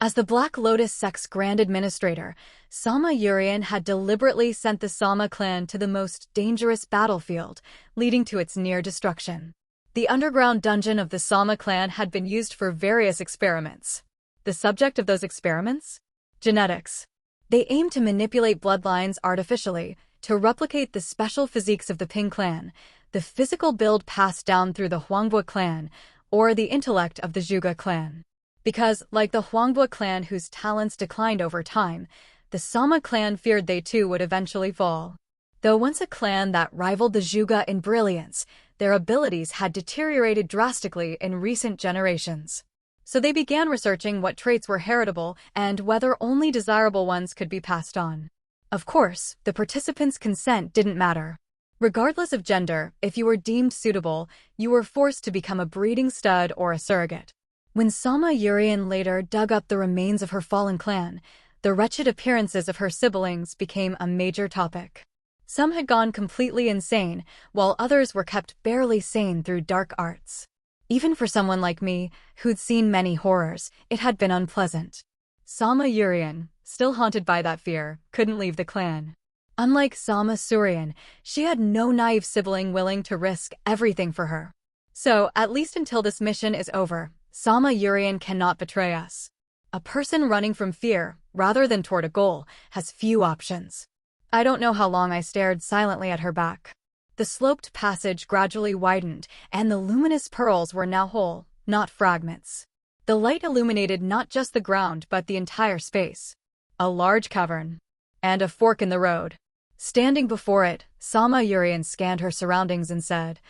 As the Black Lotus sect's Grand Administrator, Sama Yurian had deliberately sent the Sama clan to the most dangerous battlefield, leading to its near destruction. The underground dungeon of the Sama clan had been used for various experiments. The subject of those experiments? Genetics. They aimed to manipulate bloodlines artificially, to replicate the special physiques of the Ping clan, the physical build passed down through the Huangbua clan, or the intellect of the Zhuge clan. Because, like the Huangbua clan whose talents declined over time, the Sama clan feared they too would eventually fall. Though once a clan that rivaled the Zhuge in brilliance, their abilities had deteriorated drastically in recent generations. So they began researching what traits were heritable and whether only desirable ones could be passed on. Of course, the participants' consent didn't matter. Regardless of gender, if you were deemed suitable, you were forced to become a breeding stud or a surrogate. When Sama Yurian later dug up the remains of her fallen clan, the wretched appearances of her siblings became a major topic. Some had gone completely insane, while others were kept barely sane through dark arts. Even for someone like me, who'd seen many horrors, it had been unpleasant. Sama Yurian, still haunted by that fear, couldn't leave the clan. Unlike Sama Surian, she had no naive sibling willing to risk everything for her. So, at least until this mission is over, Sama Yurian cannot betray us. A person running from fear, rather than toward a goal, has few options. I don't know how long I stared silently at her back. The sloped passage gradually widened, and the luminous pearls were now whole, not fragments. The light illuminated not just the ground but the entire space. A large cavern. And a fork in the road. Standing before it, Sama Yurian scanned her surroundings and said,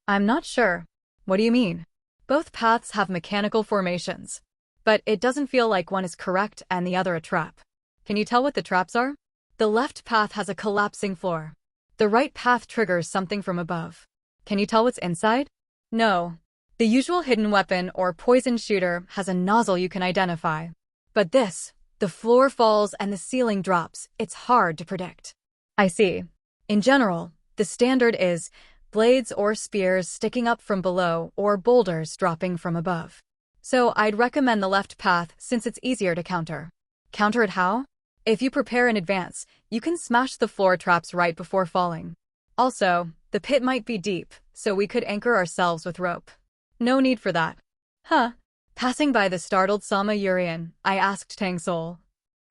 "I'm not sure. What do you mean? Both paths have mechanical formations. But it doesn't feel like one is correct and the other a trap. Can you tell what the traps are? The left path has a collapsing floor. The right path triggers something from above. Can you tell what's inside? No. The usual hidden weapon or poison shooter has a nozzle you can identify. But this, the floor falls and the ceiling drops, it's hard to predict." I see. In general, the standard is blades or spears sticking up from below or boulders dropping from above. So I'd recommend the left path since it's easier to counter. Counter it how? If you prepare in advance, you can smash the floor traps right before falling. Also, the pit might be deep, so we could anchor ourselves with rope. No need for that. Huh. Passing by the startled Sama Yurian, I asked Tang Sowol.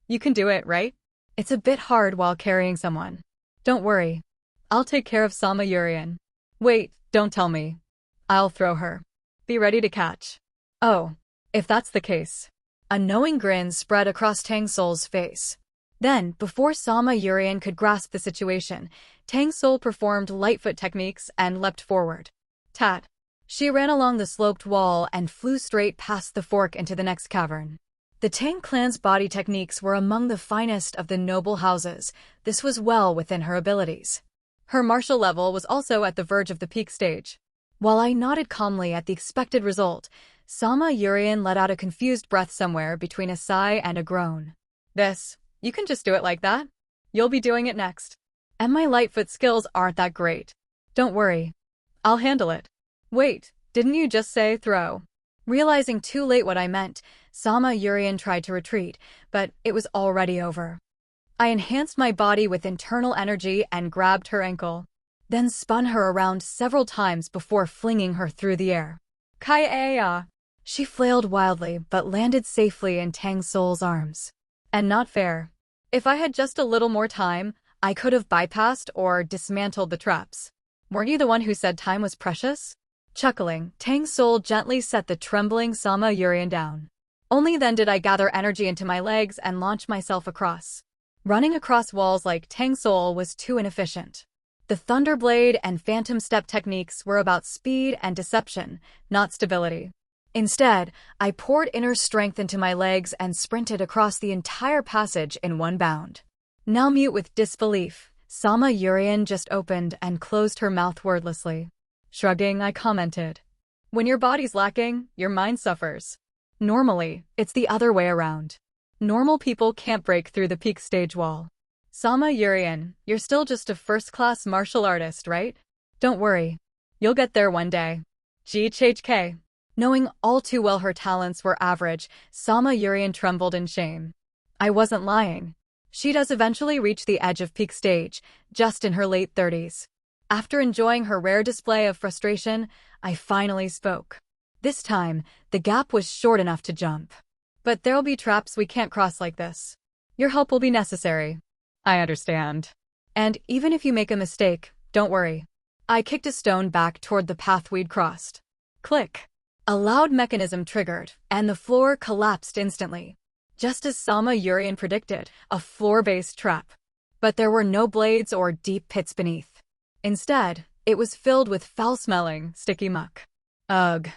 You can do it, right? It's a bit hard while carrying someone. Don't worry. I'll take care of Sama Yurian. Wait, don't tell me. I'll throw her. Be ready to catch. Oh, if that's the case. A knowing grin spread across Tang Sowol's face. Then, before Sama Yurian could grasp the situation, Tang Sowol performed lightfoot techniques and leapt forward. Tat. She ran along the sloped wall and flew straight past the fork into the next cavern. The Tang clan's body techniques were among the finest of the noble houses. This was well within her abilities. Her martial level was also at the verge of the peak stage. While I nodded calmly at the expected result, Sama Yurian let out a confused breath somewhere between a sigh and a groan. You can just do it like that? You'll be doing it next. And my lightfoot skills aren't that great. Don't worry. I'll handle it. Wait, didn't you just say throw? Realizing too late what I meant, Sama Yurian tried to retreat, but it was already over. I enhanced my body with internal energy and grabbed her ankle, then spun her around several times before flinging her through the air. Kai-aya! She flailed wildly but landed safely in Tang Sowol's arms. And not fair. If I had just a little more time, I could have bypassed or dismantled the traps. Weren't you the one who said time was precious? Chuckling, Tang Sowol gently set the trembling Sama Yurian down. Only then did I gather energy into my legs and launch myself across. Running across walls like Tang Sowol was too inefficient. The Thunderblade and Phantom Step techniques were about speed and deception, not stability. Instead, I poured inner strength into my legs and sprinted across the entire passage in one bound. Now mute with disbelief, Sama Yurian just opened and closed her mouth wordlessly. Shrugging, I commented. When your body's lacking, your mind suffers. Normally, it's the other way around. Normal people can't break through the peak stage wall. Sama Yurian, you're still just a first-class martial artist, right? Don't worry. You'll get there one day. GHK. Knowing all too well her talents were average, Sama Yurian trembled in shame. I wasn't lying. She does eventually reach the edge of peak stage, just in her late 30s. After enjoying her rare display of frustration, I finally spoke. This time, the gap was short enough to jump. But there'll be traps we can't cross like this. Your help will be necessary. I understand. And even if you make a mistake, don't worry. I kicked a stone back toward the path we'd crossed. Click. A loud mechanism triggered, and the floor collapsed instantly. Just as Sama Yurian predicted, a floor-based trap. But there were no blades or deep pits beneath. Instead, it was filled with foul-smelling, sticky muck. Ugh.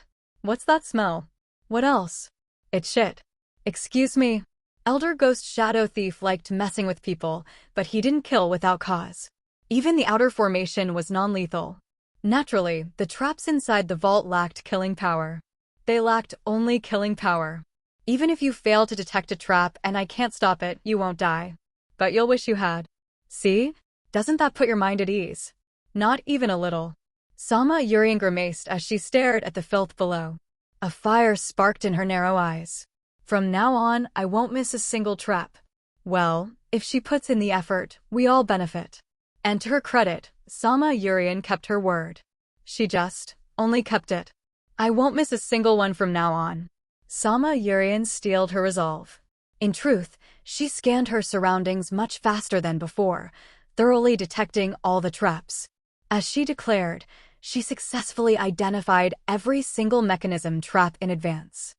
What's that smell? What else? It's shit. Excuse me. Elder Ghost Shadow Thief liked messing with people, but he didn't kill without cause. Even the outer formation was non-lethal. Naturally, the traps inside the vault lacked killing power. They lacked only killing power. Even if you fail to detect a trap and I can't stop it, you won't die. But you'll wish you had. See? Doesn't that put your mind at ease? Not even a little. Sama Yurian grimaced as she stared at the filth below. A fire sparked in her narrow eyes. From now on, I won't miss a single trap. Well, if she puts in the effort, we all benefit. And to her credit, Sama Yurian kept her word. She just only kept it. I won't miss a single one from now on. Sama Yurian steeled her resolve. In truth, she scanned her surroundings much faster than before, thoroughly detecting all the traps. As she declared, she successfully identified every single mechanism trap in advance.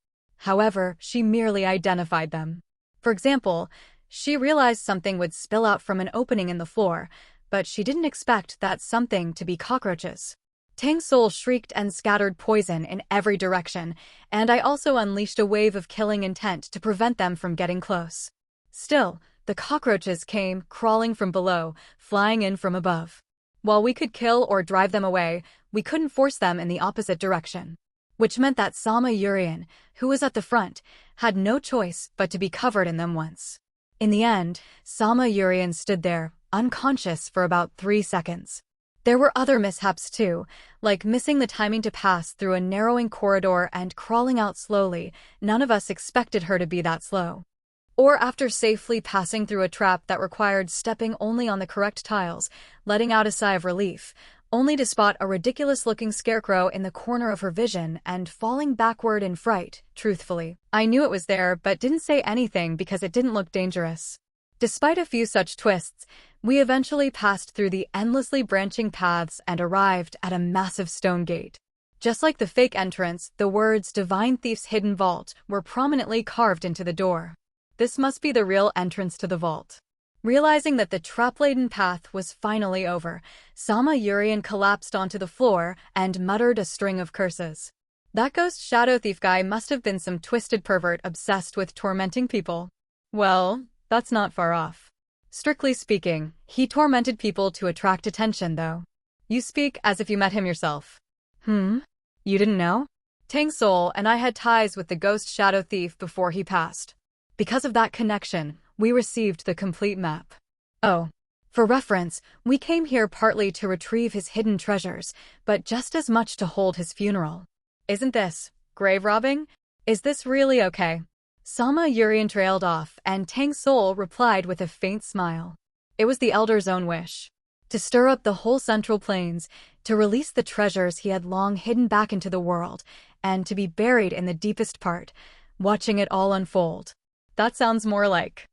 However, she merely identified them. For example, she realized something would spill out from an opening in the floor, but she didn't expect that something to be cockroaches. Tang Sowol shrieked and scattered poison in every direction, and I also unleashed a wave of killing intent to prevent them from getting close. Still, the cockroaches came, crawling from below, flying in from above. While we could kill or drive them away, we couldn't force them in the opposite direction. Which meant that Sama Yurian, who was at the front, had no choice but to be covered in them once. In the end, Sama Yurian stood there, unconscious for about 3 seconds. There were other mishaps too, like missing the timing to pass through a narrowing corridor and crawling out slowly. None of us expected her to be that slow. Or after safely passing through a trap that required stepping only on the correct tiles, letting out a sigh of relief, only to spot a ridiculous-looking scarecrow in the corner of her vision and falling backward in fright. Truthfully, I knew it was there but didn't say anything because it didn't look dangerous. Despite a few such twists, we eventually passed through the endlessly branching paths and arrived at a massive stone gate. Just like the fake entrance, the words "Divine Thief's Hidden Vault" were prominently carved into the door. This must be the real entrance to the vault. Realizing that the trap-laden path was finally over, Sama Yurian collapsed onto the floor and muttered a string of curses. That ghost shadow thief guy must have been some twisted pervert obsessed with tormenting people. Well, that's not far off. Strictly speaking, he tormented people to attract attention, though. You speak as if you met him yourself. You didn't know? Tang Sowol and I had ties with the ghost shadow thief before he passed. Because of that connection, we received the complete map. Oh. For reference, we came here partly to retrieve his hidden treasures, but just as much to hold his funeral. Isn't this grave robbing? Is this really okay? Sama Yurian trailed off, and Tang Sowol replied with a faint smile. It was the Elder's own wish. To stir up the whole Central Plains, to release the treasures he had long hidden back into the world, and to be buried in the deepest part, watching it all unfold. That sounds more like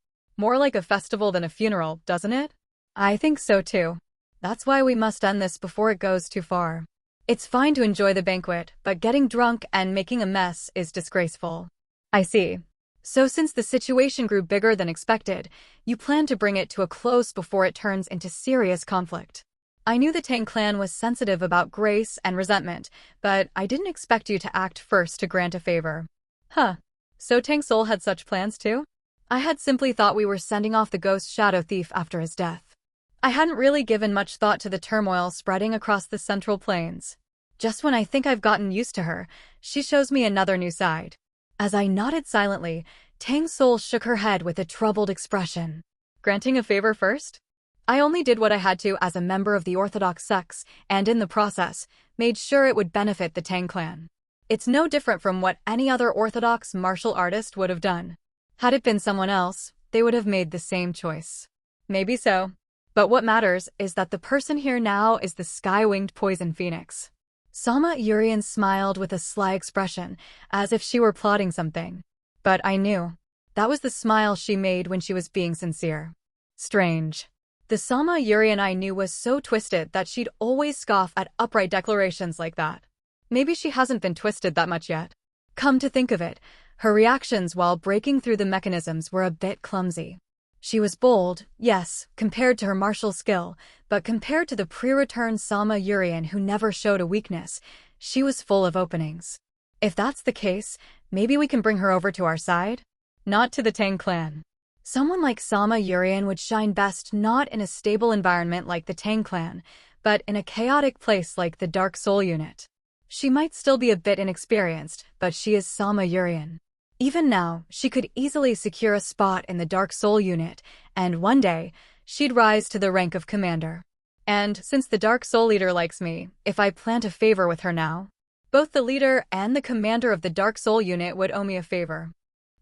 a festival than a funeral, doesn't it? I think so too. That's why we must end this before it goes too far. It's fine to enjoy the banquet, but getting drunk and making a mess is disgraceful. I see. So since the situation grew bigger than expected, you plan to bring it to a close before it turns into serious conflict. I knew the Tang Clan was sensitive about grace and resentment, but I didn't expect you to act first to grant a favor. Huh. So Tang Sowol had such plans too? I had simply thought we were sending off the ghost shadow thief after his death. I hadn't really given much thought to the turmoil spreading across the Central Plains. Just when I think I've gotten used to her, she shows me another new side. As I nodded silently, Tang Sowol shook her head with a troubled expression. Granting a favor first? I only did what I had to as a member of the Orthodox sects, and in the process, made sure it would benefit the Tang Clan. It's no different from what any other Orthodox martial artist would have done. Had it been someone else, they would have made the same choice. Maybe so. But what matters is that the person here now is the sky-winged poison phoenix. Sama Yurian smiled with a sly expression, as if she were plotting something. But I knew. That was the smile she made when she was being sincere. Strange. The Sama Yurian I knew was so twisted that she'd always scoff at upright declarations like that. Maybe she hasn't been twisted that much yet. Come to think of it, her reactions while breaking through the mechanisms were a bit clumsy. She was bold, yes, compared to her martial skill, but compared to the pre-return Sama Yurian who never showed a weakness, she was full of openings. If that's the case, maybe we can bring her over to our side? Not to the Tang Clan. Someone like Sama Yurian would shine best not in a stable environment like the Tang Clan, but in a chaotic place like the Dark Soul unit. She might still be a bit inexperienced, but she is Sama Yurian. Even now, she could easily secure a spot in the Dark Soul unit, and one day, she'd rise to the rank of commander. And since the Dark Soul leader likes me, if I plant a favor with her now, both the leader and the commander of the Dark Soul unit would owe me a favor.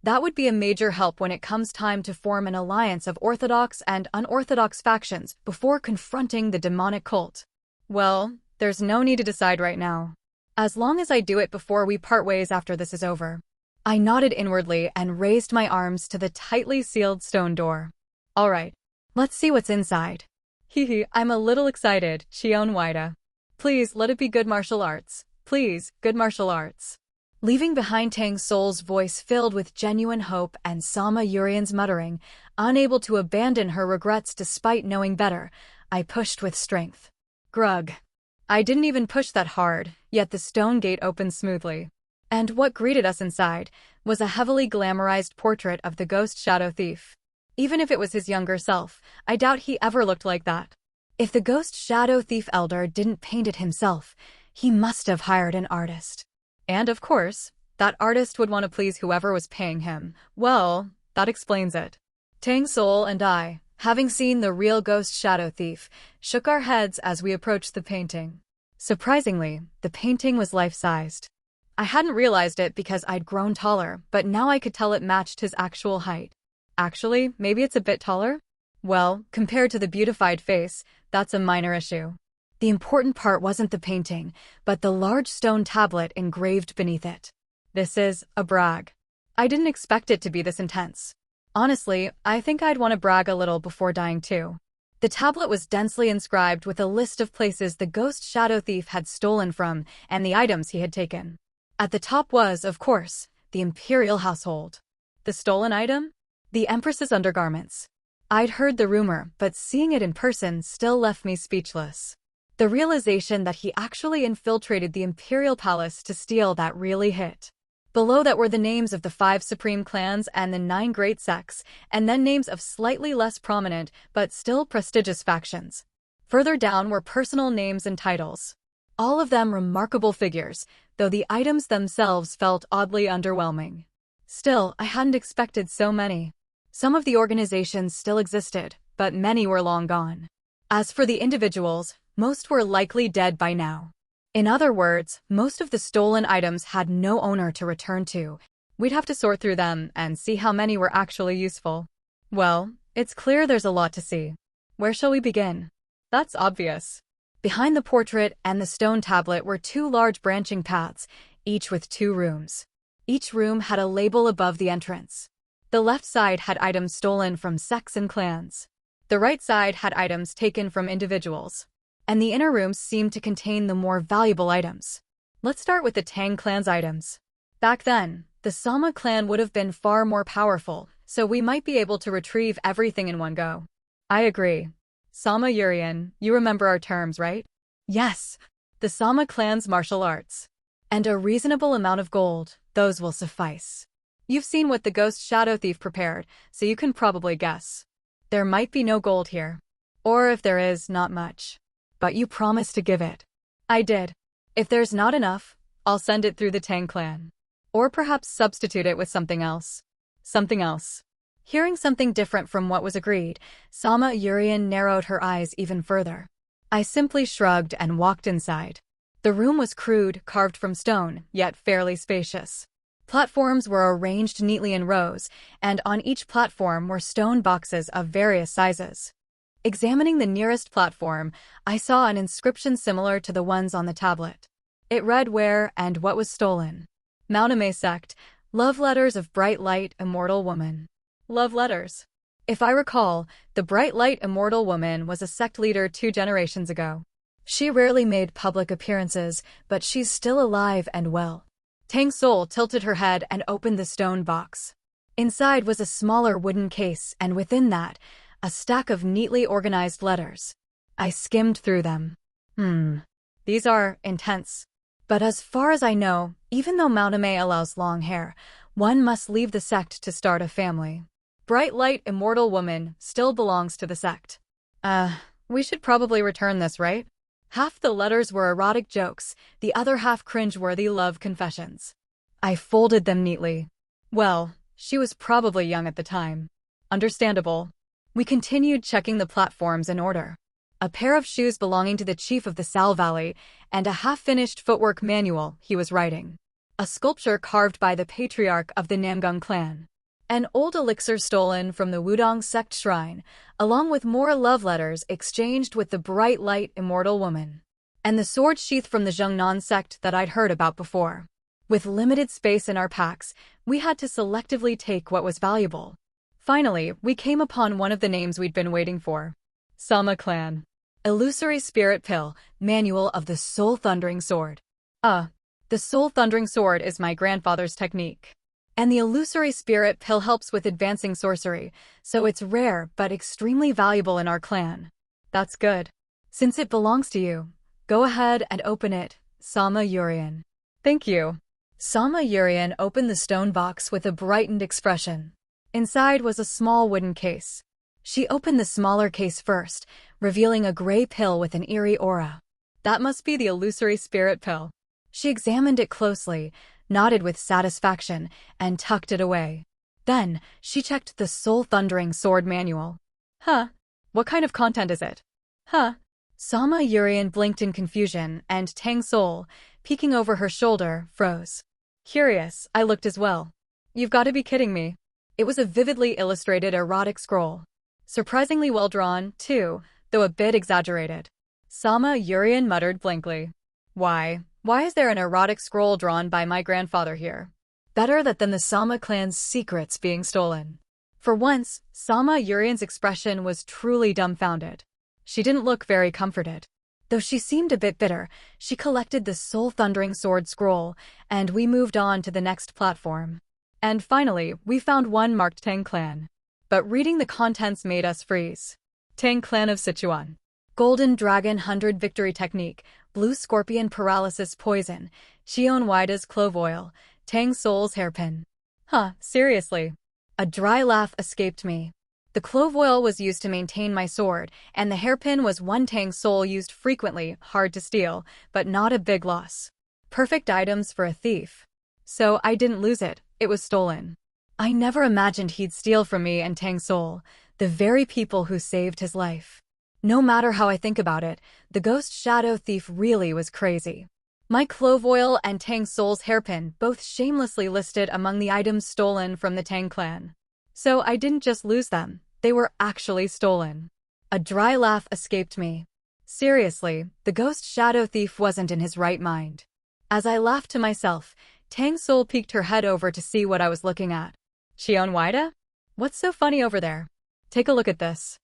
That would be a major help when it comes time to form an alliance of orthodox and unorthodox factions before confronting the demonic cult. Well, there's no need to decide right now. As long as I do it before we part ways after this is over. I nodded inwardly and raised my arms to the tightly sealed stone door. All right, let's see what's inside. Hehe, I'm a little excited, Cheon Hwi-da. Please let it be good martial arts. Please, good martial arts. Leaving behind Tang Sowol's voice filled with genuine hope and Sama Yurian's muttering, unable to abandon her regrets despite knowing better, I pushed with strength. Grug. I didn't even push that hard, yet the stone gate opened smoothly. And what greeted us inside was a heavily glamorized portrait of the ghost shadow thief. Even if it was his younger self, I doubt he ever looked like that. If the ghost shadow thief elder didn't paint it himself, he must have hired an artist. And of course, that artist would want to please whoever was paying him. Well, that explains it. Tang Sowol and I, having seen the real ghost shadow thief, shook our heads as we approached the painting. Surprisingly, the painting was life-sized. I hadn't realized it because I'd grown taller, but now I could tell it matched his actual height. Actually, maybe it's a bit taller? Well, compared to the beautified face, that's a minor issue. The important part wasn't the painting, but the large stone tablet engraved beneath it. This is a brag. I didn't expect it to be this intense. Honestly, I think I'd want to brag a little before dying too. The tablet was densely inscribed with a list of places the ghost shadow thief had stolen from and the items he had taken. At the top was, of course, the imperial household. The stolen item? The Empress's undergarments. I'd heard the rumor, but seeing it in person still left me speechless. The realization that he actually infiltrated the imperial palace to steal that really hit. Below that were the names of the 5 supreme clans and the 9 great sects, and then names of slightly less prominent but still prestigious factions. Further down were personal names and titles. All of them remarkable figures, though the items themselves felt oddly underwhelming. Still, I hadn't expected so many. Some of the organizations still existed, but many were long gone. As for the individuals, most were likely dead by now. In other words, most of the stolen items had no owner to return to. We'd have to sort through them and see how many were actually useful. Well, it's clear there's a lot to see. Where shall we begin? That's obvious. Behind the portrait and the stone tablet were 2 large branching paths, each with 2 rooms. Each room had a label above the entrance. The left side had items stolen from sects and clans. The right side had items taken from individuals. And the inner rooms seemed to contain the more valuable items. Let's start with the Tang Clan's items. Back then, the Sama clan would have been far more powerful, so we might be able to retrieve everything in one go. I agree. Sama Yurian, you remember our terms, right? Yes. The Sama clan's martial arts. And a reasonable amount of gold, those will suffice. You've seen what the ghost shadow thief prepared, so you can probably guess. There might be no gold here. Or if there is, not much. But you promised to give it. I did. If there's not enough, I'll send it through the Tang Clan. Or perhaps substitute it with something else. Something else. Hearing something different from what was agreed, Sama Yurian narrowed her eyes even further. I simply shrugged and walked inside. The room was crude, carved from stone, yet fairly spacious. Platforms were arranged neatly in rows, and on each platform were stone boxes of various sizes. Examining the nearest platform, I saw an inscription similar to the ones on the tablet. It read where and what was stolen. Mauname sect, love letters of bright light, immortal woman. Love letters. If I recall, the bright light immortal woman was a sect leader 2 generations ago. She rarely made public appearances, but she's still alive and well. Tang Sowol tilted her head and opened the stone box. Inside was a smaller wooden case, and within that, a stack of neatly organized letters. I skimmed through them. These are intense. But as far as I know, even though Mautame allows long hair, one must leave the sect to start a family. Bright light immortal woman still belongs to the sect. We should probably return this, right? Half the letters were erotic jokes, the other half cringe-worthy love confessions. I folded them neatly. Well, she was probably young at the time. Understandable. We continued checking the platforms in order. A pair of shoes belonging to the chief of the Sal Valley, and a half-finished footwork manual he was writing. A sculpture carved by the patriarch of the Namgung clan. An old elixir stolen from the Wudong sect shrine, along with more love letters exchanged with the bright light immortal woman. And the sword sheath from the Zhengnan sect that I'd heard about before. With limited space in our packs, we had to selectively take what was valuable. Finally, we came upon one of the names we'd been waiting for. Tang Clan. Illusory Spirit Pill, Manual of the Soul Thundering Sword. The Soul Thundering Sword is my grandfather's technique. And the Illusory Spirit Pill helps with advancing sorcery, so it's rare but extremely valuable in our clan. That's good. Since it belongs to you, go ahead and open it, Sama Urian. Thank you. Sama Urian opened the stone box with a brightened expression. Inside was a small wooden case. She opened the smaller case first, revealing a gray pill with an eerie aura. That must be the Illusory Spirit Pill. She examined it closely, nodded with satisfaction, and tucked it away. Then, she checked the Soul Thundering Sword Manual. What kind of content is it? Sama Urian blinked in confusion, and Tang Sowol, peeking over her shoulder, froze. Curious, I looked as well. You've got to be kidding me. It was a vividly illustrated erotic scroll. Surprisingly well drawn, too, though a bit exaggerated. Sama Urian muttered blankly. Why is there an erotic scroll drawn by my grandfather here? Better that than the Sama clan's secrets being stolen. For once, Sama Urian's expression was truly dumbfounded. She didn't look very comforted. Though she seemed a bit bitter, she collected the Soul Thundering Sword scroll, and we moved on to the next platform. And finally, we found one marked Tang Clan. But reading the contents made us freeze. Tang Clan of Sichuan. Golden Dragon 100 Victory Technique, Blue Scorpion Paralysis Poison, Cheon Hwi-da's Clove Oil, Tang Sowol's Hairpin. Seriously. A dry laugh escaped me. The clove oil was used to maintain my sword, and the hairpin was one Tang Sowol used frequently, hard to steal, but not a big loss. Perfect items for a thief. So I didn't lose it, it was stolen. I never imagined he'd steal from me and Tang Sowol, the very people who saved his life. No matter how I think about it, the ghost shadow thief really was crazy. My clove oil and Tang Sowol's hairpin both shamelessly listed among the items stolen from the Tang Clan. So I didn't just lose them, they were actually stolen. A dry laugh escaped me. Seriously, the ghost shadow thief wasn't in his right mind. As I laughed to myself, Tang Sowol peeked her head over to see what I was looking at. Cheon Hwi-da? What's so funny over there? Take a look at this.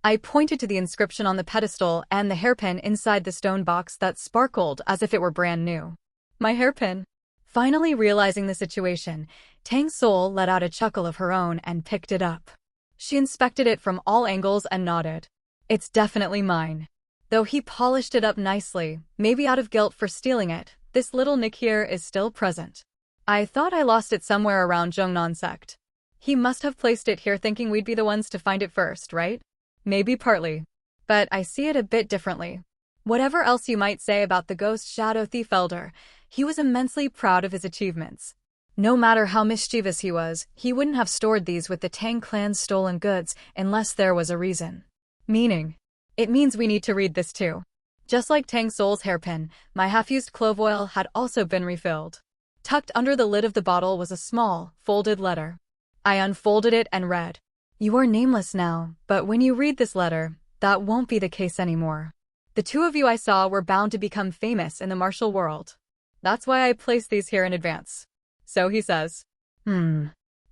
I pointed to the inscription on the pedestal and the hairpin inside the stone box that sparkled as if it were brand new. My hairpin. Finally realizing the situation, Tang Sowol let out a chuckle of her own and picked it up. She inspected it from all angles and nodded. It's definitely mine. Though he polished it up nicely, maybe out of guilt for stealing it, this little nick here is still present. I thought I lost it somewhere around Zhengnan sect. He must have placed it here thinking we'd be the ones to find it first, right? Maybe partly. But I see it a bit differently. Whatever else you might say about the ghost shadow thief elder, he was immensely proud of his achievements. No matter how mischievous he was, he wouldn't have stored these with the Tang Clan's stolen goods unless there was a reason. Meaning. It means we need to read this too. Just like Tang Sowol's hairpin, my half-used clove oil had also been refilled. Tucked under the lid of the bottle was a small, folded letter. I unfolded it and read. You are nameless now, but when you read this letter, that won't be the case anymore. The two of you I saw were bound to become famous in the martial world. That's why I placed these here in advance. So he says.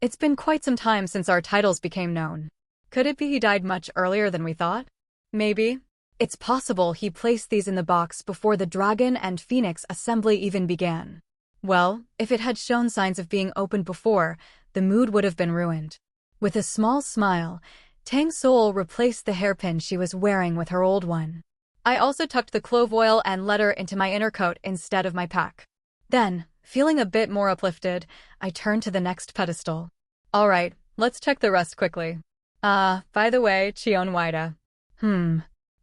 It's been quite some time since our titles became known. Could it be he died much earlier than we thought? Maybe. It's possible he placed these in the box before the dragon and phoenix assembly even began. Well, if it had shown signs of being opened before, the mood would have been ruined. With a small smile, Tang Sowol replaced the hairpin she was wearing with her old one. I also tucked the clove oil and letter into my inner coat instead of my pack. Then, feeling a bit more uplifted, I turned to the next pedestal. Alright, let's check the rest quickly. By the way, Cheon Hwi-da.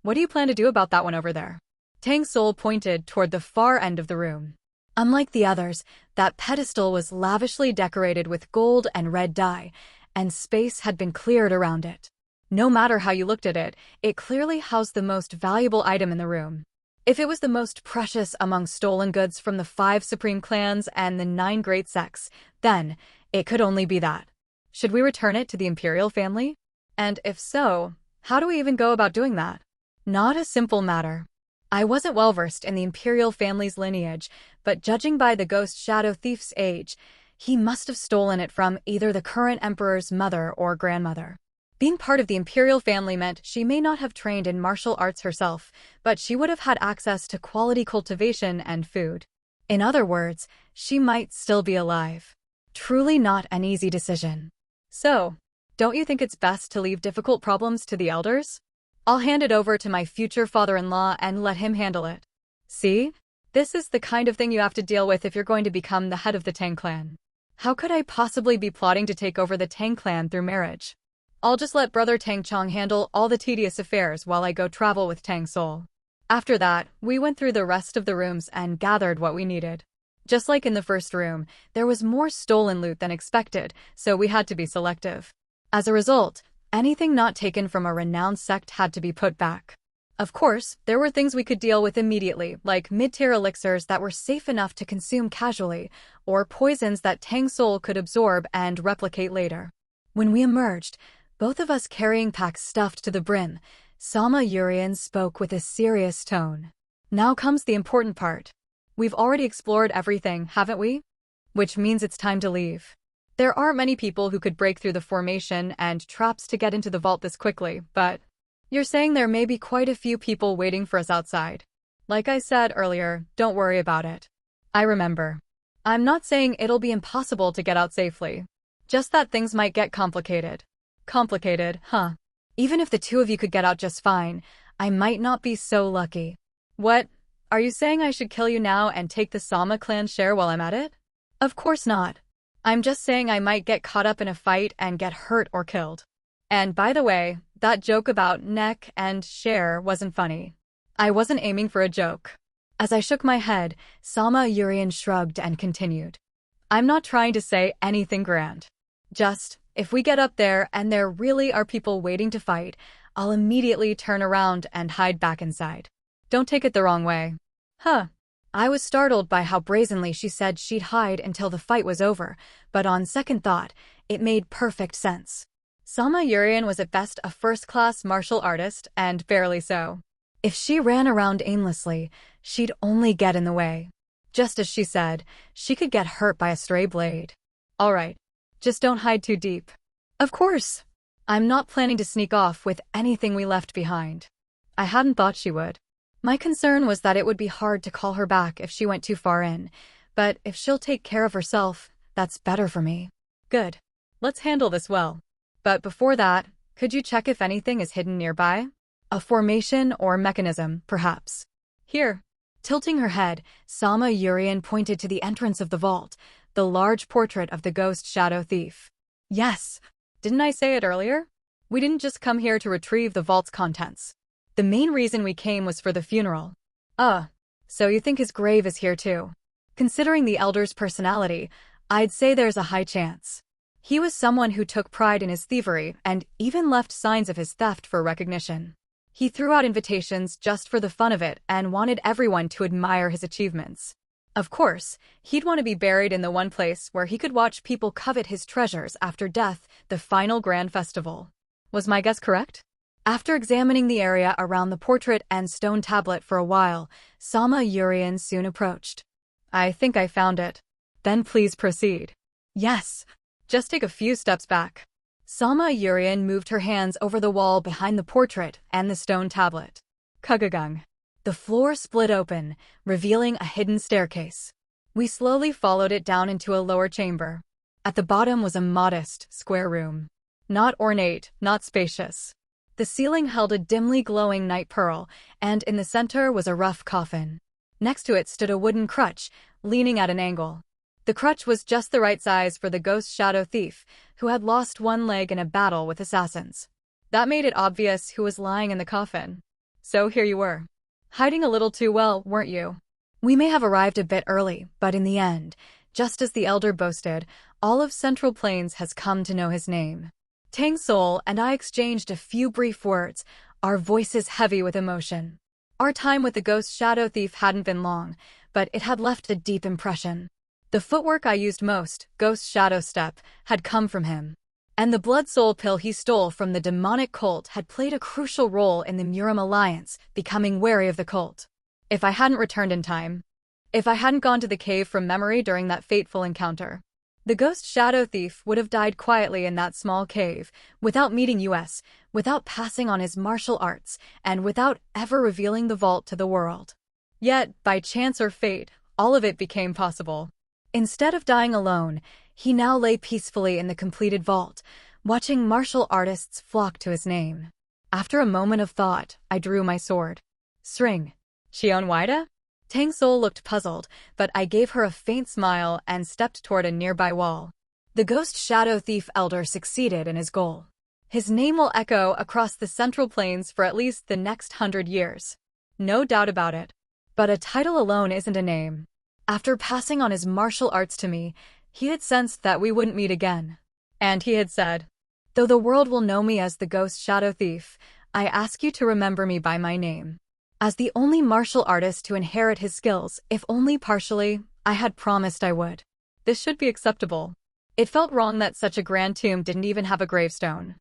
What do you plan to do about that one over there? Tang Sowol pointed toward the far end of the room. Unlike the others, that pedestal was lavishly decorated with gold and red dye, and space had been cleared around it. No matter how you looked at it, it clearly housed the most valuable item in the room. If it was the most precious among stolen goods from the 5 supreme clans and the 9 great sects, then it could only be that. Should we return it to the imperial family? And if so, how do we even go about doing that? Not a simple matter. I wasn't well versed in the imperial family's lineage, but judging by the ghost shadow thief's age, he must have stolen it from either the current emperor's mother or grandmother. Being part of the imperial family meant she may not have trained in martial arts herself, but she would have had access to quality cultivation and food. In other words, she might still be alive. Truly not an easy decision. So, don't you think it's best to leave difficult problems to the elders? I'll hand it over to my future father-in-law and let him handle it. See? This is the kind of thing you have to deal with if you're going to become the head of the Tang Clan. How could I possibly be plotting to take over the Tang Clan through marriage? I'll just let brother Tang Chong handle all the tedious affairs while I go travel with Tang Sowol. After that, we went through the rest of the rooms and gathered what we needed. Just like in the first room, there was more stolen loot than expected, so we had to be selective. As a result, anything not taken from a renowned sect had to be put back. Of course, there were things we could deal with immediately, like mid-tier elixirs that were safe enough to consume casually, or poisons that Tang Sowol could absorb and replicate later. When we emerged, both of us carrying packs stuffed to the brim, Sama Urian spoke with a serious tone. Now comes the important part. We've already explored everything, haven't we? Which means it's time to leave. There aren't many people who could break through the formation and traps to get into the vault this quickly, but you're saying there may be quite a few people waiting for us outside. Like I said earlier, don't worry about it. I remember. I'm not saying it'll be impossible to get out safely. Just that things might get complicated. Complicated, huh? Even if the two of you could get out just fine, I might not be so lucky. What? Are you saying I should kill you now and take the Sama clan share while I'm at it? Of course not. I'm just saying I might get caught up in a fight and get hurt or killed. And by the way, that joke about neck and share wasn't funny. I wasn't aiming for a joke. As I shook my head, Sama Urian shrugged and continued. I'm not trying to say anything grand. Just, if we get up there and there really are people waiting to fight, I'll immediately turn around and hide back inside. Don't take it the wrong way. Huh. I was startled by how brazenly she said she'd hide until the fight was over, but on second thought, it made perfect sense. Sama Urian was at best a first-class martial artist, and barely so. If she ran around aimlessly, she'd only get in the way. Just as she said, she could get hurt by a stray blade. All right. Just don't hide too deep. Of course. I'm not planning to sneak off with anything we left behind. I hadn't thought she would. My concern was that it would be hard to call her back if she went too far in, but if she'll take care of herself, that's better for me. Good. Let's handle this well. But before that, could you check if anything is hidden nearby? A formation or mechanism, perhaps. Here. Tilting her head, Sama Urian pointed to the entrance of the vault, the large portrait of the ghost shadow thief. Yes. Didn't I say it earlier? We didn't just come here to retrieve the vault's contents. The main reason we came was for the funeral. So you think his grave is here too? Considering the elder's personality, I'd say there's a high chance. He was someone who took pride in his thievery and even left signs of his theft for recognition. He threw out invitations just for the fun of it and wanted everyone to admire his achievements. Of course, he'd want to be buried in the one place where he could watch people covet his treasures after death, the final grand festival. Was my guess correct? After examining the area around the portrait and stone tablet for a while, Sama Urian soon approached. I think I found it. Then please proceed. Yes. Just take a few steps back. Sama Yurian moved her hands over the wall behind the portrait and the stone tablet. Kugagung. The floor split open, revealing a hidden staircase. We slowly followed it down into a lower chamber. At the bottom was a modest, square room. Not ornate, not spacious. The ceiling held a dimly glowing night pearl, and in the center was a rough coffin. Next to it stood a wooden crutch, leaning at an angle. The crutch was just the right size for the ghost shadow thief, who had lost one leg in a battle with assassins. That made it obvious who was lying in the coffin. So here you were. Hiding a little too well, weren't you? We may have arrived a bit early, but in the end, just as the elder boasted, all of Central Plains has come to know his name. Tang Sowol and I exchanged a few brief words, our voices heavy with emotion. Our time with the ghost shadow thief hadn't been long, but it had left a deep impression. The footwork I used most, Ghost Shadow Step, had come from him. And the blood soul pill he stole from the demonic cult had played a crucial role in the Murim alliance, becoming wary of the cult. If I hadn't returned in time, if I hadn't gone to the cave from memory during that fateful encounter, the ghost shadow thief would have died quietly in that small cave, without meeting us, without passing on his martial arts, and without ever revealing the vault to the world. Yet, by chance or fate, all of it became possible. Instead of dying alone, he now lay peacefully in the completed vault, watching martial artists flock to his name. After a moment of thought, I drew my sword. String. Cheon Hwi-da? Tang Sowol looked puzzled, but I gave her a faint smile and stepped toward a nearby wall. The ghost shadow thief elder succeeded in his goal. His name will echo across the Central Plains for at least the next 100 years. No doubt about it. But a title alone isn't a name. After passing on his martial arts to me, he had sensed that we wouldn't meet again. And he had said, "Though the world will know me as the ghost shadow thief, I ask you to remember me by my name." As the only martial artist to inherit his skills, if only partially, I had promised I would. This should be acceptable. It felt wrong that such a grand tomb didn't even have a gravestone.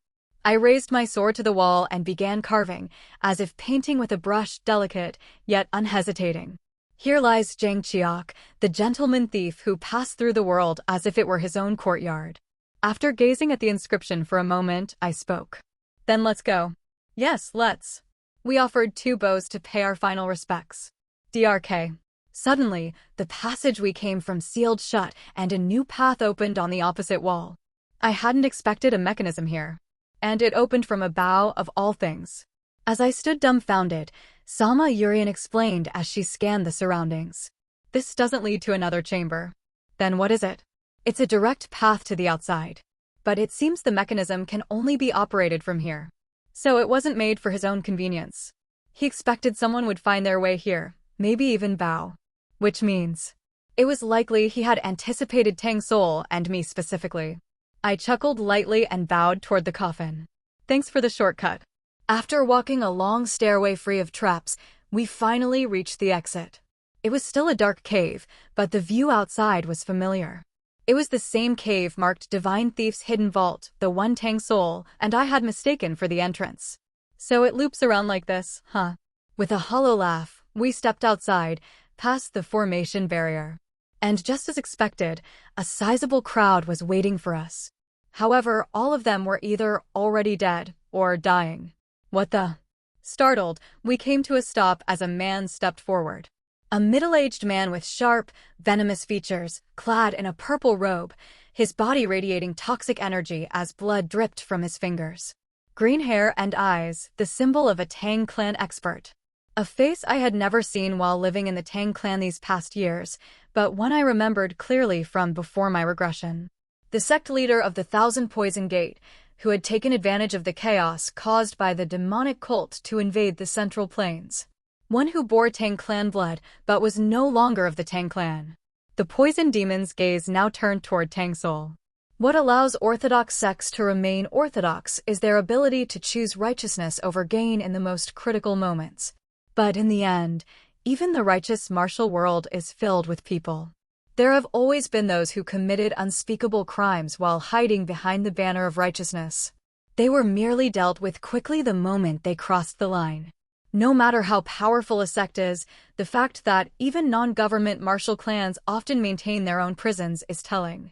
I raised my sword to the wall and began carving, as if painting with a brush, delicate, yet unhesitating. Here lies Jang Chiok, the gentleman thief who passed through the world as if it were his own courtyard. After gazing at the inscription for a moment, I spoke. Then let's go. Yes, let's. We offered 2 bows to pay our final respects. DRK. Suddenly, the passage we came from sealed shut and a new path opened on the opposite wall. I hadn't expected a mechanism here. And it opened from a bow of all things. As I stood dumbfounded, Sama Yurian explained as she scanned the surroundings. This doesn't lead to another chamber. Then what is it? It's a direct path to the outside. But it seems the mechanism can only be operated from here. So it wasn't made for his own convenience. He expected someone would find their way here, maybe even bow. Which means, it was likely he had anticipated Tang Sowol and me specifically. I chuckled lightly and bowed toward the coffin. Thanks for the shortcut. After walking a long stairway free of traps, we finally reached the exit. It was still a dark cave, but the view outside was familiar. It was the same cave marked Divine Thief's hidden vault, the one Tang Sowol and I had mistaken for the entrance. So it loops around like this, huh? With a hollow laugh, we stepped outside, past the formation barrier. And just as expected, a sizable crowd was waiting for us. However, all of them were either already dead or dying. What the? Startled, we came to a stop as a man stepped forward. A middle-aged man with sharp, venomous features, clad in a purple robe, his body radiating toxic energy as blood dripped from his fingers. Green hair and eyes, the symbol of a Tang Clan expert. A face I had never seen while living in the Tang Clan these past years, but one I remembered clearly from before my regression. The sect leader of the Thousand Poison Gate, who had taken advantage of the chaos caused by the demonic cult to invade the Central Plains. One who bore Tang Clan blood, but was no longer of the Tang Clan. The poison demon's gaze now turned toward Tang Sowol. What allows orthodox sects to remain orthodox is their ability to choose righteousness over gain in the most critical moments. But in the end, even the righteous martial world is filled with people. There have always been those who committed unspeakable crimes while hiding behind the banner of righteousness. They were merely dealt with quickly the moment they crossed the line. No matter how powerful a sect is, the fact that even non-government martial clans often maintain their own prisons is telling.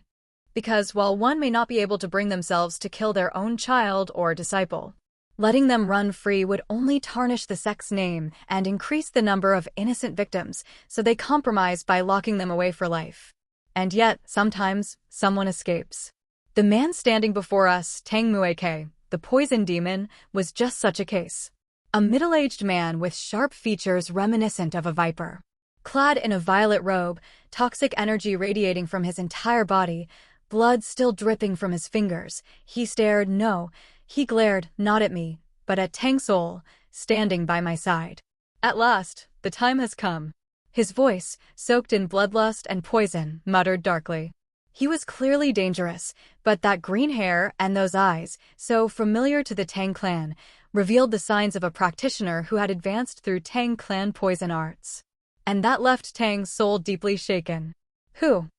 because while one may not be able to bring themselves to kill their own child or disciple, letting them run free would only tarnish the sect's name and increase the number of innocent victims, so they compromise by locking them away for life. And yet, sometimes, someone escapes. The man standing before us, Tang Mueke, the poison demon, was just such a case. A middle-aged man with sharp features reminiscent of a viper. Clad in a violet robe, toxic energy radiating from his entire body, blood still dripping from his fingers, he glared not at me, but at Tang Sowol, standing by my side. At last, the time has come. His voice, soaked in bloodlust and poison, muttered darkly. He was clearly dangerous, but that green hair and those eyes, so familiar to the Tang Clan, revealed the signs of a practitioner who had advanced through Tang Clan poison arts. And that left Tang Sowol deeply shaken. Who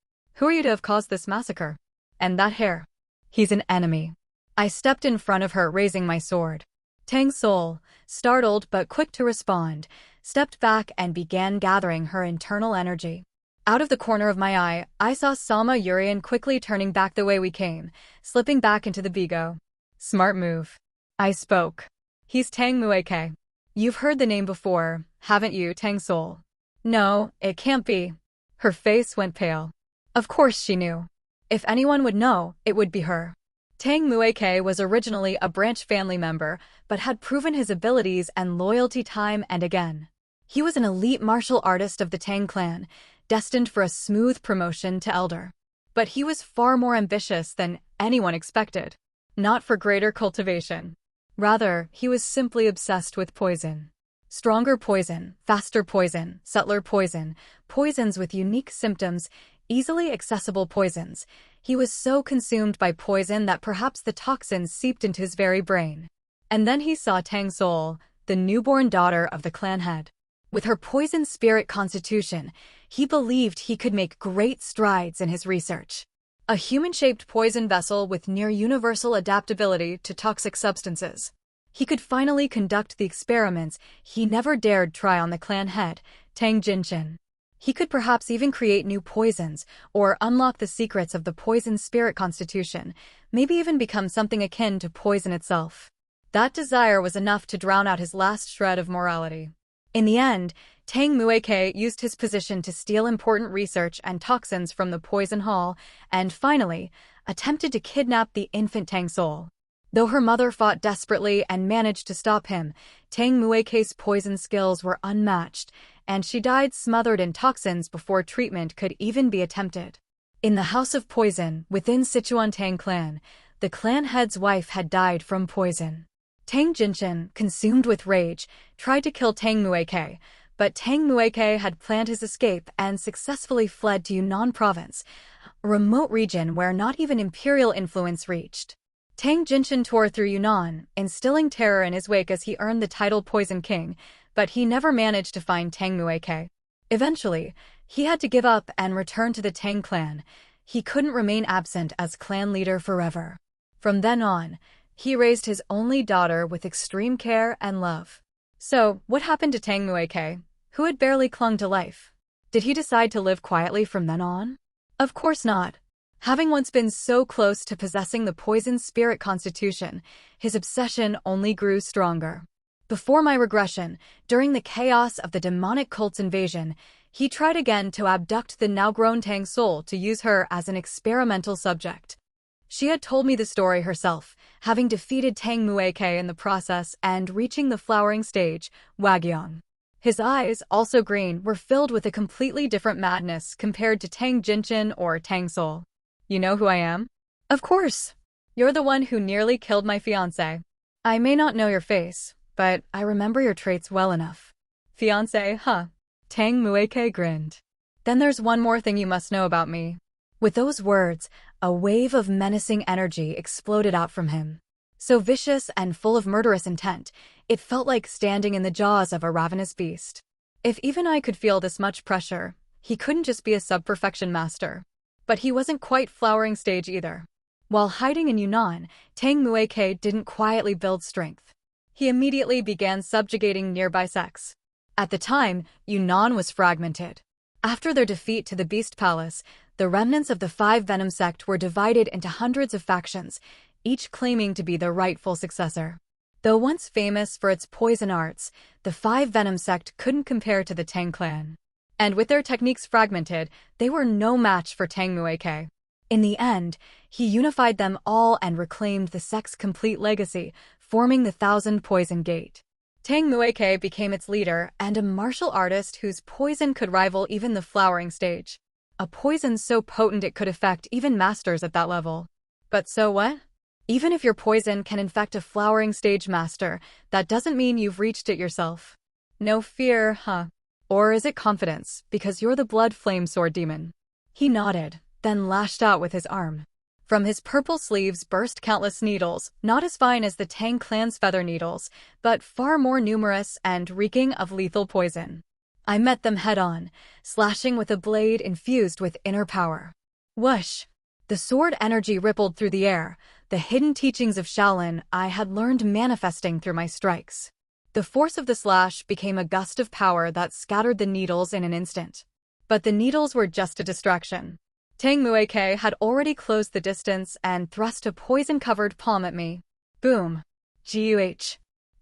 are you to have caused this massacre? And that hair? He's an enemy. I stepped in front of her, raising my sword. Tang Sowol, startled but quick to respond, stepped back and began gathering her internal energy. Out of the corner of my eye, I saw Salma Urian quickly turning back the way we came, slipping back into the bigo. Smart move. I spoke. He's Tang Mueke. You've heard the name before, haven't you, Tang Sowol? No, it can't be. Her face went pale. Of course she knew. If anyone would know, it would be her. Tang Mueke was originally a branch family member, but had proven his abilities and loyalty time and again. He was an elite martial artist of the Tang Clan, destined for a smooth promotion to elder. But he was far more ambitious than anyone expected. Not for greater cultivation. Rather, he was simply obsessed with poison. Stronger poison, faster poison, subtler poison, poisons with unique symptoms, easily accessible poisons. He was so consumed by poison that perhaps the toxins seeped into his very brain. And then he saw Tang Sowol, the newborn daughter of the clan head. With her poison spirit constitution, he believed he could make great strides in his research. A human-shaped poison vessel with near-universal adaptability to toxic substances. He could finally conduct the experiments he never dared try on the clan head, Tang Jinshin. He could perhaps even create new poisons, or unlock the secrets of the poison spirit constitution, maybe even become something akin to poison itself. That desire was enough to drown out his last shred of morality. In the end, Tang Mueke used his position to steal important research and toxins from the poison hall, and finally, attempted to kidnap the infant Tang Sowol. Though her mother fought desperately and managed to stop him, Tang Mueke's poison skills were unmatched, and she died smothered in toxins before treatment could even be attempted. In the House of Poison, within Sichuan Tang Clan, the clan head's wife had died from poison. Tang Jinshin, consumed with rage, tried to kill Tang Mueke, but Tang Mueke had planned his escape and successfully fled to Yunnan province, a remote region where not even imperial influence reached. Tang Jinshin tore through Yunnan, instilling terror in his wake as he earned the title Poison King, but he never managed to find Tang Mueke. Eventually, he had to give up and return to the Tang Clan. He couldn't remain absent as clan leader forever. From then on, he raised his only daughter with extreme care and love. So, what happened to Tang Mueke, who had barely clung to life? Did he decide to live quietly from then on? Of course not. Having once been so close to possessing the poison spirit constitution, his obsession only grew stronger. Before my regression, during the chaos of the demonic cult's invasion, he tried again to abduct the now-grown Tang Sowol to use her as an experimental subject. She had told me the story herself, having defeated Tang Mueke in the process and reaching the flowering stage, Wagyong. His eyes, also green, were filled with a completely different madness compared to Tang Jinshin or Tang Sowol. You know who I am? Of course. You're the one who nearly killed my fiancé. I may not know your face, but I remember your traits well enough. Fiancé, huh? Tang Mueke grinned. Then there's one more thing you must know about me. With those words, a wave of menacing energy exploded out from him. So vicious and full of murderous intent, it felt like standing in the jaws of a ravenous beast. If even I could feel this much pressure, he couldn't just be a sub-perfection master. But he wasn't quite flowering stage either. While hiding in Yunnan, Tang Mueke didn't quietly build strength. He immediately began subjugating nearby sects. At the time, Yunnan was fragmented. After their defeat to the Beast Palace, the remnants of the Five Venom sect were divided into hundreds of factions, each claiming to be the rightful successor. Though once famous for its poison arts, the Five Venom sect couldn't compare to the Tang Clan. And with their techniques fragmented, they were no match for Tang Sowol. In the end, he unified them all and reclaimed the sect's complete legacy, forming the Thousand Poison Gate. Tang Sowol became its leader and a martial artist whose poison could rival even the flowering stage. A poison so potent it could affect even masters at that level. But so what? Even if your poison can infect a flowering stage master, that doesn't mean you've reached it yourself. No fear, huh? Or is it confidence, because you're the blood flame sword demon? He nodded, then lashed out with his arm. From his purple sleeves burst countless needles, not as fine as the Tang Clan's feather needles, but far more numerous and reeking of lethal poison. I met them head-on, slashing with a blade infused with inner power. Whoosh! The sword energy rippled through the air, the hidden teachings of Shaolin I had learned manifesting through my strikes. The force of the slash became a gust of power that scattered the needles in an instant. But the needles were just a distraction. Tang Sowol had already closed the distance and thrust a poison-covered palm at me. Boom. Guh.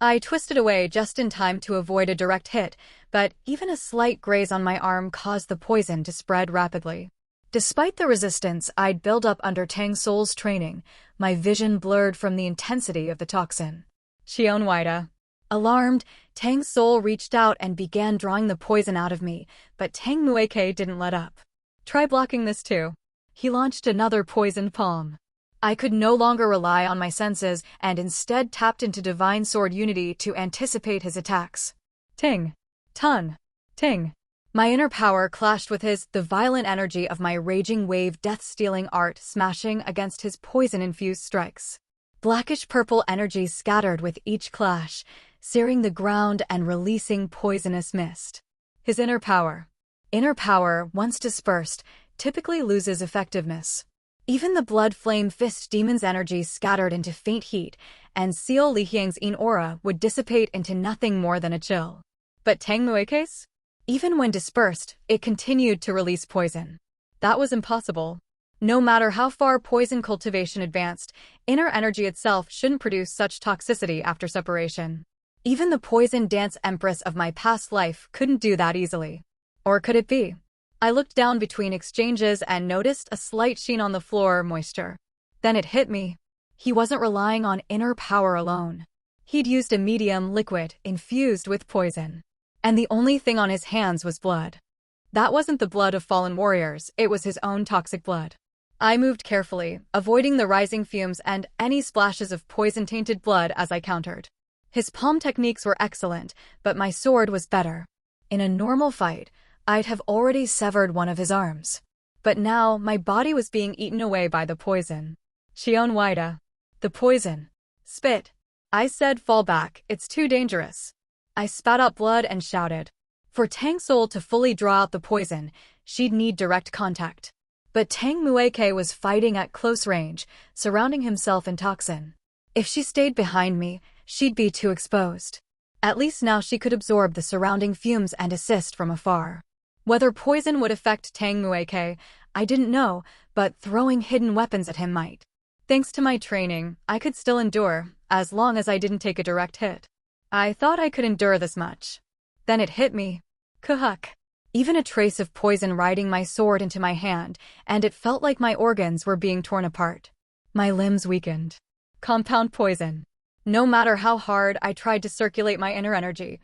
I twisted away just in time to avoid a direct hit, but even a slight graze on my arm caused the poison to spread rapidly. Despite the resistance I'd built up under Tang Sowol's training, my vision blurred from the intensity of the toxin. Cheon Hwi-da. Alarmed, Tang Sowol reached out and began drawing the poison out of me, but Tang Sowol didn't let up. Try blocking this too. He launched another poisoned palm. I could no longer rely on my senses and instead tapped into divine sword unity to anticipate his attacks. Ting. Tun. Ting. My inner power clashed with his, the violent energy of my raging wave death-stealing art smashing against his poison-infused strikes. Blackish-purple energy scattered with each clash, searing the ground and releasing poisonous mist. His inner power. Inner power, once dispersed, typically loses effectiveness. Even the blood flame fist demon's energy scattered into faint heat, and Seal Lihyang's in aura would dissipate into nothing more than a chill. But Tang Sowol's? Even when dispersed, it continued to release poison. That was impossible. No matter how far poison cultivation advanced, inner energy itself shouldn't produce such toxicity after separation. Even the poison dance empress of my past life couldn't do that easily. Or could it be? I looked down between exchanges and noticed a slight sheen on the floor, moisture. Then it hit me. He wasn't relying on inner power alone. He'd used a medium liquid infused with poison. And the only thing on his hands was blood. That wasn't the blood of fallen warriors, it was his own toxic blood. I moved carefully, avoiding the rising fumes and any splashes of poison-tainted blood as I countered. His palm techniques were excellent, but my sword was better. In a normal fight, I'd have already severed one of his arms. But now, my body was being eaten away by the poison. Cheon Hwi-da. The poison. Spit. I said fall back, it's too dangerous. I spat out blood and shouted. For Tang Sowol to fully draw out the poison, she'd need direct contact. But Tang Sowol was fighting at close range, surrounding himself in toxin. If she stayed behind me, she'd be too exposed. At least now she could absorb the surrounding fumes and assist from afar. Whether poison would affect Tang Sowol, I didn't know, but throwing hidden weapons at him might. Thanks to my training, I could still endure, as long as I didn't take a direct hit. I thought I could endure this much. Then it hit me. Kuhuk. Even a trace of poison riding my sword into my hand, and it felt like my organs were being torn apart. My limbs weakened. Compound poison. No matter how hard I tried to circulate my inner energy,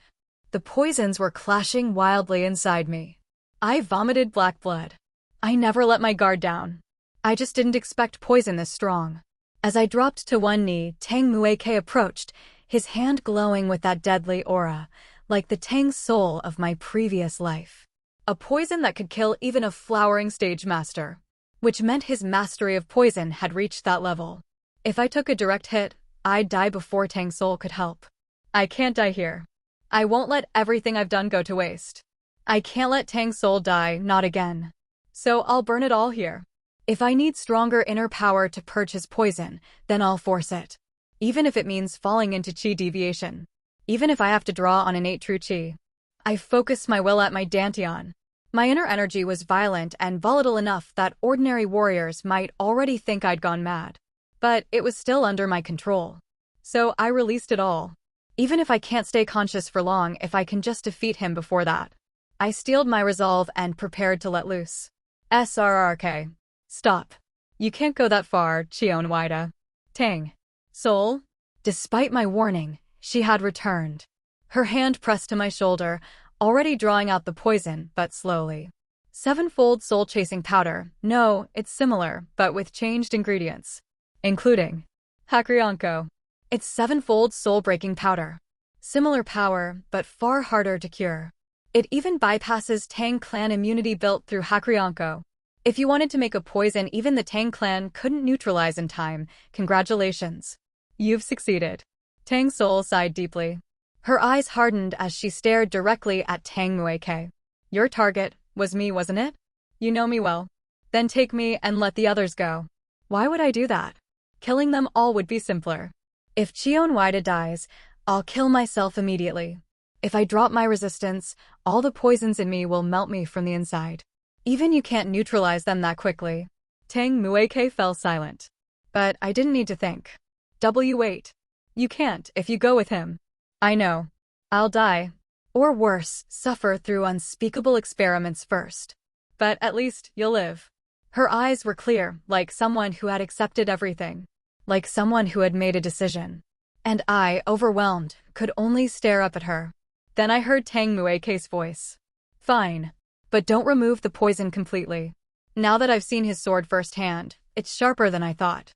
the poisons were clashing wildly inside me. I vomited black blood. I never let my guard down. I just didn't expect poison this strong. As I dropped to one knee, Tang Sowol approached, his hand glowing with that deadly aura, like the Tang Sowol of my previous life. A poison that could kill even a flowering stage master, which meant his mastery of poison had reached that level. If I took a direct hit, I'd die before Tang Sowol could help. I can't die here. I won't let everything I've done go to waste. I can't let Tang Sowol die, not again. So I'll burn it all here. If I need stronger inner power to purge his poison, then I'll force it. Even if it means falling into chi deviation. Even if I have to draw on innate true chi. I focused my will at my dantian. My inner energy was violent and volatile enough that ordinary warriors might already think I'd gone mad. But it was still under my control. So I released it all. Even if I can't stay conscious for long, if I can just defeat him before that. I steeled my resolve and prepared to let loose. SRRK. Stop. You can't go that far, Cheon Hwi-da. Tang Sowol. Despite my warning, she had returned. Her hand pressed to my shoulder, already drawing out the poison, but slowly. Sevenfold soul-chasing powder. No, it's similar, but with changed ingredients. Including Hakryanko. It's sevenfold soul-breaking powder. Similar power, but far harder to cure. It even bypasses Tang Clan immunity built through Hakryanko. If you wanted to make a poison even the Tang Clan couldn't neutralize in time, congratulations. You've succeeded. Tang Sowol sighed deeply. Her eyes hardened as she stared directly at Tang Mueke. Your target was me, wasn't it? You know me well. Then take me and let the others go. Why would I do that? Killing them all would be simpler. If Cheon Hwi-da dies, I'll kill myself immediately. If I drop my resistance, all the poisons in me will melt me from the inside. Even you can't neutralize them that quickly. Tang Mueke fell silent. But I didn't need to think. Wait. You can't if you go with him. I know. I'll die. Or worse, suffer through unspeakable experiments first. But at least you'll live. Her eyes were clear, like someone who had accepted everything. Like someone who had made a decision. And I, overwhelmed, could only stare up at her. Then I heard Tang Mueke's voice. Fine. But don't remove the poison completely. Now that I've seen his sword firsthand, it's sharper than I thought.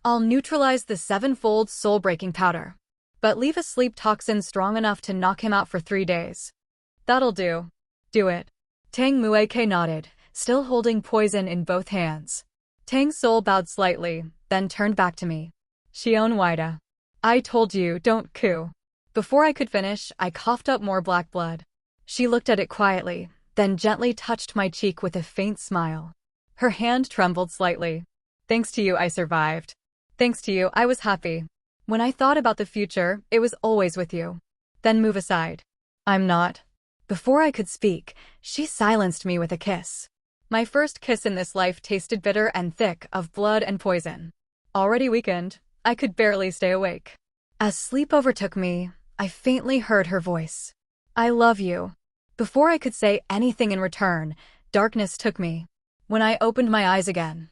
I'll neutralize the sevenfold soul-breaking powder. But leave a sleep toxin strong enough to knock him out for 3 days. That'll do. Do it. Tang Mueke nodded, still holding poison in both hands. Tang Sowol bowed slightly, then turned back to me. Cheon Hwi-da. I told you, don't coo. Before I could finish, I coughed up more black blood. She looked at it quietly, then gently touched my cheek with a faint smile. Her hand trembled slightly. Thanks to you, I survived. Thanks to you, I was happy. When I thought about the future, it was always with you. Then move aside. I'm not. Before I could speak, she silenced me with a kiss. My first kiss in this life tasted bitter and thick of blood and poison. Already weakened, I could barely stay awake. As sleep overtook me, I faintly heard her voice. I love you. Before I could say anything in return, darkness took me. When I opened my eyes again,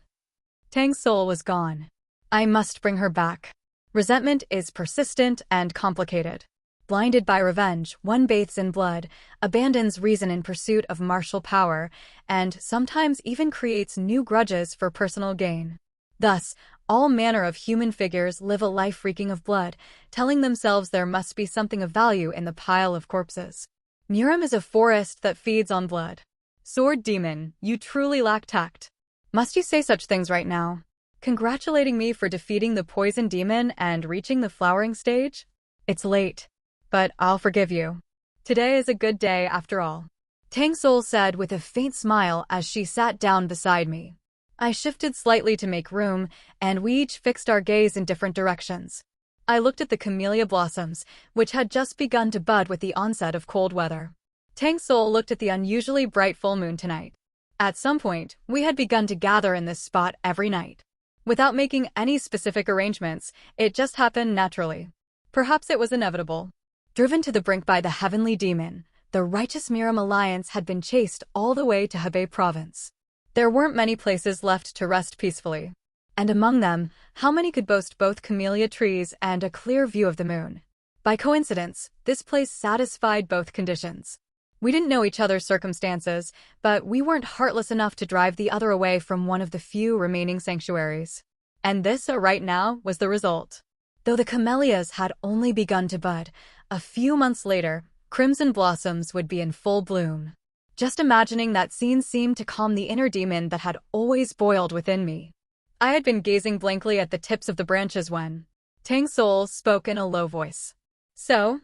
Tang Sowol was gone. I must bring her back. Resentment is persistent and complicated. Blinded by revenge, one bathes in blood, abandons reason in pursuit of martial power, and sometimes even creates new grudges for personal gain. Thus, all manner of human figures live a life reeking of blood, telling themselves there must be something of value in the pile of corpses. Miram is a forest that feeds on blood. Sword demon, you truly lack tact. Must you say such things right now? Congratulating me for defeating the poison demon and reaching the flowering stage? It's late. But I'll forgive you. Today is a good day after all. Tang Sowol said with a faint smile as she sat down beside me. I shifted slightly to make room, and we each fixed our gaze in different directions. I looked at the camellia blossoms, which had just begun to bud with the onset of cold weather. Tang Sowol looked at the unusually bright full moon tonight. At some point, we had begun to gather in this spot every night. Without making any specific arrangements, it just happened naturally. Perhaps it was inevitable. Driven to the brink by the heavenly demon, the righteous Miram alliance had been chased all the way to Hebei province. There weren't many places left to rest peacefully. And among them, how many could boast both camellia trees and a clear view of the moon? By coincidence, this place satisfied both conditions. We didn't know each other's circumstances, but we weren't heartless enough to drive the other away from one of the few remaining sanctuaries. And this, right now, was the result. Though the camellias had only begun to bud, a few months later, crimson blossoms would be in full bloom. Just imagining that scene seemed to calm the inner demon that had always boiled within me. I had been gazing blankly at the tips of the branches when Tang Sowol spoke in a low voice. So?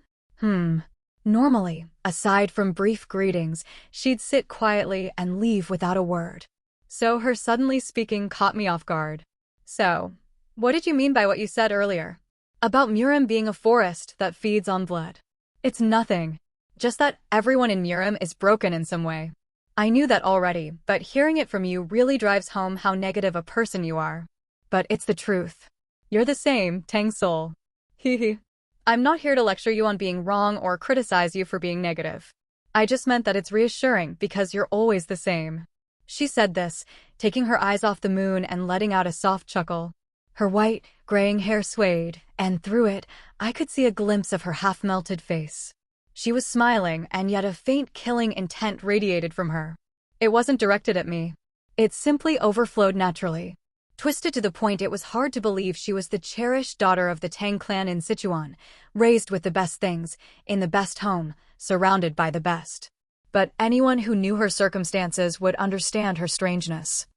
Normally, aside from brief greetings, she'd sit quietly and leave without a word. So her suddenly speaking caught me off guard. So, what did you mean by what you said earlier? About Miram being a forest that feeds on blood. It's nothing. Just that everyone in Miram is broken in some way. I knew that already, but hearing it from you really drives home how negative a person you are. But it's the truth. You're the same, Tang Sowol. Hee. I'm not here to lecture you on being wrong or criticize you for being negative. I just meant that it's reassuring because you're always the same. She said this, taking her eyes off the moon and letting out a soft chuckle. Her white, graying hair swayed, and through it, I could see a glimpse of her half-melted face. She was smiling, and yet a faint killing intent radiated from her. It wasn't directed at me. It simply overflowed naturally. Twisted to the point it was hard to believe she was the cherished daughter of the Tang Clan in Sichuan, raised with the best things, in the best home, surrounded by the best. But anyone who knew her circumstances would understand her strangeness.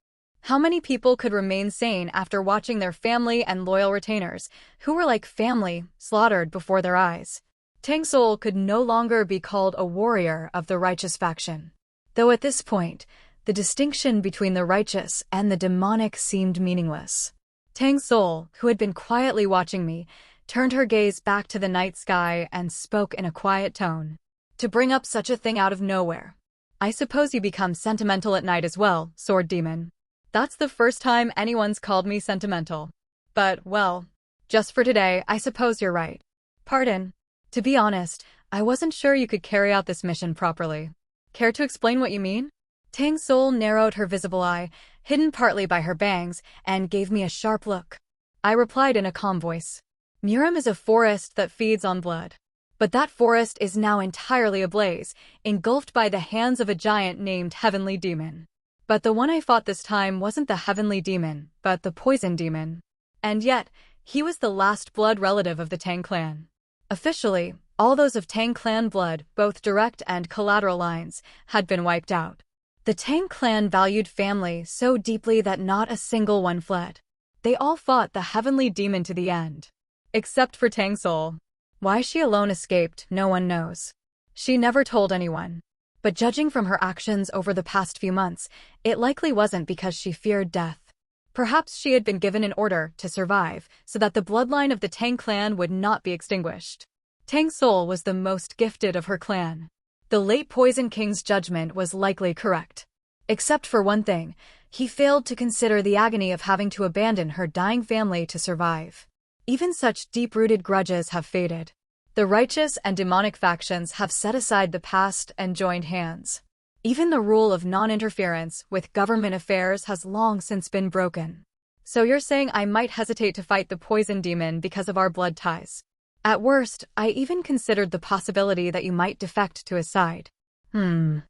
How many people could remain sane after watching their family and loyal retainers, who were like family, slaughtered before their eyes? Tang Sowol could no longer be called a warrior of the righteous faction. Though at this point, the distinction between the righteous and the demonic seemed meaningless. Tang Sowol, who had been quietly watching me, turned her gaze back to the night sky and spoke in a quiet tone. To bring up such a thing out of nowhere. I suppose you become sentimental at night as well, Sword Demon. That's the first time anyone's called me sentimental. But, well, just for today, I suppose you're right. Pardon. To be honest, I wasn't sure you could carry out this mission properly. Care to explain what you mean? Tang Sowol narrowed her visible eye, hidden partly by her bangs, and gave me a sharp look. I replied in a calm voice. Murim is a forest that feeds on blood. But that forest is now entirely ablaze, engulfed by the hands of a giant named Heavenly Demon. But the one I fought this time wasn't the Heavenly Demon, but the Poison Demon. And yet, he was the last blood relative of the Tang Clan. Officially, all those of Tang Clan blood, both direct and collateral lines, had been wiped out. The Tang Clan valued family so deeply that not a single one fled. They all fought the Heavenly Demon to the end. Except for Tang Sowol. Why she alone escaped, no one knows. She never told anyone. But judging from her actions over the past few months, it likely wasn't because she feared death. Perhaps she had been given an order to survive, so that the bloodline of the Tang Clan would not be extinguished. Tang Sowol was the most gifted of her clan. The late Poison King's judgment was likely correct. Except for one thing, he failed to consider the agony of having to abandon her dying family to survive. Even such deep-rooted grudges have faded. The righteous and demonic factions have set aside the past and joined hands. Even the rule of non-interference with government affairs has long since been broken. So you're saying I might hesitate to fight the Poison Demon because of our blood ties? At worst, I even considered the possibility that you might defect to his side. Tang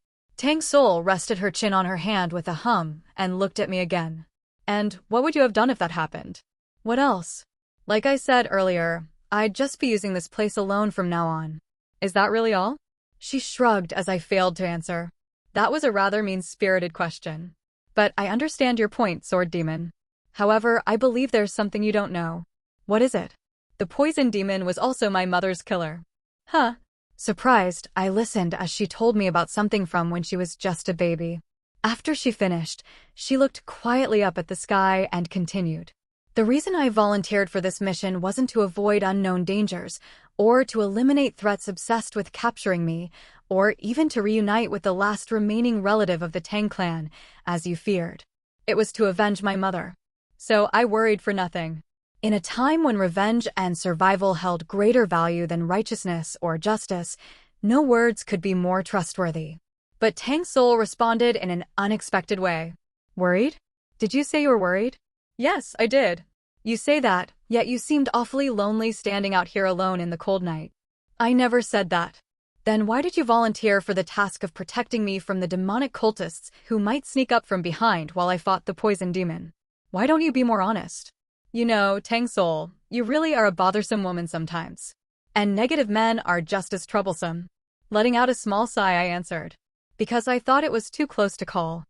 Sowol rested her chin on her hand with a hum and looked at me again. And what would you have done if that happened? What else? Like I said earlier, I'd just be using this place alone from now on. Is that really all? She shrugged as I failed to answer. That was a rather mean-spirited question. But I understand your point, Sword Demon. However, I believe there's something you don't know. What is it? The Poison Demon was also my mother's killer. Huh? Surprised, I listened as she told me about something from when she was just a baby. After she finished, she looked quietly up at the sky and continued. The reason I volunteered for this mission wasn't to avoid unknown dangers, or to eliminate threats obsessed with capturing me, or even to reunite with the last remaining relative of the Tang Clan, as you feared. It was to avenge my mother. So I worried for nothing. In a time when revenge and survival held greater value than righteousness or justice, no words could be more trustworthy. But Tang Sowol responded in an unexpected way. Worried? Did you say you were worried? Yes, I did. You say that, yet you seemed awfully lonely standing out here alone in the cold night. I never said that. Then why did you volunteer for the task of protecting me from the demonic cultists who might sneak up from behind while I fought the Poison Demon? Why don't you be more honest? You know, Tang Sowol, you really are a bothersome woman sometimes. And negative men are just as troublesome. Letting out a small sigh, I answered. Because I thought it was too close to call.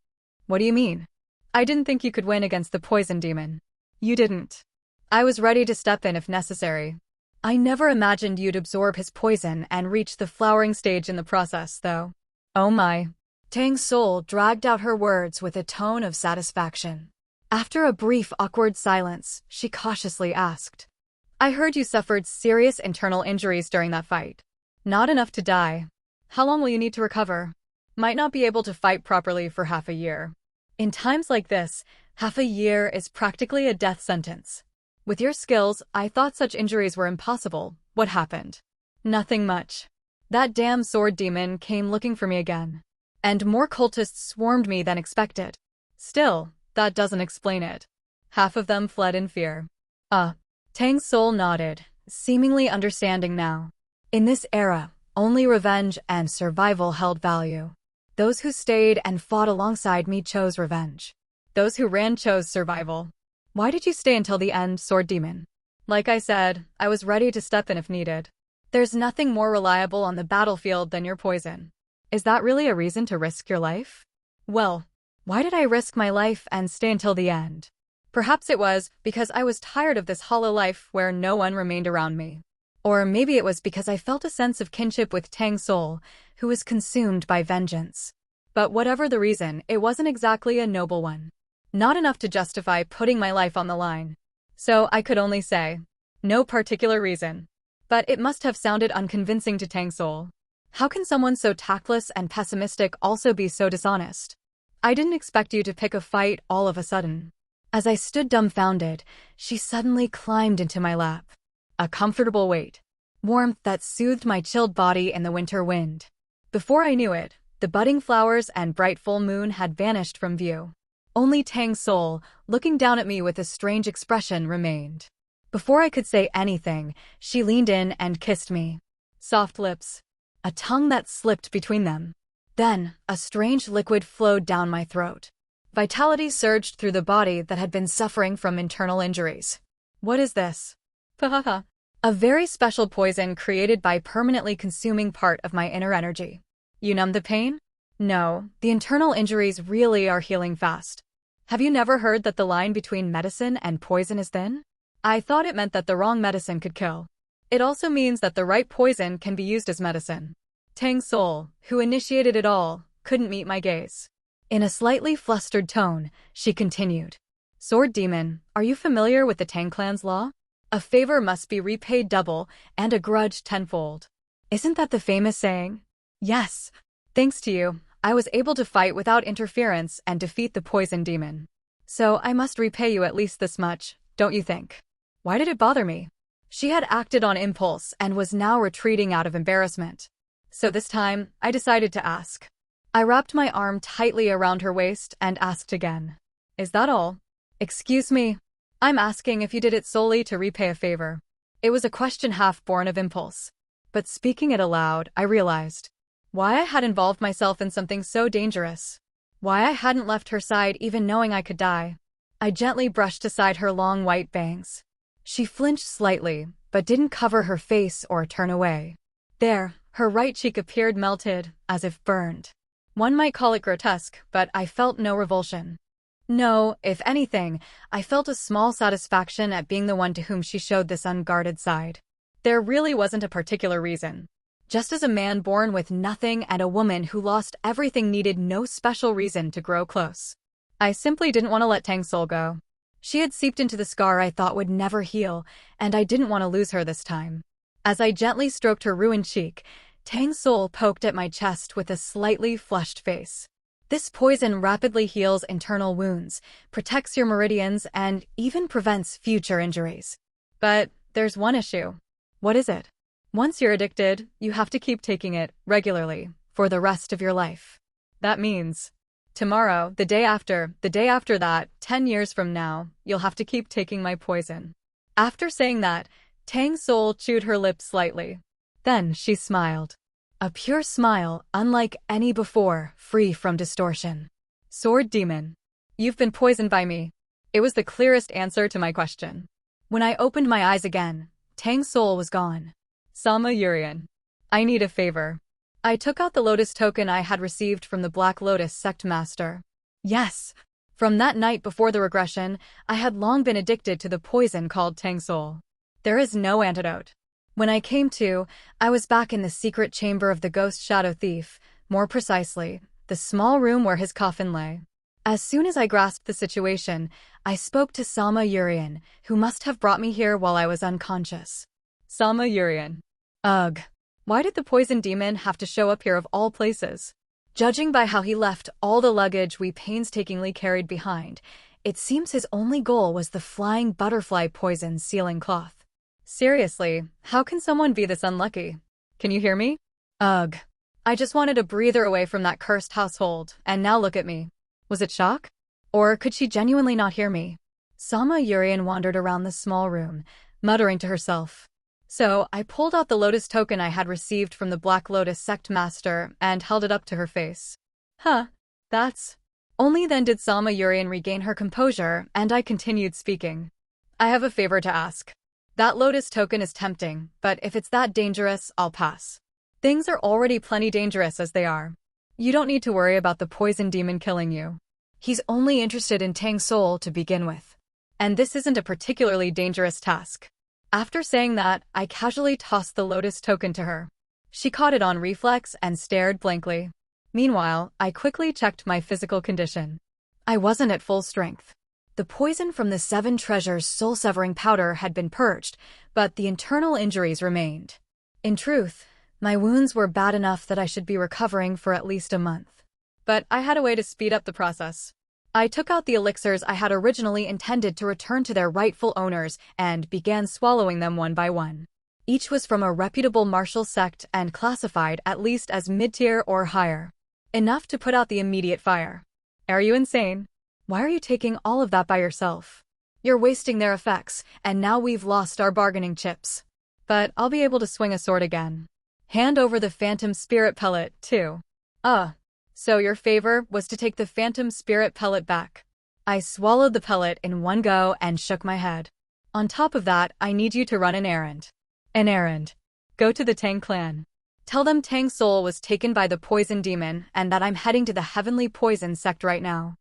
What do you mean? I didn't think you could win against the Poison Demon. You didn't. I was ready to step in if necessary. I never imagined you'd absorb his poison and reach the flowering stage in the process, though. Oh my. Tang Sowol dragged out her words with a tone of satisfaction. After a brief, awkward silence, she cautiously asked. I heard you suffered serious internal injuries during that fight. Not enough to die. How long will you need to recover? might not be able to fight properly for half a year. In times like this, half a year is practically a death sentence. With your skills, I thought such injuries were impossible. What happened? Nothing much. That damn sword demon came looking for me again. And more cultists swarmed me than expected. Still, that doesn't explain it. Half of them fled in fear. Tang Sowol nodded, seemingly understanding now. In this era, only revenge and survival held value. Those who stayed and fought alongside me chose revenge. Those who ran chose survival. Why did you stay until the end, Sword Demon? Like I said, I was ready to step in if needed. There's nothing more reliable on the battlefield than your poison. Is that really a reason to risk your life? Well, why did I risk my life and stay until the end? Perhaps it was because I was tired of this hollow life where no one remained around me. Or maybe it was because I felt a sense of kinship with Tang Sowol, who was consumed by vengeance. But whatever the reason, it wasn't exactly a noble one. Not enough to justify putting my life on the line. So I could only say, no particular reason. But it must have sounded unconvincing to Tang Sowol. How can someone so tactless and pessimistic also be so dishonest? I didn't expect you to pick a fight all of a sudden. As I stood dumbfounded, she suddenly climbed into my lap. A comfortable weight. Warmth that soothed my chilled body in the winter wind. Before I knew it, the budding flowers and bright full moon had vanished from view. Only Tang Sowol, looking down at me with a strange expression, remained. Before I could say anything, she leaned in and kissed me. Soft lips. A tongue that slipped between them. Then, a strange liquid flowed down my throat. Vitality surged through the body that had been suffering from internal injuries. What is this? Pahaha. A very special poison created by permanently consuming part of my inner energy. You numb the pain? No, the internal injuries really are healing fast. Have you never heard that the line between medicine and poison is thin? I thought it meant that the wrong medicine could kill. It also means that the right poison can be used as medicine. Tang Sowol, who initiated it all, couldn't meet my gaze. In a slightly flustered tone, she continued. Sword Demon, are you familiar with the Tang Clan's law? A favor must be repaid double, and a grudge tenfold. Isn't that the famous saying? Yes. Thanks to you, I was able to fight without interference and defeat the poison demon. So I must repay you at least this much, don't you think? Why did it bother me? She had acted on impulse and was now retreating out of embarrassment. So this time, I decided to ask. I wrapped my arm tightly around her waist and asked again. Is that all? Excuse me. I'm asking if you did it solely to repay a favor. It was a question half born of impulse. But speaking it aloud, I realized why I had involved myself in something so dangerous. Why I hadn't left her side even knowing I could die. I gently brushed aside her long white bangs. She flinched slightly, but didn't cover her face or turn away. There, her right cheek appeared melted, as if burned. One might call it grotesque, but I felt no revulsion. No, if anything, I felt a small satisfaction at being the one to whom she showed this unguarded side. There really wasn't a particular reason. Just as a man born with nothing and a woman who lost everything needed no special reason to grow close. I simply didn't want to let Tang Sowol go. She had seeped into the scar I thought would never heal, and I didn't want to lose her this time. As I gently stroked her ruined cheek, Tang Sowol poked at my chest with a slightly flushed face. This poison rapidly heals internal wounds, protects your meridians, and even prevents future injuries. But there's one issue. What is it? Once you're addicted, you have to keep taking it regularly for the rest of your life. That means tomorrow, the day after that, 10 years from now, you'll have to keep taking my poison. After saying that, Tang Sowol chewed her lips slightly. Then she smiled. A pure smile, unlike any before, free from distortion. Sword Demon. You've been poisoned by me. It was the clearest answer to my question. When I opened my eyes again, Tang Sowol was gone. Sama Yurian. I need a favor. I took out the lotus token I had received from the Black Lotus sect master. Yes. From that night before the regression, I had long been addicted to the poison called Tang Sowol. There is no antidote. When I came to, I was back in the secret chamber of the ghost shadow thief, more precisely, the small room where his coffin lay. As soon as I grasped the situation, I spoke to Sama Yurian, who must have brought me here while I was unconscious. Sama Yurian. Ugh. Why did the poison demon have to show up here of all places? Judging by how he left all the luggage we painstakingly carried behind, it seems his only goal was the flying butterfly poison sealing cloth. Seriously, how can someone be this unlucky? Can you hear me? Ugh. I just wanted a breather away from that cursed household, and now look at me. Was it shock? Or could she genuinely not hear me? Sama Yurian wandered around the small room, muttering to herself. So, I pulled out the lotus token I had received from the Black Lotus sect master and held it up to her face. Huh, that's... Only then did Sama Yurian regain her composure, and I continued speaking. I have a favor to ask. That lotus token is tempting, but if it's that dangerous, I'll pass. Things are already plenty dangerous as they are. You don't need to worry about the poison demon killing you. He's only interested in Tang Sowol to begin with. And this isn't a particularly dangerous task. After saying that, I casually tossed the lotus token to her. She caught it on reflex and stared blankly. Meanwhile, I quickly checked my physical condition. I wasn't at full strength. The poison from the 7 treasures soul-severing powder had been purged, but the internal injuries remained. In truth, my wounds were bad enough that I should be recovering for at least a month. But I had a way to speed up the process. I took out the elixirs I had originally intended to return to their rightful owners and began swallowing them one by one. Each was from a reputable martial sect and classified at least as mid-tier or higher. Enough to put out the immediate fire. Are you insane? Why are you taking all of that by yourself? You're wasting their effects, and now we've lost our bargaining chips. But I'll be able to swing a sword again. Hand over the phantom spirit pellet, too. So your favor was to take the phantom spirit pellet back. I swallowed the pellet in one go and shook my head. On top of that, I need you to run an errand. An errand. Go to the Tang Clan. Tell them Tang Sowol was taken by the poison demon and that I'm heading to the heavenly poison sect right now.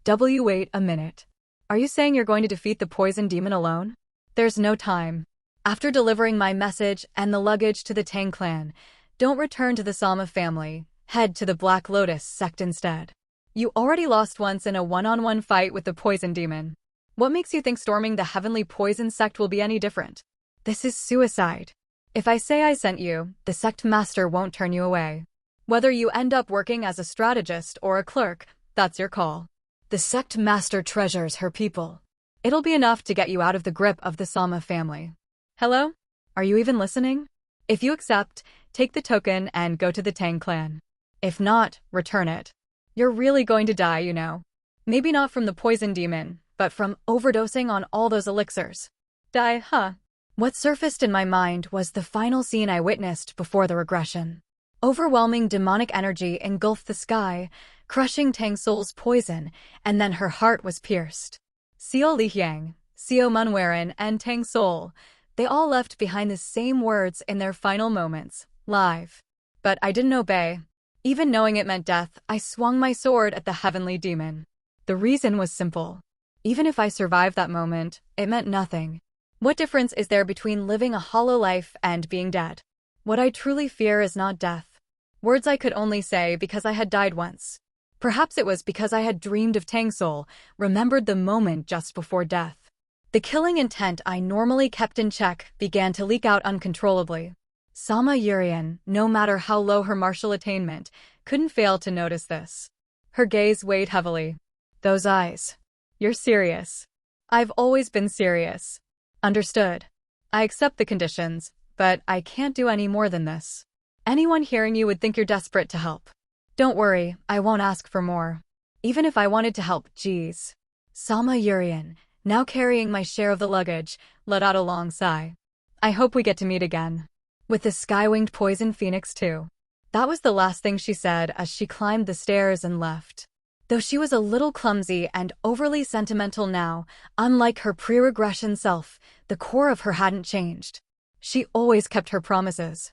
Wait a minute. Are you saying you're going to defeat the poison demon alone? There's no time. After delivering my message and the luggage to the Tang Clan, don't return to the Sama family. Head to the Black Lotus sect instead. You already lost once in a one-on-one fight with the poison demon. What makes you think storming the heavenly poison sect will be any different? This is suicide. If I say I sent you, the sect master won't turn you away. Whether you end up working as a strategist or a clerk, that's your call. The sect master treasures her people. It'll be enough to get you out of the grip of the Sama family. Hello? Are you even listening? If you accept, take the token and go to the Tang Clan. If not, return it. You're really going to die, you know. Maybe not from the poison demon, but from overdosing on all those elixirs. Die, huh? What surfaced in my mind was the final scene I witnessed before the regression. Overwhelming demonic energy engulfed the sky, crushing Tang Sowol's poison, and then her heart was pierced. Seo Lihyang, Seo Munwaran, and Tang Sowol, they all left behind the same words in their final moments, live. But I didn't obey. Even knowing it meant death, I swung my sword at the heavenly demon. The reason was simple. Even if I survived that moment, it meant nothing. What difference is there between living a hollow life and being dead? What I truly fear is not death. Words I could only say because I had died once. Perhaps it was because I had dreamed of Tang Sowol, remembered the moment just before death. The killing intent I normally kept in check began to leak out uncontrollably. Sama Yurian, no matter how low her martial attainment, couldn't fail to notice this. Her gaze weighed heavily. Those eyes. You're serious. I've always been serious. Understood. I accept the conditions, but I can't do any more than this. Anyone hearing you would think you're desperate to help. Don't worry, I won't ask for more. Even if I wanted to help, geez. Sama Yurian, now carrying my share of the luggage, let out a long sigh. I hope we get to meet again. With the sky-winged poison phoenix too. That was the last thing she said as she climbed the stairs and left. Though she was a little clumsy and overly sentimental now, unlike her pre-regression self, the core of her hadn't changed. She always kept her promises.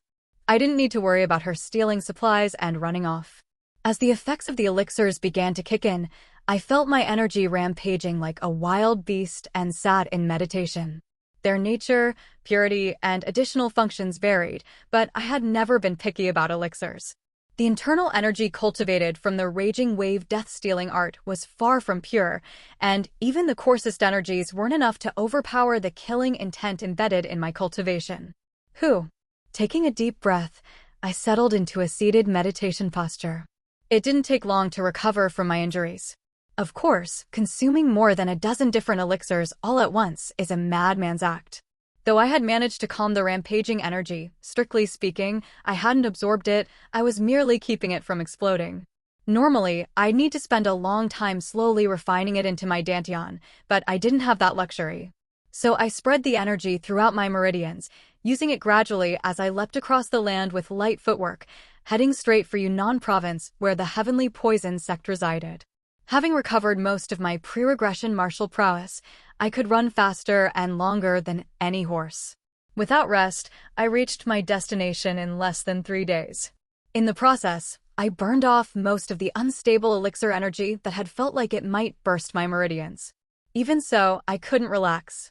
I didn't need to worry about her stealing supplies and running off. As the effects of the elixirs began to kick in, I felt my energy rampaging like a wild beast and sat in meditation. Their nature, purity, and additional functions varied, but I had never been picky about elixirs. The internal energy cultivated from the raging wave death-stealing art was far from pure, and even the coarsest energies weren't enough to overpower the killing intent embedded in my cultivation. Taking a deep breath, I settled into a seated meditation posture. It didn't take long to recover from my injuries. Of course, consuming more than a dozen different elixirs all at once is a madman's act. Though I had managed to calm the rampaging energy, strictly speaking, I hadn't absorbed it, I was merely keeping it from exploding. Normally, I'd need to spend a long time slowly refining it into my dantian, but I didn't have that luxury. So I spread the energy throughout my meridians, using it gradually as I leapt across the land with light footwork, heading straight for Yunnan province where the heavenly poison sect resided. Having recovered most of my pre-regression martial prowess, I could run faster and longer than any horse. Without rest, I reached my destination in less than 3 days. In the process, I burned off most of the unstable elixir energy that had felt like it might burst my meridians. Even so, I couldn't relax.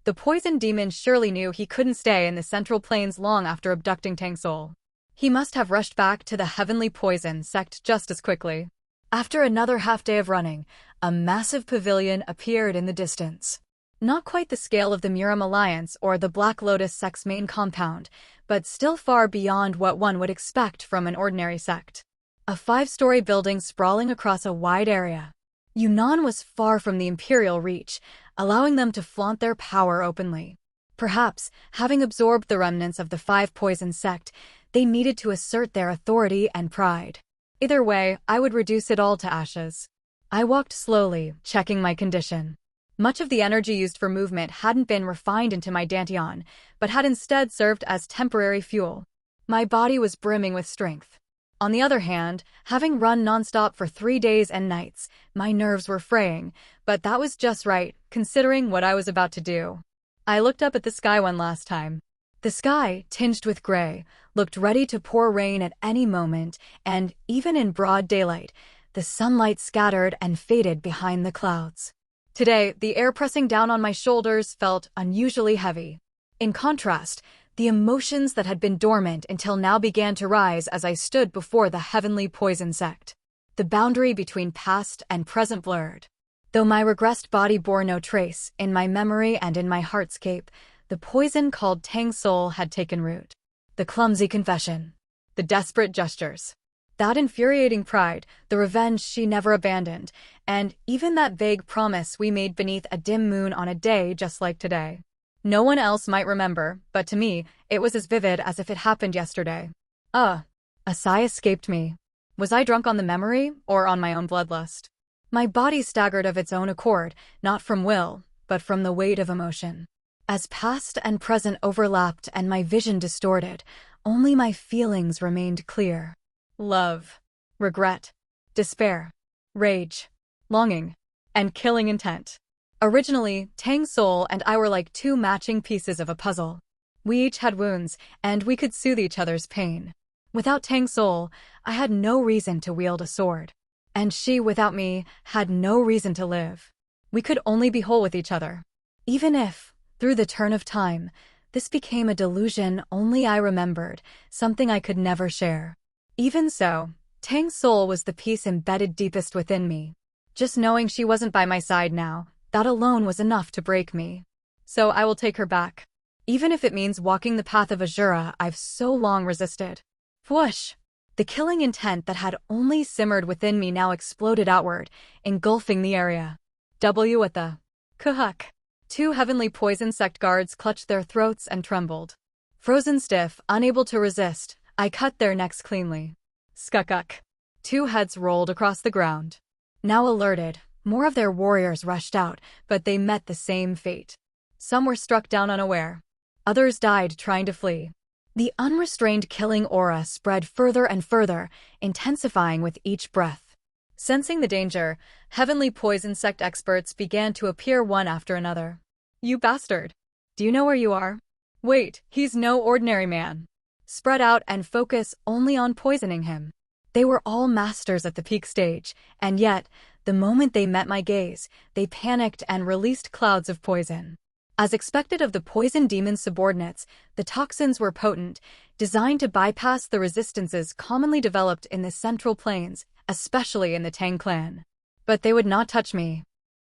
The poison demon surely knew he couldn't stay in the Central Plains long after abducting Tang Sowol. He must have rushed back to the heavenly poison sect just as quickly. After another half-day of running, a massive pavilion appeared in the distance. Not quite the scale of the Muram Alliance or the Black Lotus sect's main compound, but still far beyond what one would expect from an ordinary sect. A 5-story building sprawling across a wide area. Yunnan was far from the imperial reach, allowing them to flaunt their power openly. Perhaps, having absorbed the remnants of the 5 poison sect, they needed to assert their authority and pride. Either way, I would reduce it all to ashes. I walked slowly, checking my condition. Much of the energy used for movement hadn't been refined into my dantian, but had instead served as temporary fuel. My body was brimming with strength. On the other hand, having run nonstop for 3 days and nights, my nerves were fraying, but that was just right, considering what I was about to do. I looked up at the sky one last time. The sky, tinged with gray, looked ready to pour rain at any moment, and, even in broad daylight, the sunlight scattered and faded behind the clouds. Today, the air pressing down on my shoulders felt unusually heavy. In contrast, the emotions that had been dormant until now began to rise as I stood before the heavenly poison sect. The boundary between past and present blurred. Though my regressed body bore no trace, in my memory and in my heartscape, the poison called Tang Sowol had taken root. The clumsy confession. The desperate gestures. That infuriating pride, the revenge she never abandoned, and even that vague promise we made beneath a dim moon on a day just like today. No one else might remember, but to me, it was as vivid as if it happened yesterday. A sigh escaped me. Was I drunk on the memory, or on my own bloodlust? My body staggered of its own accord, not from will, but from the weight of emotion. As past and present overlapped and my vision distorted, only my feelings remained clear. Love, regret, despair, rage, longing, and killing intent. Originally, Tang Sowol and I were like 2 matching pieces of a puzzle. We each had wounds, and we could soothe each other's pain. Without Tang Sowol, I had no reason to wield a sword. And she, without me, had no reason to live. We could only be whole with each other. Even if, through the turn of time, this became a delusion only I remembered, something I could never share. Even so, Tang Sowol was the piece embedded deepest within me. Just knowing she wasn't by my side now, that alone was enough to break me. So I will take her back. Even if it means walking the path of Azura I've so long resisted. Whoosh! The killing intent that had only simmered within me now exploded outward, engulfing the area. W at the Kuhuk. 2 heavenly poison sect guards clutched their throats and trembled. Frozen stiff, unable to resist, I cut their necks cleanly. Skukuk. 2 heads rolled across the ground. Now alerted, more of their warriors rushed out, but they met the same fate. Some were struck down unaware. Others died trying to flee. The unrestrained killing aura spread further and further, intensifying with each breath. Sensing the danger, heavenly poison sect experts began to appear one after another. You bastard! Do you know where you are? Wait, he's no ordinary man. Spread out and focus only on poisoning him. They were all masters at the peak stage, and yet, the moment they met my gaze, they panicked and released clouds of poison. As expected of the poison demon's subordinates, the toxins were potent, designed to bypass the resistances commonly developed in the Central Plains, especially in the Tang Clan. But they would not touch me.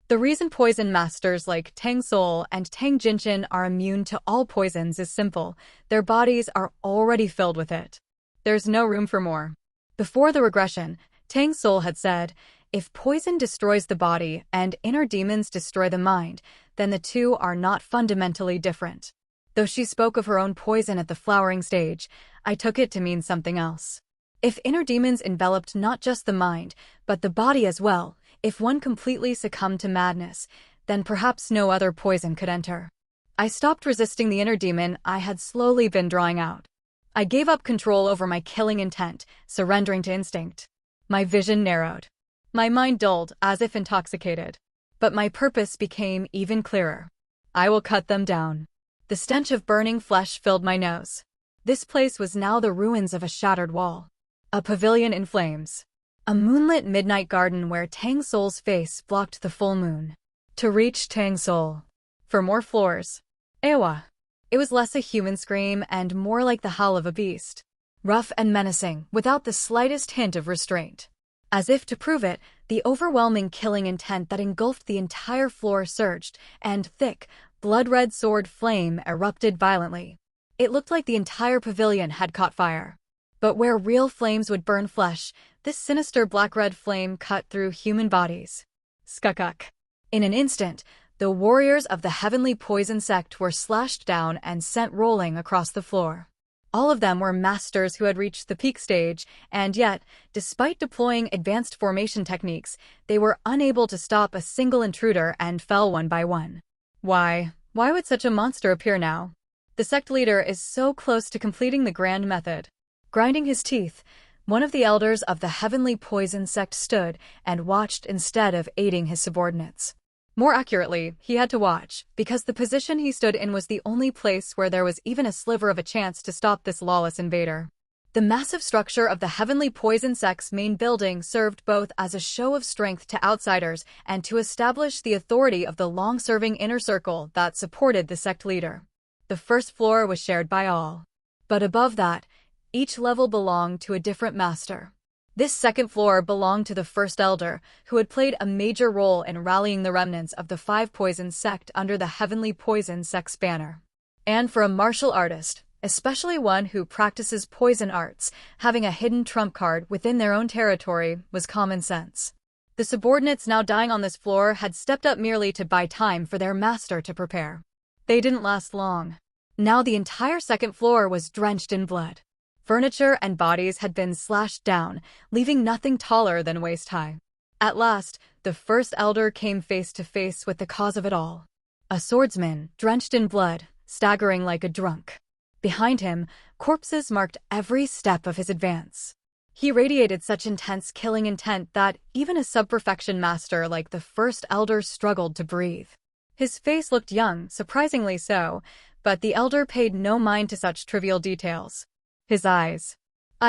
The reason poison masters like Tang Sowol and Tang Jinshin are immune to all poisons is simple: their bodies are already filled with it. There's no room for more. Before the regression, Tang Sowol had said, if poison destroys the body and inner demons destroy the mind, then the two are not fundamentally different. Though she spoke of her own poison at the flowering stage, I took it to mean something else. If inner demons enveloped not just the mind, but the body as well, if one completely succumbed to madness, then perhaps no other poison could enter. I stopped resisting the inner demon I had slowly been drawing out. I gave up control over my killing intent, surrendering to instinct. My vision narrowed. My mind dulled, as if intoxicated. But my purpose became even clearer. I will cut them down. The stench of burning flesh filled my nose. This place was now the ruins of a shattered wall. A pavilion in flames. A moonlit midnight garden where Tang Sowol's face blocked the full moon. To reach Tang Sowol. For more floors. Ewa. It was less a human scream and more like the howl of a beast. Rough and menacing, without the slightest hint of restraint. As if to prove it, the overwhelming killing intent that engulfed the entire floor surged, and thick, blood-red sword flame erupted violently. It looked like the entire pavilion had caught fire. But where real flames would burn flesh, this sinister black-red flame cut through human bodies. Skakuk. In an instant, the warriors of the heavenly poison sect were slashed down and sent rolling across the floor. All of them were masters who had reached the peak stage, and yet, despite deploying advanced formation techniques, they were unable to stop a single intruder and fell one by one. Why would such a monster appear now? The sect leader is so close to completing the grand method. Grinding his teeth, one of the elders of the heavenly poison sect stood and watched instead of aiding his subordinates. More accurately, he had to watch, because the position he stood in was the only place where there was even a sliver of a chance to stop this lawless invader. The massive structure of the heavenly poison sect's main building served both as a show of strength to outsiders and to establish the authority of the long-serving inner circle that supported the sect leader. The first floor was shared by all. But above that, each level belonged to a different master. This second floor belonged to the first elder, who had played a major role in rallying the remnants of the Five Poison sect under the Heavenly Poison sect's banner. And for a martial artist, especially one who practices poison arts, having a hidden trump card within their own territory was common sense. The subordinates now dying on this floor had stepped up merely to buy time for their master to prepare. They didn't last long. Now the entire second floor was drenched in blood. Furniture and bodies had been slashed down, leaving nothing taller than waist-high. At last, the first elder came face to face with the cause of it all. A swordsman, drenched in blood, staggering like a drunk. Behind him, corpses marked every step of his advance. He radiated such intense killing intent that even a sub-perfection master like the first elder struggled to breathe. His face looked young, surprisingly so, but the elder paid no mind to such trivial details. His eyes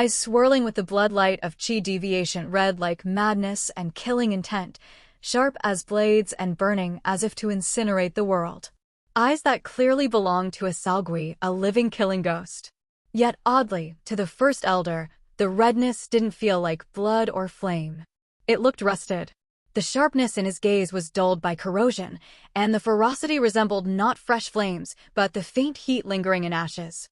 swirling with the blood light of chi deviation, red like madness and killing intent, sharp as blades and burning as if to incinerate the world. Eyes that clearly belonged to a Salgui, a living killing ghost. Yet oddly, to the first elder, the redness didn't feel like blood or flame. It looked rusted. The sharpness in his gaze was dulled by corrosion, and the ferocity resembled not fresh flames, but the faint heat lingering in ashes.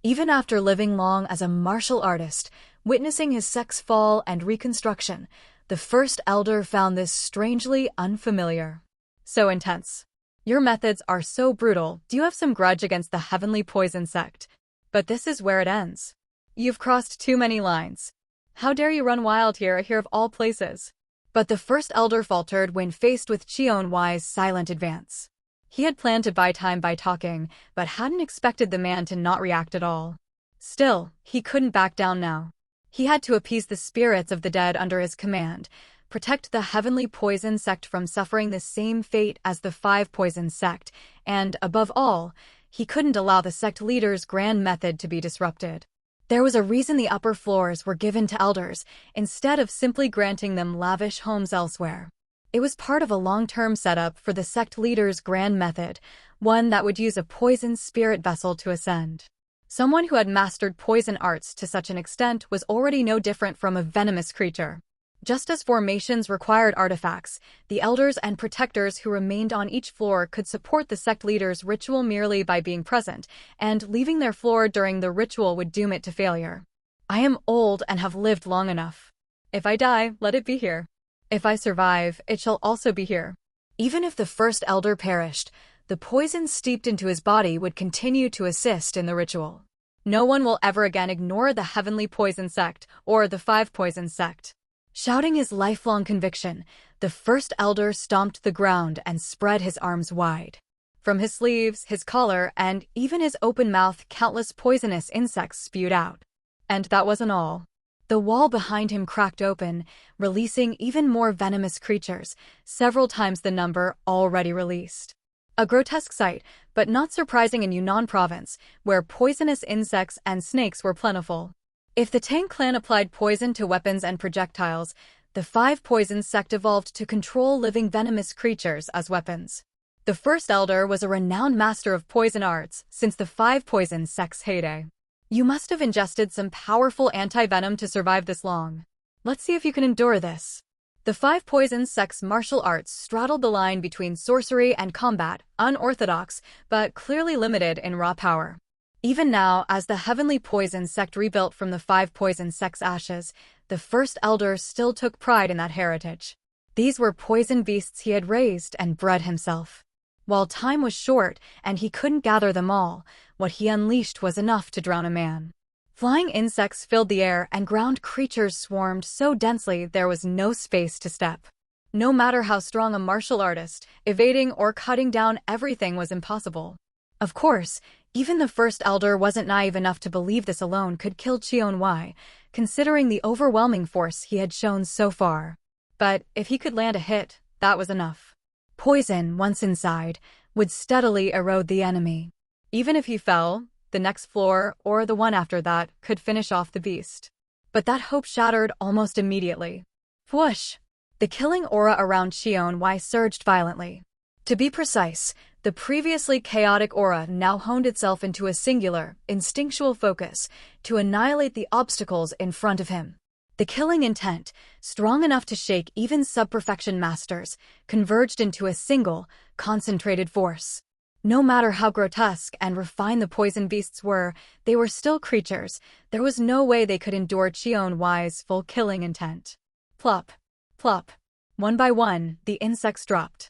Even after living long as a martial artist, witnessing his sect's fall and reconstruction, the first elder found this strangely unfamiliar. So intense. Your methods are so brutal. Do you have some grudge against the Heavenly Poison sect? But this is where it ends. You've crossed too many lines. How dare you run wild here of all places? But the first elder faltered when faced with Cheon Hwi-da's silent advance. He had planned to buy time by talking, but hadn't expected the man to not react at all. Still, he couldn't back down now. He had to appease the spirits of the dead under his command, protect the Heavenly Poison sect from suffering the same fate as the Five Poison sect, and, above all, he couldn't allow the sect leader's grand method to be disrupted. There was a reason the upper floors were given to elders, instead of simply granting them lavish homes elsewhere. It was part of a long-term setup for the sect leader's grand method, one that would use a poison spirit vessel to ascend. Someone who had mastered poison arts to such an extent was already no different from a venomous creature. Just as formations required artifacts, the elders and protectors who remained on each floor could support the sect leader's ritual merely by being present, and leaving their floor during the ritual would doom it to failure. I am old and have lived long enough. If I die, let it be here. If I survive, it shall also be here. Even if the first elder perished, the poison steeped into his body would continue to assist in the ritual. No one will ever again ignore the heavenly poison sect or the five poison sect. Shouting his lifelong conviction, the first elder stomped the ground and spread his arms wide. From his sleeves, his collar, and even his open mouth, countless poisonous insects spewed out. And that wasn't all. The wall behind him cracked open, releasing even more venomous creatures, several times the number already released. A grotesque sight, but not surprising in Yunnan province, where poisonous insects and snakes were plentiful. If the Tang Clan applied poison to weapons and projectiles, the five poison sect evolved to control living venomous creatures as weapons. The first elder was a renowned master of poison arts since the five poison sect's heyday. You must have ingested some powerful anti-venom to survive this long. Let's see if you can endure this. The five poison sect's martial arts straddled the line between sorcery and combat, unorthodox, but clearly limited in raw power. Even now, as the heavenly poison sect rebuilt from the five poison sect's ashes, the first elder still took pride in that heritage. These were poison beasts he had raised and bred himself. While time was short and he couldn't gather them all, what he unleashed was enough to drown a man. Flying insects filled the air and ground creatures swarmed so densely there was no space to step. No matter how strong a martial artist, evading or cutting down everything was impossible. Of course, even the first elder wasn't naive enough to believe this alone could kill Cheon Hwi, considering the overwhelming force he had shown so far. But if he could land a hit, that was enough. Poison, once inside, would steadily erode the enemy. Even if he fell, the next floor, or the one after that, could finish off the beast. But that hope shattered almost immediately. Whoosh! The killing aura around Cheon Hwi surged violently. To be precise, the previously chaotic aura now honed itself into a singular, instinctual focus to annihilate the obstacles in front of him. The killing intent, strong enough to shake even sub-perfection masters, converged into a single, concentrated force. No matter how grotesque and refined the poison beasts were, they were still creatures. There was no way they could endure Cheon Hwi's full killing intent. Plop, plop. One by one, the insects dropped.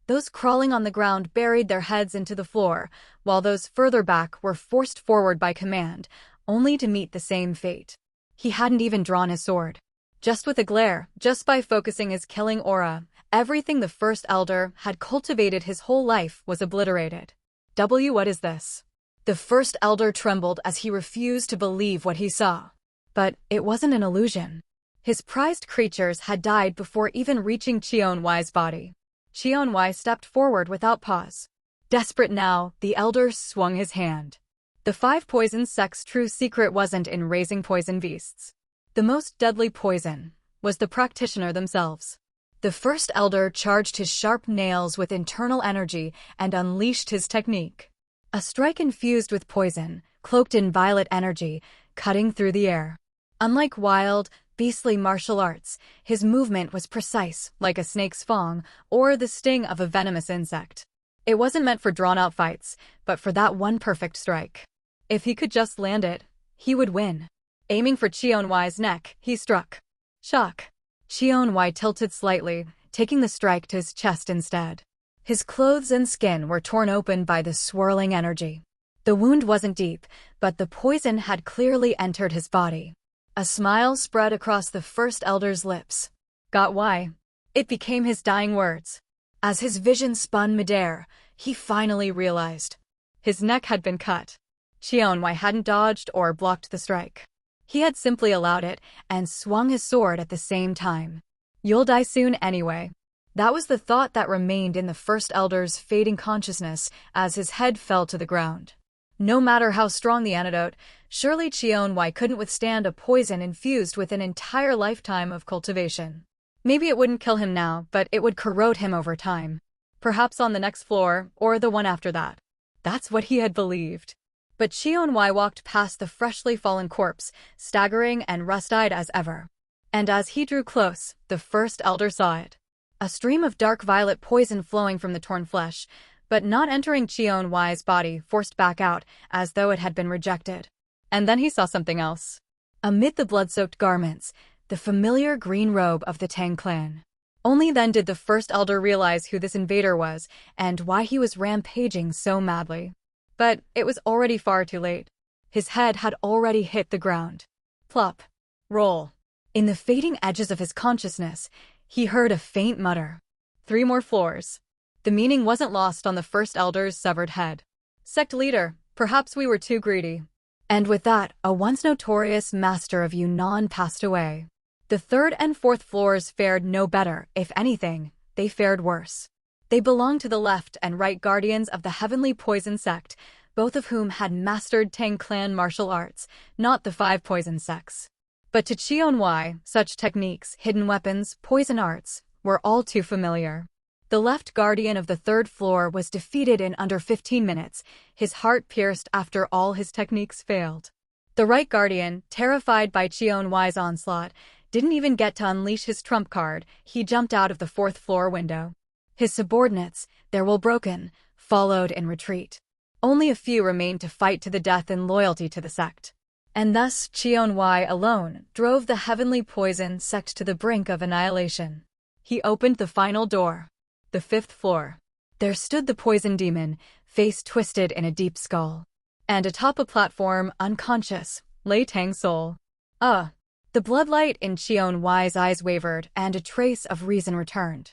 Those crawling on the ground buried their heads into the floor, while those further back were forced forward by command, only to meet the same fate. He hadn't even drawn his sword. Just with a glare, just by focusing his killing aura, everything the first elder had cultivated his whole life was obliterated. What is this? The first elder trembled as he refused to believe what he saw. But it wasn't an illusion. His prized creatures had died before even reaching Cheon Hwi's body. Cheon Hwi stepped forward without pause. Desperate now, the elder swung his hand. The five poison sect's true secret wasn't in raising poison beasts. The most deadly poison was the practitioner themselves. The first elder charged his sharp nails with internal energy and unleashed his technique. A strike infused with poison, cloaked in violet energy, cutting through the air. Unlike wild, beastly martial arts, his movement was precise, like a snake's fang or the sting of a venomous insect. It wasn't meant for drawn-out fights, but for that one perfect strike. If he could just land it, he would win. Aiming for Cheon Hwi's neck, he struck. Shock. Cheon Hwi tilted slightly, taking the strike to his chest instead. His clothes and skin were torn open by the swirling energy. The wound wasn't deep, but the poison had clearly entered his body. A smile spread across the first elder's lips. Got why? It became his dying words. As his vision spun midair, he finally realized. His neck had been cut. Cheon Hwi hadn't dodged or blocked the strike. He had simply allowed it and swung his sword at the same time. You'll die soon anyway. That was the thought that remained in the first elder's fading consciousness as his head fell to the ground. No matter how strong the antidote, surely Cheon Hwi couldn't withstand a poison infused with an entire lifetime of cultivation. Maybe it wouldn't kill him now, but it would corrode him over time. Perhaps on the next floor, or the one after that. That's what he had believed. But Cheon Hwi walked past the freshly fallen corpse, staggering and rust-eyed as ever. And as he drew close, the first elder saw it. A stream of dark violet poison flowing from the torn flesh, but not entering Cheon Hwi's body, forced back out, as though it had been rejected. And then he saw something else. Amid the blood-soaked garments, the familiar green robe of the Tang Clan. Only then did the first elder realize who this invader was and why he was rampaging so madly. But it was already far too late. His head had already hit the ground. Plop. Roll. In the fading edges of his consciousness, he heard a faint mutter. 3 more floors. The meaning wasn't lost on the first elder's severed head. Sect leader, perhaps we were too greedy. And with that, a once notorious master of Yunnan passed away. The 3rd and 4th floors fared no better. If anything, they fared worse. They belonged to the left and right guardians of the Heavenly Poison Sect, both of whom had mastered Tang Clan martial arts, not the 5 poison sects. But to Cheon Hwi, such techniques, hidden weapons, poison arts, were all too familiar. The left guardian of the 3rd floor was defeated in under 15 minutes, his heart pierced after all his techniques failed. The right guardian, terrified by Cheon Hwi's onslaught, didn't even get to unleash his trump card. He jumped out of the 4th floor window. His subordinates, their will broken, followed in retreat. Only a few remained to fight to the death in loyalty to the sect. And thus Cheon Hwi alone drove the Heavenly Poison Sect to the brink of annihilation. He opened the final door. The 5th floor. There stood the poison demon, face twisted in a deep skull. And atop a platform, unconscious, lay Tang Sowol. The bloodlight in Cheon Hwi's eyes wavered, and a trace of reason returned.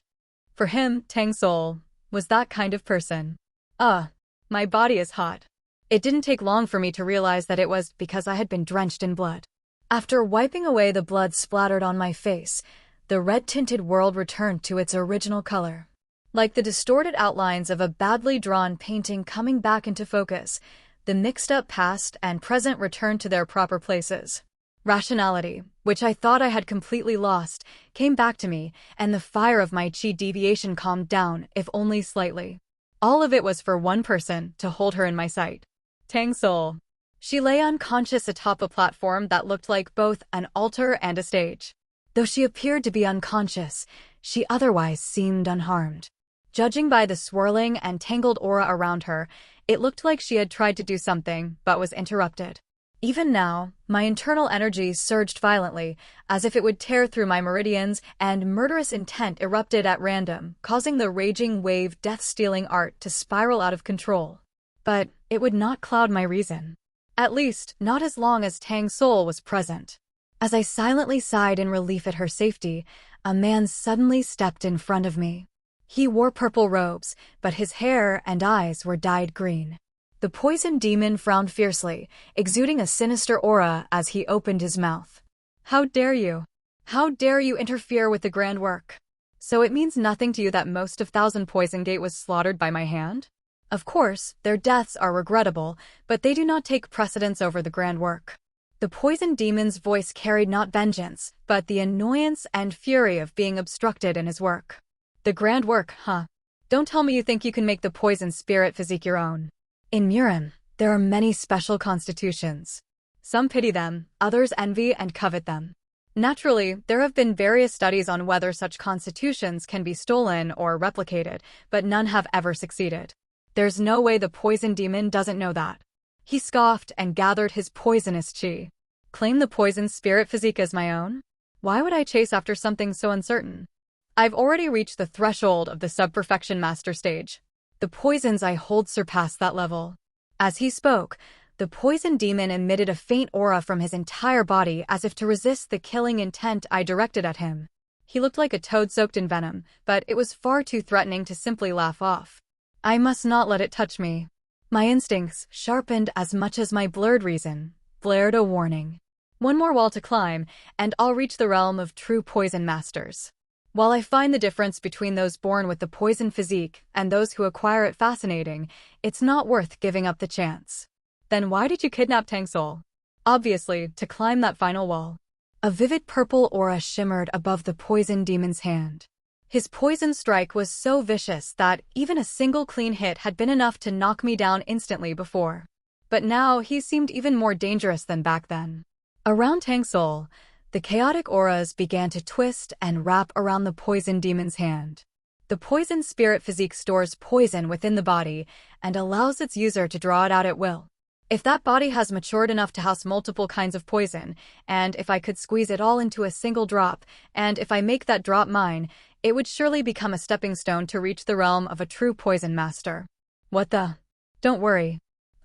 For him, Tang Sowol was that kind of person. My body is hot. It didn't take long for me to realize that it was because I had been drenched in blood. After wiping away the blood splattered on my face, the red-tinted world returned to its original color. Like the distorted outlines of a badly drawn painting coming back into focus, the mixed-up past and present returned to their proper places. Rationality, which I thought I had completely lost, came back to me, and the fire of my chi deviation calmed down, if only slightly. All of it was for one person, to hold her in my sight. Tang Sowol. She lay unconscious atop a platform that looked like both an altar and a stage. Though she appeared to be unconscious, she otherwise seemed unharmed. Judging by the swirling and tangled aura around her, it looked like she had tried to do something, but was interrupted. Even now, my internal energy surged violently, as if it would tear through my meridians, and murderous intent erupted at random, causing the raging wave death-stealing art to spiral out of control. But it would not cloud my reason. At least, not as long as Tang Sowol was present. As I silently sighed in relief at her safety, a man suddenly stepped in front of me. He wore purple robes, but his hair and eyes were dyed green. The poison demon frowned fiercely, exuding a sinister aura as he opened his mouth. How dare you? How dare you interfere with the grand work? So it means nothing to you that most of Thousand Poison Gate was slaughtered by my hand? Of course, their deaths are regrettable, but they do not take precedence over the grand work. The poison demon's voice carried not vengeance, but the annoyance and fury of being obstructed in his work. The grand work, huh? Don't tell me you think you can make the poison spirit physique your own. In Murin, there are many special constitutions. Some pity them, others envy and covet them. Naturally, there have been various studies on whether such constitutions can be stolen or replicated, but none have ever succeeded. There's no way the poison demon doesn't know that. He scoffed and gathered his poisonous chi. Claim the poison spirit physique as my own? Why would I chase after something so uncertain? I've already reached the threshold of the sub-perfection master stage. The poisons I hold surpass that level. As he spoke, the poison demon emitted a faint aura from his entire body as if to resist the killing intent I directed at him. He looked like a toad soaked in venom, but it was far too threatening to simply laugh off. I must not let it touch me. My instincts, sharpened as much as my blurred reason, blared a warning. One more wall to climb, and I'll reach the realm of true poison masters. While I find the difference between those born with the poison physique and those who acquire it fascinating, it's not worth giving up the chance. Then why did you kidnap Tang Sowol? Obviously, to climb that final wall. A vivid purple aura shimmered above the poison demon's hand. His poison strike was so vicious that even a single clean hit had been enough to knock me down instantly before. But now he seemed even more dangerous than back then. Around Tang Sowol, the chaotic auras began to twist and wrap around the poison demon's hand. The poison spirit physique stores poison within the body and allows its user to draw it out at will. If that body has matured enough to house multiple kinds of poison, and if I could squeeze it all into a single drop, and if I make that drop mine, it would surely become a stepping stone to reach the realm of a true poison master. What the? Don't worry.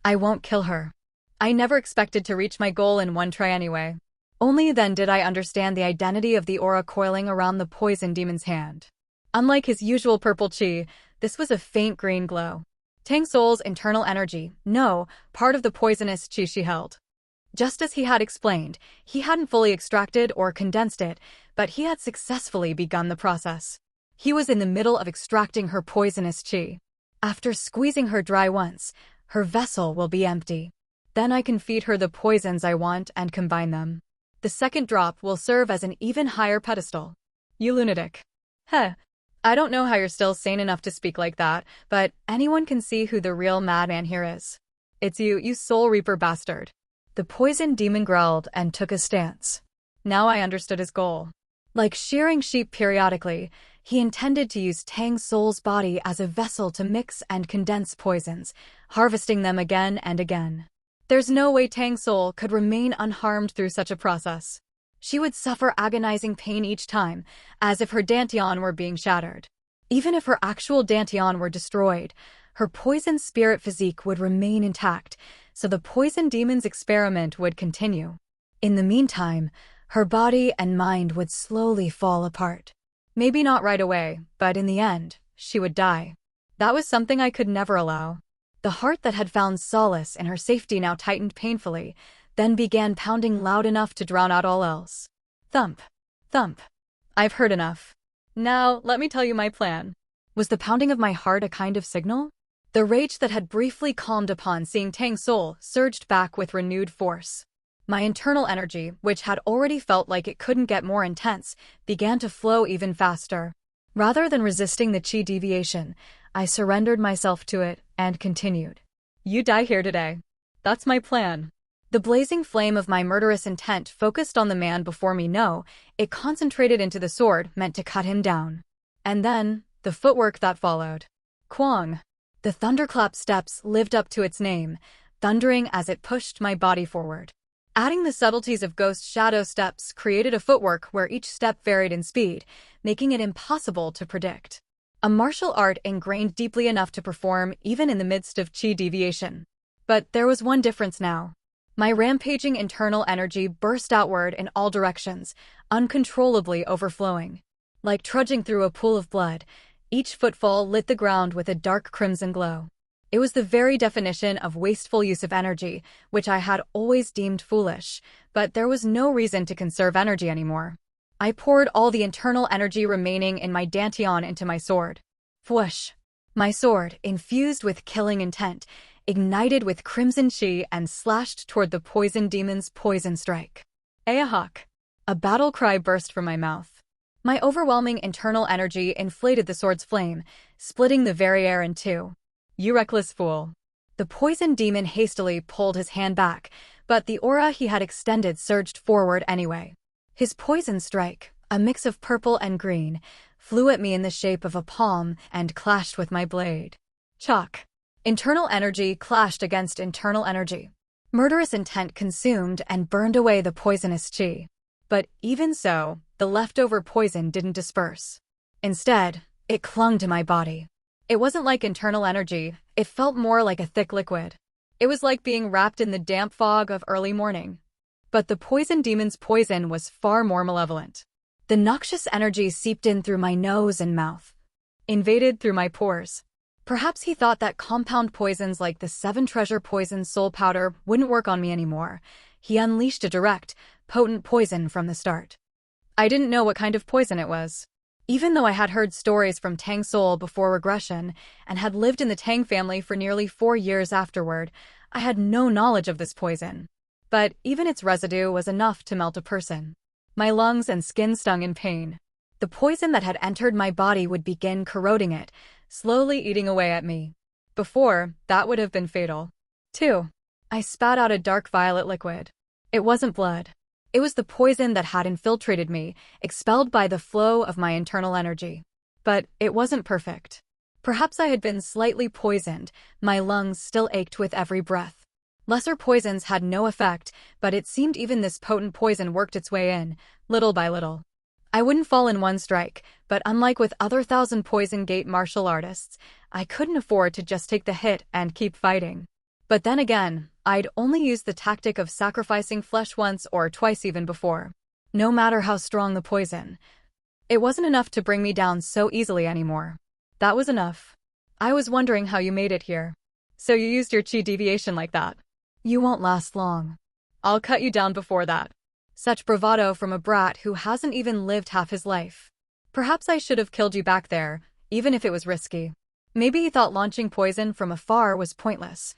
I won't kill her. I never expected to reach my goal in one try anyway. Only then did I understand the identity of the aura coiling around the poison demon's hand. Unlike his usual purple chi, this was a faint green glow. Tang Sowol's internal energy, no, part of the poisonous chi she held. Just as he had explained, he hadn't fully extracted or condensed it, but he had successfully begun the process. He was in the middle of extracting her poisonous chi. After squeezing her dry once, her vessel will be empty. Then I can feed her the poisons I want and combine them. The second drop will serve as an even higher pedestal. You lunatic. Heh. I don't know how you're still sane enough to speak like that, but anyone can see who the real madman here is. It's you, you soul reaper bastard. The poison demon growled and took a stance. Now I understood his goal. Like shearing sheep periodically, he intended to use Tang Sowol's body as a vessel to mix and condense poisons, harvesting them again and again. There's no way Tang Sowol could remain unharmed through such a process. She would suffer agonizing pain each time, as if her dantian were being shattered. Even if her actual dantian were destroyed, her poison spirit physique would remain intact, so the poison demon's experiment would continue. In the meantime, her body and mind would slowly fall apart. Maybe not right away, but in the end, she would die. That was something I could never allow. The heart that had found solace in her safety now tightened painfully, then began pounding loud enough to drown out all else. Thump. Thump. I've heard enough. Now, let me tell you my plan. Was the pounding of my heart a kind of signal? The rage that had briefly calmed upon seeing Tang Sowol surged back with renewed force. My internal energy, which had already felt like it couldn't get more intense, began to flow even faster. Rather than resisting the chi deviation, I surrendered myself to it and continued. You die here today. That's my plan. The blazing flame of my murderous intent focused on the man before me. No, it concentrated into the sword meant to cut him down. And then, the footwork that followed. Kwang. The thunderclap steps lived up to its name, thundering as it pushed my body forward. Adding the subtleties of ghost shadow steps created a footwork where each step varied in speed, making it impossible to predict. A martial art ingrained deeply enough to perform even in the midst of chi deviation. But there was one difference now. My rampaging internal energy burst outward in all directions, uncontrollably overflowing. Like trudging through a pool of blood, each footfall lit the ground with a dark crimson glow. It was the very definition of wasteful use of energy, which I had always deemed foolish, but there was no reason to conserve energy anymore. I poured all the internal energy remaining in my dantian into my sword. Whoosh! My sword, infused with killing intent, ignited with crimson chi and slashed toward the poison demon's poison strike. Ayahawk! A battle cry burst from my mouth. My overwhelming internal energy inflated the sword's flame, splitting the very air in two. You reckless fool. The poison demon hastily pulled his hand back, but the aura he had extended surged forward anyway. His poison strike, a mix of purple and green, flew at me in the shape of a palm and clashed with my blade. Chalk. Internal energy clashed against internal energy. Murderous intent consumed and burned away the poisonous chi. But even so, the leftover poison didn't disperse. Instead, it clung to my body. It wasn't like internal energy, it felt more like a thick liquid. It was like being wrapped in the damp fog of early morning. But the poison demon's poison was far more malevolent. The noxious energy seeped in through my nose and mouth, invaded through my pores. Perhaps he thought that compound poisons like the 7 treasure poison soul powder wouldn't work on me anymore. He unleashed a direct, potent poison from the start. I didn't know what kind of poison it was. Even though I had heard stories from Tang Sowol before regression and had lived in the Tang family for nearly 4 years afterward, I had no knowledge of this poison. But even its residue was enough to melt a person. My lungs and skin stung in pain. The poison that had entered my body would begin corroding it, slowly eating away at me. Before, that would have been fatal. 2. I spat out a dark violet liquid. It wasn't blood. It was the poison that had infiltrated me, expelled by the flow of my internal energy. But it wasn't perfect. Perhaps I had been slightly poisoned, my lungs still ached with every breath. Lesser poisons had no effect, but it seemed even this potent poison worked its way in, little by little. I wouldn't fall in one strike, but unlike with other Thousand Poison Gate martial artists, I couldn't afford to just take the hit and keep fighting. But then again, I'd only used the tactic of sacrificing flesh once or twice even before. No matter how strong the poison, it wasn't enough to bring me down so easily anymore. That was enough. I was wondering how you made it here. So you used your chi deviation like that. You won't last long. I'll cut you down before that. Such bravado from a brat who hasn't even lived half his life. Perhaps I should have killed you back there, even if it was risky. Maybe he thought launching poison from afar was pointless,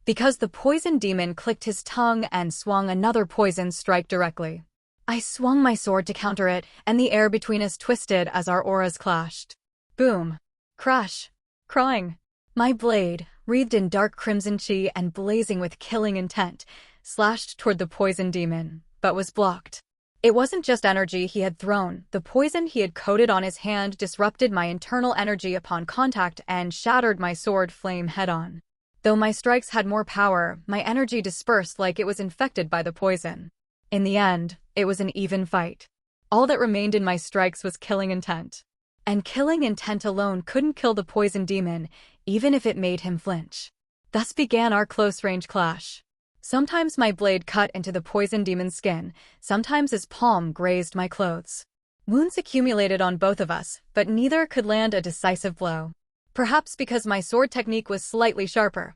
because the poison demon clicked his tongue and swung another poison strike directly. I swung my sword to counter it, and the air between us twisted as our auras clashed. Boom. Crash. Crying. My blade, wreathed in dark crimson chi and blazing with killing intent, slashed toward the poison demon, but was blocked. It wasn't just energy he had thrown. The poison he had coated on his hand disrupted my internal energy upon contact and shattered my sword flame head-on. Though my strikes had more power, my energy dispersed like it was infected by the poison. In the end, it was an even fight. All that remained in my strikes was killing intent. And killing intent alone couldn't kill the poison demon, even if it made him flinch. Thus began our close-range clash. Sometimes my blade cut into the poison demon's skin, sometimes his palm grazed my clothes. Wounds accumulated on both of us, but neither could land a decisive blow. Perhaps because my sword technique was slightly sharper.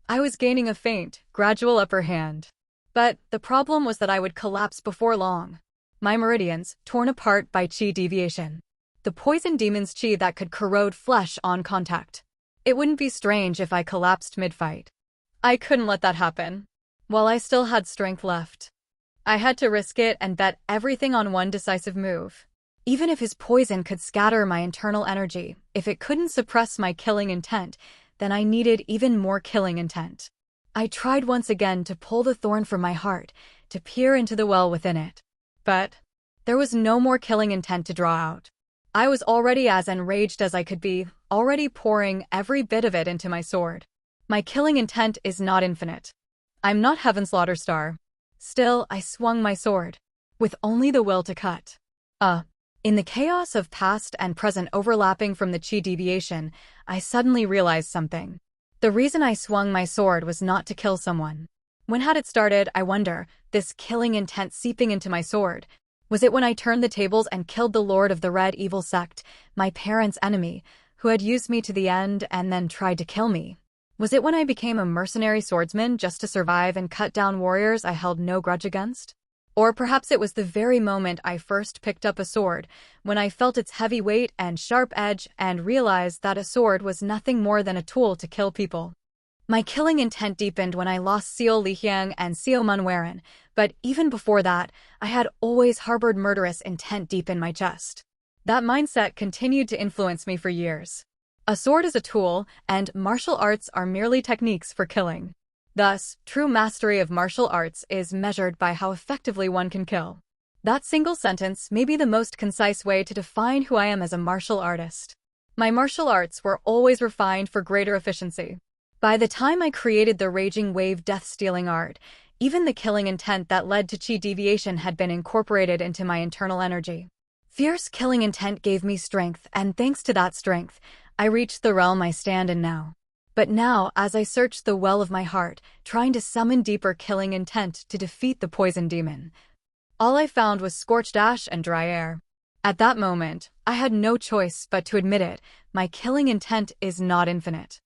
I was gaining a faint, gradual upper hand. But the problem was that I would collapse before long. My meridians, torn apart by chi deviation. The poison demon's chi that could corrode flesh on contact. It wouldn't be strange if I collapsed mid-fight. I couldn't let that happen. While I still had strength left, I had to risk it and bet everything on one decisive move. Even if his poison could scatter my internal energy, if it couldn't suppress my killing intent, then I needed even more killing intent. I tried once again to pull the thorn from my heart, to peer into the well within it. But there was no more killing intent to draw out. I was already as enraged as I could be, already pouring every bit of it into my sword. My killing intent is not infinite. I'm not Heaven's Slaughterstar. Still, I swung my sword, with only the will to cut. In the chaos of past and present overlapping from the chi deviation, I suddenly realized something. The reason I swung my sword was not to kill someone. When had it started, I wonder, this killing intent seeping into my sword? Was it when I turned the tables and killed the Lord of the Red Evil Sect, my parents' enemy, who had used me to the end and then tried to kill me? Was it when I became a mercenary swordsman just to survive and cut down warriors I held no grudge against? Or perhaps it was the very moment I first picked up a sword, when I felt its heavy weight and sharp edge and realized that a sword was nothing more than a tool to kill people. My killing intent deepened when I lost Seo Lihyang and Seo Munwaran, but even before that, I had always harbored murderous intent deep in my chest. That mindset continued to influence me for years. A sword is a tool, and martial arts are merely techniques for killing. Thus, true mastery of martial arts is measured by how effectively one can kill. That single sentence may be the most concise way to define who I am as a martial artist. My martial arts were always refined for greater efficiency. By the time I created the Raging Wave death-stealing art, even the killing intent that led to chi deviation had been incorporated into my internal energy. Fierce killing intent gave me strength, and thanks to that strength, I reached the realm I stand in now. But now, as I searched the well of my heart, trying to summon deeper killing intent to defeat the poison demon, all I found was scorched ash and dry air. At that moment, I had no choice but to admit it, my killing intent is not infinite.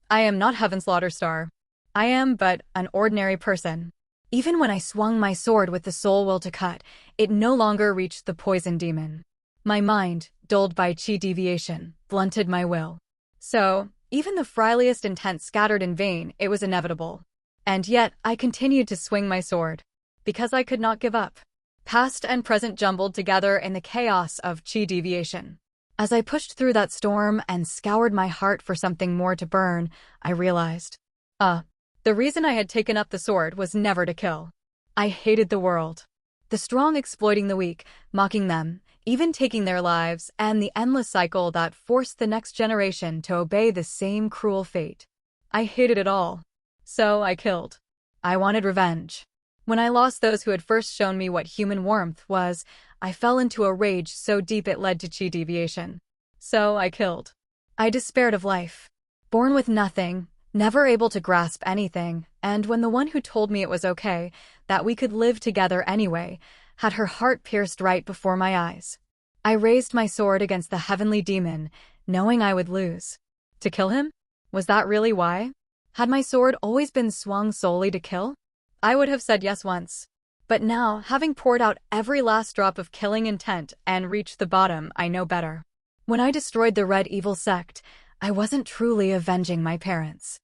I am not Heaven's Slaughterstar. I am but an ordinary person. Even when I swung my sword with the sole will to cut, it no longer reached the poison demon. My mind, dulled by chi deviation, blunted my will. So, even the friliest intent scattered in vain, it was inevitable. And yet, I continued to swing my sword. Because I could not give up. Past and present jumbled together in the chaos of chi deviation. As I pushed through that storm and scoured my heart for something more to burn, I realized. The reason I had taken up the sword was never to kill. I hated the world. The strong exploiting the weak, mocking them, even taking their lives, and the endless cycle that forced the next generation to obey the same cruel fate. I hated it all. So I killed. I wanted revenge. When I lost those who had first shown me what human warmth was, I fell into a rage so deep it led to chi deviation. So I killed. I despaired of life. Born with nothing, never able to grasp anything, and when the one who told me it was okay, that we could live together anyway, had her heart pierced right before my eyes. I raised my sword against the heavenly demon, knowing I would lose. To kill him? Was that really why? Had my sword always been swung solely to kill? I would have said yes once. But now, having poured out every last drop of killing intent and reached the bottom, I know better. When I destroyed the Red Evil sect, I wasn't truly avenging my parents.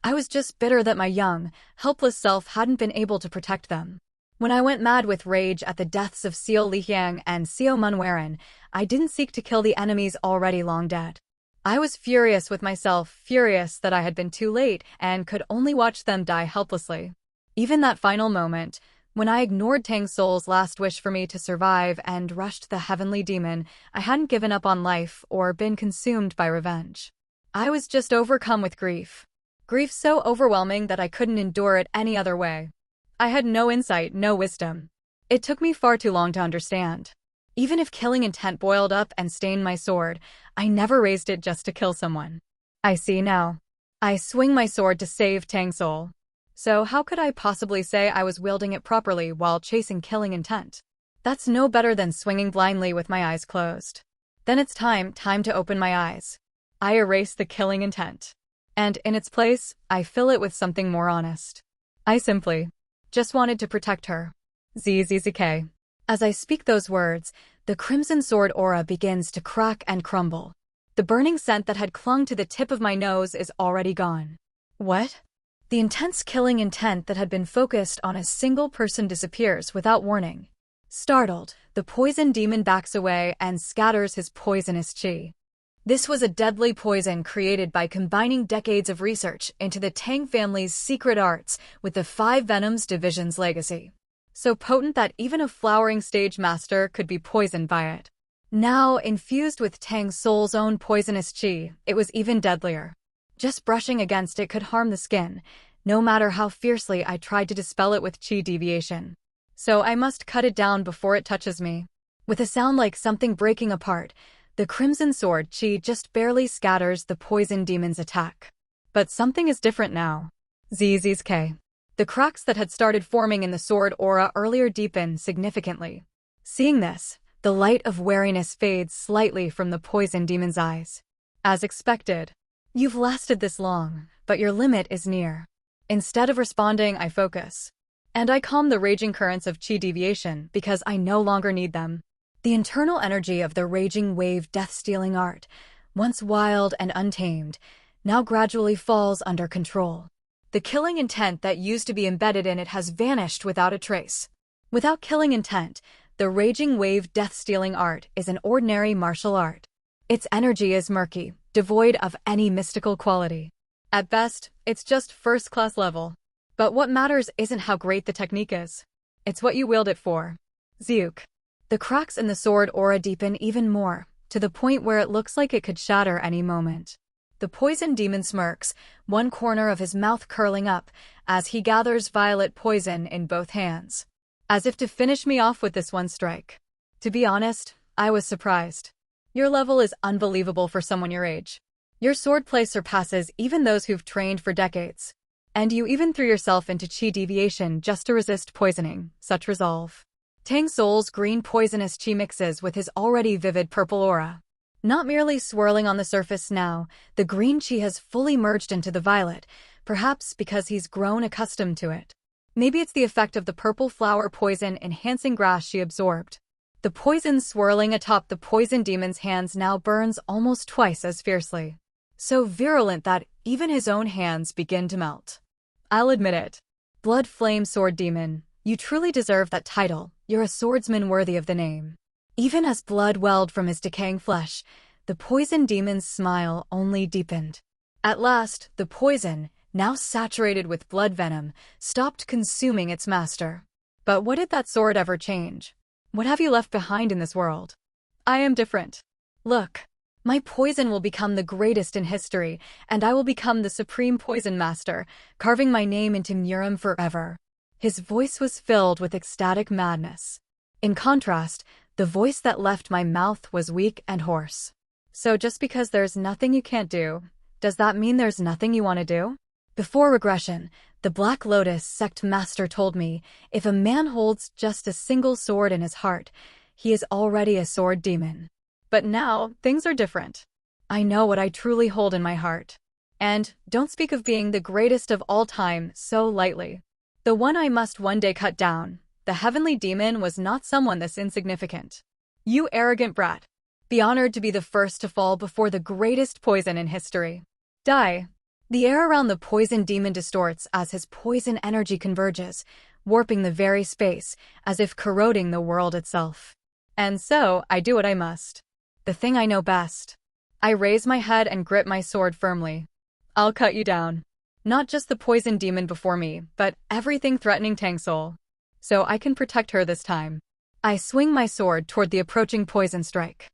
I was just bitter that my young, helpless self hadn't been able to protect them. When I went mad with rage at the deaths of Seo Lihyang and Seo Munwaran, I didn't seek to kill the enemies already long dead. I was furious with myself, furious that I had been too late and could only watch them die helplessly. Even that final moment, when I ignored Tang Sowol's last wish for me to survive and rushed the heavenly demon, I hadn't given up on life or been consumed by revenge. I was just overcome with grief. Grief so overwhelming that I couldn't endure it any other way. I had no insight, no wisdom. It took me far too long to understand. Even if killing intent boiled up and stained my sword, I never raised it just to kill someone. I see now. I swing my sword to save Tang Sowol. So how could I possibly say I was wielding it properly while chasing killing intent? That's no better than swinging blindly with my eyes closed. Then it's time to open my eyes. I erase the killing intent. And in its place, I fill it with something more honest. I simply just wanted to protect her. ZZZK. As I speak those words, the crimson sword aura begins to crack and crumble. The burning scent that had clung to the tip of my nose is already gone. What? The intense killing intent that had been focused on a single person disappears without warning. Startled, the poison demon backs away and scatters his poisonous chi. This was a deadly poison created by combining decades of research into the Tang family's secret arts with the Five Venoms division's legacy. So potent that even a flowering stage master could be poisoned by it. Now, infused with Tang Sowol's own poisonous chi, it was even deadlier. Just brushing against it could harm the skin, no matter how fiercely I tried to dispel it with chi deviation. So I must cut it down before it touches me. With a sound like something breaking apart, the crimson sword chi just barely scatters the poison demon's attack. But something is different now. ZZK. The cracks that had started forming in the sword aura earlier deepen significantly. Seeing this, the light of wariness fades slightly from the poison demon's eyes. As expected. You've lasted this long, but your limit is near. Instead of responding, I focus. And I calm the raging currents of chi deviation because I no longer need them. The internal energy of the raging wave death-stealing art, once wild and untamed, now gradually falls under control. The killing intent that used to be embedded in it has vanished without a trace. Without killing intent, the raging wave death-stealing art is an ordinary martial art. Its energy is murky, devoid of any mystical quality. At best, it's just first-class level. But what matters isn't how great the technique is. It's what you wield it for. Zeuk. The cracks in the sword aura deepen even more, to the point where it looks like it could shatter any moment. The poison demon smirks, one corner of his mouth curling up, as he gathers violet poison in both hands. As if to finish me off with this one strike. To be honest, I was surprised. Your level is unbelievable for someone your age. Your swordplay surpasses even those who've trained for decades. And you even threw yourself into chi deviation just to resist poisoning. Such resolve. Tang Sowol's green poisonous chi mixes with his already vivid purple aura. Not merely swirling on the surface now, the green chi has fully merged into the violet, perhaps because he's grown accustomed to it. Maybe it's the effect of the purple flower poison enhancing grass she absorbed. The poison swirling atop the poison demon's hands now burns almost twice as fiercely. So virulent that even his own hands begin to melt. I'll admit it. Blood Flame Sword Demon, you truly deserve that title. You're a swordsman worthy of the name. Even as blood welled from his decaying flesh, the poison demon's smile only deepened. At last, the poison, now saturated with blood venom, stopped consuming its master. But what did that sword ever change? What have you left behind in this world? I am different. Look. My poison will become the greatest in history, and I will become the supreme poison master, carving my name into Murim forever. His voice was filled with ecstatic madness. In contrast, the voice that left my mouth was weak and hoarse. So just because there's nothing you can't do, does that mean there's nothing you want to do? Before regression, the Black Lotus sect master told me, if a man holds just a single sword in his heart, he is already a sword demon. But now, things are different. I know what I truly hold in my heart. And don't speak of being the greatest of all time so lightly. The one I must one day cut down, the heavenly demon, was not someone this insignificant. You arrogant brat. Be honored to be the first to fall before the greatest poison in history. Die. The air around the poison demon distorts as his poison energy converges, warping the very space, as if corroding the world itself. And so, I do what I must. The thing I know best. I raise my head and grip my sword firmly. I'll cut you down. Not just the poison demon before me, but everything threatening Tang Sowol. So I can protect her this time. I swing my sword toward the approaching poison strike.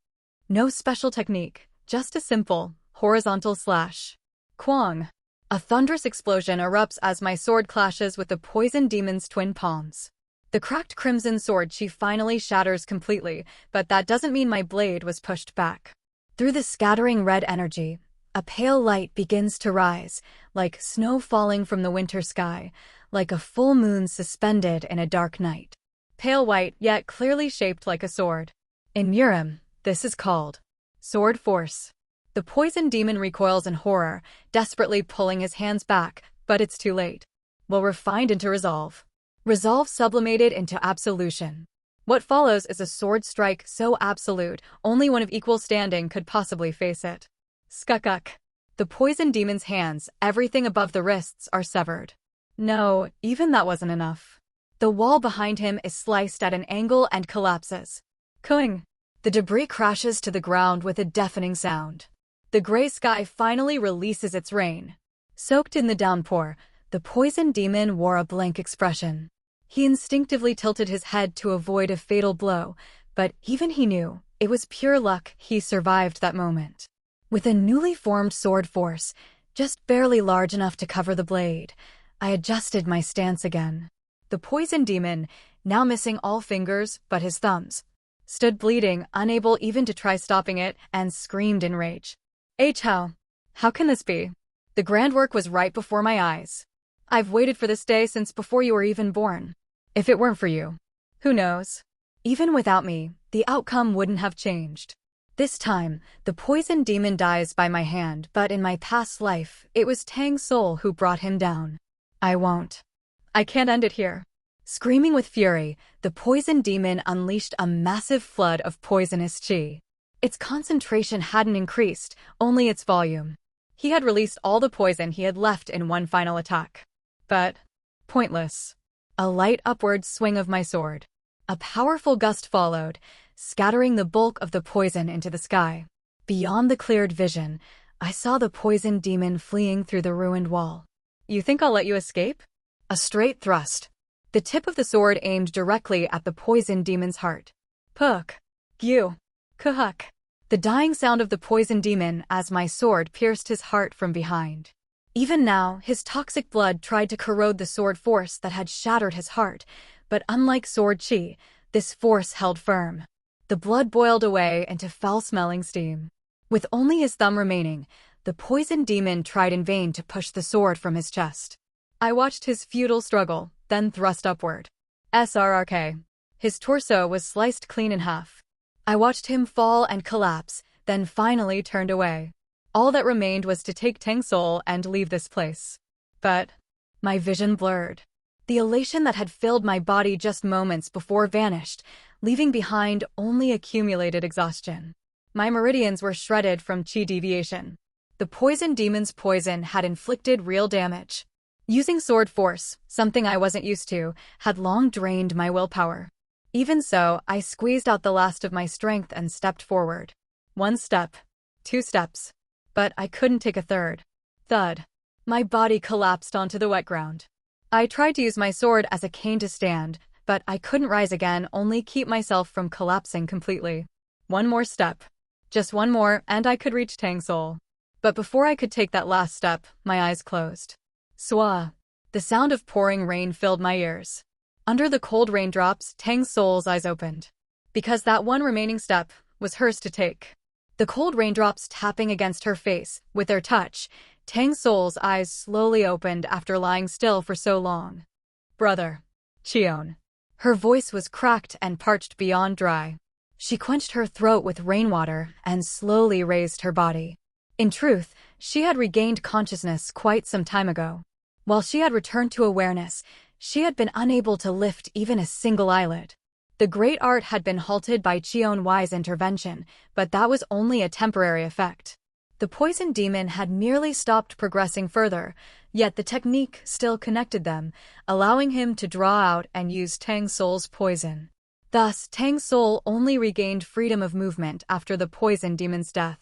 No special technique, just a simple, horizontal slash. Kwang! A thunderous explosion erupts as my sword clashes with the poison demon's twin palms. The cracked crimson sword sheath finally shatters completely, but that doesn't mean my blade was pushed back. Through the scattering red energy, a pale light begins to rise, like snow falling from the winter sky, like a full moon suspended in a dark night. Pale white, yet clearly shaped like a sword. In Murim, this is called sword force. The poison demon recoils in horror, desperately pulling his hands back, but it's too late. Will refined into resolve. Resolve sublimated into absolution. What follows is a sword strike so absolute, only one of equal standing could possibly face it. Skukuk. The poison demon's hands, everything above the wrists, are severed. No, even that wasn't enough. The wall behind him is sliced at an angle and collapses. Cooing. The debris crashes to the ground with a deafening sound. The gray sky finally releases its rain. Soaked in the downpour, the poison demon wore a blank expression. He instinctively tilted his head to avoid a fatal blow, but even he knew, it was pure luck he survived that moment. With a newly formed sword force, just barely large enough to cover the blade, I adjusted my stance again. The poison demon, now missing all fingers but his thumbs, stood bleeding, unable even to try stopping it, and screamed in rage. How can this be? The grand work was right before my eyes. I've waited for this day since before you were even born. If it weren't for you, who knows? Even without me, the outcome wouldn't have changed. This time, the poison demon dies by my hand, but in my past life, it was Tang Sowol who brought him down. I won't. I can't end it here. Screaming with fury, the poison demon unleashed a massive flood of poisonous chi. Its concentration hadn't increased, only its volume. He had released all the poison he had left in one final attack. But pointless. A light upward swing of my sword. A powerful gust followed, scattering the bulk of the poison into the sky. Beyond the cleared vision, I saw the poison demon fleeing through the ruined wall. You think I'll let you escape? A straight thrust. The tip of the sword aimed directly at the poison demon's heart. Puk. Gyu. Kuhuk. The dying sound of the poison demon as my sword pierced his heart from behind. Even now, his toxic blood tried to corrode the sword force that had shattered his heart, but unlike sword chi, this force held firm. The blood boiled away into foul-smelling steam. With only his thumb remaining, the poison demon tried in vain to push the sword from his chest. I watched his futile struggle, then thrust upward. SRRK. His torso was sliced clean in half. I watched him fall and collapse, then finally turned away. All that remained was to take Tang Sowol and leave this place. But my vision blurred. The elation that had filled my body just moments before vanished, leaving behind only accumulated exhaustion. My meridians were shredded from chi deviation. The poison demon's poison had inflicted real damage. Using sword force, something I wasn't used to, had long drained my willpower. Even so, I squeezed out the last of my strength and stepped forward. 1 step. 2 steps. But I couldn't take a third. Thud. My body collapsed onto the wet ground. I tried to use my sword as a cane to stand, but I couldn't rise again, only keep myself from collapsing completely. 1 more step. Just one more, and I could reach Tang Sowol. But before I could take that last step, my eyes closed. Swa. The sound of pouring rain filled my ears. Under the cold raindrops, Tang Sowol's eyes opened. Because that one remaining step was hers to take. The cold raindrops tapping against her face, with their touch, Tang Sowol's eyes slowly opened after lying still for so long. Brother. Cheon. Her voice was cracked and parched beyond dry. She quenched her throat with rainwater and slowly raised her body. In truth, she had regained consciousness quite some time ago. While she had returned to awareness, she had been unable to lift even a single eyelid. The great art had been halted by Cheon Hwi's intervention, but that was only a temporary effect. The poison demon had merely stopped progressing further, yet the technique still connected them, allowing him to draw out and use Tang Sowol's poison. Thus, Tang Sowol only regained freedom of movement after the poison demon's death.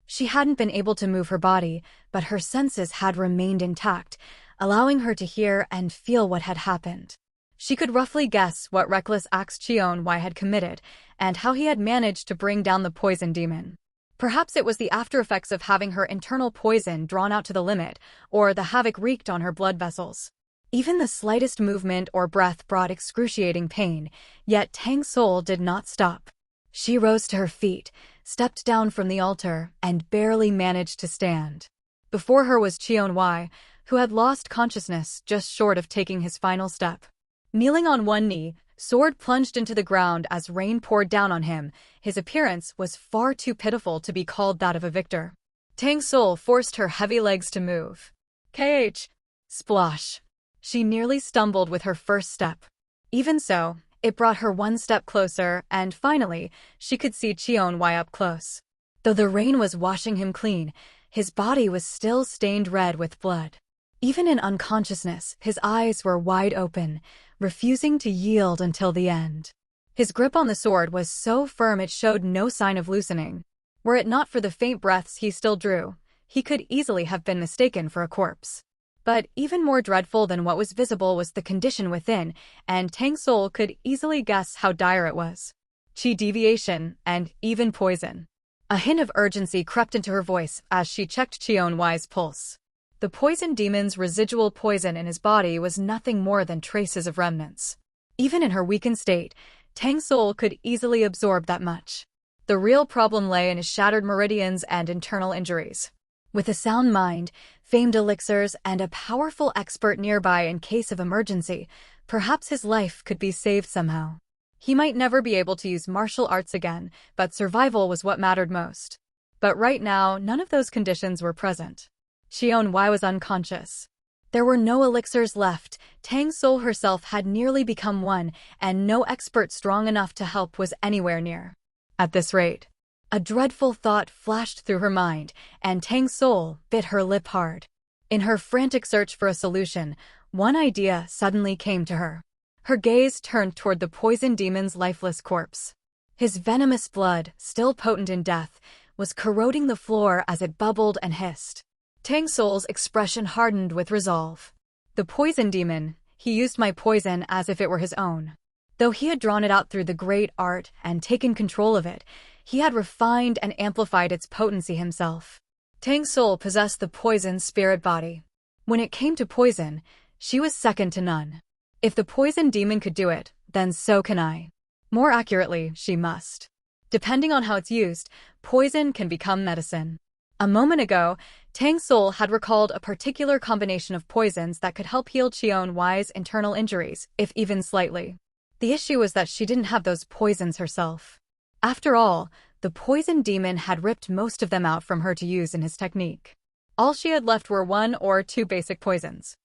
She hadn't been able to move her body, but her senses had remained intact, allowing her to hear and feel what had happened. She could roughly guess what reckless acts Cheon Hwi had committed, and how he had managed to bring down the poison demon. Perhaps it was the after-effects of having her internal poison drawn out to the limit, or the havoc wreaked on her blood vessels. Even the slightest movement or breath brought excruciating pain, yet Tang Sowol did not stop. She rose to her feet, stepped down from the altar, and barely managed to stand. Before her was Cheon Hwi, who had lost consciousness just short of taking his final step. Kneeling on one knee, sword plunged into the ground as rain poured down on him, his appearance was far too pitiful to be called that of a victor. Tang Sowol forced her heavy legs to move. KH. Splosh. She nearly stumbled with her first step. Even so, it brought her one step closer, and finally, she could see Cheon Hwi up close. Though the rain was washing him clean, his body was still stained red with blood. Even in unconsciousness, his eyes were wide open, refusing to yield until the end. His grip on the sword was so firm it showed no sign of loosening. Were it not for the faint breaths he still drew, he could easily have been mistaken for a corpse. But even more dreadful than what was visible was the condition within, and Tang Sowol could easily guess how dire it was. Chi deviation, and even poison. A hint of urgency crept into her voice as she checked Cheon Hwi's pulse. The poison demon's residual poison in his body was nothing more than traces of remnants. Even in her weakened state, Tang Sowol could easily absorb that much. The real problem lay in his shattered meridians and internal injuries. With a sound mind, famed elixirs, and a powerful expert nearby in case of emergency, perhaps his life could be saved somehow. He might never be able to use martial arts again, but survival was what mattered most. But right now, none of those conditions were present. Cheon Hwi was unconscious. There were no elixirs left, Tang Sowol herself had nearly become one, and no expert strong enough to help was anywhere near. At this rate, a dreadful thought flashed through her mind, and Tang Sowol bit her lip hard. In her frantic search for a solution, one idea suddenly came to her. Her gaze turned toward the poison demon's lifeless corpse. His venomous blood, still potent in death, was corroding the floor as it bubbled and hissed. Tang Sowol's expression hardened with resolve. The poison demon, he used my poison as if it were his own. Though he had drawn it out through the great art and taken control of it, he had refined and amplified its potency himself. Tang Sowol possessed the poison spirit body. When it came to poison, she was second to none. If the poison demon could do it, then so can I. More accurately, she must. Depending on how it's used, poison can become medicine. A moment ago, Tang Sowol had recalled a particular combination of poisons that could help heal Cheon Hwi's internal injuries, if even slightly. The issue was that she didn't have those poisons herself. After all, the poison demon had ripped most of them out from her to use in his technique. All she had left were one or two basic poisons.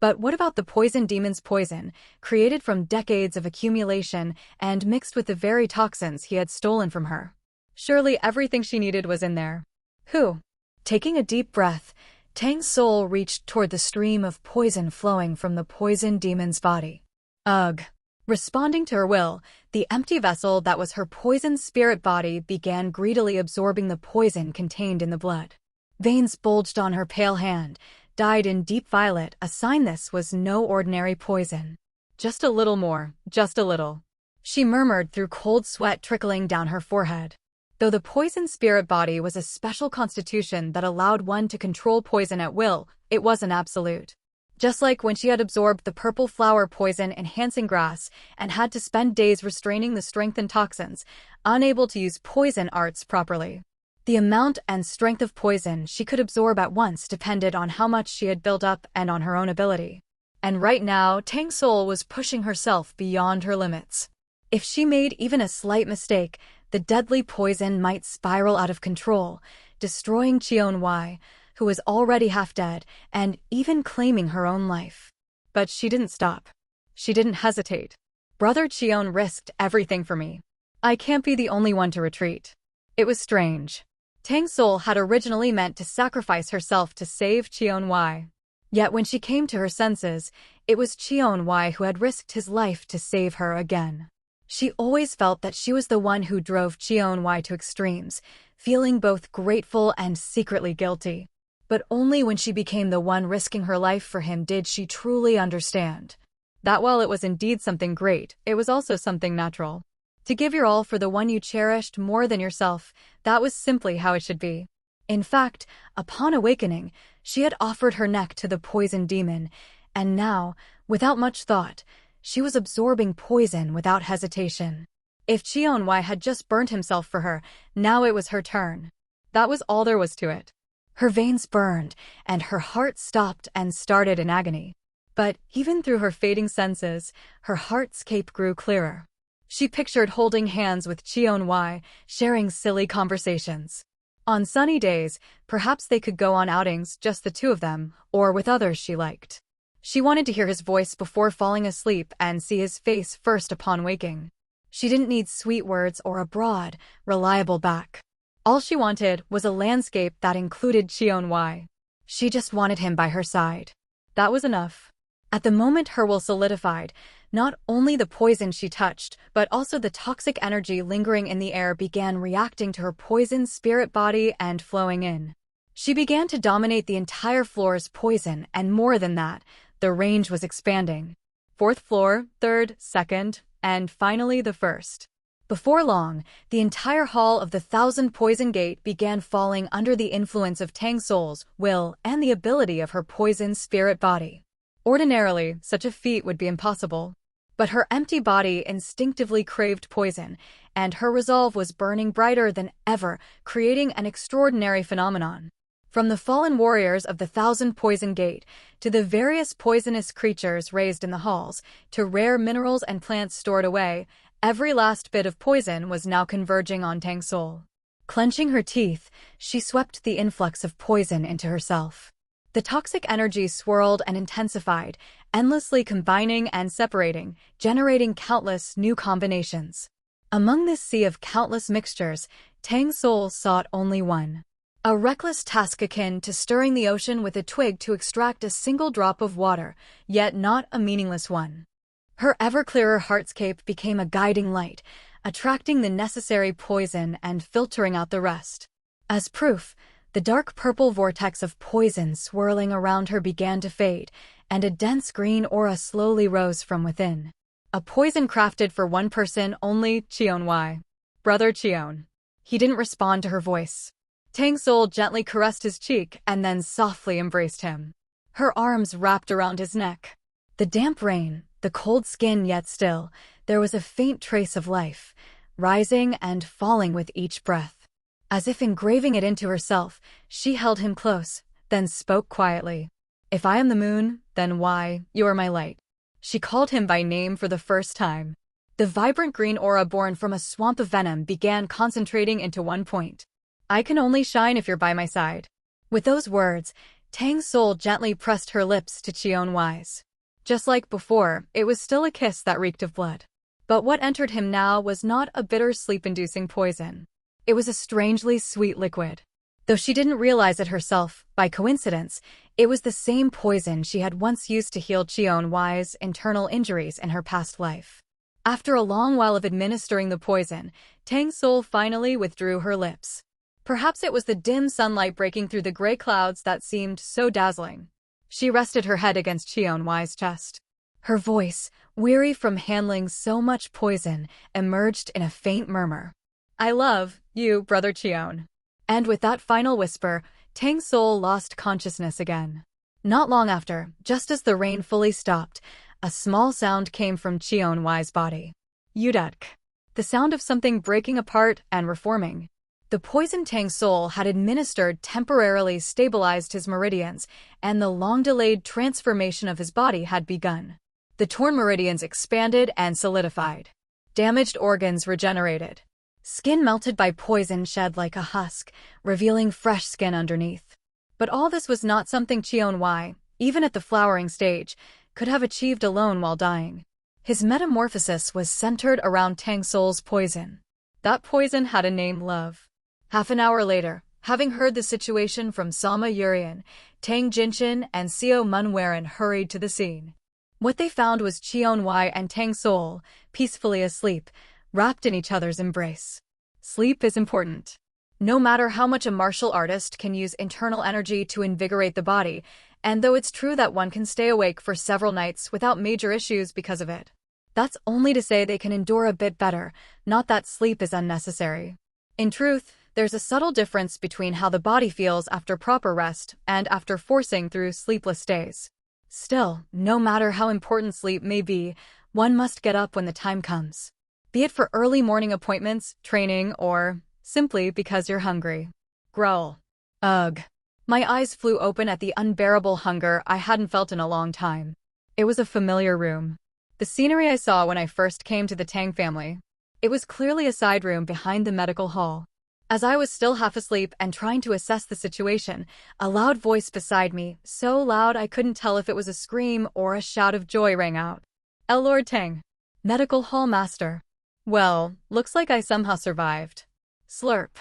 But what about the poison demon's poison, created from decades of accumulation and mixed with the very toxins he had stolen from her? Surely everything she needed was in there. Taking a deep breath, Tang Sowol reached toward the stream of poison flowing from the poison demon's body. Ugh. Responding to her will, the empty vessel that was her poison spirit body began greedily absorbing the poison contained in the blood. Veins bulged on her pale hand, dyed in deep violet, a sign this was no ordinary poison. Just a little more, just a little. She murmured through cold sweat trickling down her forehead. Though the poison spirit body was a special constitution that allowed one to control poison at will, it wasn't absolute. Just like when she had absorbed the purple flower poison-enhancing grass and had to spend days restraining the strengthened toxins, unable to use poison arts properly. The amount and strength of poison she could absorb at once depended on how much she had built up and on her own ability. And right now, Tang Sowol was pushing herself beyond her limits. If she made even a slight mistake, the deadly poison might spiral out of control, destroying Cheon Hwi, who was already half dead, and even claiming her own life. But she didn't stop. She didn't hesitate. Brother Cheon risked everything for me. I can't be the only one to retreat. It was strange. Tang Sowol had originally meant to sacrifice herself to save Cheon Hwi. Yet when she came to her senses, it was Cheon Hwi who had risked his life to save her again. She always felt that she was the one who drove Cheon Hwi to extremes, feeling both grateful and secretly guilty. But only when she became the one risking her life for him did she truly understand that while it was indeed something great, it was also something natural. To give your all for the one you cherished more than yourself, that was simply how it should be. In fact, upon awakening, she had offered her neck to the poison demon, and now, without much thought, she was absorbing poison without hesitation. If Cheon Hwi had just burnt himself for her, now it was her turn. That was all there was to it. Her veins burned, and her heart stopped and started in agony. But even through her fading senses, her heartscape grew clearer. She pictured holding hands with Cheon Hwi, sharing silly conversations. On sunny days, perhaps they could go on outings, just the two of them, or with others she liked. She wanted to hear his voice before falling asleep and see his face first upon waking. She didn't need sweet words or a broad, reliable back. All she wanted was a landscape that included Cheon Hwi. She just wanted him by her side. That was enough. At the moment her will solidified, not only the poison she touched, but also the toxic energy lingering in the air began reacting to her poison spirit body and flowing in. She began to dominate the entire floor's poison, and more than that, the range was expanding. 4th floor, 3rd, 2nd, and finally the 1st. Before long, the entire hall of the 1,000 Poison Gate began falling under the influence of Tang Sowol's will and the ability of her poison spirit body. Ordinarily, such a feat would be impossible. But her empty body instinctively craved poison, and her resolve was burning brighter than ever, creating an extraordinary phenomenon. From the fallen warriors of the 1,000 Poison Gate, to the various poisonous creatures raised in the halls, to rare minerals and plants stored away, every last bit of poison was now converging on Tang Sowol. Clenching her teeth, she swept the influx of poison into herself. The toxic energy swirled and intensified, endlessly combining and separating, generating countless new combinations. Among this sea of countless mixtures, Tang Sowol sought only one. A reckless task akin to stirring the ocean with a twig to extract a single drop of water, yet not a meaningless one. Her ever-clearer heartscape became a guiding light, attracting the necessary poison and filtering out the rest. As proof, the dark purple vortex of poison swirling around her began to fade, and a dense green aura slowly rose from within. A poison crafted for one person only, Cheon Hwi. Brother Cheon. He didn't respond to her voice. Tang Sowol gently caressed his cheek and then softly embraced him. Her arms wrapped around his neck. The damp rain, the cold skin yet still, there was a faint trace of life, rising and falling with each breath. As if engraving it into herself, she held him close, then spoke quietly. If I am the moon, then why, you are my light. She called him by name for the first time. The vibrant green aura born from a swamp of venom began concentrating into one point. I can only shine if you're by my side. With those words, Tang Sowol gently pressed her lips to Cheon Hwi's. Just like before, it was still a kiss that reeked of blood. But what entered him now was not a bitter sleep-inducing poison. It was a strangely sweet liquid. Though she didn't realize it herself, by coincidence, it was the same poison she had once used to heal Cheon Hwi's internal injuries in her past life. After a long while of administering the poison, Tang Sowol finally withdrew her lips. Perhaps it was the dim sunlight breaking through the gray clouds that seemed so dazzling. She rested her head against Cheon Hwi's chest. Her voice, weary from handling so much poison, emerged in a faint murmur. I love, You, Brother Cheon. And with that final whisper, Tang Sowol lost consciousness again. Not long after, just as the rain fully stopped, a small sound came from Cheon Hwi's body. Yuduk. The sound of something breaking apart and reforming. The poison Tang Sowol had administered temporarily stabilized his meridians, and the long-delayed transformation of his body had begun. The torn meridians expanded and solidified. Damaged organs regenerated. Skin melted by poison shed like a husk, revealing fresh skin underneath. But all this was not something Cheon Hwi, even at the flowering stage, could have achieved alone while dying. His metamorphosis was centered around Tang Sowol's poison. That poison had a name: love. Half an hour later, having heard the situation from Sama Urian, Tang Jinshin and Seo Munwaran hurried to the scene. What they found was Cheon Hwi and Tang Sowol, peacefully asleep, wrapped in each other's embrace. Sleep is important. No matter how much a martial artist can use internal energy to invigorate the body, and though it's true that one can stay awake for several nights without major issues because of it, that's only to say they can endure a bit better, not that sleep is unnecessary. In truth, there's a subtle difference between how the body feels after proper rest and after forcing through sleepless days. Still, no matter how important sleep may be, one must get up when the time comes. Be it for early morning appointments, training, or simply because you're hungry. Growl. Ugh. My eyes flew open at the unbearable hunger I hadn't felt in a long time. It was a familiar room. The scenery I saw when I first came to the Tang family. It was clearly a side room behind the medical hall. As I was still half asleep and trying to assess the situation, a loud voice beside me, so loud I couldn't tell if it was a scream or a shout of joy, rang out. Lord Tang. Medical hall master. Well, looks like I somehow survived. Slurp.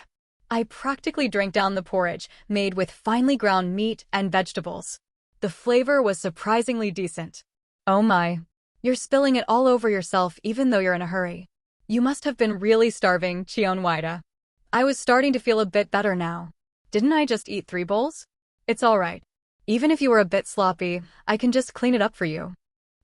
I practically drank down the porridge, made with finely ground meat and vegetables. The flavor was surprisingly decent. Oh my. You're spilling it all over yourself even though you're in a hurry. You must have been really starving, Cheon Hwi-da. I was starting to feel a bit better now. Didn't I just eat 3 bowls? It's all right. Even if you were a bit sloppy, I can just clean it up for you.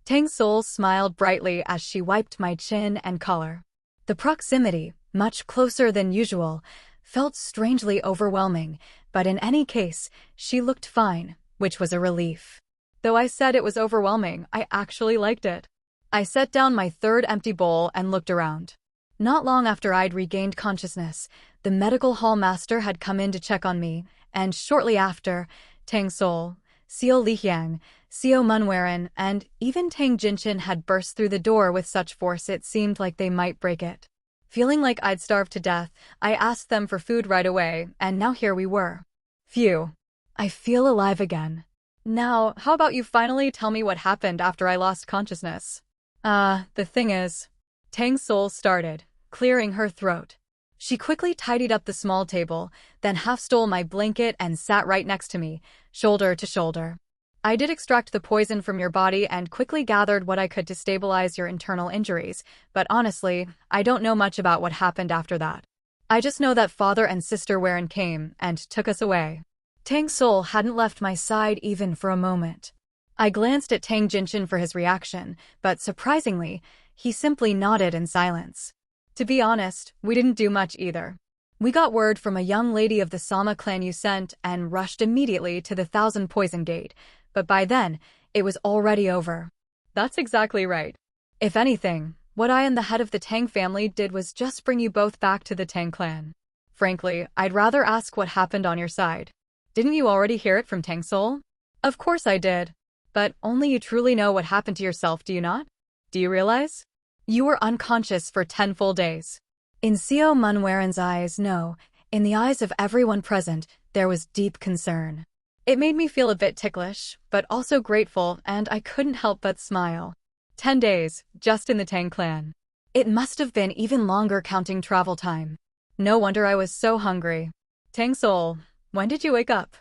Tang Sowol smiled brightly as she wiped my chin and collar. The proximity, much closer than usual, felt strangely overwhelming, but in any case, she looked fine, which was a relief. Though I said it was overwhelming, I actually liked it. I set down my 3rd empty bowl and looked around. Not long after I'd regained consciousness, the medical hall master had come in to check on me, and shortly after, Tang Sowol, Seo Lihyang, Seo Munwaran, and even Tang Jinshin had burst through the door with such force it seemed like they might break it. Feeling like I'd starved to death, I asked them for food right away, and now here we were. Phew. I feel alive again. Now, how about you finally tell me what happened after I lost consciousness? The thing is, Tang Sowol started, clearing her throat. She quickly tidied up the small table, then half stole my blanket and sat right next to me, shoulder to shoulder. I did extract the poison from your body and quickly gathered what I could to stabilize your internal injuries, but honestly, I don't know much about what happened after that. I just know that father and sister Warren came and took us away. Tang Sowol hadn't left my side even for a moment. I glanced at Tang Jinshin for his reaction, but surprisingly, he simply nodded in silence. To be honest, we didn't do much either. We got word from a young lady of the Sama clan you sent and rushed immediately to the Thousand Poison Gate, but by then, it was already over. That's exactly right. If anything, what I and the head of the Tang family did was just bring you both back to the Tang Clan. Frankly, I'd rather ask what happened on your side. Didn't you already hear it from Tang Sowol? Of course I did. But only you truly know what happened to yourself, do you not? Do you realize? You were unconscious for 10 full days. In Seo Munwaran's eyes, no. In the eyes of everyone present, there was deep concern. It made me feel a bit ticklish, but also grateful, and I couldn't help but smile. 10 days, just in the Tang Clan. It must have been even longer counting travel time. No wonder I was so hungry. Tang Sowol, when did you wake up?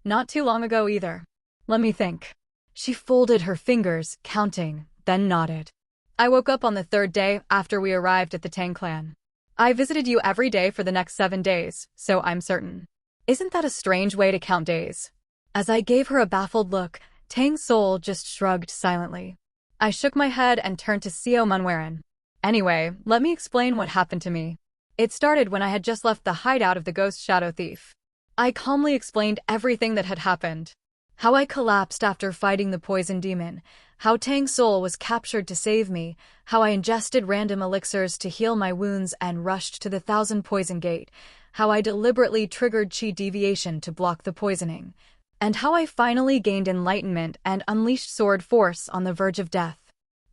Not too long ago either. Let me think. She folded her fingers, counting, then nodded. I woke up on the 3rd day after we arrived at the Tang Clan. I visited you every day for the next 7 days, so I'm certain. Isn't that a strange way to count days? As I gave her a baffled look, Tang Sowol just shrugged silently. I shook my head and turned to Seo Munwaran. Anyway, let me explain what happened to me. It started when I had just left the hideout of the ghost shadow thief. I calmly explained everything that had happened. How I collapsed after fighting the poison demon, how Tang Sowol was captured to save me, how I ingested random elixirs to heal my wounds and rushed to the Thousand Poison Gate, how I deliberately triggered chi deviation to block the poisoning, and how I finally gained enlightenment and unleashed sword force on the verge of death.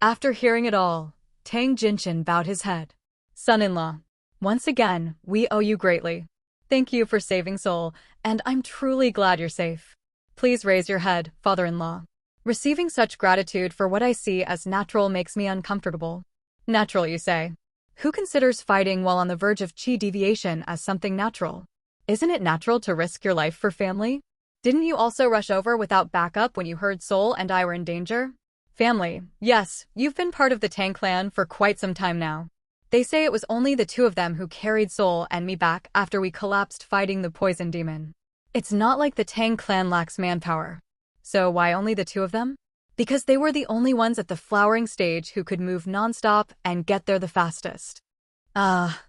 After hearing it all, Tang Jinshin bowed his head. Son-in-law, once again, we owe you greatly. Thank you for saving Seoul, and I'm truly glad you're safe. Please raise your head, father-in-law. Receiving such gratitude for what I see as natural makes me uncomfortable. Natural, you say? Who considers fighting while on the verge of chi deviation as something natural? Isn't it natural to risk your life for family? Didn't you also rush over without backup when you heard Seoul and I were in danger? Family, yes, you've been part of the Tang Clan for quite some time now. They say it was only the two of them who carried Seoul and me back after we collapsed fighting the poison demon. It's not like the Tang Clan lacks manpower. So why only the two of them? Because they were the only ones at the flowering stage who could move nonstop and get there the fastest.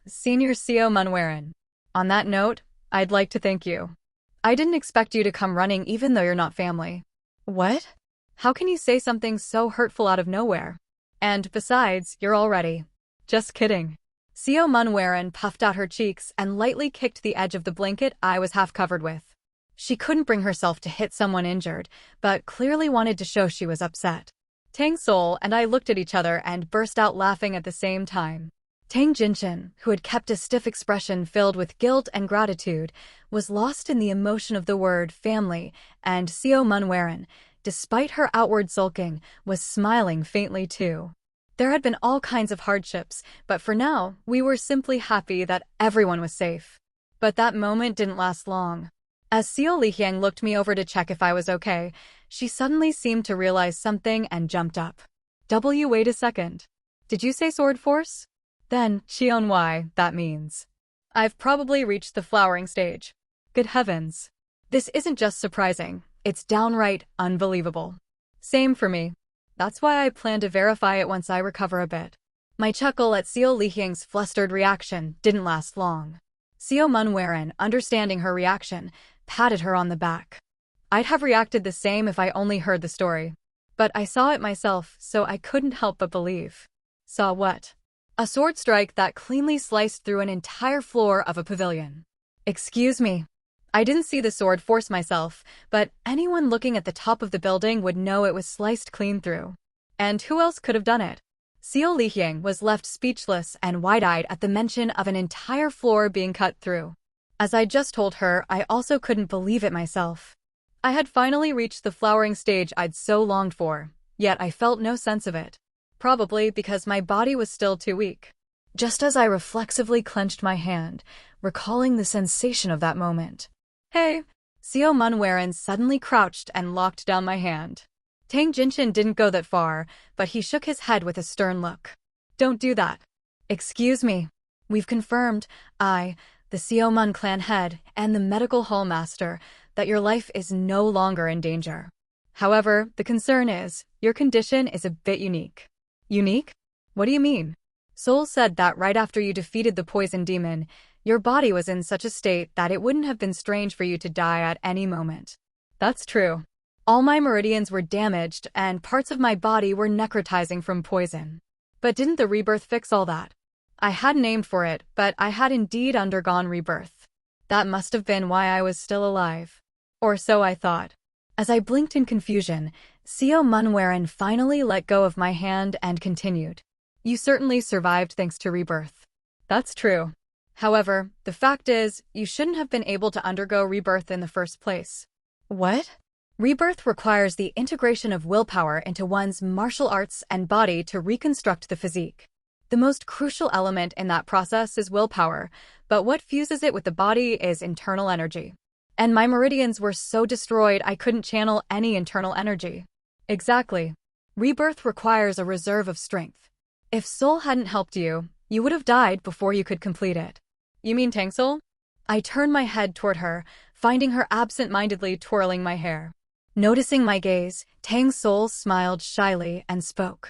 Senior Seo Munwaran. On that note, I'd like to thank you. I didn't expect you to come running even though you're not family. What? How can you say something so hurtful out of nowhere? And besides, you're all ready. Just kidding. Seo Munwaran puffed out her cheeks and lightly kicked the edge of the blanket I was half covered with. She couldn't bring herself to hit someone injured, but clearly wanted to show she was upset. Tang Sowol and I looked at each other and burst out laughing at the same time. Tang Jinshin, who had kept a stiff expression filled with guilt and gratitude, was lost in the emotion of the word family, and Seo Munwaran, despite her outward sulking, was smiling faintly too. There had been all kinds of hardships, but for now, we were simply happy that everyone was safe. But that moment didn't last long. As Seo Lihyang looked me over to check if I was okay, she suddenly seemed to realize something and jumped up. Wait a second. Did you say sword force? Then, Cheon Hwi, that means. I've probably reached the flowering stage. Good heavens. This isn't just surprising, it's downright unbelievable. Same for me. That's why I plan to verify it once I recover a bit. My chuckle at Seo Lihyang's flustered reaction didn't last long. Seo Munwaran, understanding her reaction, patted her on the back. I'd have reacted the same if I only heard the story. But I saw it myself, so I couldn't help but believe. Saw what? A sword strike that cleanly sliced through an entire floor of a pavilion. Excuse me. I didn't see the sword force myself, but anyone looking at the top of the building would know it was sliced clean through. And who else could have done it? Seo Lihyang was left speechless and wide-eyed at the mention of an entire floor being cut through. As I just told her, I also couldn't believe it myself. I had finally reached the flowering stage I'd so longed for, yet I felt no sense of it. Probably because my body was still too weak. Just as I reflexively clenched my hand, recalling the sensation of that moment. Hey! Seo Munwaran suddenly crouched and locked down my hand. Tang Jinshin didn't go that far, but he shook his head with a stern look. Don't do that. Excuse me. We've confirmed, the Seo Mun clan head and the medical hall master, that your life is no longer in danger. However, the concern is, your condition is a bit unique. Unique? What do you mean? Seoul said that right after you defeated the poison demon, your body was in such a state that it wouldn't have been strange for you to die at any moment. That's true. All my meridians were damaged and parts of my body were necrotizing from poison. But didn't the rebirth fix all that? I hadn't aimed for it, but I had indeed undergone rebirth. That must have been why I was still alive. Or so I thought. As I blinked in confusion, Seo Munwaran finally let go of my hand and continued. You certainly survived thanks to rebirth. That's true. However, the fact is, you shouldn't have been able to undergo rebirth in the first place. What? Rebirth requires the integration of willpower into one's martial arts and body to reconstruct the physique. The most crucial element in that process is willpower, but what fuses it with the body is internal energy. And my meridians were so destroyed I couldn't channel any internal energy. Exactly. Rebirth requires a reserve of strength. If Seoul hadn't helped you, you would have died before you could complete it. You mean Tang Sowol? I turned my head toward her, finding her absent-mindedly twirling my hair. Noticing my gaze, Tang Sowol smiled shyly and spoke.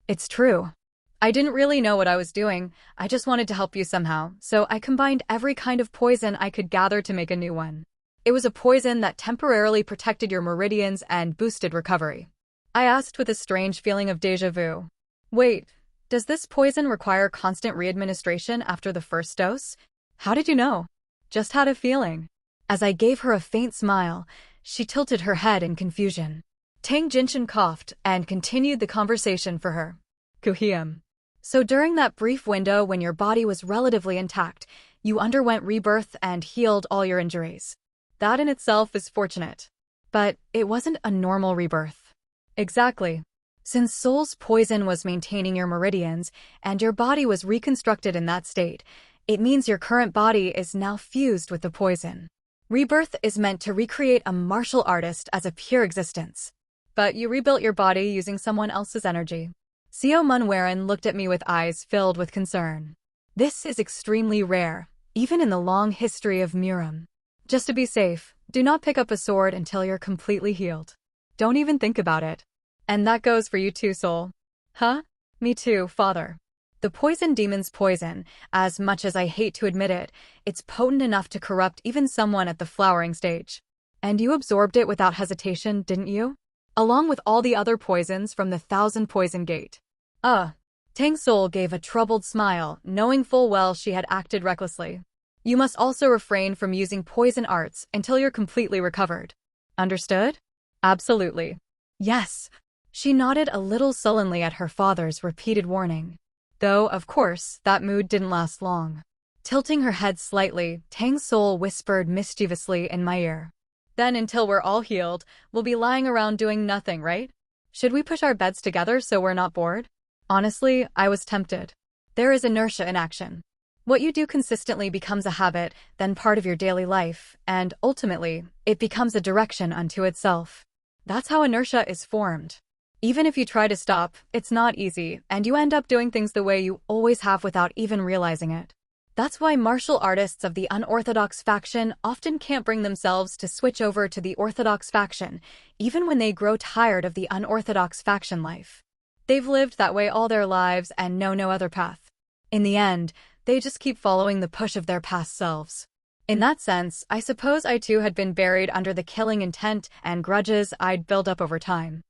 It's true. I didn't really know what I was doing. I just wanted to help you somehow, so I combined every kind of poison I could gather to make a new one. It was a poison that temporarily protected your meridians and boosted recovery. I asked with a strange feeling of déjà vu. Wait, does this poison require constant readministration after the first dose? How did you know? Just had a feeling. As I gave her a faint smile, she tilted her head in confusion. Tang Jinshin coughed and continued the conversation for her. Kuhiam. So during that brief window when your body was relatively intact, you underwent rebirth and healed all your injuries. That in itself is fortunate. But it wasn't a normal rebirth. Exactly. Since Soul's poison was maintaining your meridians and your body was reconstructed in that state, it means your current body is now fused with the poison. Rebirth is meant to recreate a martial artist as a pure existence. But you rebuilt your body using someone else's energy. Seo Munwaran looked at me with eyes filled with concern. This is extremely rare, even in the long history of Muram. Just to be safe, do not pick up a sword until you're completely healed. Don't even think about it. And that goes for you too, Soul. Huh? Me too, Father. The poison demon's poison, as much as I hate to admit it, it's potent enough to corrupt even someone at the flowering stage. And you absorbed it without hesitation, didn't you? Along with all the other poisons from the Thousand Poison Gate. Tang Sowol gave a troubled smile, knowing full well she had acted recklessly. You must also refrain from using poison arts until you're completely recovered. Understood? Absolutely. Yes. She nodded a little sullenly at her father's repeated warning. Though, of course, that mood didn't last long. Tilting her head slightly, Tang Sowol whispered mischievously in my ear. Then until we're all healed, we'll be lying around doing nothing, right? Should we push our beds together so we're not bored? Honestly, I was tempted. There is inertia in action. What you do consistently becomes a habit, then part of your daily life, and ultimately, it becomes a direction unto itself. That's how inertia is formed. Even if you try to stop, it's not easy, and you end up doing things the way you always have without even realizing it. That's why martial artists of the unorthodox faction often can't bring themselves to switch over to the orthodox faction, even when they grow tired of the unorthodox faction life. They've lived that way all their lives and know no other path. In the end, they just keep following the push of their past selves. In that sense, I suppose I too had been buried under the killing intent and grudges I'd built up over time.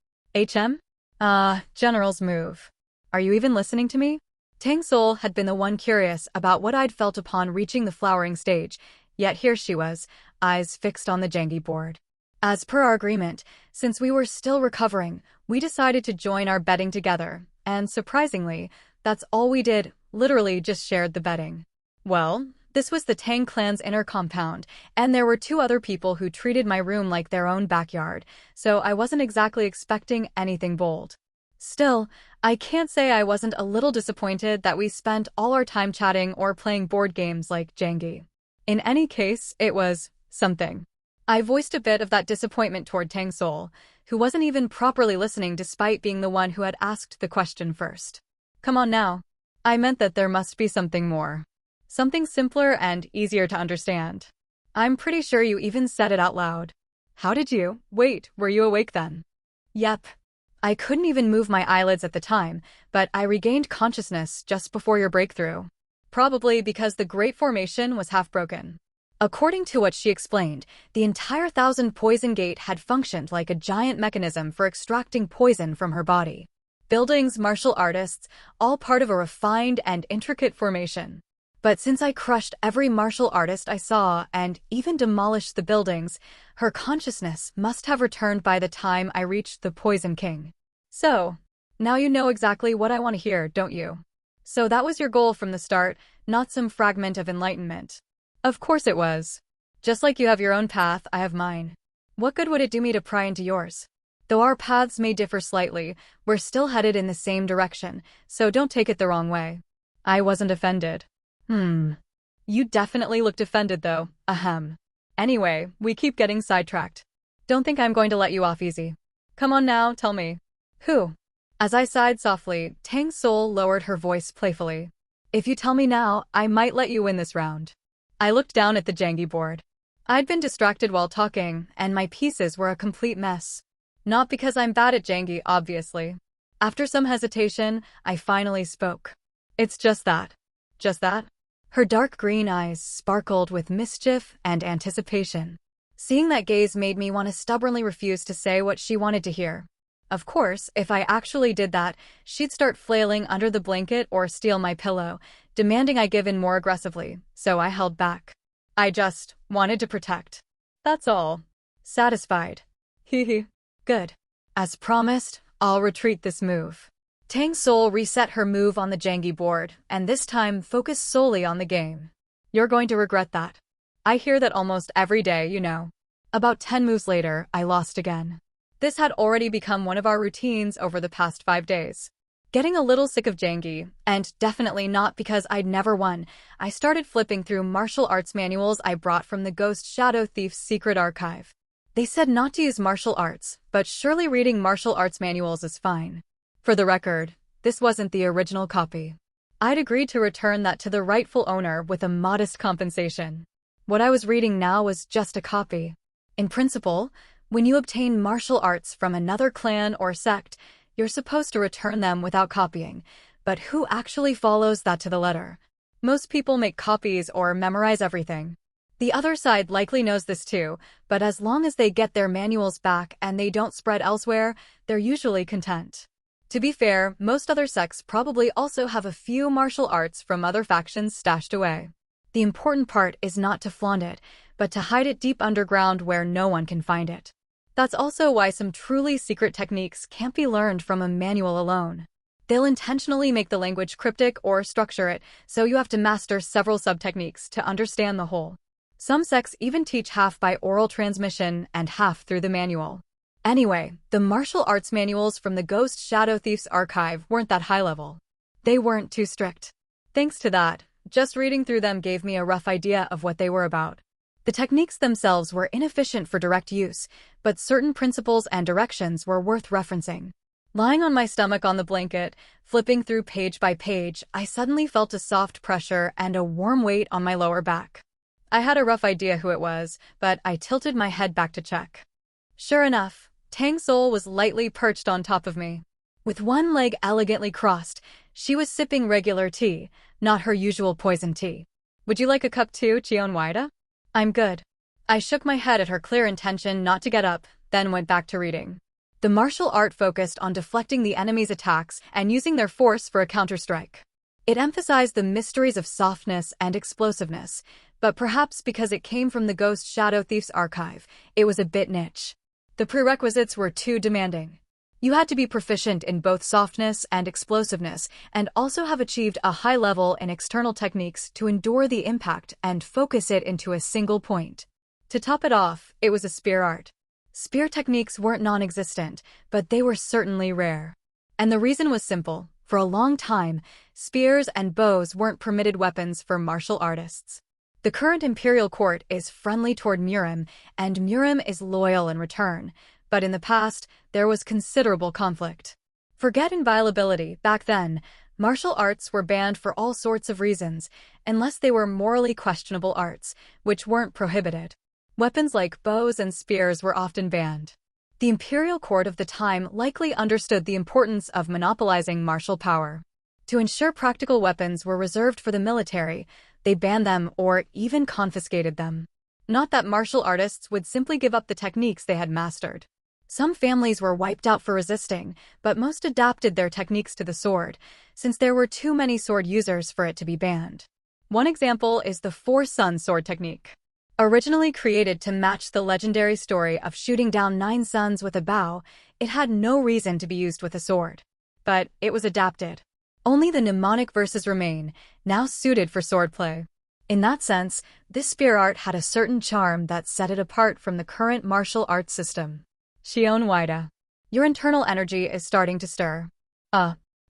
General's move. Are you even listening to me? Tang Sowol had been the one curious about what I'd felt upon reaching the flowering stage, yet here she was, eyes fixed on the Jengi board. As per our agreement, since we were still recovering, we decided to join our betting together, and surprisingly, that's all we did, literally just shared the betting. Well, this was the Tang Clan's inner compound, and there were 2 other people who treated my room like their own backyard, so I wasn't exactly expecting anything bold. Still, I can't say I wasn't a little disappointed that we spent all our time chatting or playing board games like Jengi. In any case, it was something. I voiced a bit of that disappointment toward Tang Sowol, who wasn't even properly listening despite being the one who had asked the question first. Come on now. I meant that there must be something more. Something simpler and easier to understand. I'm pretty sure you even said it out loud. How did you? Wait, were you awake then? Yep. I couldn't even move my eyelids at the time, but I regained consciousness just before your breakthrough. Probably because the Great Formation was half broken. According to what she explained, the entire Thousand Poison Gate had functioned like a giant mechanism for extracting poison from her body. Buildings, martial artists, all part of a refined and intricate formation. But since I crushed every martial artist I saw and even demolished the buildings, her consciousness must have returned by the time I reached the Poison King. So, now you know exactly what I want to hear, don't you? So that was your goal from the start, not some fragment of enlightenment. Of course it was. Just like you have your own path, I have mine. What good would it do me to pry into yours? Though our paths may differ slightly, we're still headed in the same direction, so don't take it the wrong way. I wasn't offended. You definitely looked offended though, ahem. Anyway, we keep getting sidetracked. Don't think I'm going to let you off easy. Come on now, tell me. Who? As I sighed softly, Tang Sowol lowered her voice playfully. If you tell me now, I might let you win this round. I looked down at the Jengi board. I'd been distracted while talking, and my pieces were a complete mess. Not because I'm bad at Jengi, obviously. After some hesitation, I finally spoke. It's just that. Just that? Her dark green eyes sparkled with mischief and anticipation. Seeing that gaze made me want to stubbornly refuse to say what she wanted to hear. Of course, if I actually did that, she'd start flailing under the blanket or steal my pillow, demanding I give in more aggressively, so I held back. I just wanted to protect. That's all. Satisfied. Hee. Good. As promised, I'll retreat this move. Tang Sowol reset her move on the jangy board, and this time focused solely on the game. You're going to regret that. I hear that almost every day, you know. About 10 moves later, I lost again. This had already become one of our routines over the past 5 days. Getting a little sick of jangy, and definitely not because I'd never won, I started flipping through martial arts manuals I brought from the Ghost Shadow Thief's secret archive. They said not to use martial arts, but surely reading martial arts manuals is fine. For the record, this wasn't the original copy. I'd agreed to return that to the rightful owner with a modest compensation. What I was reading now was just a copy. In principle, when you obtain martial arts from another clan or sect, you're supposed to return them without copying, but who actually follows that to the letter? Most people make copies or memorize everything. The other side likely knows this too, but as long as they get their manuals back and they don't spread elsewhere, they're usually content. To be fair, most other sects probably also have a few martial arts from other factions stashed away. The important part is not to flaunt it, but to hide it deep underground where no one can find it. That's also why some truly secret techniques can't be learned from a manual alone. They'll intentionally make the language cryptic or structure it, so you have to master several sub-techniques to understand the whole. Some sects even teach half by oral transmission and half through the manual. Anyway, the martial arts manuals from the Ghost Shadow Thief's archive weren't that high level. They weren't too strict. Thanks to that, just reading through them gave me a rough idea of what they were about. The techniques themselves were inefficient for direct use, but certain principles and directions were worth referencing. Lying on my stomach on the blanket, flipping through page by page, I suddenly felt a soft pressure and a warm weight on my lower back. I had a rough idea who it was, but I tilted my head back to check. Sure enough, Tang Sowol was lightly perched on top of me. With one leg elegantly crossed, she was sipping regular tea, not her usual poison tea. Would you like a cup too, Cheon Hwi-da? I'm good. I shook my head at her clear intention not to get up, then went back to reading. The martial art focused on deflecting the enemy's attacks and using their force for a counterstrike. It emphasized the mysteries of softness and explosiveness, but perhaps because it came from the Ghost Shadow Thief's archive, it was a bit niche. The prerequisites were too demanding. You had to be proficient in both softness and explosiveness, and also have achieved a high level in external techniques to endure the impact and focus it into a single point. To top it off, it was a spear art. Spear techniques weren't non-existent, but they were certainly rare. And the reason was simple. For a long time, spears and bows weren't permitted weapons for martial artists. The current imperial court is friendly toward Murim, and Murim is loyal in return. But in the past, there was considerable conflict. Forget inviolability. Back then, martial arts were banned for all sorts of reasons, unless they were morally questionable arts, which weren't prohibited. Weapons like bows and spears were often banned. The imperial court of the time likely understood the importance of monopolizing martial power. To ensure practical weapons were reserved for the military, they banned them or even confiscated them. Not that martial artists would simply give up the techniques they had mastered. Some families were wiped out for resisting, but most adapted their techniques to the sword, since there were too many sword users for it to be banned. One example is the four-sun sword technique. Originally created to match the legendary story of shooting down 9 suns with a bow, it had no reason to be used with a sword. But it was adapted. Only the mnemonic verses remain, now suited for swordplay. In that sense, this spear art had a certain charm that set it apart from the current martial arts system. Cheon Hwi-da. Your internal energy is starting to stir.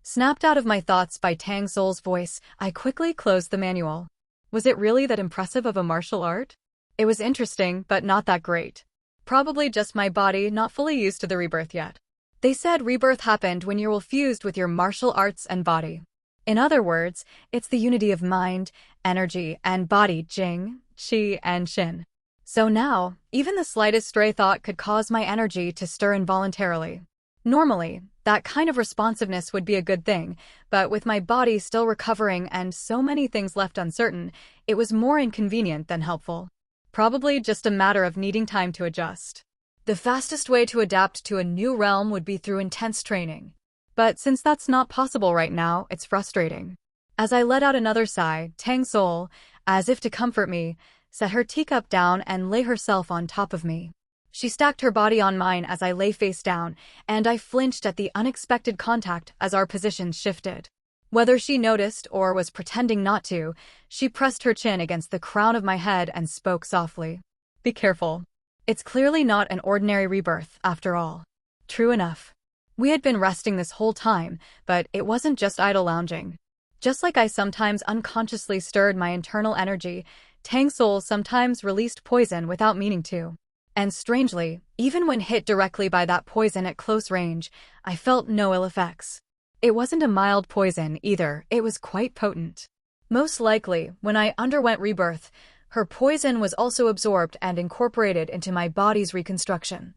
Snapped out of my thoughts by Tang Sowol's voice, I quickly closed the manual. Was it really that impressive of a martial art? It was interesting, but not that great. Probably just my body not fully used to the rebirth yet. They said rebirth happened when you're fused with your martial arts and body. In other words, it's the unity of mind, energy, and body, Jing, Qi, and Shin. So now, even the slightest stray thought could cause my energy to stir involuntarily. Normally, that kind of responsiveness would be a good thing, but with my body still recovering and so many things left uncertain, it was more inconvenient than helpful. Probably just a matter of needing time to adjust. The fastest way to adapt to a new realm would be through intense training. But since that's not possible right now, it's frustrating. As I let out another sigh, Tang Sowol, as if to comfort me, set her teacup down and lay herself on top of me. She stacked her body on mine as I lay face down, and I flinched at the unexpected contact as our positions shifted. Whether she noticed or was pretending not to, she pressed her chin against the crown of my head and spoke softly. "Be careful. It's clearly not an ordinary rebirth, after all." True enough. We had been resting this whole time, but it wasn't just idle lounging. Just like I sometimes unconsciously stirred my internal energy, Tang Sowol sometimes released poison without meaning to. And strangely, even when hit directly by that poison at close range, I felt no ill effects. It wasn't a mild poison either, it was quite potent. Most likely, when I underwent rebirth, her poison was also absorbed and incorporated into my body's reconstruction.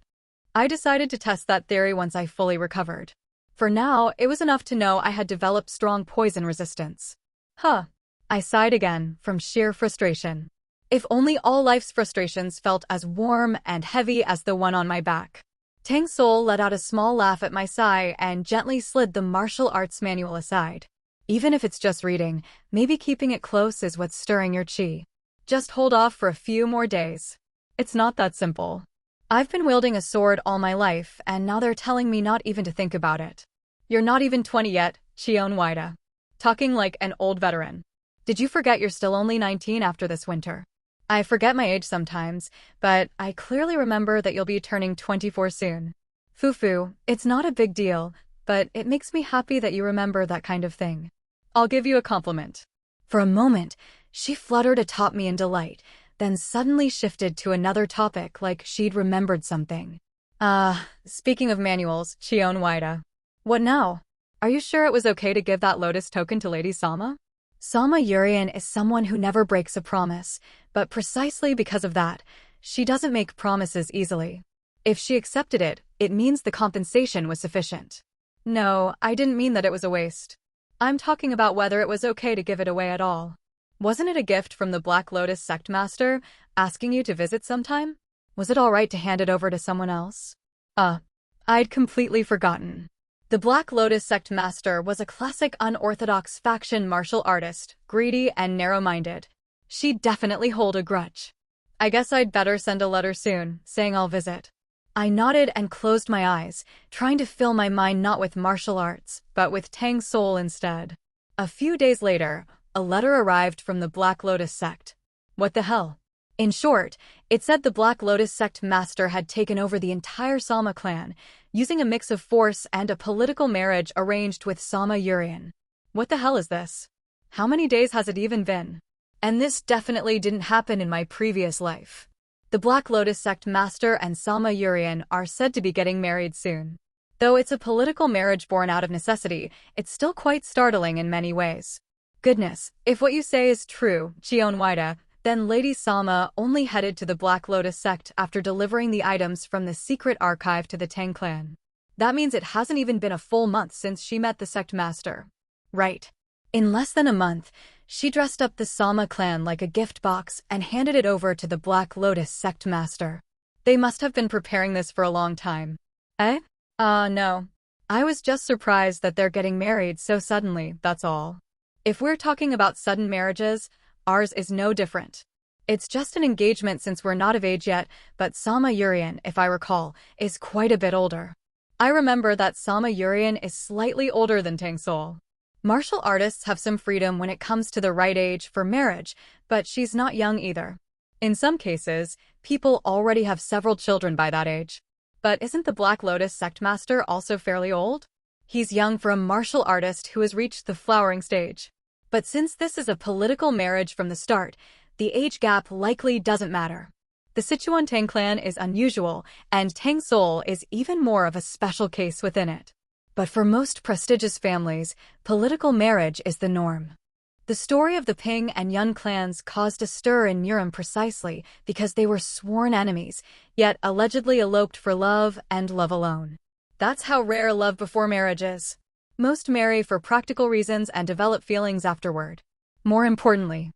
I decided to test that theory once I fully recovered. For now, it was enough to know I had developed strong poison resistance. Huh. I sighed again, from sheer frustration. If only all life's frustrations felt as warm and heavy as the one on my back. Tang Sowol let out a small laugh at my sigh and gently slid the martial arts manual aside. Even if it's just reading, maybe keeping it close is what's stirring your chi. Just hold off for a few more days. It's not that simple. I've been wielding a sword all my life, and now they're telling me not even to think about it. You're not even 20 yet, Cheon Hwi-da. Talking like an old veteran. Did you forget you're still only 19 after this winter? I forget my age sometimes, but I clearly remember that you'll be turning 24 soon. Fufu, it's not a big deal, but it makes me happy that you remember that kind of thing. I'll give you a compliment. For a moment, she fluttered atop me in delight, then suddenly shifted to another topic like she'd remembered something. Speaking of manuals, Cheon Hwi-da. What now? Are you sure it was okay to give that lotus token to Lady Sama? Sama Yurian is someone who never breaks a promise, but precisely because of that, she doesn't make promises easily. If she accepted it, it means the compensation was sufficient. No, I didn't mean that it was a waste. I'm talking about whether it was okay to give it away at all. Wasn't it a gift from the Black Lotus sect master, asking you to visit sometime? Was it all right to hand it over to someone else? I'd completely forgotten. The Black Lotus sect master was a classic unorthodox faction martial artist, greedy and narrow-minded. She'd definitely hold a grudge. I guess I'd better send a letter soon, saying I'll visit. I nodded and closed my eyes, trying to fill my mind not with martial arts, but with Tang Sowol instead. A few days later, a letter arrived from the Black Lotus sect. What the hell? In short, it said the Black Lotus sect master had taken over the entire Sama clan, using a mix of force and a political marriage arranged with Sama Yurian. What the hell is this? How many days has it even been? And this definitely didn't happen in my previous life. The Black Lotus sect master and Sama Yurian are said to be getting married soon. Though it's a political marriage born out of necessity, it's still quite startling in many ways. Goodness, if what you say is true, Cheon Hwi-da, then Lady Sama only headed to the Black Lotus sect after delivering the items from the secret archive to the Tang Clan. That means it hasn't even been a full month since she met the sect master. Right. In less than a month, she dressed up the Sama clan like a gift box and handed it over to the Black Lotus sect master. They must have been preparing this for a long time. Eh? No. I was just surprised that they're getting married so suddenly, that's all. If we're talking about sudden marriages, ours is no different. It's just an engagement since we're not of age yet, but Sama Yurian, if I recall, is quite a bit older. I remember that Sama Yurian is slightly older than Tang Sowol. Martial artists have some freedom when it comes to the right age for marriage, but she's not young either. In some cases, people already have several children by that age. But isn't the Black Lotus sect master also fairly old? He's young for a martial artist who has reached the flowering stage. But since this is a political marriage from the start, the age gap likely doesn't matter. The Sichuan Tang Clan is unusual, and Tang Sowol is even more of a special case within it. But for most prestigious families, political marriage is the norm. The story of the Ping and Yun clans caused a stir in Urim precisely because they were sworn enemies, yet allegedly eloped for love and love alone. That's how rare love before marriage is. Most marry for practical reasons and develop feelings afterward. More importantly,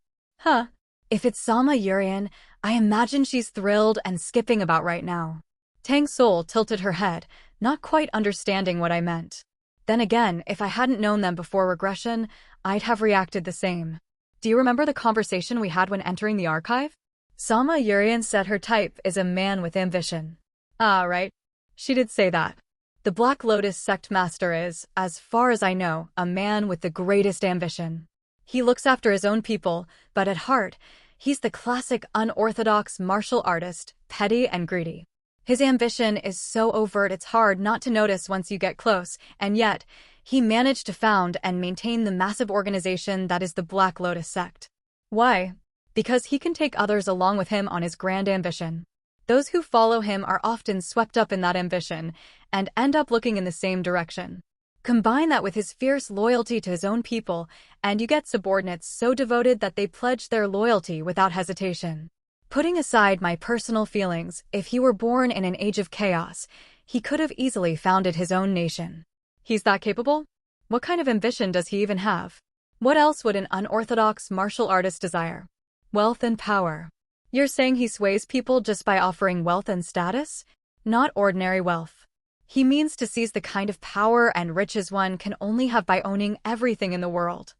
if it's Sama Yurian, I imagine she's thrilled and skipping about right now. Tang Sowol tilted her head, not quite understanding what I meant. Then again, if I hadn't known them before regression, I'd have reacted the same. Do you remember the conversation we had when entering the archive? Sama Yurian said her type is a man with ambition. Ah, right. She did say that. The Black Lotus sect master is, as far as I know, a man with the greatest ambition. He looks after his own people, but at heart, he's the classic unorthodox martial artist, petty and greedy. His ambition is so overt it's hard not to notice once you get close, and yet, he managed to found and maintain the massive organization that is the Black Lotus sect. Why? Because he can take others along with him on his grand ambition. Those who follow him are often swept up in that ambition and end up looking in the same direction. Combine that with his fierce loyalty to his own people, and you get subordinates so devoted that they pledge their loyalty without hesitation. Putting aside my personal feelings, if he were born in an age of chaos, he could have easily founded his own nation. He's that capable? What kind of ambition does he even have? What else would an unorthodox martial artist desire? Wealth and power. You're saying he sways people just by offering wealth and status? Not ordinary wealth. He means to seize the kind of power and riches one can only have by owning everything in the world.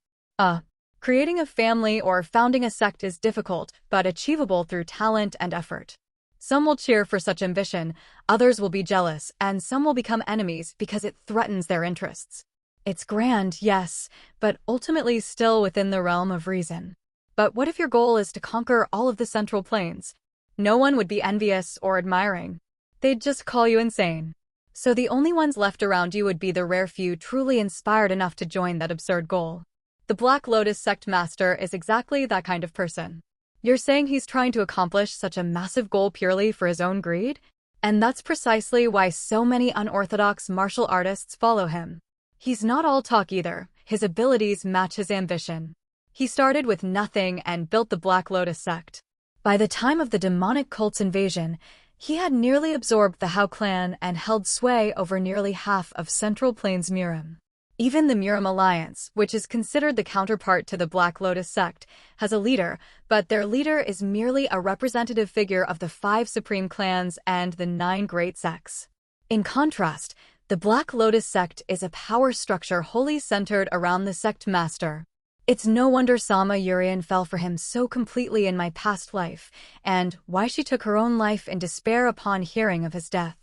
Creating a family or founding a sect is difficult, but achievable through talent and effort. Some will cheer for such ambition, others will be jealous, and some will become enemies because it threatens their interests. It's grand, yes, but ultimately still within the realm of reason. But what if your goal is to conquer all of the Central Plains? No one would be envious or admiring. They'd just call you insane. So the only ones left around you would be the rare few truly inspired enough to join that absurd goal. The Black Lotus sect master is exactly that kind of person. You're saying he's trying to accomplish such a massive goal purely for his own greed? And that's precisely why so many unorthodox martial artists follow him. He's not all talk either. His abilities match his ambition. He started with nothing and built the Black Lotus sect. By the time of the demonic cult's invasion, he had nearly absorbed the Hao clan and held sway over nearly half of Central Plains Murim. Even the Murim Alliance, which is considered the counterpart to the Black Lotus sect, has a leader, but their leader is merely a representative figure of the 5 supreme clans and the 9 great sects. In contrast, the Black Lotus sect is a power structure wholly centered around the sect master. It's no wonder Sama Yurian fell for him so completely in my past life, and why she took her own life in despair upon hearing of his death.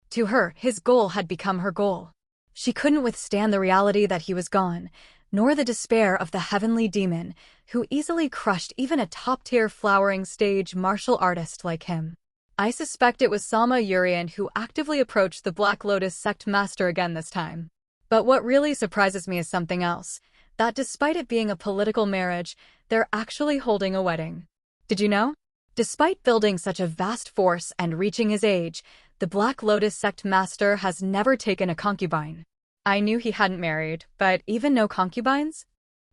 To her, his goal had become her goal. She couldn't withstand the reality that he was gone, nor the despair of the heavenly demon, who easily crushed even a top-tier flowering stage martial artist like him. I suspect it was Sama Yurian who actively approached the Black Lotus sect master again this time. But what really surprises me is something else, that despite it being a political marriage, they're actually holding a wedding. Did you know? Despite building such a vast force and reaching his age, the Black Lotus sect master has never taken a concubine. I knew he hadn't married, but even no concubines?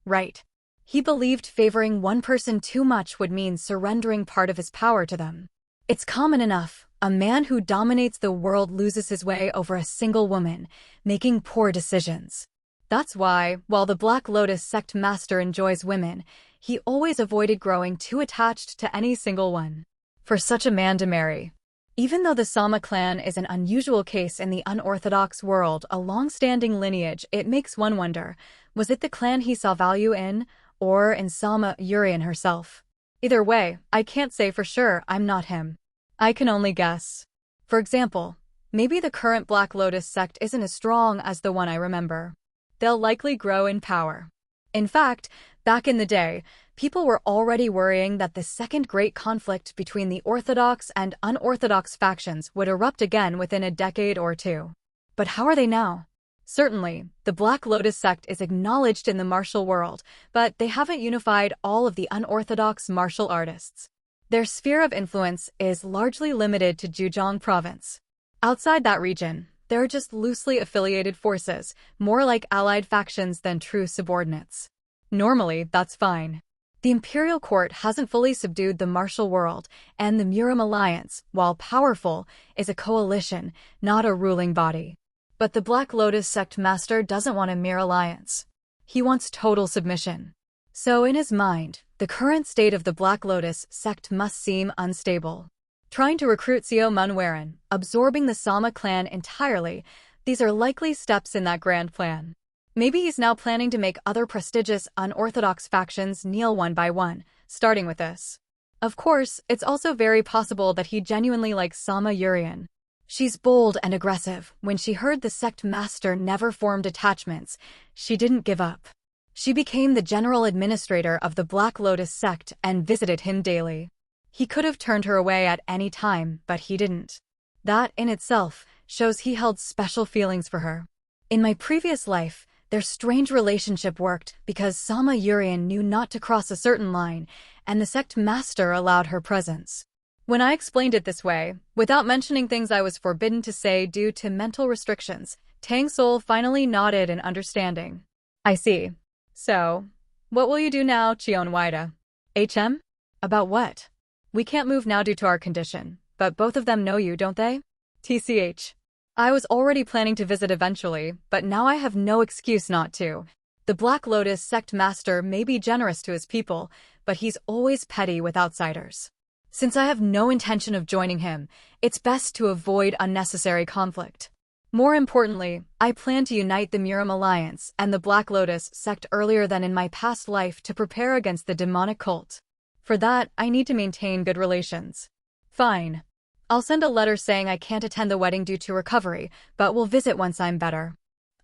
Right. He believed favoring one person too much would mean surrendering part of his power to them. It's common enough. A man who dominates the world loses his way over a single woman, making poor decisions. That's why, while the Black Lotus sect master enjoys women, he always avoided growing too attached to any single one. For such a man to marry. Even though the Sama clan is an unusual case in the unorthodox world, a long-standing lineage, it makes one wonder, was it the clan he saw value in, or in Sama Yurian herself? Either way, I can't say for sure I'm not him. I can only guess. For example, maybe the current Black Lotus sect isn't as strong as the one I remember. They'll likely grow in power. In fact, back in the day, people were already worrying that the second great conflict between the orthodox and unorthodox factions would erupt again within a decade or two. But how are they now? Certainly, the Black Lotus sect is acknowledged in the martial world, but they haven't unified all of the unorthodox martial artists. Their sphere of influence is largely limited to Zhejiang province. Outside that region, there are just loosely affiliated forces, more like allied factions than true subordinates. Normally, that's fine. The imperial court hasn't fully subdued the martial world, and the Murim alliance, while powerful, is a coalition, not a ruling body. But the Black Lotus sect master doesn't want a mere alliance. He wants total submission. So in his mind, the current state of the Black Lotus sect must seem unstable. Trying to recruit Cheon Hwi-da, absorbing the Sama clan entirely, these are likely steps in that grand plan. Maybe he's now planning to make other prestigious, unorthodox factions kneel one by one, starting with this. Of course, it's also very possible that he genuinely likes Sama Yurian. She's bold and aggressive. When she heard the sect master never formed attachments, she didn't give up. She became the general administrator of the Black Lotus sect and visited him daily. He could have turned her away at any time, but he didn't. That, in itself, shows he held special feelings for her. In my previous life, their strange relationship worked because Sama Yurian knew not to cross a certain line, and the sect master allowed her presence. When I explained it this way, without mentioning things I was forbidden to say due to mental restrictions, Tang Sowol finally nodded in understanding. I see. So, what will you do now, Cheon Hwi-da? HM? About what? We can't move now due to our condition, but both of them know you, don't they? TCH. I was already planning to visit eventually, but now I have no excuse not to. The Black Lotus sect master may be generous to his people, but he's always petty with outsiders. Since I have no intention of joining him, it's best to avoid unnecessary conflict. More importantly, I plan to unite the Murim Alliance and the Black Lotus sect earlier than in my past life to prepare against the demonic cult. For that, I need to maintain good relations. Fine. I'll send a letter saying I can't attend the wedding due to recovery, but will visit once I'm better.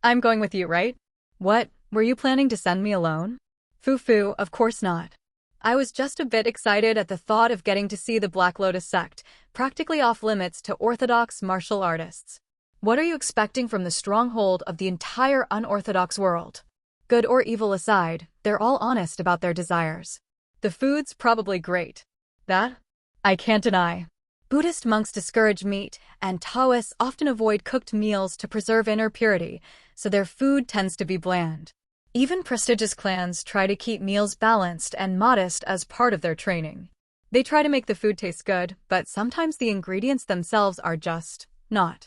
I'm going with you, right? What? Were you planning to send me alone? Foo, of course not. I was just a bit excited at the thought of getting to see the Black Lotus sect, practically off limits to orthodox martial artists. What are you expecting from the stronghold of the entire unorthodox world? Good or evil aside, they're all honest about their desires. The food's probably great. That? I can't deny. Buddhist monks discourage meat, and Taoists often avoid cooked meals to preserve inner purity, so their food tends to be bland. Even prestigious clans try to keep meals balanced and modest as part of their training. They try to make the food taste good, but sometimes the ingredients themselves are just not.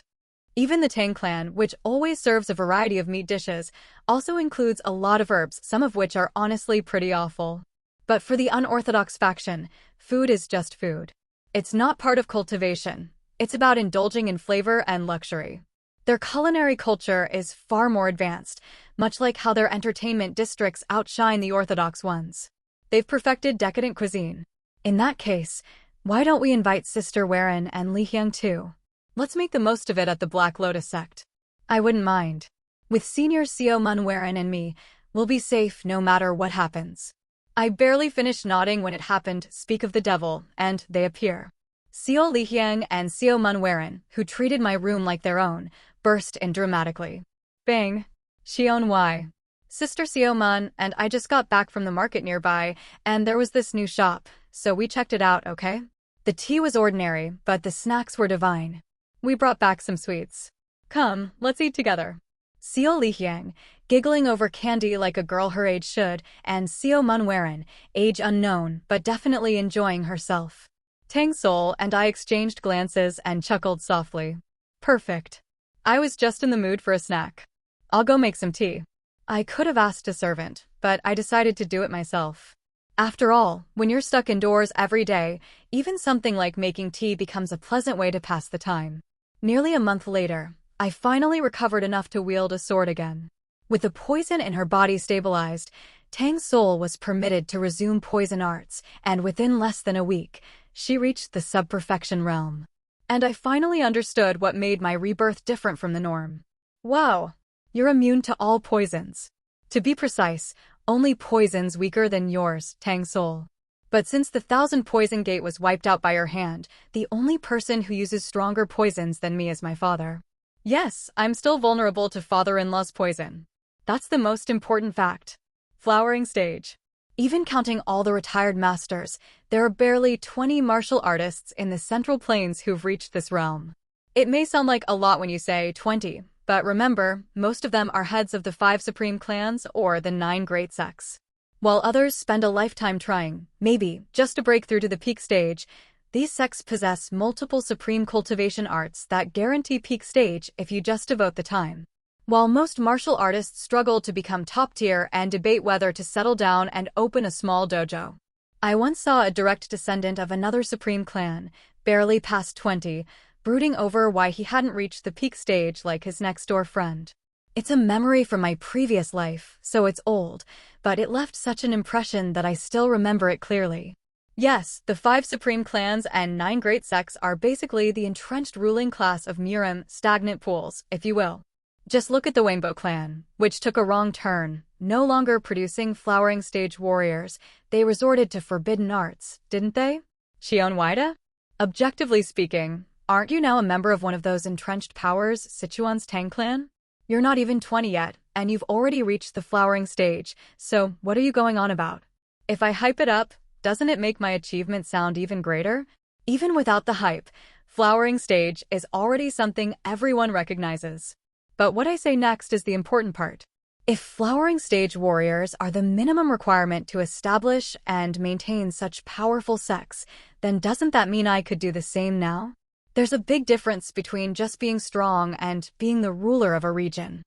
Even the Tang Clan, which always serves a variety of meat dishes, also includes a lot of herbs, some of which are honestly pretty awful. But for the unorthodox faction, food is just food. It's not part of cultivation. It's about indulging in flavor and luxury. Their culinary culture is far more advanced, much like how their entertainment districts outshine the orthodox ones. They've perfected decadent cuisine. In that case, why don't we invite Sister Warren and Li Hyung too? Let's make the most of it at the Black Lotus sect. I wouldn't mind. With senior Cheon Hwi-da and me, we'll be safe no matter what happens. I barely finished nodding when it happened, speak of the devil, and they appear. Seo Li Hyung and Cheon Hwi-da, who treated my room like their own, burst in dramatically. Bang! Cheon Hwi. Sister Cheon and I just got back from the market nearby, and there was this new shop, so we checked it out, okay? The tea was ordinary, but the snacks were divine. We brought back some sweets. Come, let's eat together. Seo Li Hyung, giggling over candy like a girl her age should, and Cheon Hwi-da, age unknown, but definitely enjoying herself. Tang Sowol and I exchanged glances and chuckled softly. Perfect. I was just in the mood for a snack. I'll go make some tea. I could have asked a servant, but I decided to do it myself. After all, when you're stuck indoors every day, even something like making tea becomes a pleasant way to pass the time. Nearly a month later, I finally recovered enough to wield a sword again. With the poison in her body stabilized, Tang Sowol was permitted to resume poison arts, and within less than a week, she reached the sub-perfection realm. And I finally understood what made my rebirth different from the norm. Wow! You're immune to all poisons. To be precise, only poisons weaker than yours, Tang Sowol. But since the 1000 poison gate was wiped out by your hand, the only person who uses stronger poisons than me is my father. Yes, I'm still vulnerable to father-in-law's poison. That's the most important fact. Flowering stage. Even counting all the retired masters, there are barely 20 martial artists in the Central Plains who've reached this realm. It may sound like a lot when you say 20, but remember, most of them are heads of the 5 supreme clans or the 9 great sects. While others spend a lifetime trying, maybe, just to break through to the peak stage, These sects possess multiple supreme cultivation arts that guarantee peak stage if you just devote the time. While most martial artists struggle to become top tier and debate whether to settle down and open a small dojo. I once saw a direct descendant of another supreme clan, barely past 20, brooding over why he hadn't reached the peak stage like his next-door friend. It's a memory from my previous life, so it's old, but it left such an impression that I still remember it clearly. Yes, the 5 supreme clans and 9 great sects are basically the entrenched ruling class of Murim, stagnant pools, if you will. Just look at the Rainbow Clan, which took a wrong turn. No longer producing flowering stage warriors, they resorted to forbidden arts, didn't they? Cheon Hwi-da? Objectively speaking, aren't you now a member of one of those entrenched powers, Sichuan's Tang Clan? You're not even 20 yet, and you've already reached the flowering stage, so what are you going on about? If I hype it up, doesn't it make my achievement sound even greater? Even without the hype, flowering stage is already something everyone recognizes. But what I say next is the important part. If flowering stage warriors are the minimum requirement to establish and maintain such powerful sects, then doesn't that mean I could do the same now? There's a big difference between just being strong and being the ruler of a region.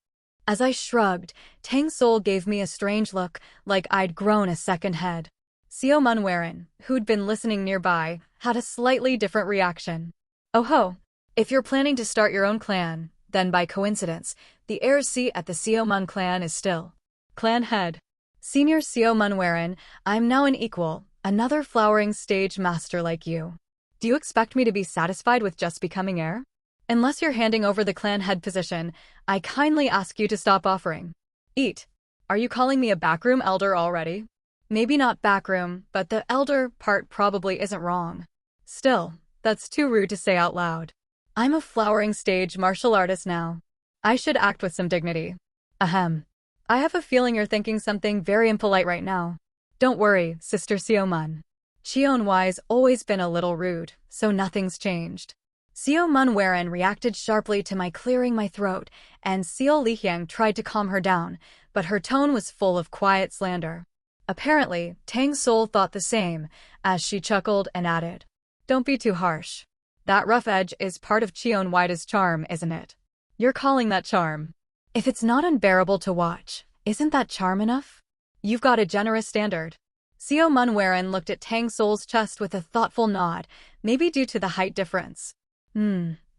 As I shrugged, Tang Sowol gave me a strange look, like I'd grown a second head. Seo Munwaran, who'd been listening nearby, had a slightly different reaction. Oh ho! If you're planning to start your own clan, then by coincidence, the heir's seat at the Seo Mun clan is still. Clan head. Senior Seo Munwaran, I'm now an equal, another flowering stage master like you. Do you expect me to be satisfied with just becoming heir? Unless you're handing over the clan head position, I kindly ask you to stop offering. Eat. Are you calling me a backroom elder already? Maybe not backroom, but the elder part probably isn't wrong. Still, that's too rude to say out loud. I'm a flowering stage martial artist now. I should act with some dignity. Ahem. I have a feeling you're thinking something very impolite right now. Don't worry, Sister Seo Mun. Cheon Hwi's always been a little rude, so nothing's changed. Seo Munwaran reacted sharply to my clearing my throat, and Seo Lihyang tried to calm her down, but her tone was full of quiet slander. Apparently, Tang Sowol thought the same, as she chuckled and added, "Don't be too harsh. That rough edge is part of Cheon Hwi-da's charm, isn't it? You're calling that charm. If it's not unbearable to watch, isn't that charm enough? You've got a generous standard." Seo Munwaran looked at Tang Sowol's chest with a thoughtful nod, maybe due to the height difference.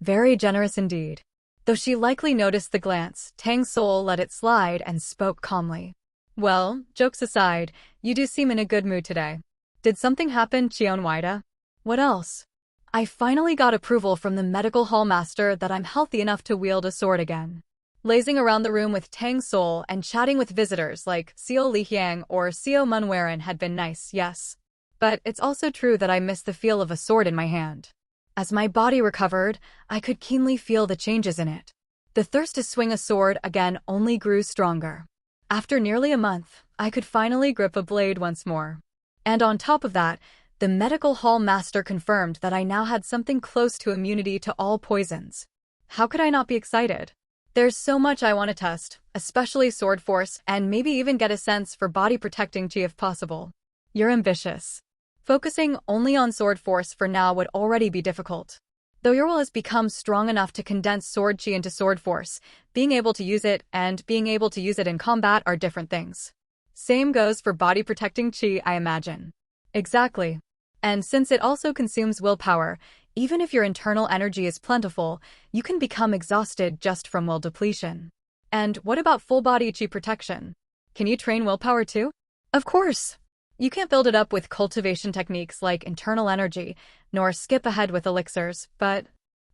Very generous indeed. Though she likely noticed the glance, Tang Sowol let it slide and spoke calmly. Well, jokes aside, you do seem in a good mood today. Did something happen, Cheon Hwi-da? What else? I finally got approval from the medical hall master that I'm healthy enough to wield a sword again. Lazing around the room with Tang Sowol and chatting with visitors like Seo Lihyang or Seo Munwaran had been nice, yes. But it's also true that I missed the feel of a sword in my hand. As my body recovered, I could keenly feel the changes in it. The thirst to swing a sword again only grew stronger. After nearly a month, I could finally grip a blade once more. And on top of that, the medical hall master confirmed that I now had something close to immunity to all poisons. How could I not be excited? There's so much I want to test, especially sword force, and maybe even get a sense for body protecting chi if possible. You're ambitious. Focusing only on sword force for now would already be difficult. Though your will has become strong enough to condense sword chi into sword force, being able to use it and being able to use it in combat are different things. Same goes for body protecting chi, I imagine. Exactly. And since it also consumes willpower, even if your internal energy is plentiful, you can become exhausted just from will depletion. And what about full body chi protection? Can you train willpower too? Of course. You can't build it up with cultivation techniques like internal energy, nor skip ahead with elixirs, but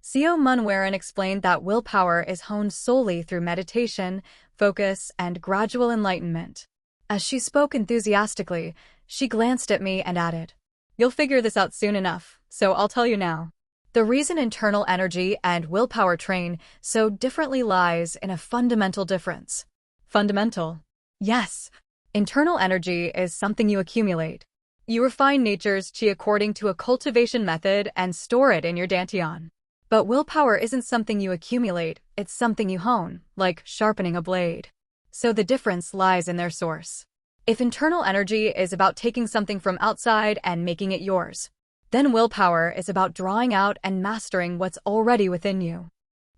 Seo Munwaran explained that willpower is honed solely through meditation, focus, and gradual enlightenment. As she spoke enthusiastically, she glanced at me and added, "You'll figure this out soon enough, so I'll tell you now. The reason internal energy and willpower train so differently lies in a fundamental difference." Fundamental? Yes. Internal energy is something you accumulate. You refine nature's chi according to a cultivation method and store it in your dantian. But willpower isn't something you accumulate, it's something you hone, like sharpening a blade. So the difference lies in their source. If internal energy is about taking something from outside and making it yours, Then willpower is about drawing out and mastering what's already within you.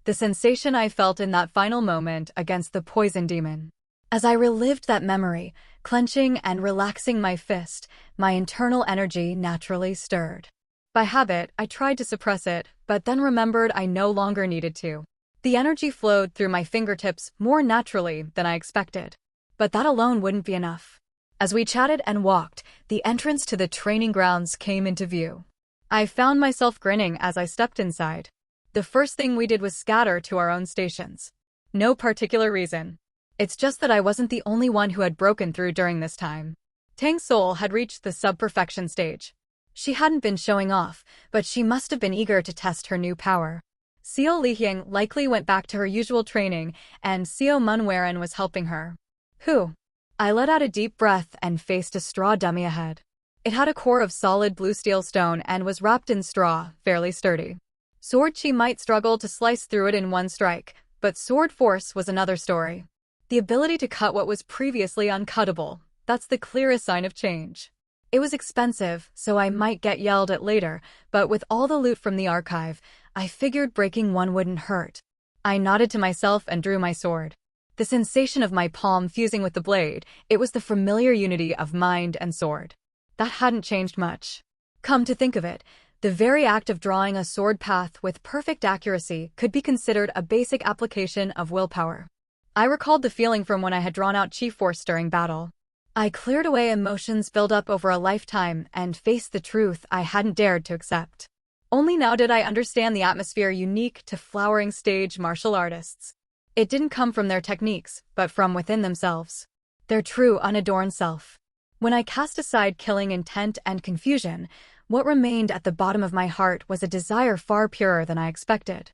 The sensation I felt in that final moment against the poison demon. As I relived that memory, clenching and relaxing my fist, my internal energy naturally stirred. By habit, I tried to suppress it, but then remembered I no longer needed to. The energy flowed through my fingertips more naturally than I expected. But that alone wouldn't be enough. As we chatted and walked, the entrance to the training grounds came into view. I found myself grinning as I stepped inside. The first thing we did was scatter to our own stations. No particular reason. It's just that I wasn't the only one who had broken through during this time. Tang Sowol had reached the sub-perfection stage. She hadn't been showing off, but she must have been eager to test her new power. Seo Lihyang likely went back to her usual training, and Seo Munwaran was helping her. Who? I let out a deep breath and faced a straw dummy ahead. It had a core of solid blue steel stone and was wrapped in straw, fairly sturdy. Sword chi might struggle to slice through it in one strike, but sword force was another story. The ability to cut what was previously uncuttable, that's the clearest sign of change. It was expensive, so I might get yelled at later, but with all the loot from the archive, I figured breaking one wouldn't hurt. I nodded to myself and drew my sword. The sensation of my palm fusing with the blade, it was the familiar unity of mind and sword. That hadn't changed much. Come to think of it, the very act of drawing a sword path with perfect accuracy could be considered a basic application of willpower. I recalled the feeling from when I had drawn out chi force during battle. I cleared away emotions built up over a lifetime and faced the truth I hadn't dared to accept. Only now did I understand the atmosphere unique to flowering stage martial artists. It didn't come from their techniques, but from within themselves. Their true, unadorned self. When I cast aside killing intent and confusion, what remained at the bottom of my heart was a desire far purer than I expected.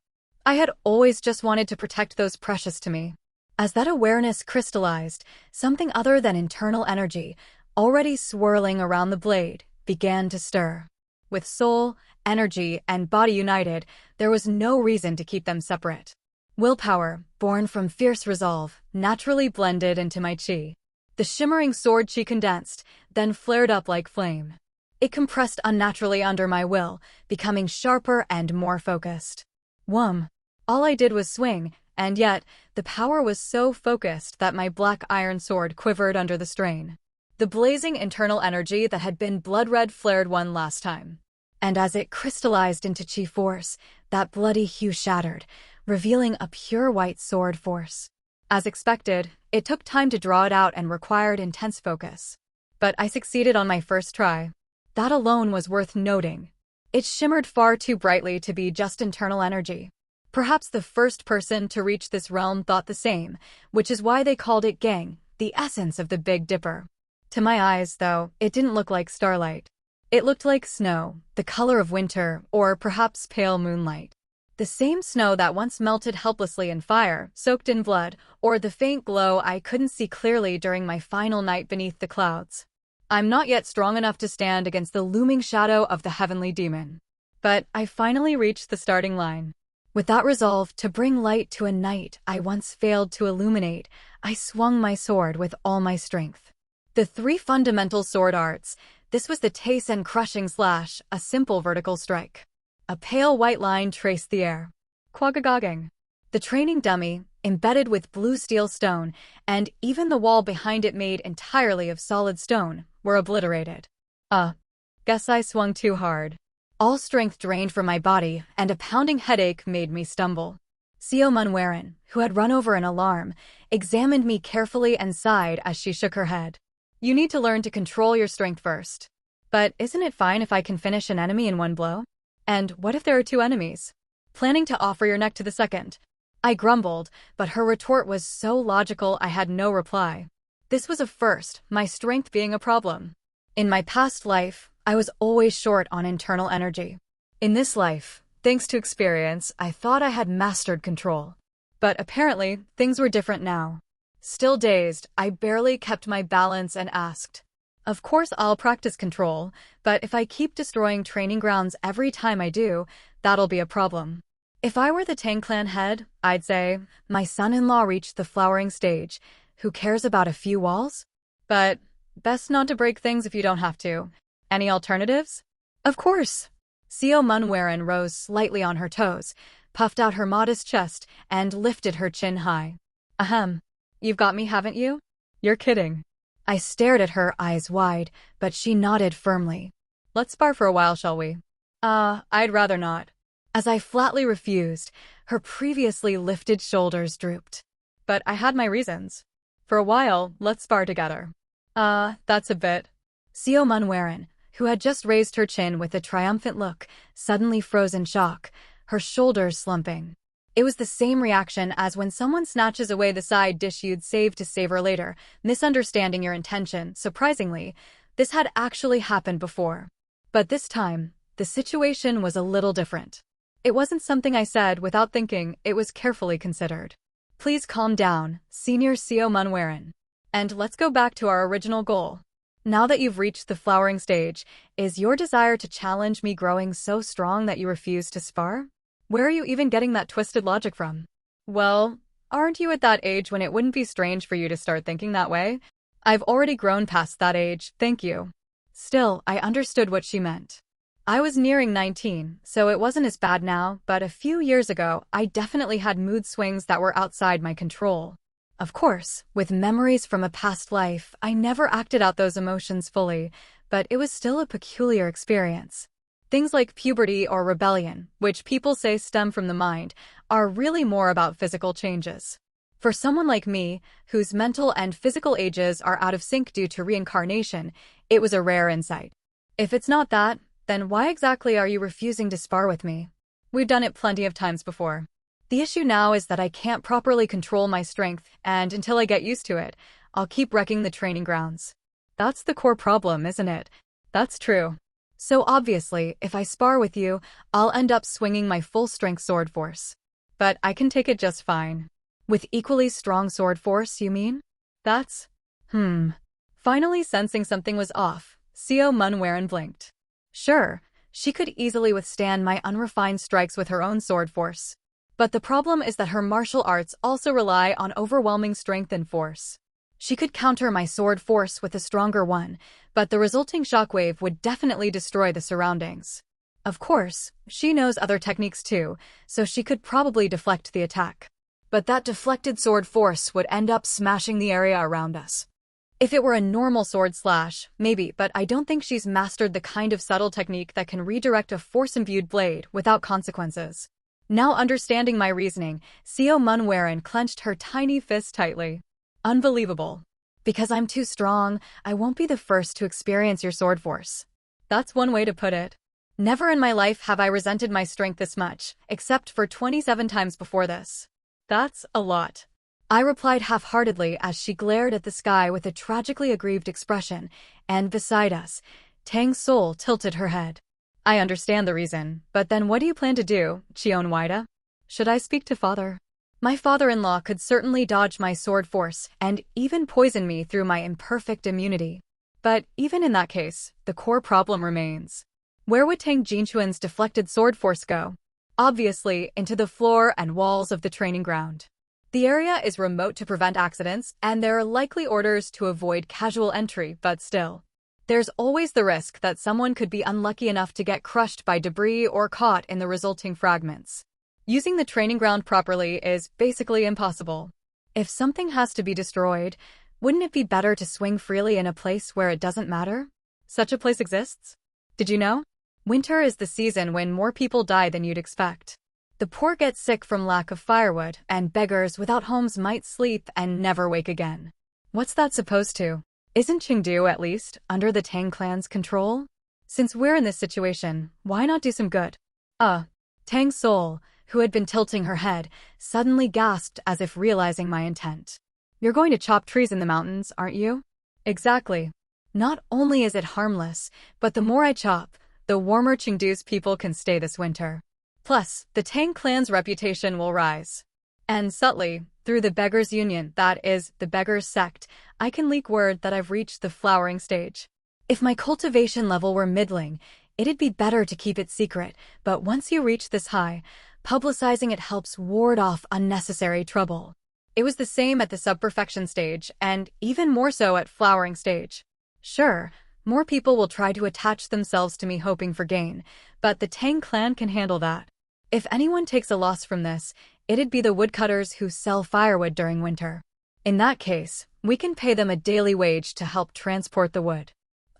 I had always just wanted to protect those precious to me. As that awareness crystallized, something other than internal energy, already swirling around the blade, began to stir. With soul, energy, and body united, there was no reason to keep them separate. Willpower, born from fierce resolve, naturally blended into my chi. The shimmering sword chi condensed, then flared up like flame. It compressed unnaturally under my will, becoming sharper and more focused. Whum! All I did was swing, and yet, the power was so focused that my black iron sword quivered under the strain. The blazing internal energy that had been blood-red flared one last time. And as it crystallized into chi force, that bloody hue shattered, revealing a pure white sword force. As expected, it took time to draw it out and required intense focus. But I succeeded on my first try. That alone was worth noting. It shimmered far too brightly to be just internal energy. Perhaps the first person to reach this realm thought the same, which is why they called it Gang, the essence of the Big Dipper. To my eyes, though, it didn't look like starlight. It looked like snow, the color of winter, or perhaps pale moonlight. The same snow that once melted helplessly in fire, soaked in blood, or the faint glow I couldn't see clearly during my final night beneath the clouds. I'm not yet strong enough to stand against the looming shadow of the heavenly demon. But I finally reached the starting line. With that resolve to bring light to a night I once failed to illuminate, I swung my sword with all my strength. The three fundamental sword arts, this was the Tace and Crushing Slash, a simple vertical strike. A pale white line traced the air. Quagagagang. The training dummy, embedded with blue steel stone, and even the wall behind it made entirely of solid stone, were obliterated. Guess I swung too hard. All strength drained from my body, and a pounding headache made me stumble. Seo Munwaran, who had run over in alarm, examined me carefully and sighed as she shook her head. You need to learn to control your strength first. But isn't it fine if I can finish an enemy in one blow? And what if there are two enemies? Planning to offer your neck to the second. I grumbled, but her retort was so logical I had no reply. This was a first, my strength being a problem. In my past life, I was always short on internal energy. In this life, thanks to experience, I thought I had mastered control. But apparently, things were different now. Still dazed, I barely kept my balance and asked, "Of course I'll practice control, but if I keep destroying training grounds every time I do, that'll be a problem." If I were the Tang Clan head, I'd say, my son-in-law reached the flowering stage. Who cares about a few walls? But best not to break things if you don't have to. Any alternatives? Of course. Seo Munwaran rose slightly on her toes, puffed out her modest chest, and lifted her chin high. Ahem. You've got me, haven't you? You're kidding. I stared at her, eyes wide, but she nodded firmly. Let's spar for a while, shall we? I'd rather not. As I flatly refused, her previously lifted shoulders drooped. But I had my reasons. For a while, let's spar together. That's a bit. Seo Munwaran, who had just raised her chin with a triumphant look, suddenly froze in shock, her shoulders slumping. It was the same reaction as when someone snatches away the side dish you'd save to savor later, misunderstanding your intention. Surprisingly, this had actually happened before. But this time, the situation was a little different. It wasn't something I said without thinking, it was carefully considered. Please calm down, Senior Seo Munwaran. And let's go back to our original goal. Now that you've reached the flowering stage, is your desire to challenge me growing so strong that you refuse to spar? Where are you even getting that twisted logic from? Well, aren't you at that age when it wouldn't be strange for you to start thinking that way? I've already grown past that age, thank you. Still, I understood what she meant. I was nearing 19, so it wasn't as bad now, but a few years ago, I definitely had mood swings that were outside my control. Of course, with memories from a past life, I never acted out those emotions fully, but it was still a peculiar experience. Things like puberty or rebellion, which people say stem from the mind, are really more about physical changes. For someone like me, whose mental and physical ages are out of sync due to reincarnation, it was a rare insight. If it's not that, then why exactly are you refusing to spar with me? We've done it plenty of times before. The issue now is that I can't properly control my strength, and until I get used to it, I'll keep wrecking the training grounds. That's the core problem, isn't it? That's true. So obviously, if I spar with you, I'll end up swinging my full-strength sword force. But I can take it just fine. With equally strong sword force, you mean? That's… Finally sensing something was off, Seo Munwaran blinked. Sure, she could easily withstand my unrefined strikes with her own sword force. But the problem is that her martial arts also rely on overwhelming strength and force. She could counter my sword force with a stronger one, but the resulting shockwave would definitely destroy the surroundings. Of course, she knows other techniques too, so she could probably deflect the attack. But that deflected sword force would end up smashing the area around us. If it were a normal sword slash, maybe, but I don't think she's mastered the kind of subtle technique that can redirect a force-imbued blade without consequences. Now understanding my reasoning, Seo Munwaran clenched her tiny fist tightly. Unbelievable. Because I'm too strong, I won't be the first to experience your sword force. That's one way to put it. Never in my life have I resented my strength this much, except for 27 times before this. That's a lot. I replied half-heartedly as she glared at the sky with a tragically aggrieved expression, and beside us, Tang Sowol tilted her head. I understand the reason, but then what do you plan to do, Cheon Hwi-da? Should I speak to father? My father-in-law could certainly dodge my sword force and even poison me through my imperfect immunity. But even in that case, the core problem remains. Where would Tang Jinchuan's deflected sword force go? Obviously, into the floor and walls of the training ground. The area is remote to prevent accidents, and there are likely orders to avoid casual entry, but still. There's always the risk that someone could be unlucky enough to get crushed by debris or caught in the resulting fragments. Using the training ground properly is basically impossible. If something has to be destroyed, wouldn't it be better to swing freely in a place where it doesn't matter? Such a place exists? Did you know? Winter is the season when more people die than you'd expect. The poor get sick from lack of firewood, and beggars without homes might sleep and never wake again. What's that supposed to? Isn't Chengdu, at least, under the Tang Clan's control? Since we're in this situation, why not do some good? Tang Sowol, who had been tilting her head, suddenly gasped as if realizing my intent. You're going to chop trees in the mountains, aren't you? Exactly. Not only is it harmless, but the more I chop, the warmer Chengdu's people can stay this winter. Plus, the Tang Clan's reputation will rise. And subtly, through the Beggars' Union, that is, the Beggars' Sect, I can leak word that I've reached the flowering stage. If my cultivation level were middling, it'd be better to keep it secret, but once you reach this high, publicizing it helps ward off unnecessary trouble. It was the same at the sub-perfection stage, and even more so at flowering stage. Sure, More people will try to attach themselves to me hoping for gain, but the Tang Clan can handle that. If anyone takes a loss from this, it'd be the woodcutters who sell firewood during winter. In that case, we can pay them a daily wage to help transport the wood.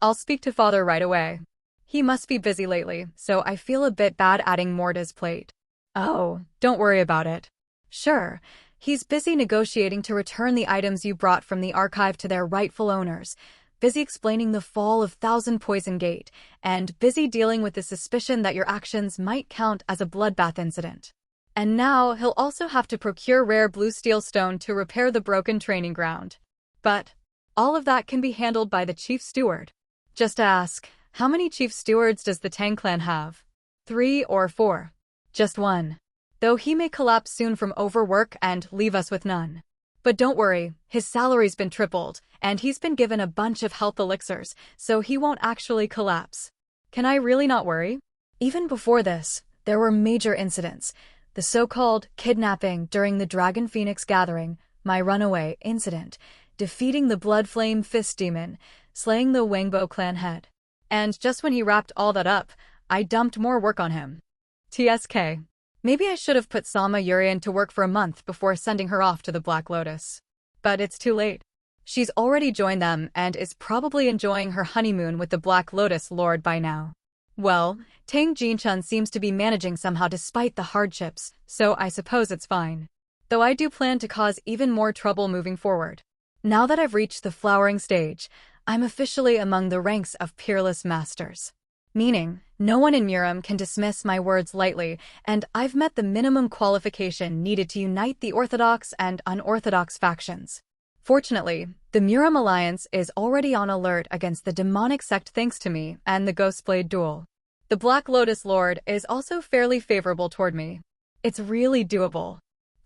I'll speak to father right away. He must be busy lately, so I feel a bit bad adding more to his plate. Oh, don't worry about it. Sure, he's busy negotiating to return the items you brought from the archive to their rightful owners, busy explaining the fall of Thousand Poison Gate, and busy dealing with the suspicion that your actions might count as a bloodbath incident. And now he'll also have to procure rare blue steel stone to repair the broken training ground. But all of that can be handled by the chief steward. Just to ask, how many chief stewards does the Tang Clan have? 3 or 4? Just 1. Though he may collapse soon from overwork and leave us with none. But don't worry, his salary's been tripled, and he's been given a bunch of health elixirs, so he won't actually collapse. Can I really not worry? Even before this, there were major incidents. The so-called kidnapping during the Dragon Phoenix gathering, my runaway incident, defeating the Blood Flame Fist Demon, slaying the Wangbo clan head. And just when he wrapped all that up, I dumped more work on him. TSK. Maybe I should have put Sama Yurian to work for a month before sending her off to the Black Lotus. But it's too late. She's already joined them and is probably enjoying her honeymoon with the Black Lotus Lord by now. Well, Tang Jinchun seems to be managing somehow despite the hardships, so I suppose it's fine. Though I do plan to cause even more trouble moving forward. Now that I've reached the flowering stage, I'm officially among the ranks of peerless masters. Meaning, no one in Muram can dismiss my words lightly, and I've met the minimum qualification needed to unite the orthodox and unorthodox factions. Fortunately, the Muram Alliance is already on alert against the demonic sect thanks to me and the Ghostblade duel. The Black Lotus Lord is also fairly favorable toward me. It's really doable.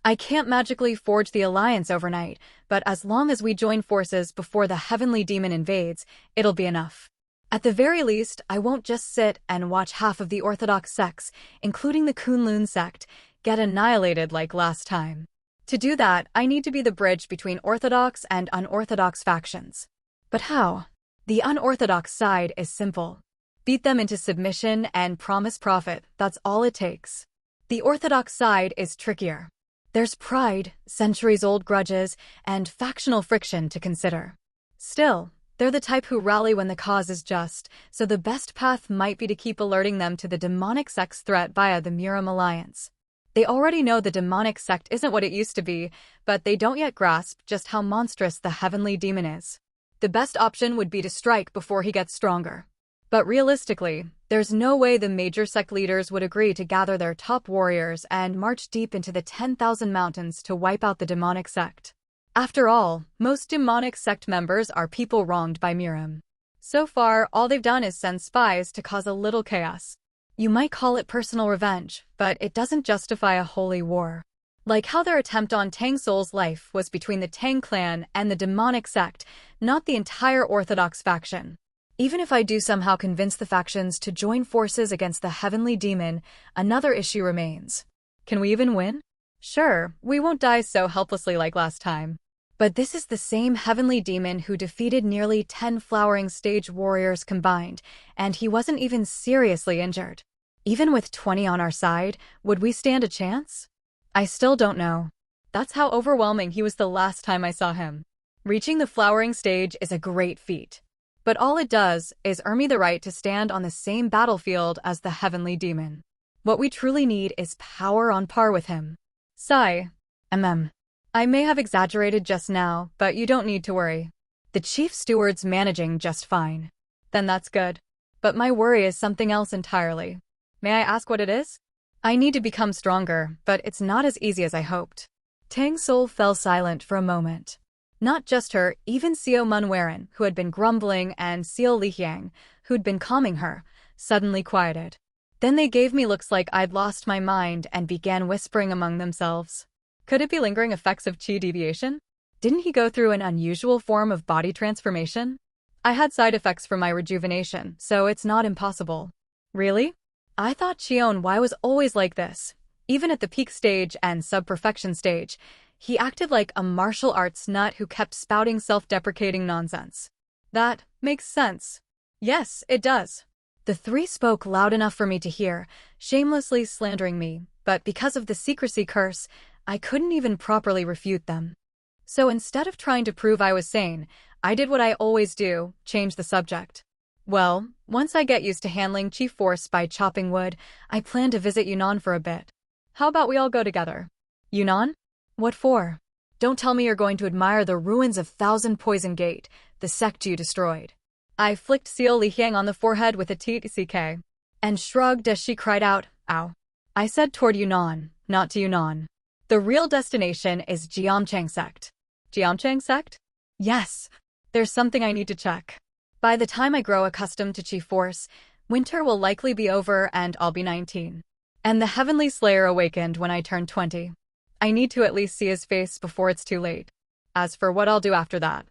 I can't magically forge the alliance overnight, but as long as we join forces before the heavenly demon invades, it'll be enough. At the very least, I won't just sit and watch half of the orthodox sects, including the Kunlun sect, get annihilated like last time. To do that, I need to be the bridge between orthodox and unorthodox factions. But how? The unorthodox side is simple. Beat them into submission and promise profit, that's all it takes. The orthodox side is trickier. There's pride, centuries-old grudges, and factional friction to consider. Still, they're the type who rally when the cause is just, so the best path might be to keep alerting them to the demonic sect's threat via the Muram Alliance. They already know the demonic sect isn't what it used to be, but they don't yet grasp just how monstrous the heavenly demon is. The best option would be to strike before he gets stronger. But realistically, there's no way the major sect leaders would agree to gather their top warriors and march deep into the 10,000 mountains to wipe out the demonic sect. After all, most demonic sect members are people wronged by Muram. So far, all they've done is send spies to cause a little chaos. You might call it personal revenge, but it doesn't justify a holy war. Like how their attempt on Tang Sowol's life was between the Tang Clan and the demonic sect, not the entire orthodox faction. Even if I do somehow convince the factions to join forces against the heavenly demon, another issue remains. Can we even win? Sure, we won't die so helplessly like last time. But this is the same heavenly demon who defeated nearly 10 flowering stage warriors combined, and he wasn't even seriously injured. Even with 20 on our side, would we stand a chance? I still don't know. That's how overwhelming he was the last time I saw him. Reaching the flowering stage is a great feat. But all it does is earn me the right to stand on the same battlefield as the heavenly demon. What we truly need is power on par with him. Sigh. I may have exaggerated just now, but you don't need to worry. The chief steward's managing just fine. Then that's good. But my worry is something else entirely. May I ask what it is? I need to become stronger, but it's not as easy as I hoped. Tang Sowol fell silent for a moment. Not just her, even Seo Munwaran, who had been grumbling, and Seo Lihyang, who'd been calming her, suddenly quieted. Then they gave me looks like I'd lost my mind and began whispering among themselves. Could it be lingering effects of chi deviation? Didn't he go through an unusual form of body transformation? I had side effects from my rejuvenation, so it's not impossible. Really? I thought Cheon Hwi was always like this. Even at the peak stage and sub-perfection stage, he acted like a martial arts nut who kept spouting self-deprecating nonsense. That makes sense. Yes, it does. The three spoke loud enough for me to hear, shamelessly slandering me, but because of the secrecy curse, I couldn't even properly refute them. So instead of trying to prove I was sane, I did what I always do, change the subject. Well, once I get used to handling Chief Force by chopping wood, I plan to visit Yunnan for a bit. How about we all go together? Yunnan? What for? Don't tell me you're going to admire the ruins of Thousand Poison Gate, the sect you destroyed. I flicked Seo Lihyang on the forehead with a TCK, and shrugged as she cried out, ow. I said toward Yunnan, not to Yunnan. The real destination is Jiamchang sect. Jiamchang sect? Yes. There's something I need to check. By the time I grow accustomed to Chief Force, winter will likely be over and I'll be 19. And the Heavenly Slayer awakened when I turned 20. I need to at least see his face before it's too late. As for what I'll do after that,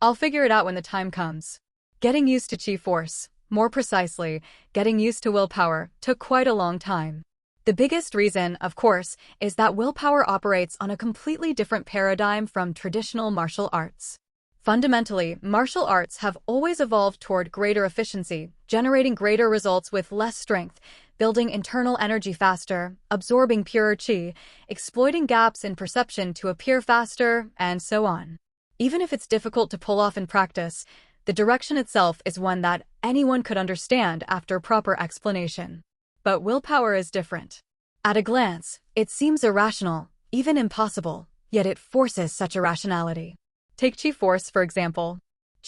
I'll figure it out when the time comes. Getting used to Chief Force, more precisely, getting used to willpower, took quite a long time. The biggest reason, of course, is that willpower operates on a completely different paradigm from traditional martial arts. Fundamentally, martial arts have always evolved toward greater efficiency, generating greater results with less strength, building internal energy faster, absorbing purer chi, exploiting gaps in perception to appear faster, and so on. Even if it's difficult to pull off in practice, the direction itself is one that anyone could understand after proper explanation. But willpower is different. At a glance, it seems irrational, even impossible, yet it forces such irrationality. Take Chi Force, for example.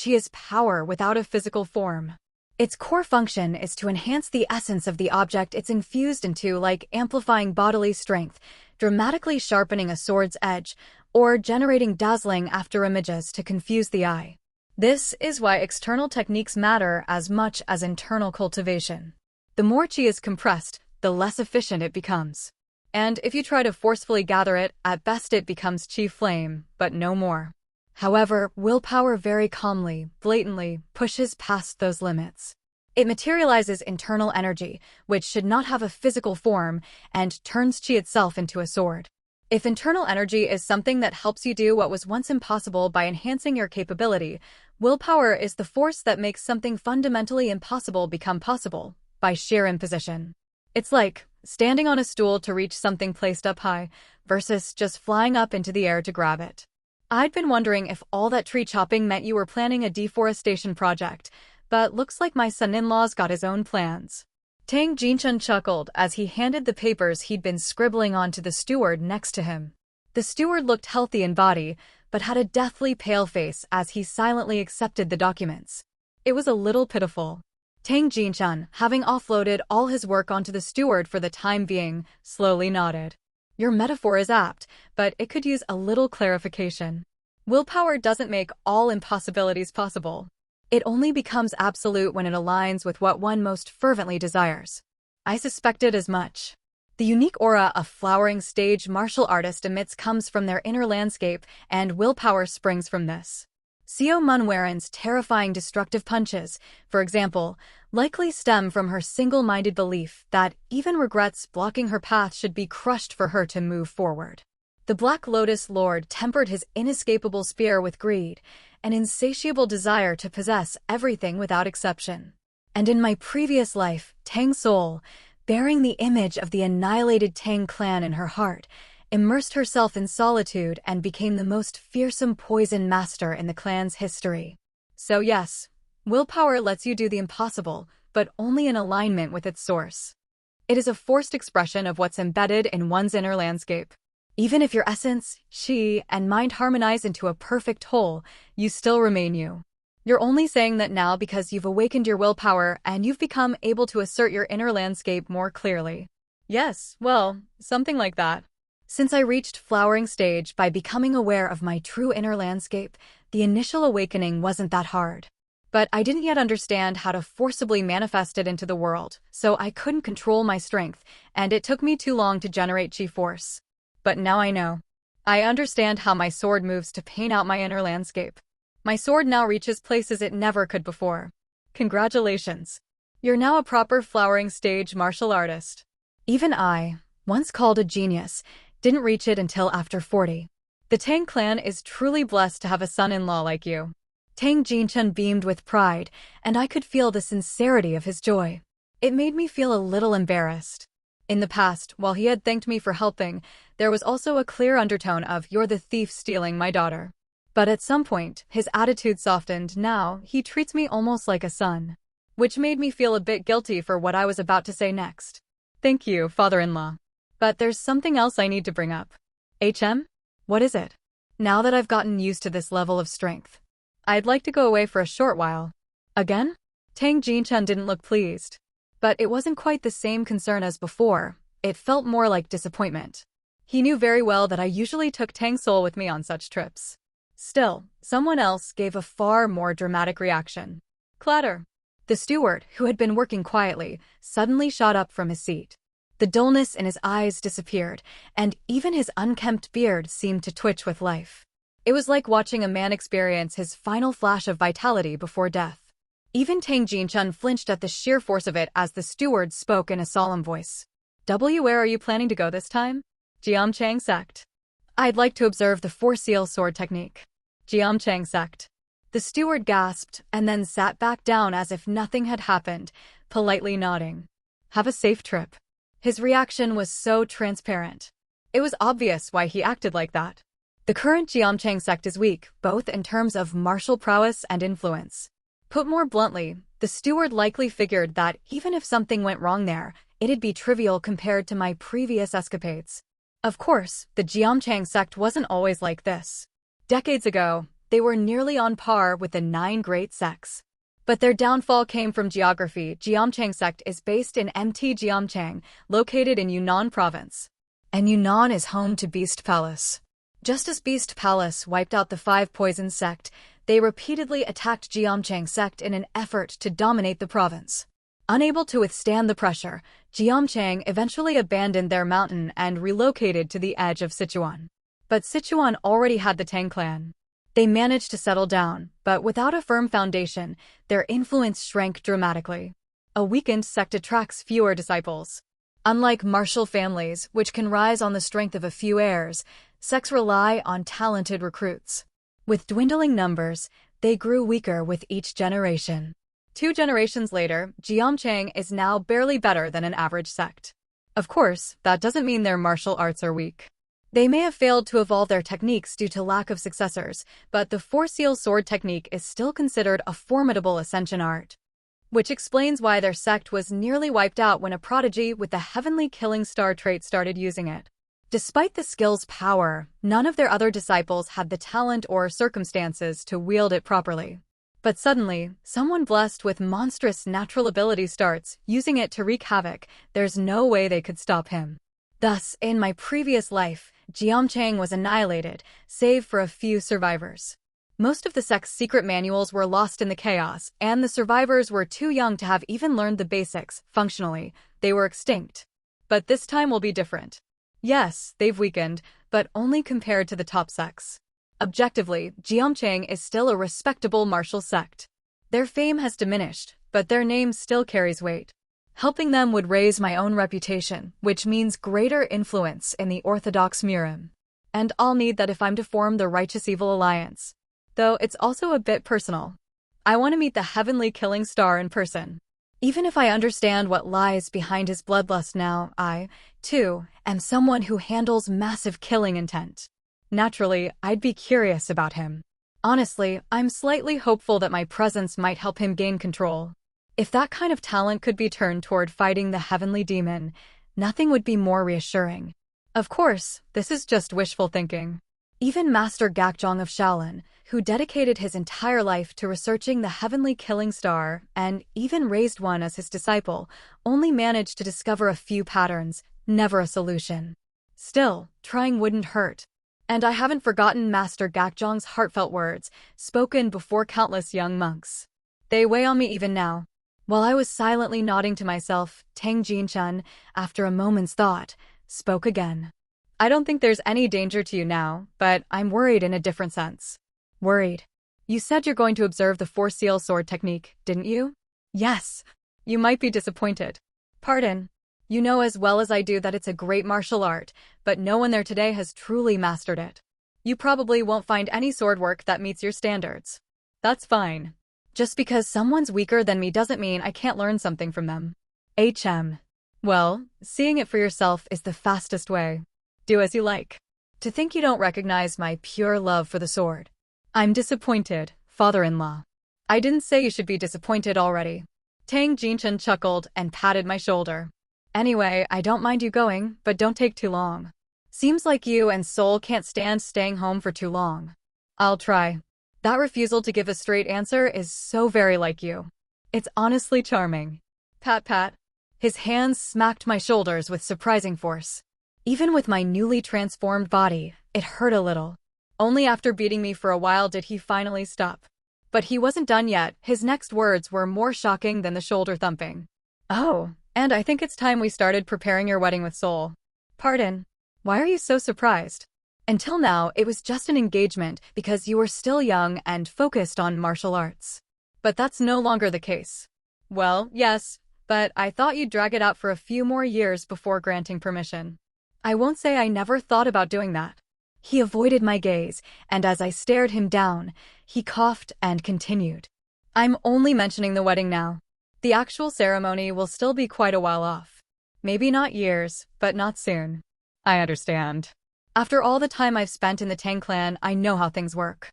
Chi is power without a physical form. Its core function is to enhance the essence of the object it's infused into, like amplifying bodily strength, dramatically sharpening a sword's edge, or generating dazzling afterimages to confuse the eye. This is why external techniques matter as much as internal cultivation. The more chi is compressed, the less efficient it becomes. And if you try to forcefully gather it, at best it becomes chi flame, but no more. However, willpower very calmly, blatantly, pushes past those limits. It materializes internal energy, which should not have a physical form, and turns chi itself into a sword. If internal energy is something that helps you do what was once impossible by enhancing your capability, willpower is the force that makes something fundamentally impossible become possible, by sheer imposition. It's like standing on a stool to reach something placed up high, versus just flying up into the air to grab it. I'd been wondering if all that tree chopping meant you were planning a deforestation project, but looks like my son-in-law's got his own plans. Tang Jinchun chuckled as he handed the papers he'd been scribbling on to the steward next to him. The steward looked healthy in body, but had a deathly pale face as he silently accepted the documents. It was a little pitiful. Tang Jinchun, having offloaded all his work onto the steward for the time being, slowly nodded. Your metaphor is apt, but it could use a little clarification. Willpower doesn't make all impossibilities possible. It only becomes absolute when it aligns with what one most fervently desires. I suspected as much. The unique aura a flowering stage martial artist emits comes from their inner landscape, and willpower springs from this. Seo Munwaren's terrifying destructive punches, for example, likely stem from her single-minded belief that even regrets blocking her path should be crushed for her to move forward. The Black Lotus Lord tempered his inescapable spear with greed, an insatiable desire to possess everything without exception. And in my previous life, Tang Sowol, bearing the image of the annihilated Tang Clan in her heart, immersed herself in solitude and became the most fearsome poison master in the clan's history. So yes, willpower lets you do the impossible, but only in alignment with its source. It is a forced expression of what's embedded in one's inner landscape. Even if your essence, chi, and mind harmonize into a perfect whole, you still remain you. You're only saying that now because you've awakened your willpower and you've become able to assert your inner landscape more clearly. Yes, well, something like that. Since I reached flowering stage by becoming aware of my true inner landscape, the initial awakening wasn't that hard. But I didn't yet understand how to forcibly manifest it into the world, so I couldn't control my strength, and it took me too long to generate chi force. But now I know. I understand how my sword moves to paint out my inner landscape. My sword now reaches places it never could before. Congratulations. You're now a proper flowering stage martial artist. Even I, once called a genius, didn't reach it until after 40. The Tang Clan is truly blessed to have a son-in-law like you. Tang Jinchun beamed with pride, and I could feel the sincerity of his joy. It made me feel a little embarrassed. In the past, while he had thanked me for helping, there was also a clear undertone of, "You're the thief stealing my daughter." But at some point, his attitude softened. Now, he treats me almost like a son, which made me feel a bit guilty for what I was about to say next. "Thank you, father-in-law. But there's something else I need to bring up." "HM? What is it?" "Now that I've gotten used to this level of strength, I'd like to go away for a short while." "Again?" Tang Jinchun didn't look pleased. But it wasn't quite the same concern as before. It felt more like disappointment. He knew very well that I usually took Tang Sowol with me on such trips. Still, someone else gave a far more dramatic reaction. Clatter. The steward, who had been working quietly, suddenly shot up from his seat. The dullness in his eyes disappeared, and even his unkempt beard seemed to twitch with life. It was like watching a man experience his final flash of vitality before death. Even Tang Jinchun flinched at the sheer force of it as the steward spoke in a solemn voice. "Where are you planning to go this time?" "Jiamchang sect. I'd like to observe the four-seal sword technique." "Jiamchang sect." The steward gasped and then sat back down as if nothing had happened, politely nodding. "Have a safe trip." His reaction was so transparent. It was obvious why he acted like that. The current Jiamchang sect is weak, both in terms of martial prowess and influence. Put more bluntly, the steward likely figured that even if something went wrong there, it'd be trivial compared to my previous escapades. Of course, the Jiamchang sect wasn't always like this. Decades ago, they were nearly on par with the 9 great sects. But their downfall came from geography. Jiamchang sect is based in Mt. Jiamchang, located in Yunnan province. And Yunnan is home to Beast Palace. Just as Beast Palace wiped out the 5 Poison sect, they repeatedly attacked Jiamchang sect in an effort to dominate the province. Unable to withstand the pressure, Jiamchang eventually abandoned their mountain and relocated to the edge of Sichuan. But Sichuan already had the Tang Clan. They managed to settle down, but without a firm foundation, their influence shrank dramatically. A weakened sect attracts fewer disciples. Unlike martial families, which can rise on the strength of a few heirs, sects rely on talented recruits. With dwindling numbers, they grew weaker with each generation. 2 generations later, Jiamchang is now barely better than an average sect. Of course, that doesn't mean their martial arts are weak. They may have failed to evolve their techniques due to lack of successors, but the four-seal sword technique is still considered a formidable ascension art. Which explains why their sect was nearly wiped out when a prodigy with the heavenly killing star trait started using it. Despite the skill's power, none of their other disciples had the talent or circumstances to wield it properly. But suddenly, someone blessed with monstrous natural ability starts using it to wreak havoc. There's no way they could stop him. Thus, in my previous life, Jiamchang was annihilated, save for a few survivors. Most of the sect's secret manuals were lost in the chaos, and the survivors were too young to have even learned the basics. Functionally, they were extinct. But this time will be different. Yes, they've weakened, but only compared to the top sects. Objectively, Jiamchang is still a respectable martial sect. Their fame has diminished, but their name still carries weight. Helping them would raise my own reputation, which means greater influence in the Orthodox Murim. And I'll need that if I'm to form the Righteous Evil Alliance. Though it's also a bit personal. I want to meet the heavenly killing star in person. Even if I understand what lies behind his bloodlust now, I, too, am someone who handles massive killing intent. Naturally, I'd be curious about him. Honestly, I'm slightly hopeful that my presence might help him gain control. If that kind of talent could be turned toward fighting the heavenly demon, nothing would be more reassuring. Of course, this is just wishful thinking. Even Master Gakjong of Shaolin, who dedicated his entire life to researching the heavenly killing star and even raised one as his disciple, only managed to discover a few patterns, never a solution. Still, trying wouldn't hurt. And I haven't forgotten Master Gakjong's heartfelt words, spoken before countless young monks. They weigh on me even now. While I was silently nodding to myself, Tang Jinchun, after a moment's thought, spoke again. "I don't think there's any danger to you now, but I'm worried in a different sense." "Worried? You said you're going to observe the four-seal sword technique, didn't you?" "Yes." "You might be disappointed." "Pardon. You know as well as I do that it's a great martial art, but no one there today has truly mastered it. You probably won't find any sword work that meets your standards." That's fine. Just because someone's weaker than me doesn't mean I can't learn something from them. Well, seeing it for yourself is the fastest way. Do as you like. To think you don't recognize my pure love for the sword. I'm disappointed, father-in-law. I didn't say you should be disappointed already. Tang Jinchen chuckled and patted my shoulder. Anyway, I don't mind you going, but don't take too long. Seems like you and Sowol can't stand staying home for too long. I'll try. That refusal to give a straight answer is so very like you. It's honestly charming. Pat pat. His hands smacked my shoulders with surprising force. Even with my newly transformed body, it hurt a little. Only after beating me for a while did he finally stop. But he wasn't done yet. His next words were more shocking than the shoulder thumping. Oh, and I think it's time we started preparing your wedding with Sowol. Pardon? Why are you so surprised? Until now, it was just an engagement because you were still young and focused on martial arts. But that's no longer the case. Well, yes, but I thought you'd drag it out for a few more years before granting permission. I won't say I never thought about doing that. He avoided my gaze, and as I stared him down, he coughed and continued. I'm only mentioning the wedding now. The actual ceremony will still be quite a while off. Maybe not years, but not soon. I understand. After all the time I've spent in the Tang Clan, I know how things work.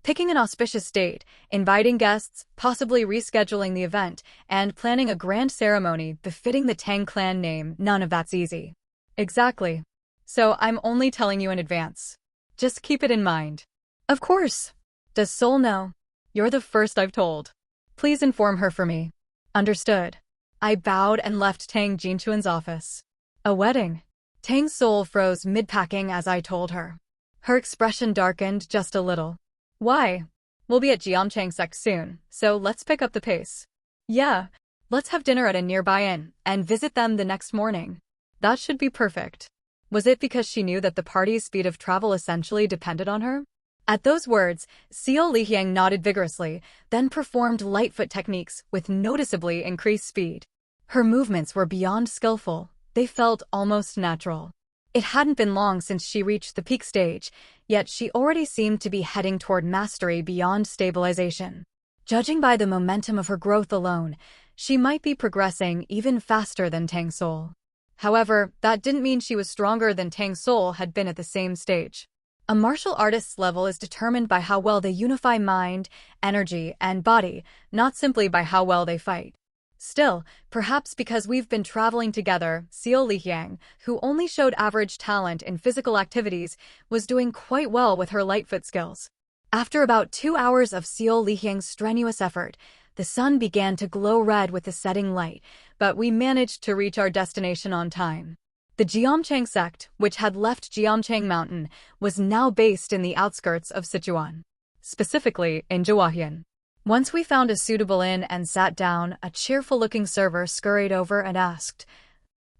Picking an auspicious date, inviting guests, possibly rescheduling the event, and planning a grand ceremony befitting the Tang Clan name, none of that's easy. Exactly. So I'm only telling you in advance. Just keep it in mind. Of course. Does Sowol know? You're the first I've told. Please inform her for me. Understood. I bowed and left Tang Jinchuan's office. A wedding. Tang Sowol froze mid-packing as I told her. Her expression darkened just a little. Why? We'll be at Jiamchang sect soon, so let's pick up the pace. Yeah, let's have dinner at a nearby inn and visit them the next morning. That should be perfect. Was it because she knew that the party's speed of travel essentially depended on her? At those words, Xiao Lihyang nodded vigorously, then performed lightfoot techniques with noticeably increased speed. Her movements were beyond skillful. They felt almost natural. It hadn't been long since she reached the peak stage, yet she already seemed to be heading toward mastery beyond stabilization. Judging by the momentum of her growth alone, she might be progressing even faster than Tang Sowol. However, that didn't mean she was stronger than Tang Sowol had been at the same stage. A martial artist's level is determined by how well they unify mind, energy, and body, not simply by how well they fight. Still, perhaps because we've been traveling together, Xiao Lihyang, who only showed average talent in physical activities, was doing quite well with her lightfoot skills. After about 2 hours of Xiao Lihyang's strenuous effort, the sun began to glow red with the setting light, but we managed to reach our destination on time. The Jiamchang sect, which had left Jiamchang Mountain, was now based in the outskirts of Sichuan, specifically in Jiahuan. Once we found a suitable inn and sat down, a cheerful-looking server scurried over and asked,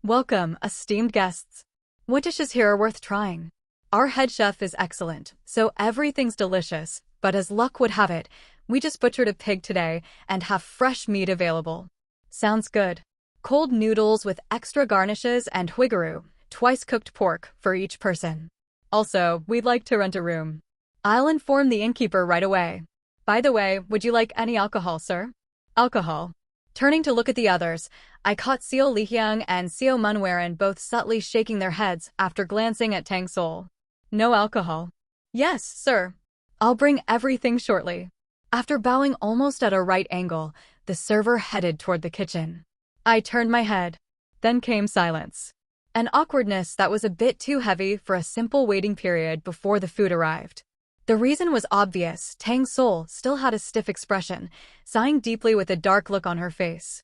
"Welcome, esteemed guests. What dishes here are worth trying? Our head chef is excellent, so everything's delicious, but as luck would have it, we just butchered a pig today and have fresh meat available." Sounds good. Cold noodles with extra garnishes and huigaru, twice-cooked pork for each person. Also, we'd like to rent a room. I'll inform the innkeeper right away. By the way, would you like any alcohol, sir? Alcohol. Turning to look at the others, I caught Xiao Lihyang and Xiao Munwaran both subtly shaking their heads after glancing at Tang Sowol. No alcohol. Yes, sir. I'll bring everything shortly. After bowing almost at a right angle, the server headed toward the kitchen. I turned my head. Then came silence. An awkwardness that was a bit too heavy for a simple waiting period before the food arrived. The reason was obvious. Tang Sowol still had a stiff expression, sighing deeply with a dark look on her face.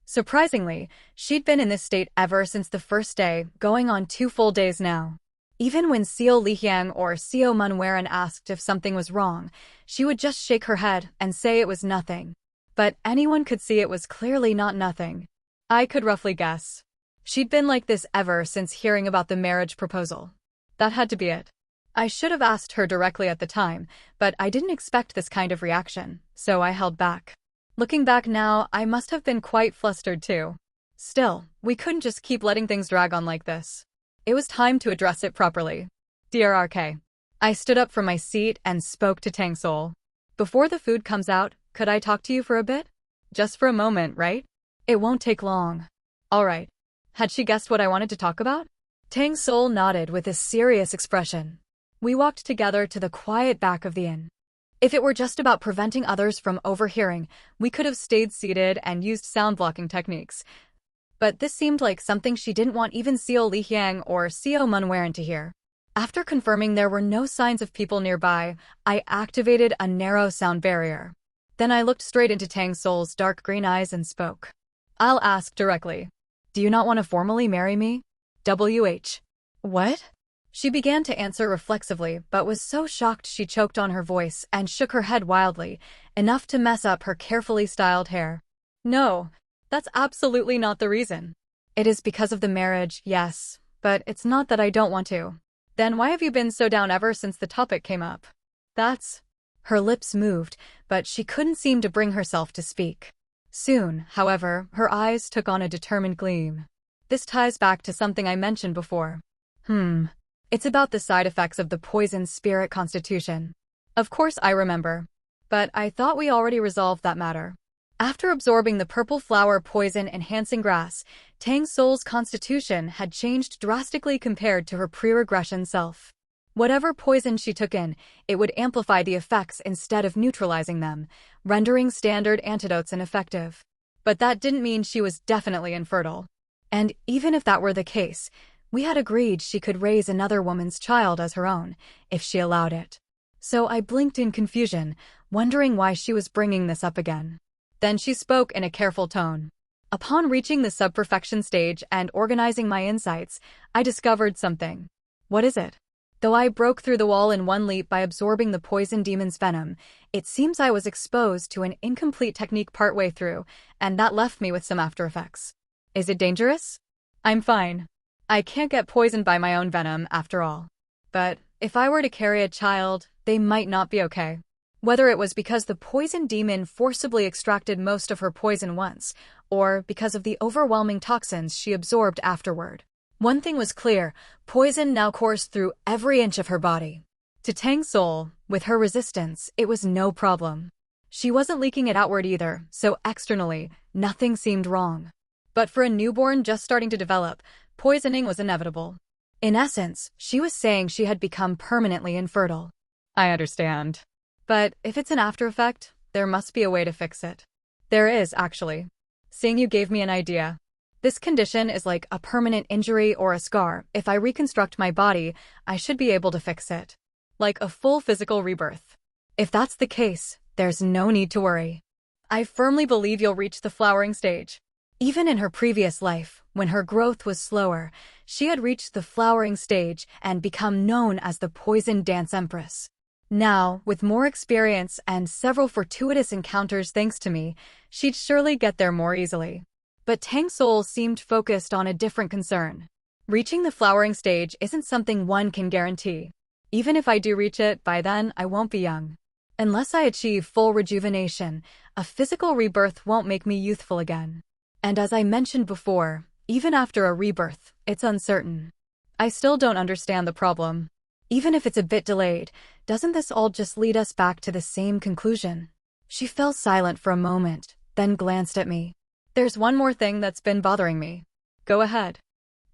Surprisingly, she'd been in this state ever since the first day, going on 2 full days now. Even when Xiao Lihyang or Xiao Munwaran asked if something was wrong, she would just shake her head and say it was nothing. But anyone could see it was clearly not nothing. I could roughly guess. She'd been like this ever since hearing about the marriage proposal. That had to be it. I should have asked her directly at the time, but I didn't expect this kind of reaction, so I held back. Looking back now, I must have been quite flustered too. Still, we couldn't just keep letting things drag on like this. It was time to address it properly. Dear RK. I stood up from my seat and spoke to Tang Sowol. Before the food comes out, could I talk to you for a bit? Just for a moment, right? It won't take long. All right. Had she guessed what I wanted to talk about? Tang Sowol nodded with a serious expression. We walked together to the quiet back of the inn. If it were just about preventing others from overhearing, we could have stayed seated and used sound-blocking techniques. But this seemed like something she didn't want even Seo Lihyang or Seo Munwaran to hear. After confirming there were no signs of people nearby, I activated a narrow sound barrier. Then I looked straight into Tang Sowol's dark green eyes and spoke. I'll ask directly. Do you not want to formally marry me? WH. What? She began to answer reflexively, but was so shocked she choked on her voice and shook her head wildly, enough to mess up her carefully styled hair. No, that's absolutely not the reason. It is because of the marriage, yes, but it's not that I don't want to. Then why have you been so down ever since the topic came up? That's... Her lips moved, but she couldn't seem to bring herself to speak. Soon, however, her eyes took on a determined gleam. This ties back to something I mentioned before. It's about the side effects of the poison spirit constitution. Of course I remember. But I thought we already resolved that matter. After absorbing the purple flower poison-enhancing grass, Tang Sowol's constitution had changed drastically compared to her pre-regression self. Whatever poison she took in, it would amplify the effects instead of neutralizing them, rendering standard antidotes ineffective. But that didn't mean she was definitely infertile. And even if that were the case, we had agreed she could raise another woman's child as her own, if she allowed it. So I blinked in confusion, wondering why she was bringing this up again. Then she spoke in a careful tone. Upon reaching the sub-perfection stage and organizing my insights, I discovered something. What is it? Though I broke through the wall in one leap by absorbing the poison demon's venom, it seems I was exposed to an incomplete technique partway through, and that left me with some after effects. Is it dangerous? I'm fine. I can't get poisoned by my own venom, after all. But if I were to carry a child, they might not be okay. Whether it was because the poison demon forcibly extracted most of her poison once, or because of the overwhelming toxins she absorbed afterward. One thing was clear, poison now coursed through every inch of her body. To Tang Sowol, with her resistance, it was no problem. She wasn't leaking it outward either, so externally, nothing seemed wrong. But for a newborn just starting to develop, poisoning was inevitable. In essence, she was saying she had become permanently infertile. I understand. But if it's an after effect, there must be a way to fix it. There is, actually. Seeing you gave me an idea. This condition is like a permanent injury or a scar. If I reconstruct my body, I should be able to fix it. Like a full physical rebirth. If that's the case, there's no need to worry. I firmly believe you'll reach the flowering stage. Even in her previous life, when her growth was slower, she had reached the flowering stage and become known as the Poison Dance Empress. Now, with more experience and several fortuitous encounters thanks to me, she'd surely get there more easily. But Tang Sowol seemed focused on a different concern. Reaching the flowering stage isn't something one can guarantee. Even if I do reach it, by then I won't be young. Unless I achieve full rejuvenation, a physical rebirth won't make me youthful again. And as I mentioned before, even after a rebirth, it's uncertain. I still don't understand the problem. Even if it's a bit delayed, doesn't this all just lead us back to the same conclusion? She fell silent for a moment, then glanced at me. There's one more thing that's been bothering me. Go ahead.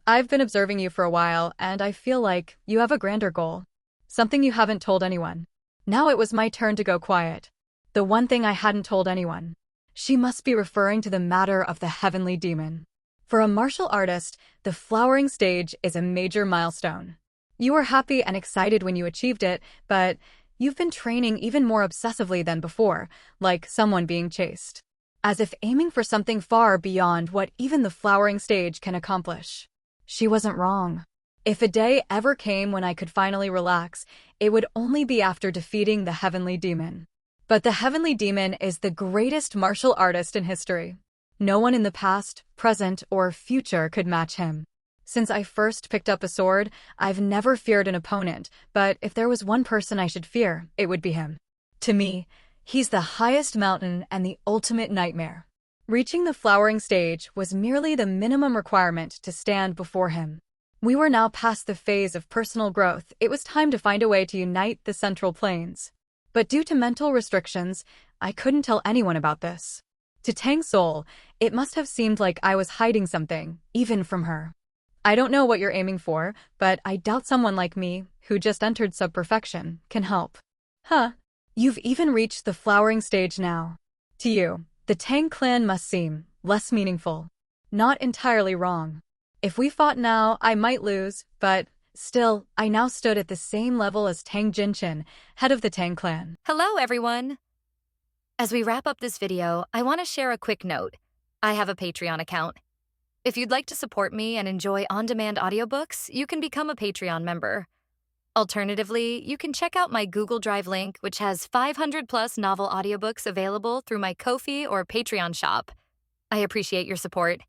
I've been observing you for a while, and I feel like you have a grander goal. Something you haven't told anyone. Now it was my turn to go quiet. The one thing I hadn't told anyone. She must be referring to the matter of the heavenly demon. For a martial artist, the flowering stage is a major milestone. You were happy and excited when you achieved it, but you've been training even more obsessively than before, like someone being chased. As if aiming for something far beyond what even the flowering stage can accomplish. She wasn't wrong. If a day ever came when I could finally relax, it would only be after defeating the heavenly demon. But the heavenly demon is the greatest martial artist in history. No one in the past, present, or future could match him. Since I first picked up a sword, I've never feared an opponent, but if there was one person I should fear, it would be him. To me, he's the highest mountain and the ultimate nightmare. Reaching the flowering stage was merely the minimum requirement to stand before him. We were now past the phase of personal growth. It was time to find a way to unite the central planes. But due to mental restrictions, I couldn't tell anyone about this. To Tang Sowol, it must have seemed like I was hiding something, even from her. I don't know what you're aiming for, but I doubt someone like me, who just entered sub-perfection, can help. Huh. You've even reached the flowering stage now. To you, the Tang Clan must seem less meaningful. Not entirely wrong. If we fought now, I might lose, but still, I now stood at the same level as Tang Jinchin, head of the Tang Clan. Hello, everyone. As we wrap up this video, I want to share a quick note. I have a Patreon account. If you'd like to support me and enjoy on-demand audiobooks, you can become a Patreon member. Alternatively, you can check out my Google Drive link, which has 500+ novel audiobooks available through my Ko-fi or Patreon shop. I appreciate your support.